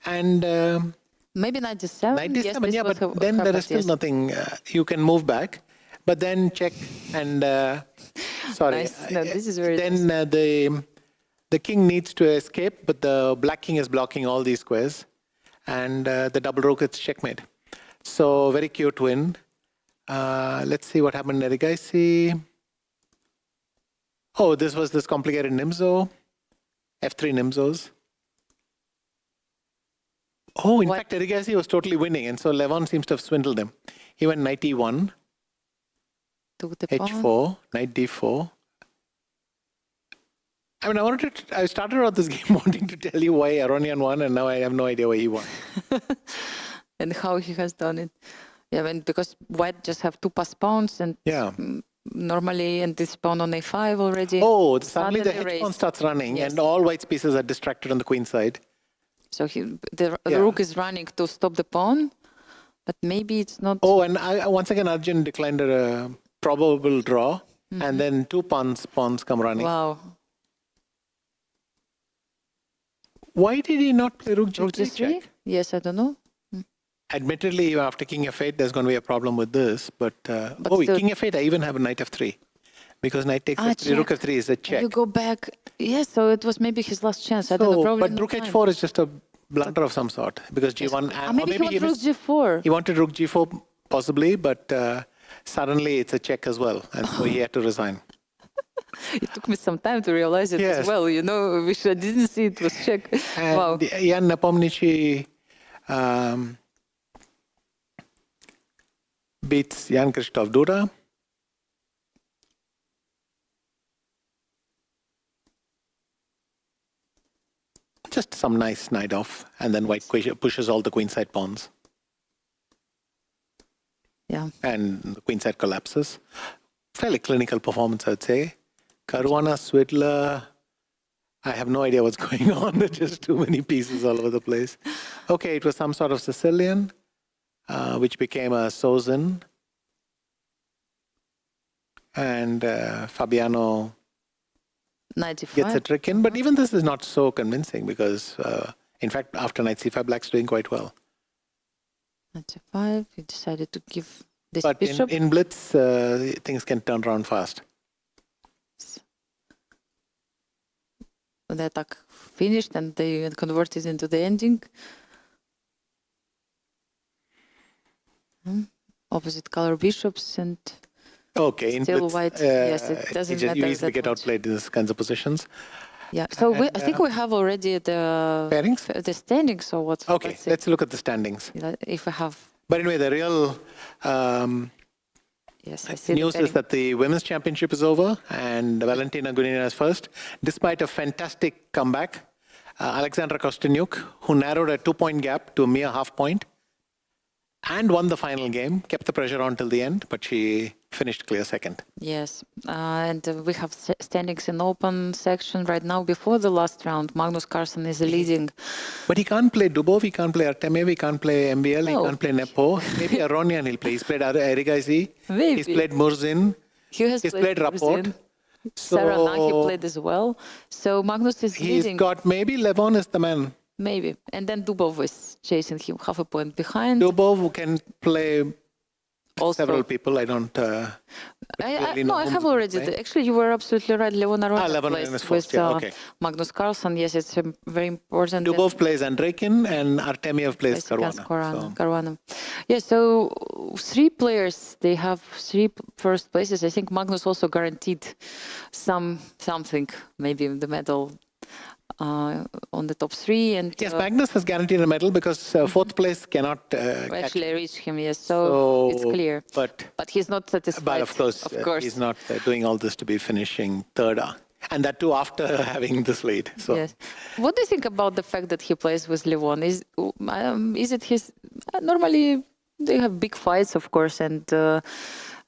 and maybe 97. 97, yeah, but then there is still nothing. You can move back, but then check and sorry. Nice. No, this is very then the king needs to escape, but the black king is blocking all these squares, and the double rook is checkmate. So very cute win. Let's see what happened there. Guys, see. Oh, this was this complicated Nimzo, F3 Nimzos. Oh, in fact, Erigasi was totally winning, and so Levon seems to have swindled him. He went knight e1, h4, knight d4. I mean, I started out this game wanting to tell you why Aronian won, and now I have no idea why he won. And how he has done it. Yeah, I mean, because white just have 2 pass pawns, and normally, and this pawn on a5 already. Oh, suddenly the Suddenly h-pawn raised. starts running, Yes. and all white's pieces are distracted on the queen side. So the rook is running to stop the pawn, but maybe it's not. Oh, and once again, Arjun declined a probable draw, and then two pawns come running. Wow. Why did he not play rook Rook g3 g3? check? Yes, I don't know. Admittedly, after king f8, there's going to be a problem with this. But still- king f8, I even have a knight f3. Because knight takes f3, rook check. f3 is a check. You go back. Yes, so it was maybe his last chance. I don't know. Probably But no rook time. h4 is just a blunder of some sort. Because g1... Ah, maybe he wanted rook g4. He wanted rook g4 possibly, but suddenly it's a check as well. And so he had to resign. It took me some time to realize it Yes. as well. You know, which I didn't see it was check. And Wow. Jan Nepomniachtchi beats Jan Krzysztof Duda. Just some nice knight off, and then white pushes all the queenside pawns. Yeah. And the queenside collapses. Fairly clinical performance, I'd say. Caruana, Swidler, I have no idea what's going on. There's just too many pieces all over the place. Okay, it was some sort of Sicilian, which became a Sozin. And Fabiano 95. gets a trick in. But even this is not so convincing because, in fact, after knight c5, black's doing quite well. 95. He decided to give this But bishop. in Blitz, things can turn around fast. The attack finished and they converted into the ending. Opposite color bishops and Okay, in still Blitz, white. Yes, it doesn't matter you easily that get much. outplayed in these kinds of positions. Yeah, so I think we have already the Pairings? the standings. So what? Okay, let's look at the standings. If I have. But anyway, the real Yes, I see news the is that the women's championship is over and Valentina Gunina is first. Despite a fantastic comeback, Alexandra Kostyniuk, who narrowed a 2-point gap to a mere half point and won the final game, kept the pressure on till the end, but she finished clear second. Yes, and we have standings in open section right now. Before the last round, Magnus Carlsen is leading. But he can't play Dubov, he can't play Artemiev, he can't play MBL, No. he can't play Nepo. Maybe Aronian he'll play. He's played Erigaisi, Maybe. he's played Murzin, He's played Rapport. Murzin. Saranaki So played as well. So Magnus is he's leading. got, maybe Levon is the man. Maybe. And then Dubov is chasing him half a point behind. Dubov can play Also, several people. I don't really know I whom have to already. play. Actually, you were absolutely right. Levon Aronin Levon plays Aronin is with first, yeah, okay. Magnus Carlsen. Yes, it's very important. Dubov plays Andreikin and Artemiev plays against Caruana. Caruana. Yeah, so 3 players, they have 3 first places. I think Magnus also guaranteed something, maybe the medal on the top 3. And Yes, Magnus has guaranteed a medal because fourth place cannot catch actually reach him. Yes, so it's clear. But he's not satisfied. But of course, he's not doing all this to be finishing third. And that too after having this lead. So. Yes. What do you think about the fact that he plays with Levon? Is it his... normally, they have big fights, of course, and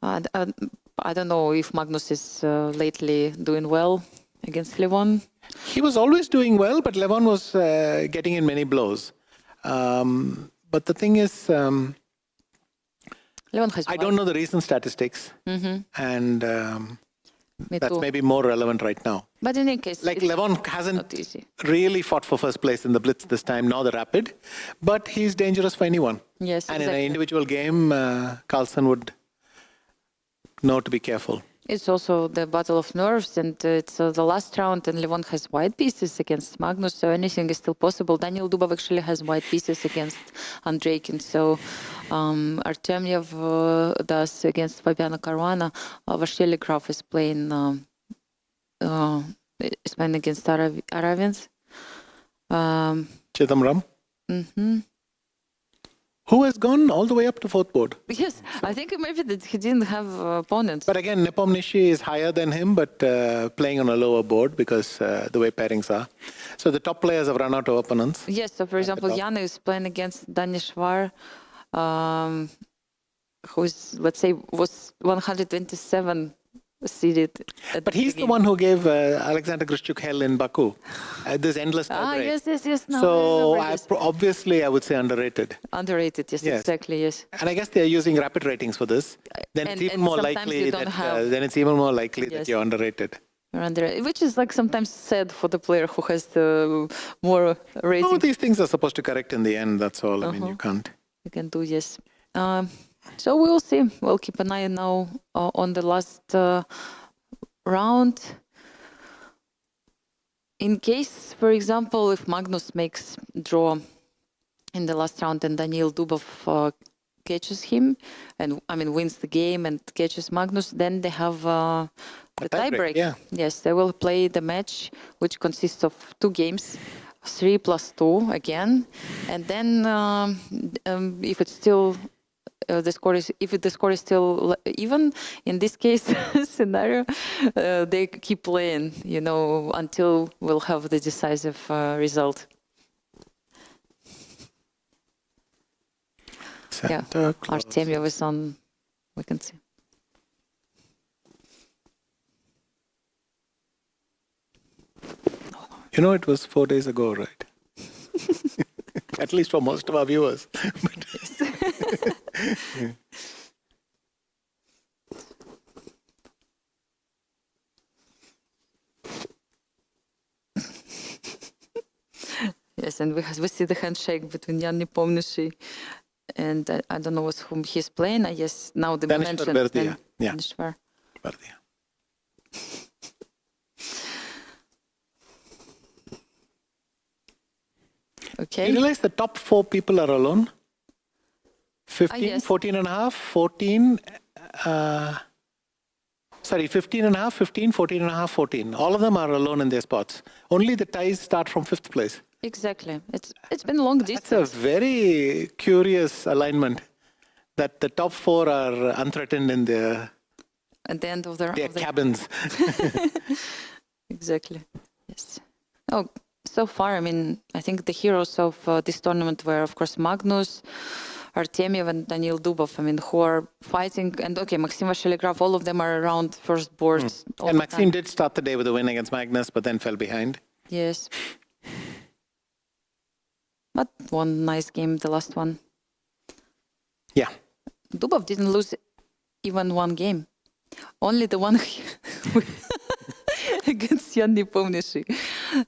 I don't know if Magnus is lately doing well against Levon. He was always doing well, but Levon was getting in many blows. But the thing is, Levon has I don't know the recent statistics, and that's maybe more relevant right now. But in any case, like Levon hasn't really fought for first place in the Blitz this time, nor the Rapid, but he's dangerous for anyone. Yes, and exactly. in an individual game, Carlsen would know to be careful. It's also the battle of nerves, and it's the last round, and Levon has white pieces against Magnus, so anything is still possible. Daniel Dubov actually has white pieces against Andreikin, so Artemiev does against Fabiano Caruana. Vasily Graf is playing against Aravins. Chidamram? Who has gone all the way up to fourth board. Yes, I think maybe that he didn't have opponents. But again, Nepomniachtchi is higher than him, but playing on a lower board because the way pairings are. So the top players have run out of opponents. Yes, so for example, Jan is playing against Danishvar, who is, let's say, was 127 seeded. But he's the one who gave Alexander Grishchuk hell in Baku. This endless tiebreak. Yes. No, So I obviously, I would say underrated. Underrated, yes, exactly, yes. And I guess they're using rapid ratings for this. Then it's even more likely that you're underrated. Which is like sometimes sad for the player who has the more rating. Oh, these things are supposed to correct in the end. That's all. I mean, you can't. You can do, yes. So we will see. We'll keep an eye now on the last round. In case, for example, if Magnus makes draw in the last round and Daniil Dubov catches him and wins the game and catches Magnus, then they have the tiebreak. Yeah. Yes, they will play the match, which consists of 2 games, 3 + 2 again, and then if it's still the score is still even in this case scenario, they keep playing, until we'll have the decisive result. Artemiev is on. We can see. It was 4 days ago, right? At least for most of our viewers. Yes, and we see the handshake between Jan Nepomniachtchi and I don't know with whom he's playing. I guess now the mentioned Berdia. Yeah. Berdia. Okay. You realize the top 4 people are alone? 15, yes. 14 and a half, 14, 15 and a half, 15, 14 and a half, 14. All of them are alone in their spots. Only the ties start from 5th place. Exactly. It's been long distance. That's a very curious alignment that the top 4 are unthreatened in at the end of their cabins. Exactly. Yes. Oh, so far, I think the heroes of this tournament were, of course, Magnus, Artemiev, and Daniil Dubov, who are fighting. And okay, Maxim Vashelegraf, all of them are around first boards. And Maxim did start the day with a win against Magnus, but then fell behind. Yes. But one nice game, the last one. Yeah. Dubov didn't lose even one game. Only the one against Jan Nepomniachtchi.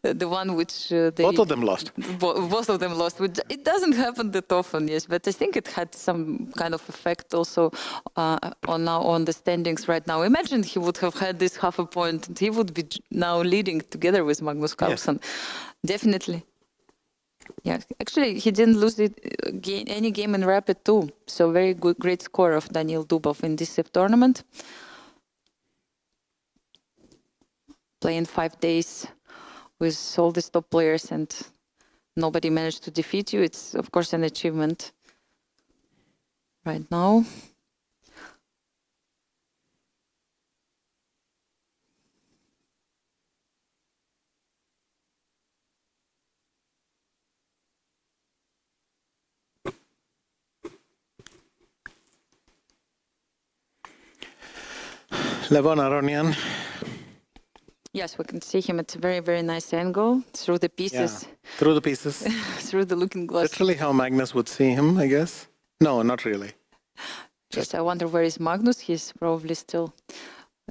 The one which both of them lost. Both of them lost. It doesn't happen that often, yes, but I think it had some kind of effect also on the standings right now. Imagine he would have had this half a point, and he would be now leading together with Magnus Carlsen. Yes. Definitely. Yeah, actually, he didn't lose any game in Rapid too. So very great score of Daniil Dubov in this tournament. Playing 5 days with all these top players and nobody managed to defeat you. It's, of course, an achievement right now. Levon Aronian. Yes, we can see him at a very, very nice angle through the pieces. Yeah, through the pieces. Through the looking glass. Literally how Magnus would see him, I guess. No, not really. Just I wonder where is Magnus. He's probably still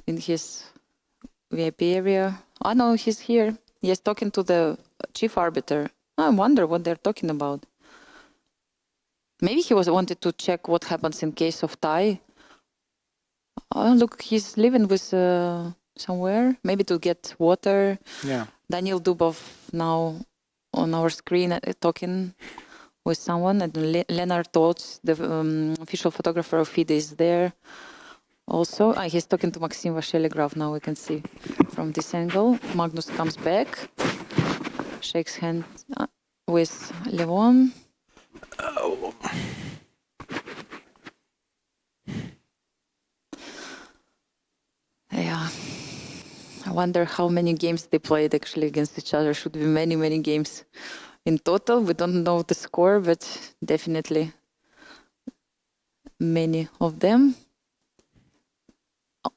in his VIP area. Oh, no, he's here. He's talking to the chief arbiter. I wonder what they're talking about. Maybe he wanted to check what happens in case of tie. Oh, look, he's living with somewhere, maybe to get water. Yeah. Daniil Dubov now on our screen talking with someone, and Leonard Tots, the official photographer of FIDE, is there also. He's talking to Maxim Vashelegraf now, we can see from this angle. Magnus comes back, shakes hand with Levon. Oh. Yeah, I wonder how many games they played actually against each other. Should be many, many games in total. We don't know the score, but definitely many of them.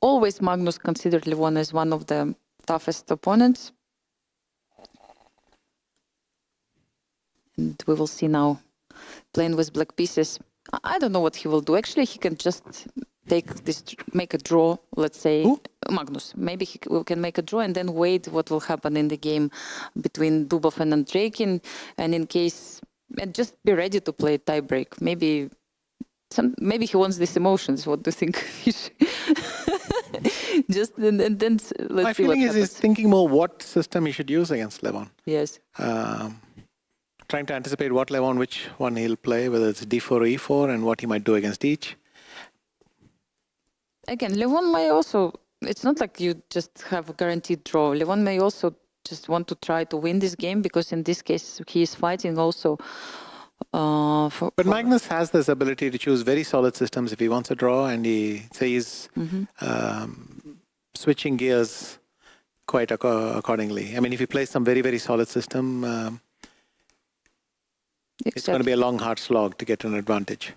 always Magnus considered Levon as one of the toughest opponents. And we will see now, playing with black pieces. I don't know what he will do. Actually, he can just make a draw, let's say. Who? Magnus. Maybe he can make a draw and then wait what will happen in the game between Dubov and Andreikin. And in case, and just be ready to play tiebreak. Maybe he wants these emotions. What do you think? Just and then let's see what happens. My feeling is he's thinking more what system he should use against Levon. Yes. Trying to anticipate what Levon, which one he'll play, whether it's d4 or e4, and what he might do against each. Again, Levon may also, it's not like you just have a guaranteed draw. Levon may also just want to try to win this game, because in this case, he is fighting also But Magnus has this ability to choose very solid systems if he wants a draw, and he's switching gears quite accordingly. I mean, if he plays some very, very solid system, it's going to be a long, hard slog to get an advantage.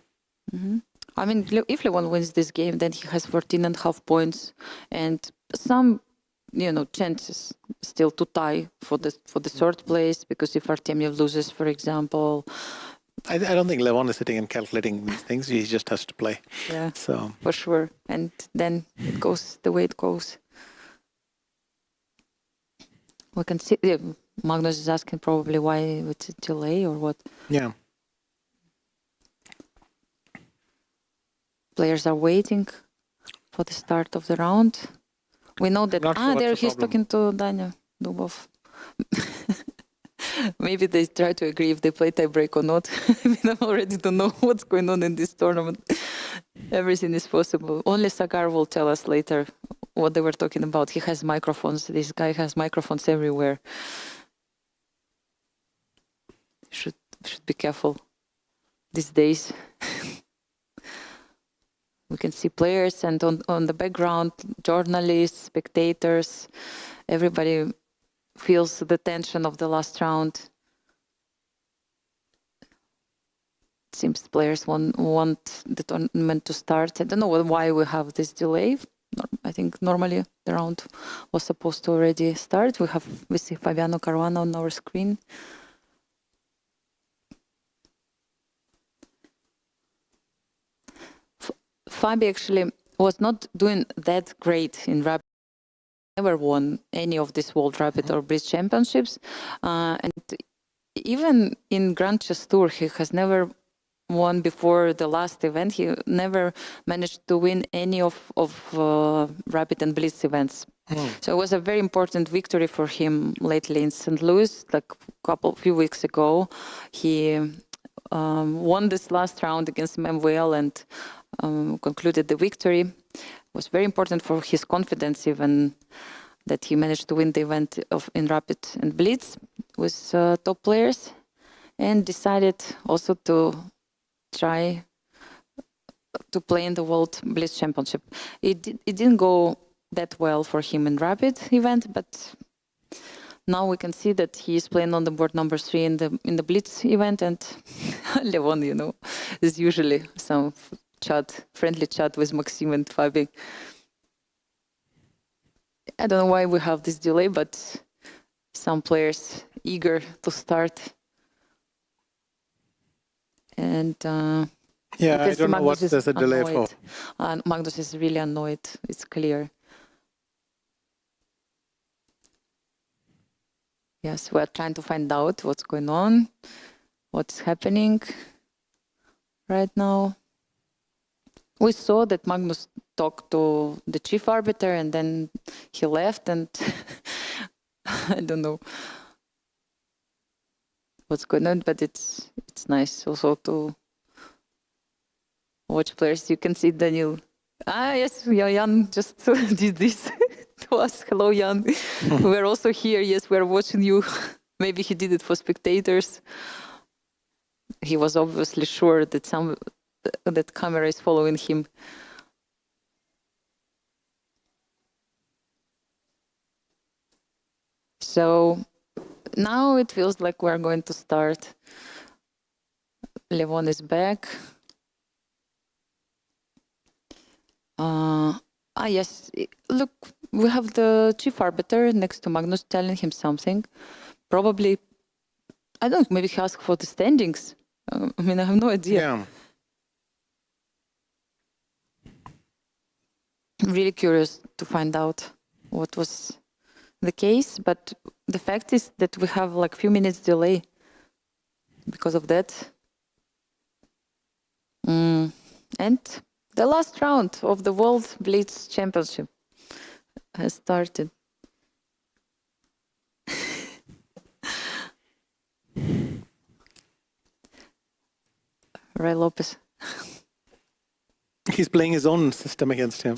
I mean, if Levon wins this game, then he has 14.5 points and some, chances still to tie for the third place. Because if Artemiev loses, for example, I don't think Levon is sitting and calculating these things. He just has to play. Yeah, so for sure. And then it goes the way it goes. We can see. Magnus is asking probably why it's a delay or what. Yeah. Players are waiting for the start of the round. We know that. There he's talking to Danya Dubov. Maybe they try to agree if they play tiebreak or not. I already don't know what's going on in this tournament. Everything is possible. Only Sakar will tell us later what they were talking about. He has microphones. This guy has microphones everywhere. Should be careful these days. We can see players, and on the background, journalists, spectators, everybody feels the tension of the last round. It seems players want the tournament to start. I don't know why we have this delay. I think normally the round was supposed to already start. We see Fabiano Caruana on our screen. Fabi actually was not doing that great in Rapid. Never won any of these World Rapid or Blitz championships. And even in Grand Chess Tour, he has never won before the last event. He never managed to win any of Rapid and Blitz events. So it was a very important victory for him lately in St. Louis, like few weeks ago. He won this last round against Memwell and concluded the victory. It was very important for his confidence, even that he managed to win the event in Rapid and Blitz with top players, and decided also to try to play in the World Blitz Championship. It didn't go that well for him in Rapid event, but now we can see that he is playing on the board number 3 in the Blitz event, and Levon, is usually some friendly chat with Maxim and Fabi. I don't know why we have this delay, but some players eager to start. And yeah, I don't know what there's a delay for. Magnus is really annoyed. It's clear. Yes, we're trying to find out what's going on, what's happening right now. We saw that Magnus talked to the chief arbiter, and then he left, and I don't know what's going on, but it's nice also to watch players. You can see Daniel. Yes, Jan just did this to us. Hello, Jan. We're also here. Yes, we're watching you. Maybe he did it for spectators. He was obviously sure that that camera is following him. So now it feels like we're going to start. Levon is back. Yes. Look, we have the chief arbiter next to Magnus telling him something. Probably, I don't know, maybe he asked for the standings. I mean, I have no idea. Yeah. I'm really curious to find out what was the case, but the fact is that we have like few minutes delay because of that. And the last round of the World Blitz Championship has started. Ray Lopez. He's playing his own system against him.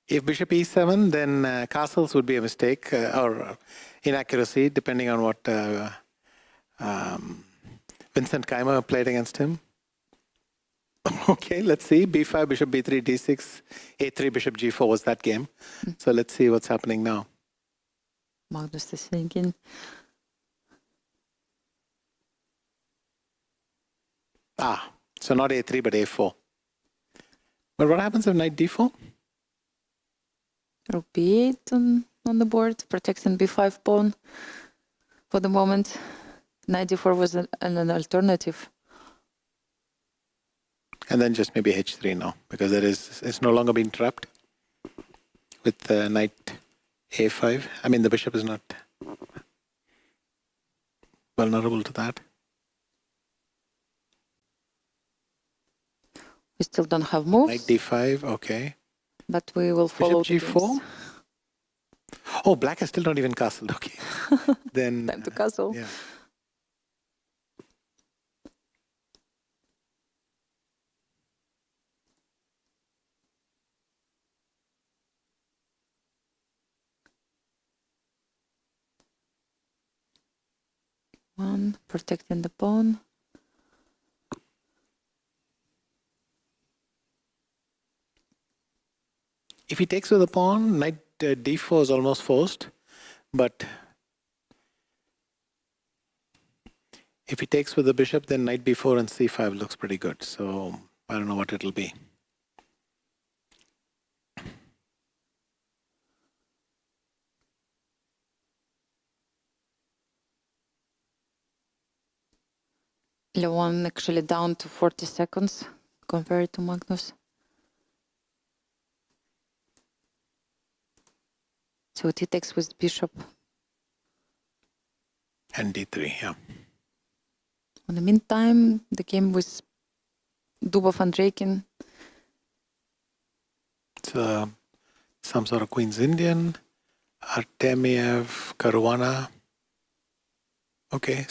If bishop e7, then castles would be a mistake or inaccuracy, depending on what Vincent Keimer played against him. Okay, let's see. b5, bishop b3, d6, a3, bishop g4 was that game. So let's see what's happening now. Magnus is thinking. So not a3, but a4. But what happens if knight d4? Rook b8 on the board, protecting b5 pawn for the moment. Knight d4 was an alternative. And then just maybe h3 now, because it's no longer being trapped with knight a5. I mean, the bishop is not vulnerable to that. We still don't have moves. Knight d5, okay. But we will follow bishop g4. Oh, black has still not even castled. Okay. Then time to castle. Yeah. One, protecting the pawn. If he takes with the pawn, knight d4 is almost forced. But if he takes with the bishop, then knight b4 and c5 looks pretty good. So I don't know what it'll be. Leon actually down to 40 seconds compared to Magnus. So he takes with bishop. And d3, yeah. In the meantime, the game with Dubov and Draken. It's some sort of Queen's Indian, Artemiev, Caruana. Okay.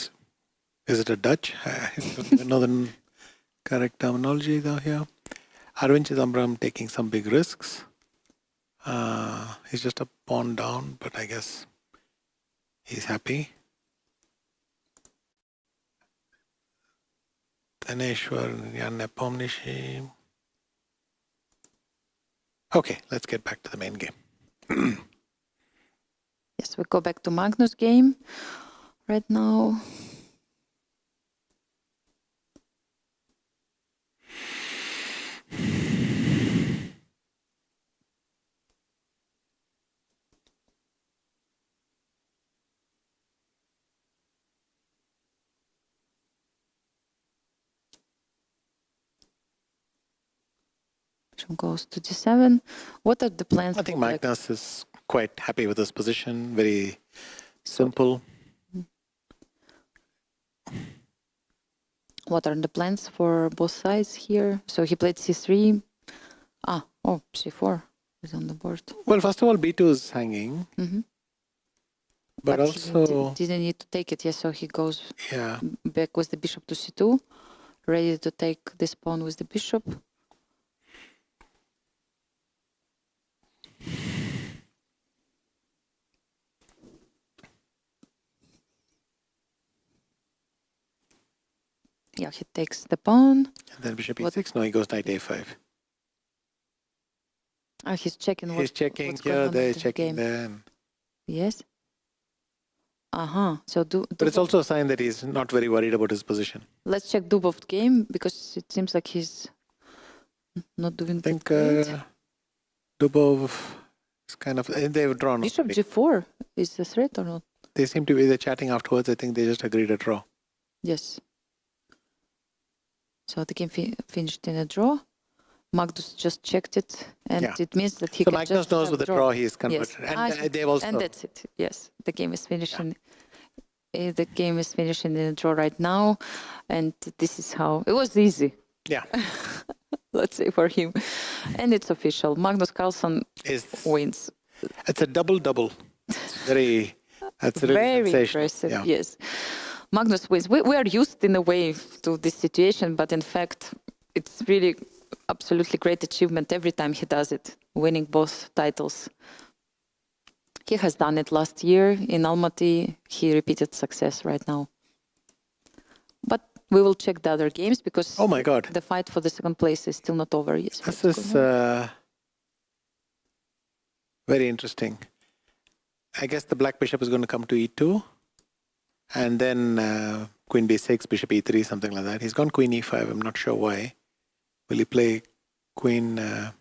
Is it a Dutch? I don't even know the correct terminology though here. Arvind Chidambaram taking some big risks. He's just a pawn down, but I guess he's happy. Taneshwar, Jan Nepomniachtchi. Okay, let's get back to the main game. Yes, we go back to Magnus' game right now. Goes to d7. What are the plans? I think Magnus is quite happy with his position. Very simple. What are the plans for both sides here? So he played c3. c4 is on the board. Well, first of all, b2 is hanging. But also he didn't need to take it. Yes, so he goes back with the bishop to c2, ready to take this pawn with the bishop. Yeah, he takes the pawn. And then bishop e6. No, he goes knight a5. He's checking. He's checking here, there, checking there. Yes. So but it's also a sign that he's not very worried about his position. Let's check Dubov's game because it seems like he's Not doing I think great. Dubov is kind of... They've drawn. Bishop G4 is a threat or not? They seem to be the chatting afterwards. I think they just agreed a draw. Yes. So the game finished in a draw. Magnus just checked it, and it means that he so can Magnus just knows with the draw he is converted. Yes. And they've also... And that's it. Yes. The game is finishing. The game is finishing in a draw right now, and this is how... It was easy. Yeah. Let's say for him. And it's official. Magnus Carlsen wins. It's a double-double. Very... That's really very sensational. impressive, yes. Magnus wins. We are used in a way to this situation, but in fact, it's really absolutely great achievement every time he does it, winning both titles. He has done it last year in Almaty. He repeated success right now. But we will check the other games because oh my God, the fight for the second place is still not over. Yes, this is very interesting. I guess the black bishop is going to come to e2, and then queen b6, bishop e3, something like that. He's gone queen e5. I'm not sure why. Will he play queen?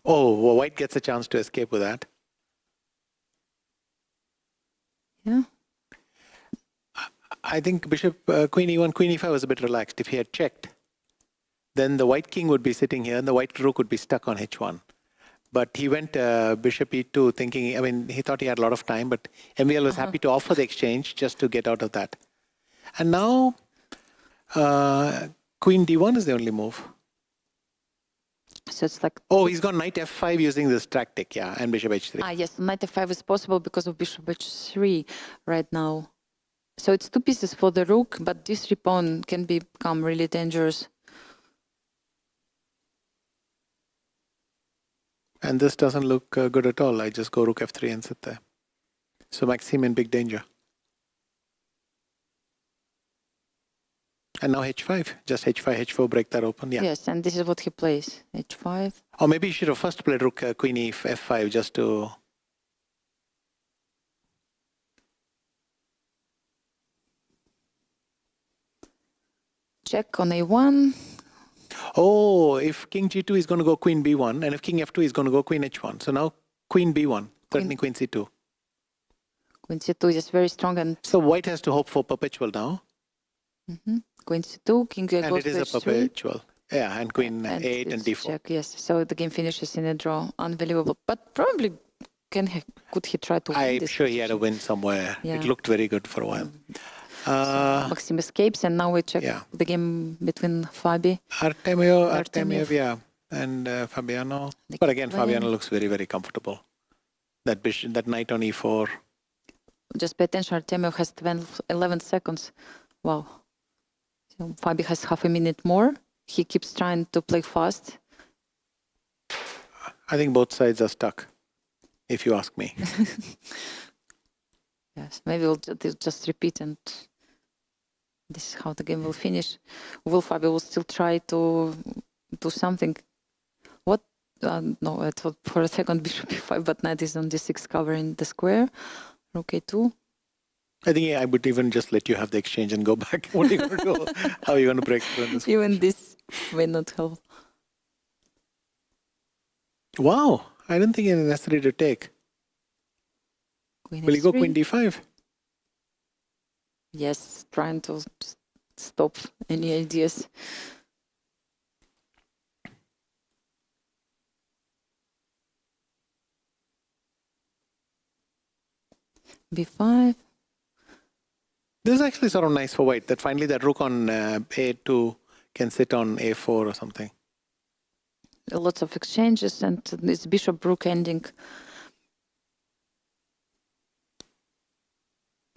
Well, white gets a chance to escape with that. Yeah. I think bishop queen e1, queen e5 was a bit relaxed. If he had checked, then the white king would be sitting here, and the white rook would be stuck on h1. But he went bishop e2 thinking, I mean, he thought he had a lot of time, but MVL was happy to offer the exchange just to get out of that. And now, queen d1 is the only move. So it's like... Oh, he's gone knight f5 using this tactic, yeah, and bishop h3. Ah, yes, knight f5 is possible because of bishop h3 right now. So it's two pieces for the rook, but this pawn can become really dangerous. And this doesn't look good at all. I just go rook f3 and sit there. So Maxime in big danger. And now h5. Just h5, h4, break that open. Yeah. Yes, and this is what he plays. h5. Or maybe he should have first played rook queen e f5 just to... Check on a1. Oh, if king g2 is going to go queen b1, and if king f2 is going to go queen h1. So now queen b1, threatening queen c2. Queen c2 is very strong. And so white has to hope for perpetual now. Queen c2, king goes and it is a perpetual. Yeah, and queen and a8 and d4. Check, yes, so the game finishes in a draw. Unbelievable. But probably could he try to win I'm this sure he had a win somewhere. Yeah. It looked very good for a while. So Maxime escapes, and now we check the game between Fabi. Artemiev, yeah, and Fabiano. But again, Fabiano looks very, very comfortable. That bishop, that knight on e4. Just pay attention, Artemiev has 11 seconds. Wow. So Fabi has half a minute more. He keeps trying to play fast. I think both sides are stuck, if you ask me. Yes, maybe we'll just repeat, and this is how the game will finish. Will Fabi will still try to do something? What? No, I thought for a second bishop e5, but knight is on d6 covering the square. Rook a2. I think I would even just let you have the exchange and go back. What are you going to do? How are you going to break through in this? Even this may not help. Wow, I didn't think it was necessary to take. Queen Will you go h3. queen d5? Yes, trying to stop any ideas. b5. This is actually sort of nice for white, that finally that rook on a2 can sit on a4 or something. Lots of exchanges, and this bishop rook ending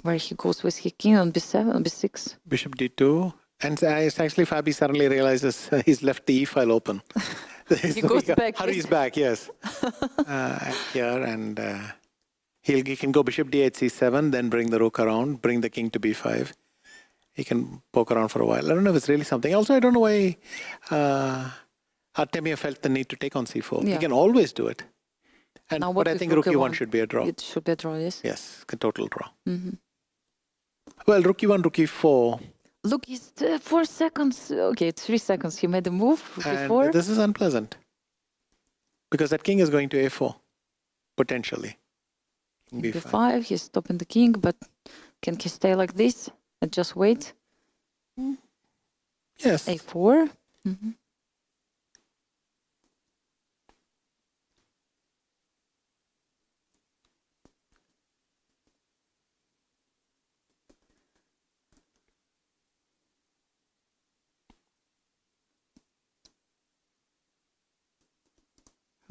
where he goes with his king on b7, on b6. Bishop d2. And it's actually Fabi suddenly realizes he's left the e file open. He goes back. Hurries back, yes. Here, and he can go bishop d8, c7, then bring the rook around, bring the king to b5. He can poke around for a while. I don't know if it's really something. Also, I don't know why Artemiev felt the need to take on c4. Yeah. He can always do it. And Now but I think rook e1 should be a draw. It should be a draw, yes. Yes, a total draw. Mm-hmm. Well, rook e1, rook e4. Look, it's 4 seconds. Okay, 3 seconds. He made a move. Rook And e4. this is unpleasant. Because that king is going to a4, potentially. b5, he's stopping the king, but can he stay like this and just wait? Yes. a4.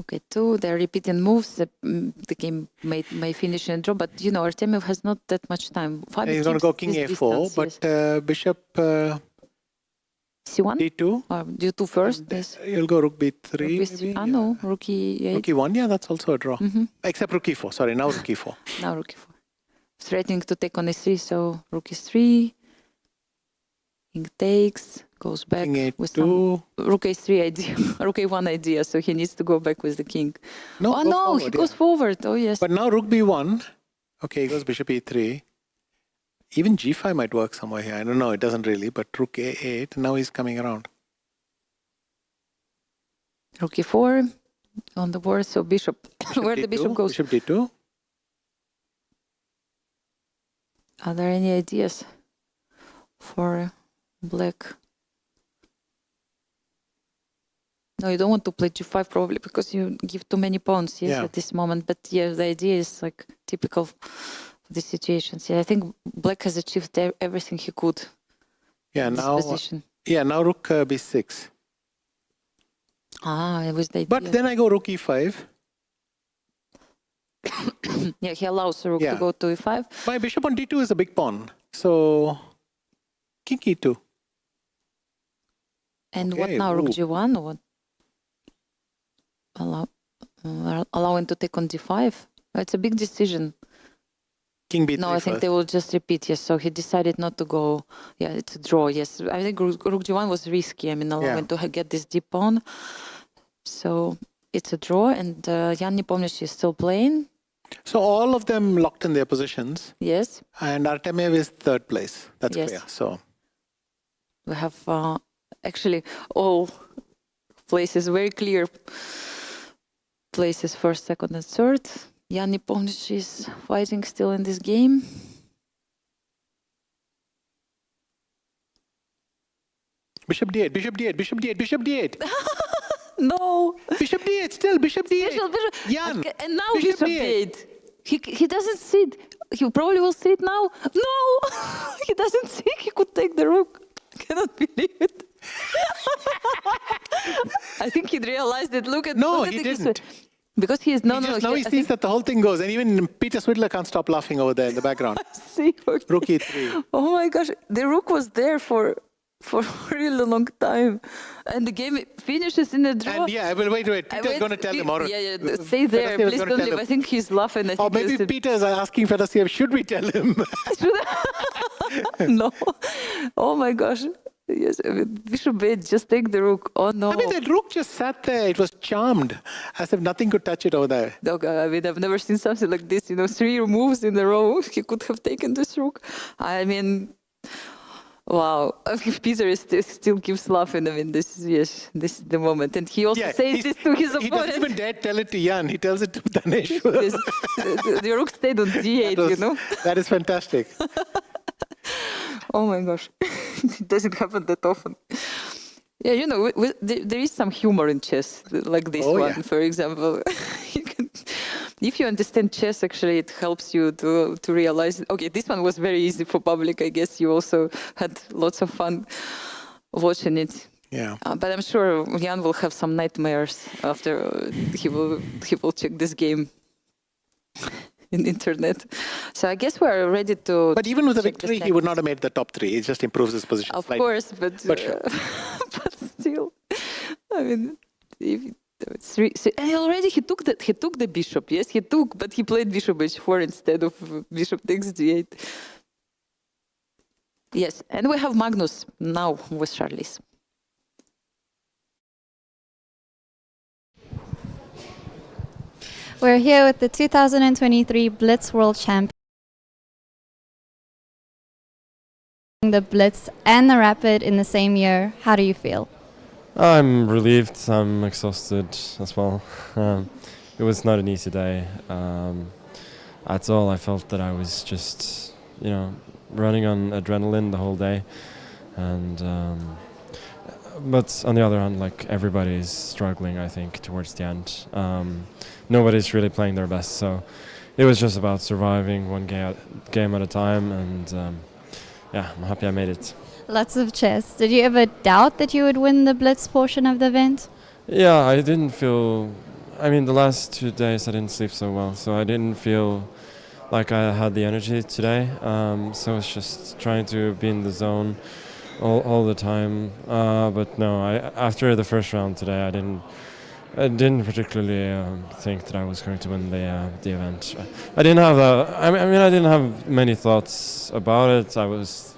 Okay, 2, they're repeating moves. The game may finish in a draw, but you know, Artemiev has not that much time. He's going to go king a4, but bishop c1? d2. Or d2 first, yes. You'll go rook b3, maybe? No, rook e8. Rook e1, yeah, that's also a draw. Except rook e4, sorry, now rook e4. Now rook e4. Threatening to take on e3, so rook e3. King takes, goes back King with a2. some rook a3 idea, rook a1 idea, so he needs to go back with the king. No, oh no, forward, he goes forward, oh yes. But now rook b1, okay, he goes bishop e3. Even g5 might work somewhere here, I don't know, it doesn't really, but rook a8, now he's coming around. Rook e4 on the board, so bishop, where the bishop goes. Bishop d2. Are there any ideas for black? No, you don't want to play g5 probably because you give too many pawns, yes, at this moment. But yeah, the idea is like typical of the situations. Yeah, I think black has achieved everything he could. Yeah, in now. This position. Yeah, now rook b6. Ah, it was the idea. But then I go rook e5. Yeah, he allows rook to go to e5. My bishop on d2 is a big pawn, so king e2. And what now? Rook g1 or what? Allowing to take on d5? It's a big decision. King b3 No, I think they will just repeat, yes. So he decided not to go. Yeah, it's a draw, yes. I think rook g1 was risky. I mean, allowing to get this deep pawn. So it's a draw, and Jan Nepomniachtchi is still playing. So all of them locked in their positions. Yes. And Artemiev is third place. That's Yes. clear. So We have actually all places, very clear places, first, second, and third. Jan Nepomniachtchi is fighting still in this game. bishop d8, bishop d8, bishop d8, bishop d8. No. Bishop d8 still, bishop d8. Jan. And now bishop d8. He doesn't see it. He probably will see it now. No, he doesn't see. He could take the rook. I cannot believe it. I think he realized it. Look at he didn't. Because he is Now he sees that the whole thing goes, and even Peter Swidler can't stop laughing over there in the background. See, rook e3. Oh my gosh, the rook was there for a really long time, and the game finishes in a draw. And wait. Peter's going to tell him. Yeah, stay there. Please don't leave. I think he's laughing. Or maybe Peter's asking Fedosiev, should we tell him? No. Oh my gosh. Yes, bishop b8, just take the rook. Oh no. I mean, that rook just sat there. It was charmed, as if nothing could touch it over there. No, I mean, I've never seen something like this. 3 moves in a row. He could have taken this rook. I mean, wow. Peter still keeps laughing. I mean, this is the moment. And he also says this to his opponent. He doesn't even dare tell it to Jan. He tells it to Danesh. The rook stayed on d8, That is fantastic. Oh my gosh. It doesn't happen that often. Yeah, there is some humor in chess, like this one, for example. If you understand chess, actually, it helps you to realize, okay, this one was very easy for public. I guess you also had lots of fun watching it. Yeah. But I'm sure Jan will have some nightmares after he will check this game in internet. So I guess we're ready to. But even with a victory, he would not have made the top 3. It just improves his position. Of course, but sure. but still, I mean, and already he took the bishop. Yes, but he played bishop h4 instead of bishop takes d8. Yes, and we have Magnus now with Charlize. We're here with the 2023 Blitz World Champion. The Blitz and the Rapid in the same year. How do you feel? I'm relieved. I'm exhausted as well. It was not an easy day at all. I felt that I was just, running on adrenaline the whole day, and but on the other hand, like, everybody's struggling, I think, towards the end. Nobody's really playing their best, so it was just about surviving one game at a time, and I'm happy I made it. Lots of chess. Did you ever doubt that you would win the Blitz portion of the event? Yeah, I didn't feel... the last 2 days I didn't sleep so well, so I didn't feel like I had the energy today. So I was just trying to be in the zone all the time. But no, after the first round today, I didn't particularly think that I was going to win the event. I didn't have I didn't have many thoughts about it. I was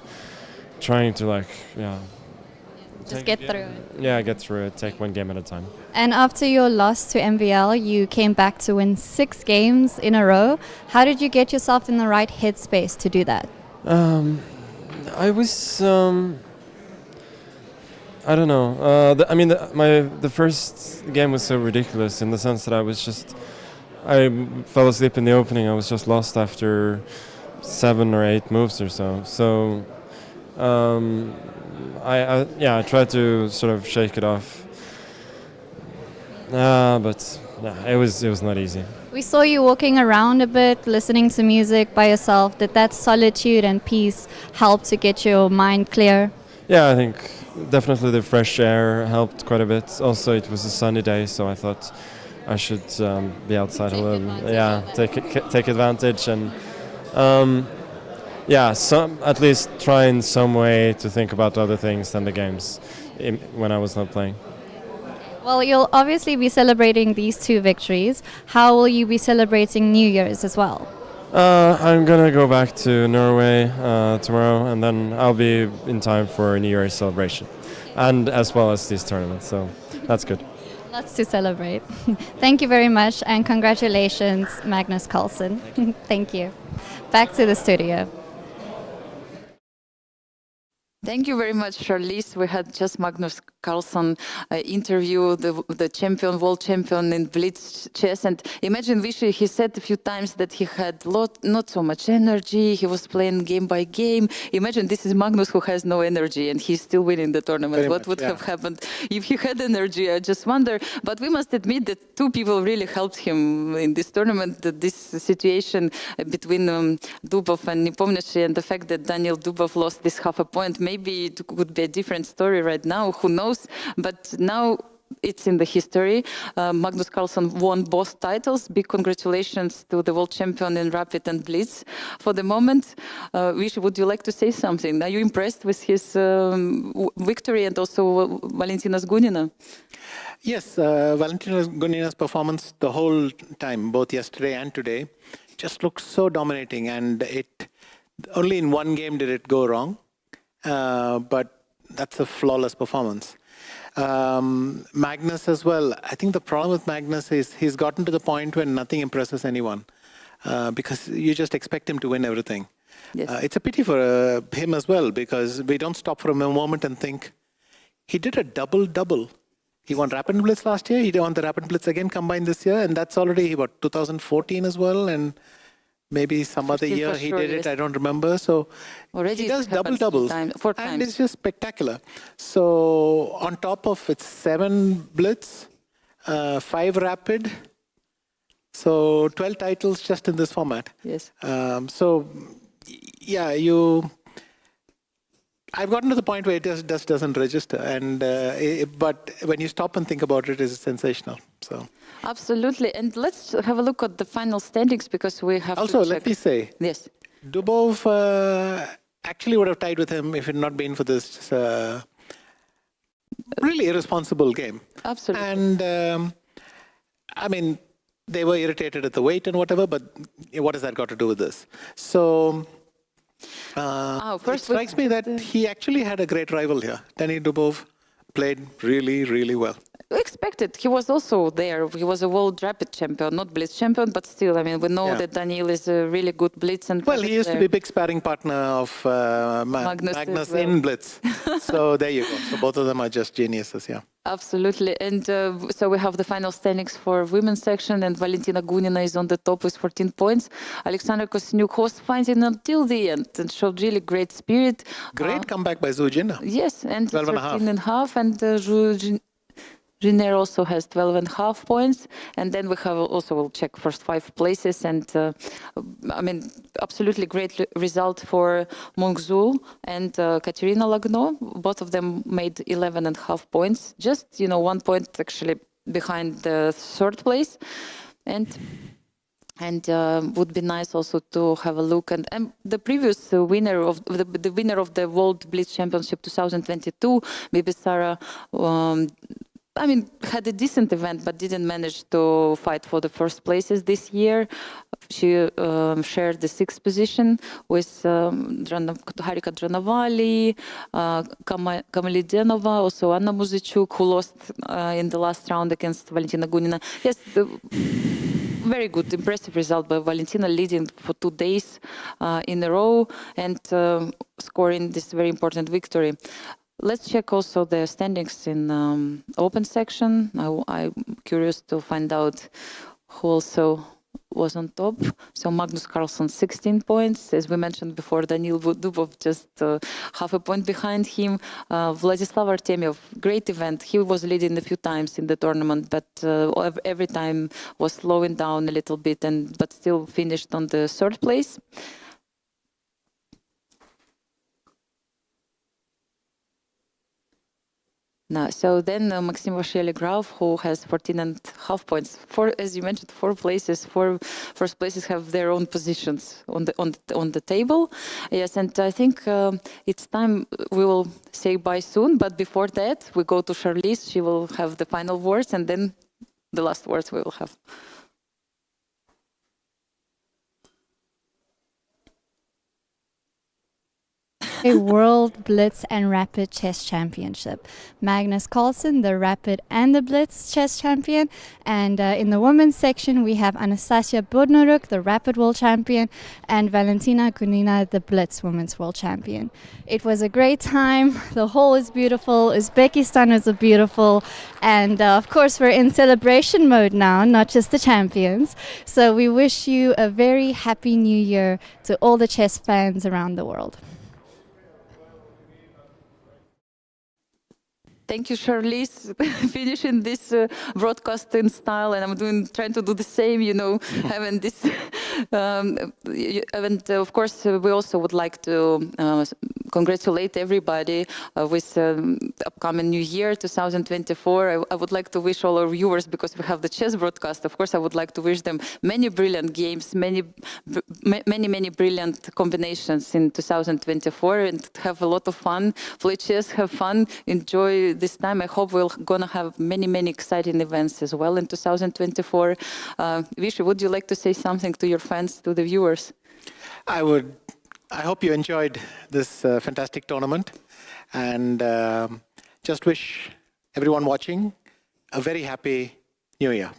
trying to just get through it. Yeah, get through it, take one game at a time. And after your loss to MVL, you came back to win 6 games in a row. How did you get yourself in the right headspace to do that? I was, I don't know. The first game was so ridiculous in the sense that I fell asleep in the opening. I was just lost after 7 or 8 moves or so. So, I tried to sort of shake it off. But it was not easy. We saw you walking around a bit, listening to music by yourself. Did that solitude and peace help to get your mind clear? Yeah, I think definitely the fresh air helped quite a bit. Also, it was a sunny day, so I thought I should be outside a little. Yeah, take advantage and at least try in some way to think about other things than the games when I was not playing. Well, you'll obviously be celebrating these 2 victories. How will you be celebrating New Year's as well? I'm going to go back to Norway tomorrow, and then I'll be in time for a New Year's celebration, and as well as this tournament, so that's good. Lots to celebrate. Thank you very much, and congratulations, Magnus Carlsen. Thank you. Back to the studio. Thank you very much, Charlize. We had just Magnus Carlsen interview the champion, world champion in Blitz chess. And imagine, Vishy, he said a few times that he had not so much energy. He was playing game by game. Imagine this is Magnus who has no energy and he's still winning the tournament. What would have happened if he had energy? I just wonder. But we must admit that 2 people really helped him in this tournament. This situation between Dubov and Nepomniachtchi, and the fact that Daniel Dubov lost this half a point. Maybe it could be a different story right now, who knows? But now it's in the history. Magnus Carlsen won both titles. Big congratulations to the world champion in Rapid and Blitz. For the moment, Vishy, would you like to say something? Are you impressed with his victory and also Valentinas Gunina? Yes, Valentinas Gunina's performance the whole time, both yesterday and today, just looks so dominating, and only in one game did it go wrong. But that's a flawless performance. Magnus as well. I think the problem with Magnus is he's gotten to the point where nothing impresses anyone because you just expect him to win everything. Yes. It's a pity for him as well, because we don't stop for a moment and think, he did a double-double. He won Rapid Blitz last year, he won the Rapid Blitz again combined this year, and that's already, 2014 as well, and maybe some other year he did it, I don't remember. So already he does double-doubles, and it's just spectacular. So on top of it's 7 Blitz, 5 Rapid, so 12 titles just in this format. Yes. So yeah, I've gotten to the point where it just doesn't register, and but when you stop and think about it, it's sensational. So absolutely, and let's have a look at the final standings, because we have also to check. Let me say, yes, Dubov actually would have tied with him if it had not been for this really irresponsible game. Absolutely, and I mean, they were irritated at the weight and whatever, but what has that got to do with this? So. It strikes me that he actually had a great rival here. Daniil Dubov played really, really well. Expected. He was also there. He was a world rapid champion, not blitz champion, but still, I mean, we know that Daniil is a really good blitz and. Well, he used to be a big sparring partner of Magnus in blitz. So there you go. So both of them are just geniuses, yeah. Absolutely. And so we have the final standings for women's section, and Valentina Gunina is on the top with 14 points. Alexandra Kosniuk was fighting until the end and showed really great spirit. Great comeback by Zhu Jin. Yes, and 12 and a 13 and a half. And Giner also has 12 and a half points. And then we have also, we'll check first 5 places. And I mean, absolutely great result for Mongzul and Katerina Lagno. Both of them made 11 and a half points. Just, 1 point actually behind the third place. And would be nice also to have a look. And the previous winner of the winner of the World Blitz Championship 2022, Bibisara, had a decent event, but didn't manage to fight for the first places this year. She shared the 6th position with Harika Dranavali, Kamalidenova, also Anna Muzichuk, who lost in the last round against Valentina Gunina. Yes, very good, impressive result by Valentina, leading for 2 days in a row and scoring this very important victory. Let's check also the standings in open section. I'm curious to find out who also was on top. So Magnus Carlsen, 16 points. As we mentioned before, Daniil Dubov just half a point behind him. Vladislav Artemyev, great event. He was leading a few times in the tournament, but every time was slowing down a little bit, but still finished on the 3rd place. No, so then Maxim Vasily-Grauf, who has 14 and a half points. As you mentioned, 4 places. 4 first places have their own positions on the table. Yes, and I think it's time we will say bye soon. But before that, we go to Charlize. She will have the final words, and then the last words we will have. A World Blitz and Rapid Chess Championship. Magnus Carlsen, the Rapid and the Blitz Chess Champion. And in the women's section, we have Anastasiya Bodnaruk, the Rapid World Champion, and Valentina Gunina, the Blitz Women's World Champion. It was a great time. The hall is beautiful. Uzbekistan is beautiful. And of course, we're in celebration mode now, not just the champions. So we wish you a very happy new year to all the chess fans around the world. Thank you, Charlize, finishing this broadcast in style, and I'm trying to do the same, having this. And of course, we also would like to congratulate everybody with upcoming new year, 2024. I would like to wish all our viewers, because we have the chess broadcast, of course, I would like to wish them many brilliant games, many brilliant combinations in 2024, and have a lot of fun, play chess, have fun, enjoy this time. I hope we're gonna have many exciting events as well in 2024. Vishy, would you like to say something to your fans, to the viewers? I would. I hope you enjoyed this fantastic tournament, and just wish everyone watching a very happy New Year.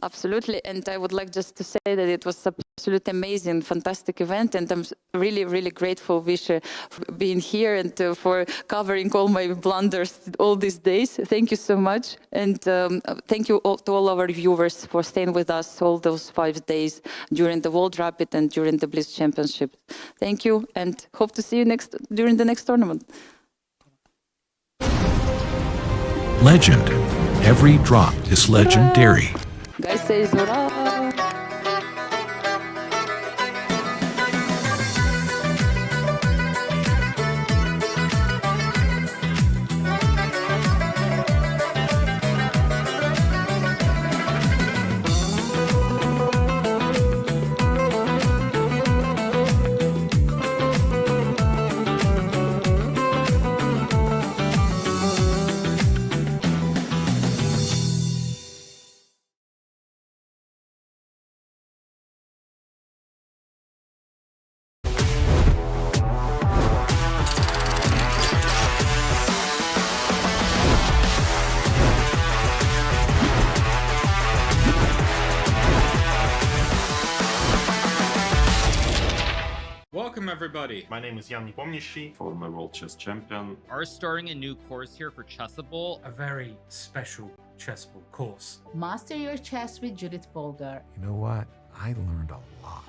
Absolutely, and I would like just to say that it was absolutely amazing, fantastic event, and I'm really grateful, Vishy, for being here and for covering all my blunders all these days. Thank you so much, and thank you to all our viewers for staying with us all those 5 days during the World Rapid and during the Blitz Championship. Thank you, and hope to see you during the next tournament. Legend. Every drop is legendary. Guys, say Zora! everybody. My name is Jan Nepomniachtchi, former world chess champion. Are starting a new course here for Chessable. A very special Chessable course. Master your chess with Judith Polgar. You know what? I learned a lot.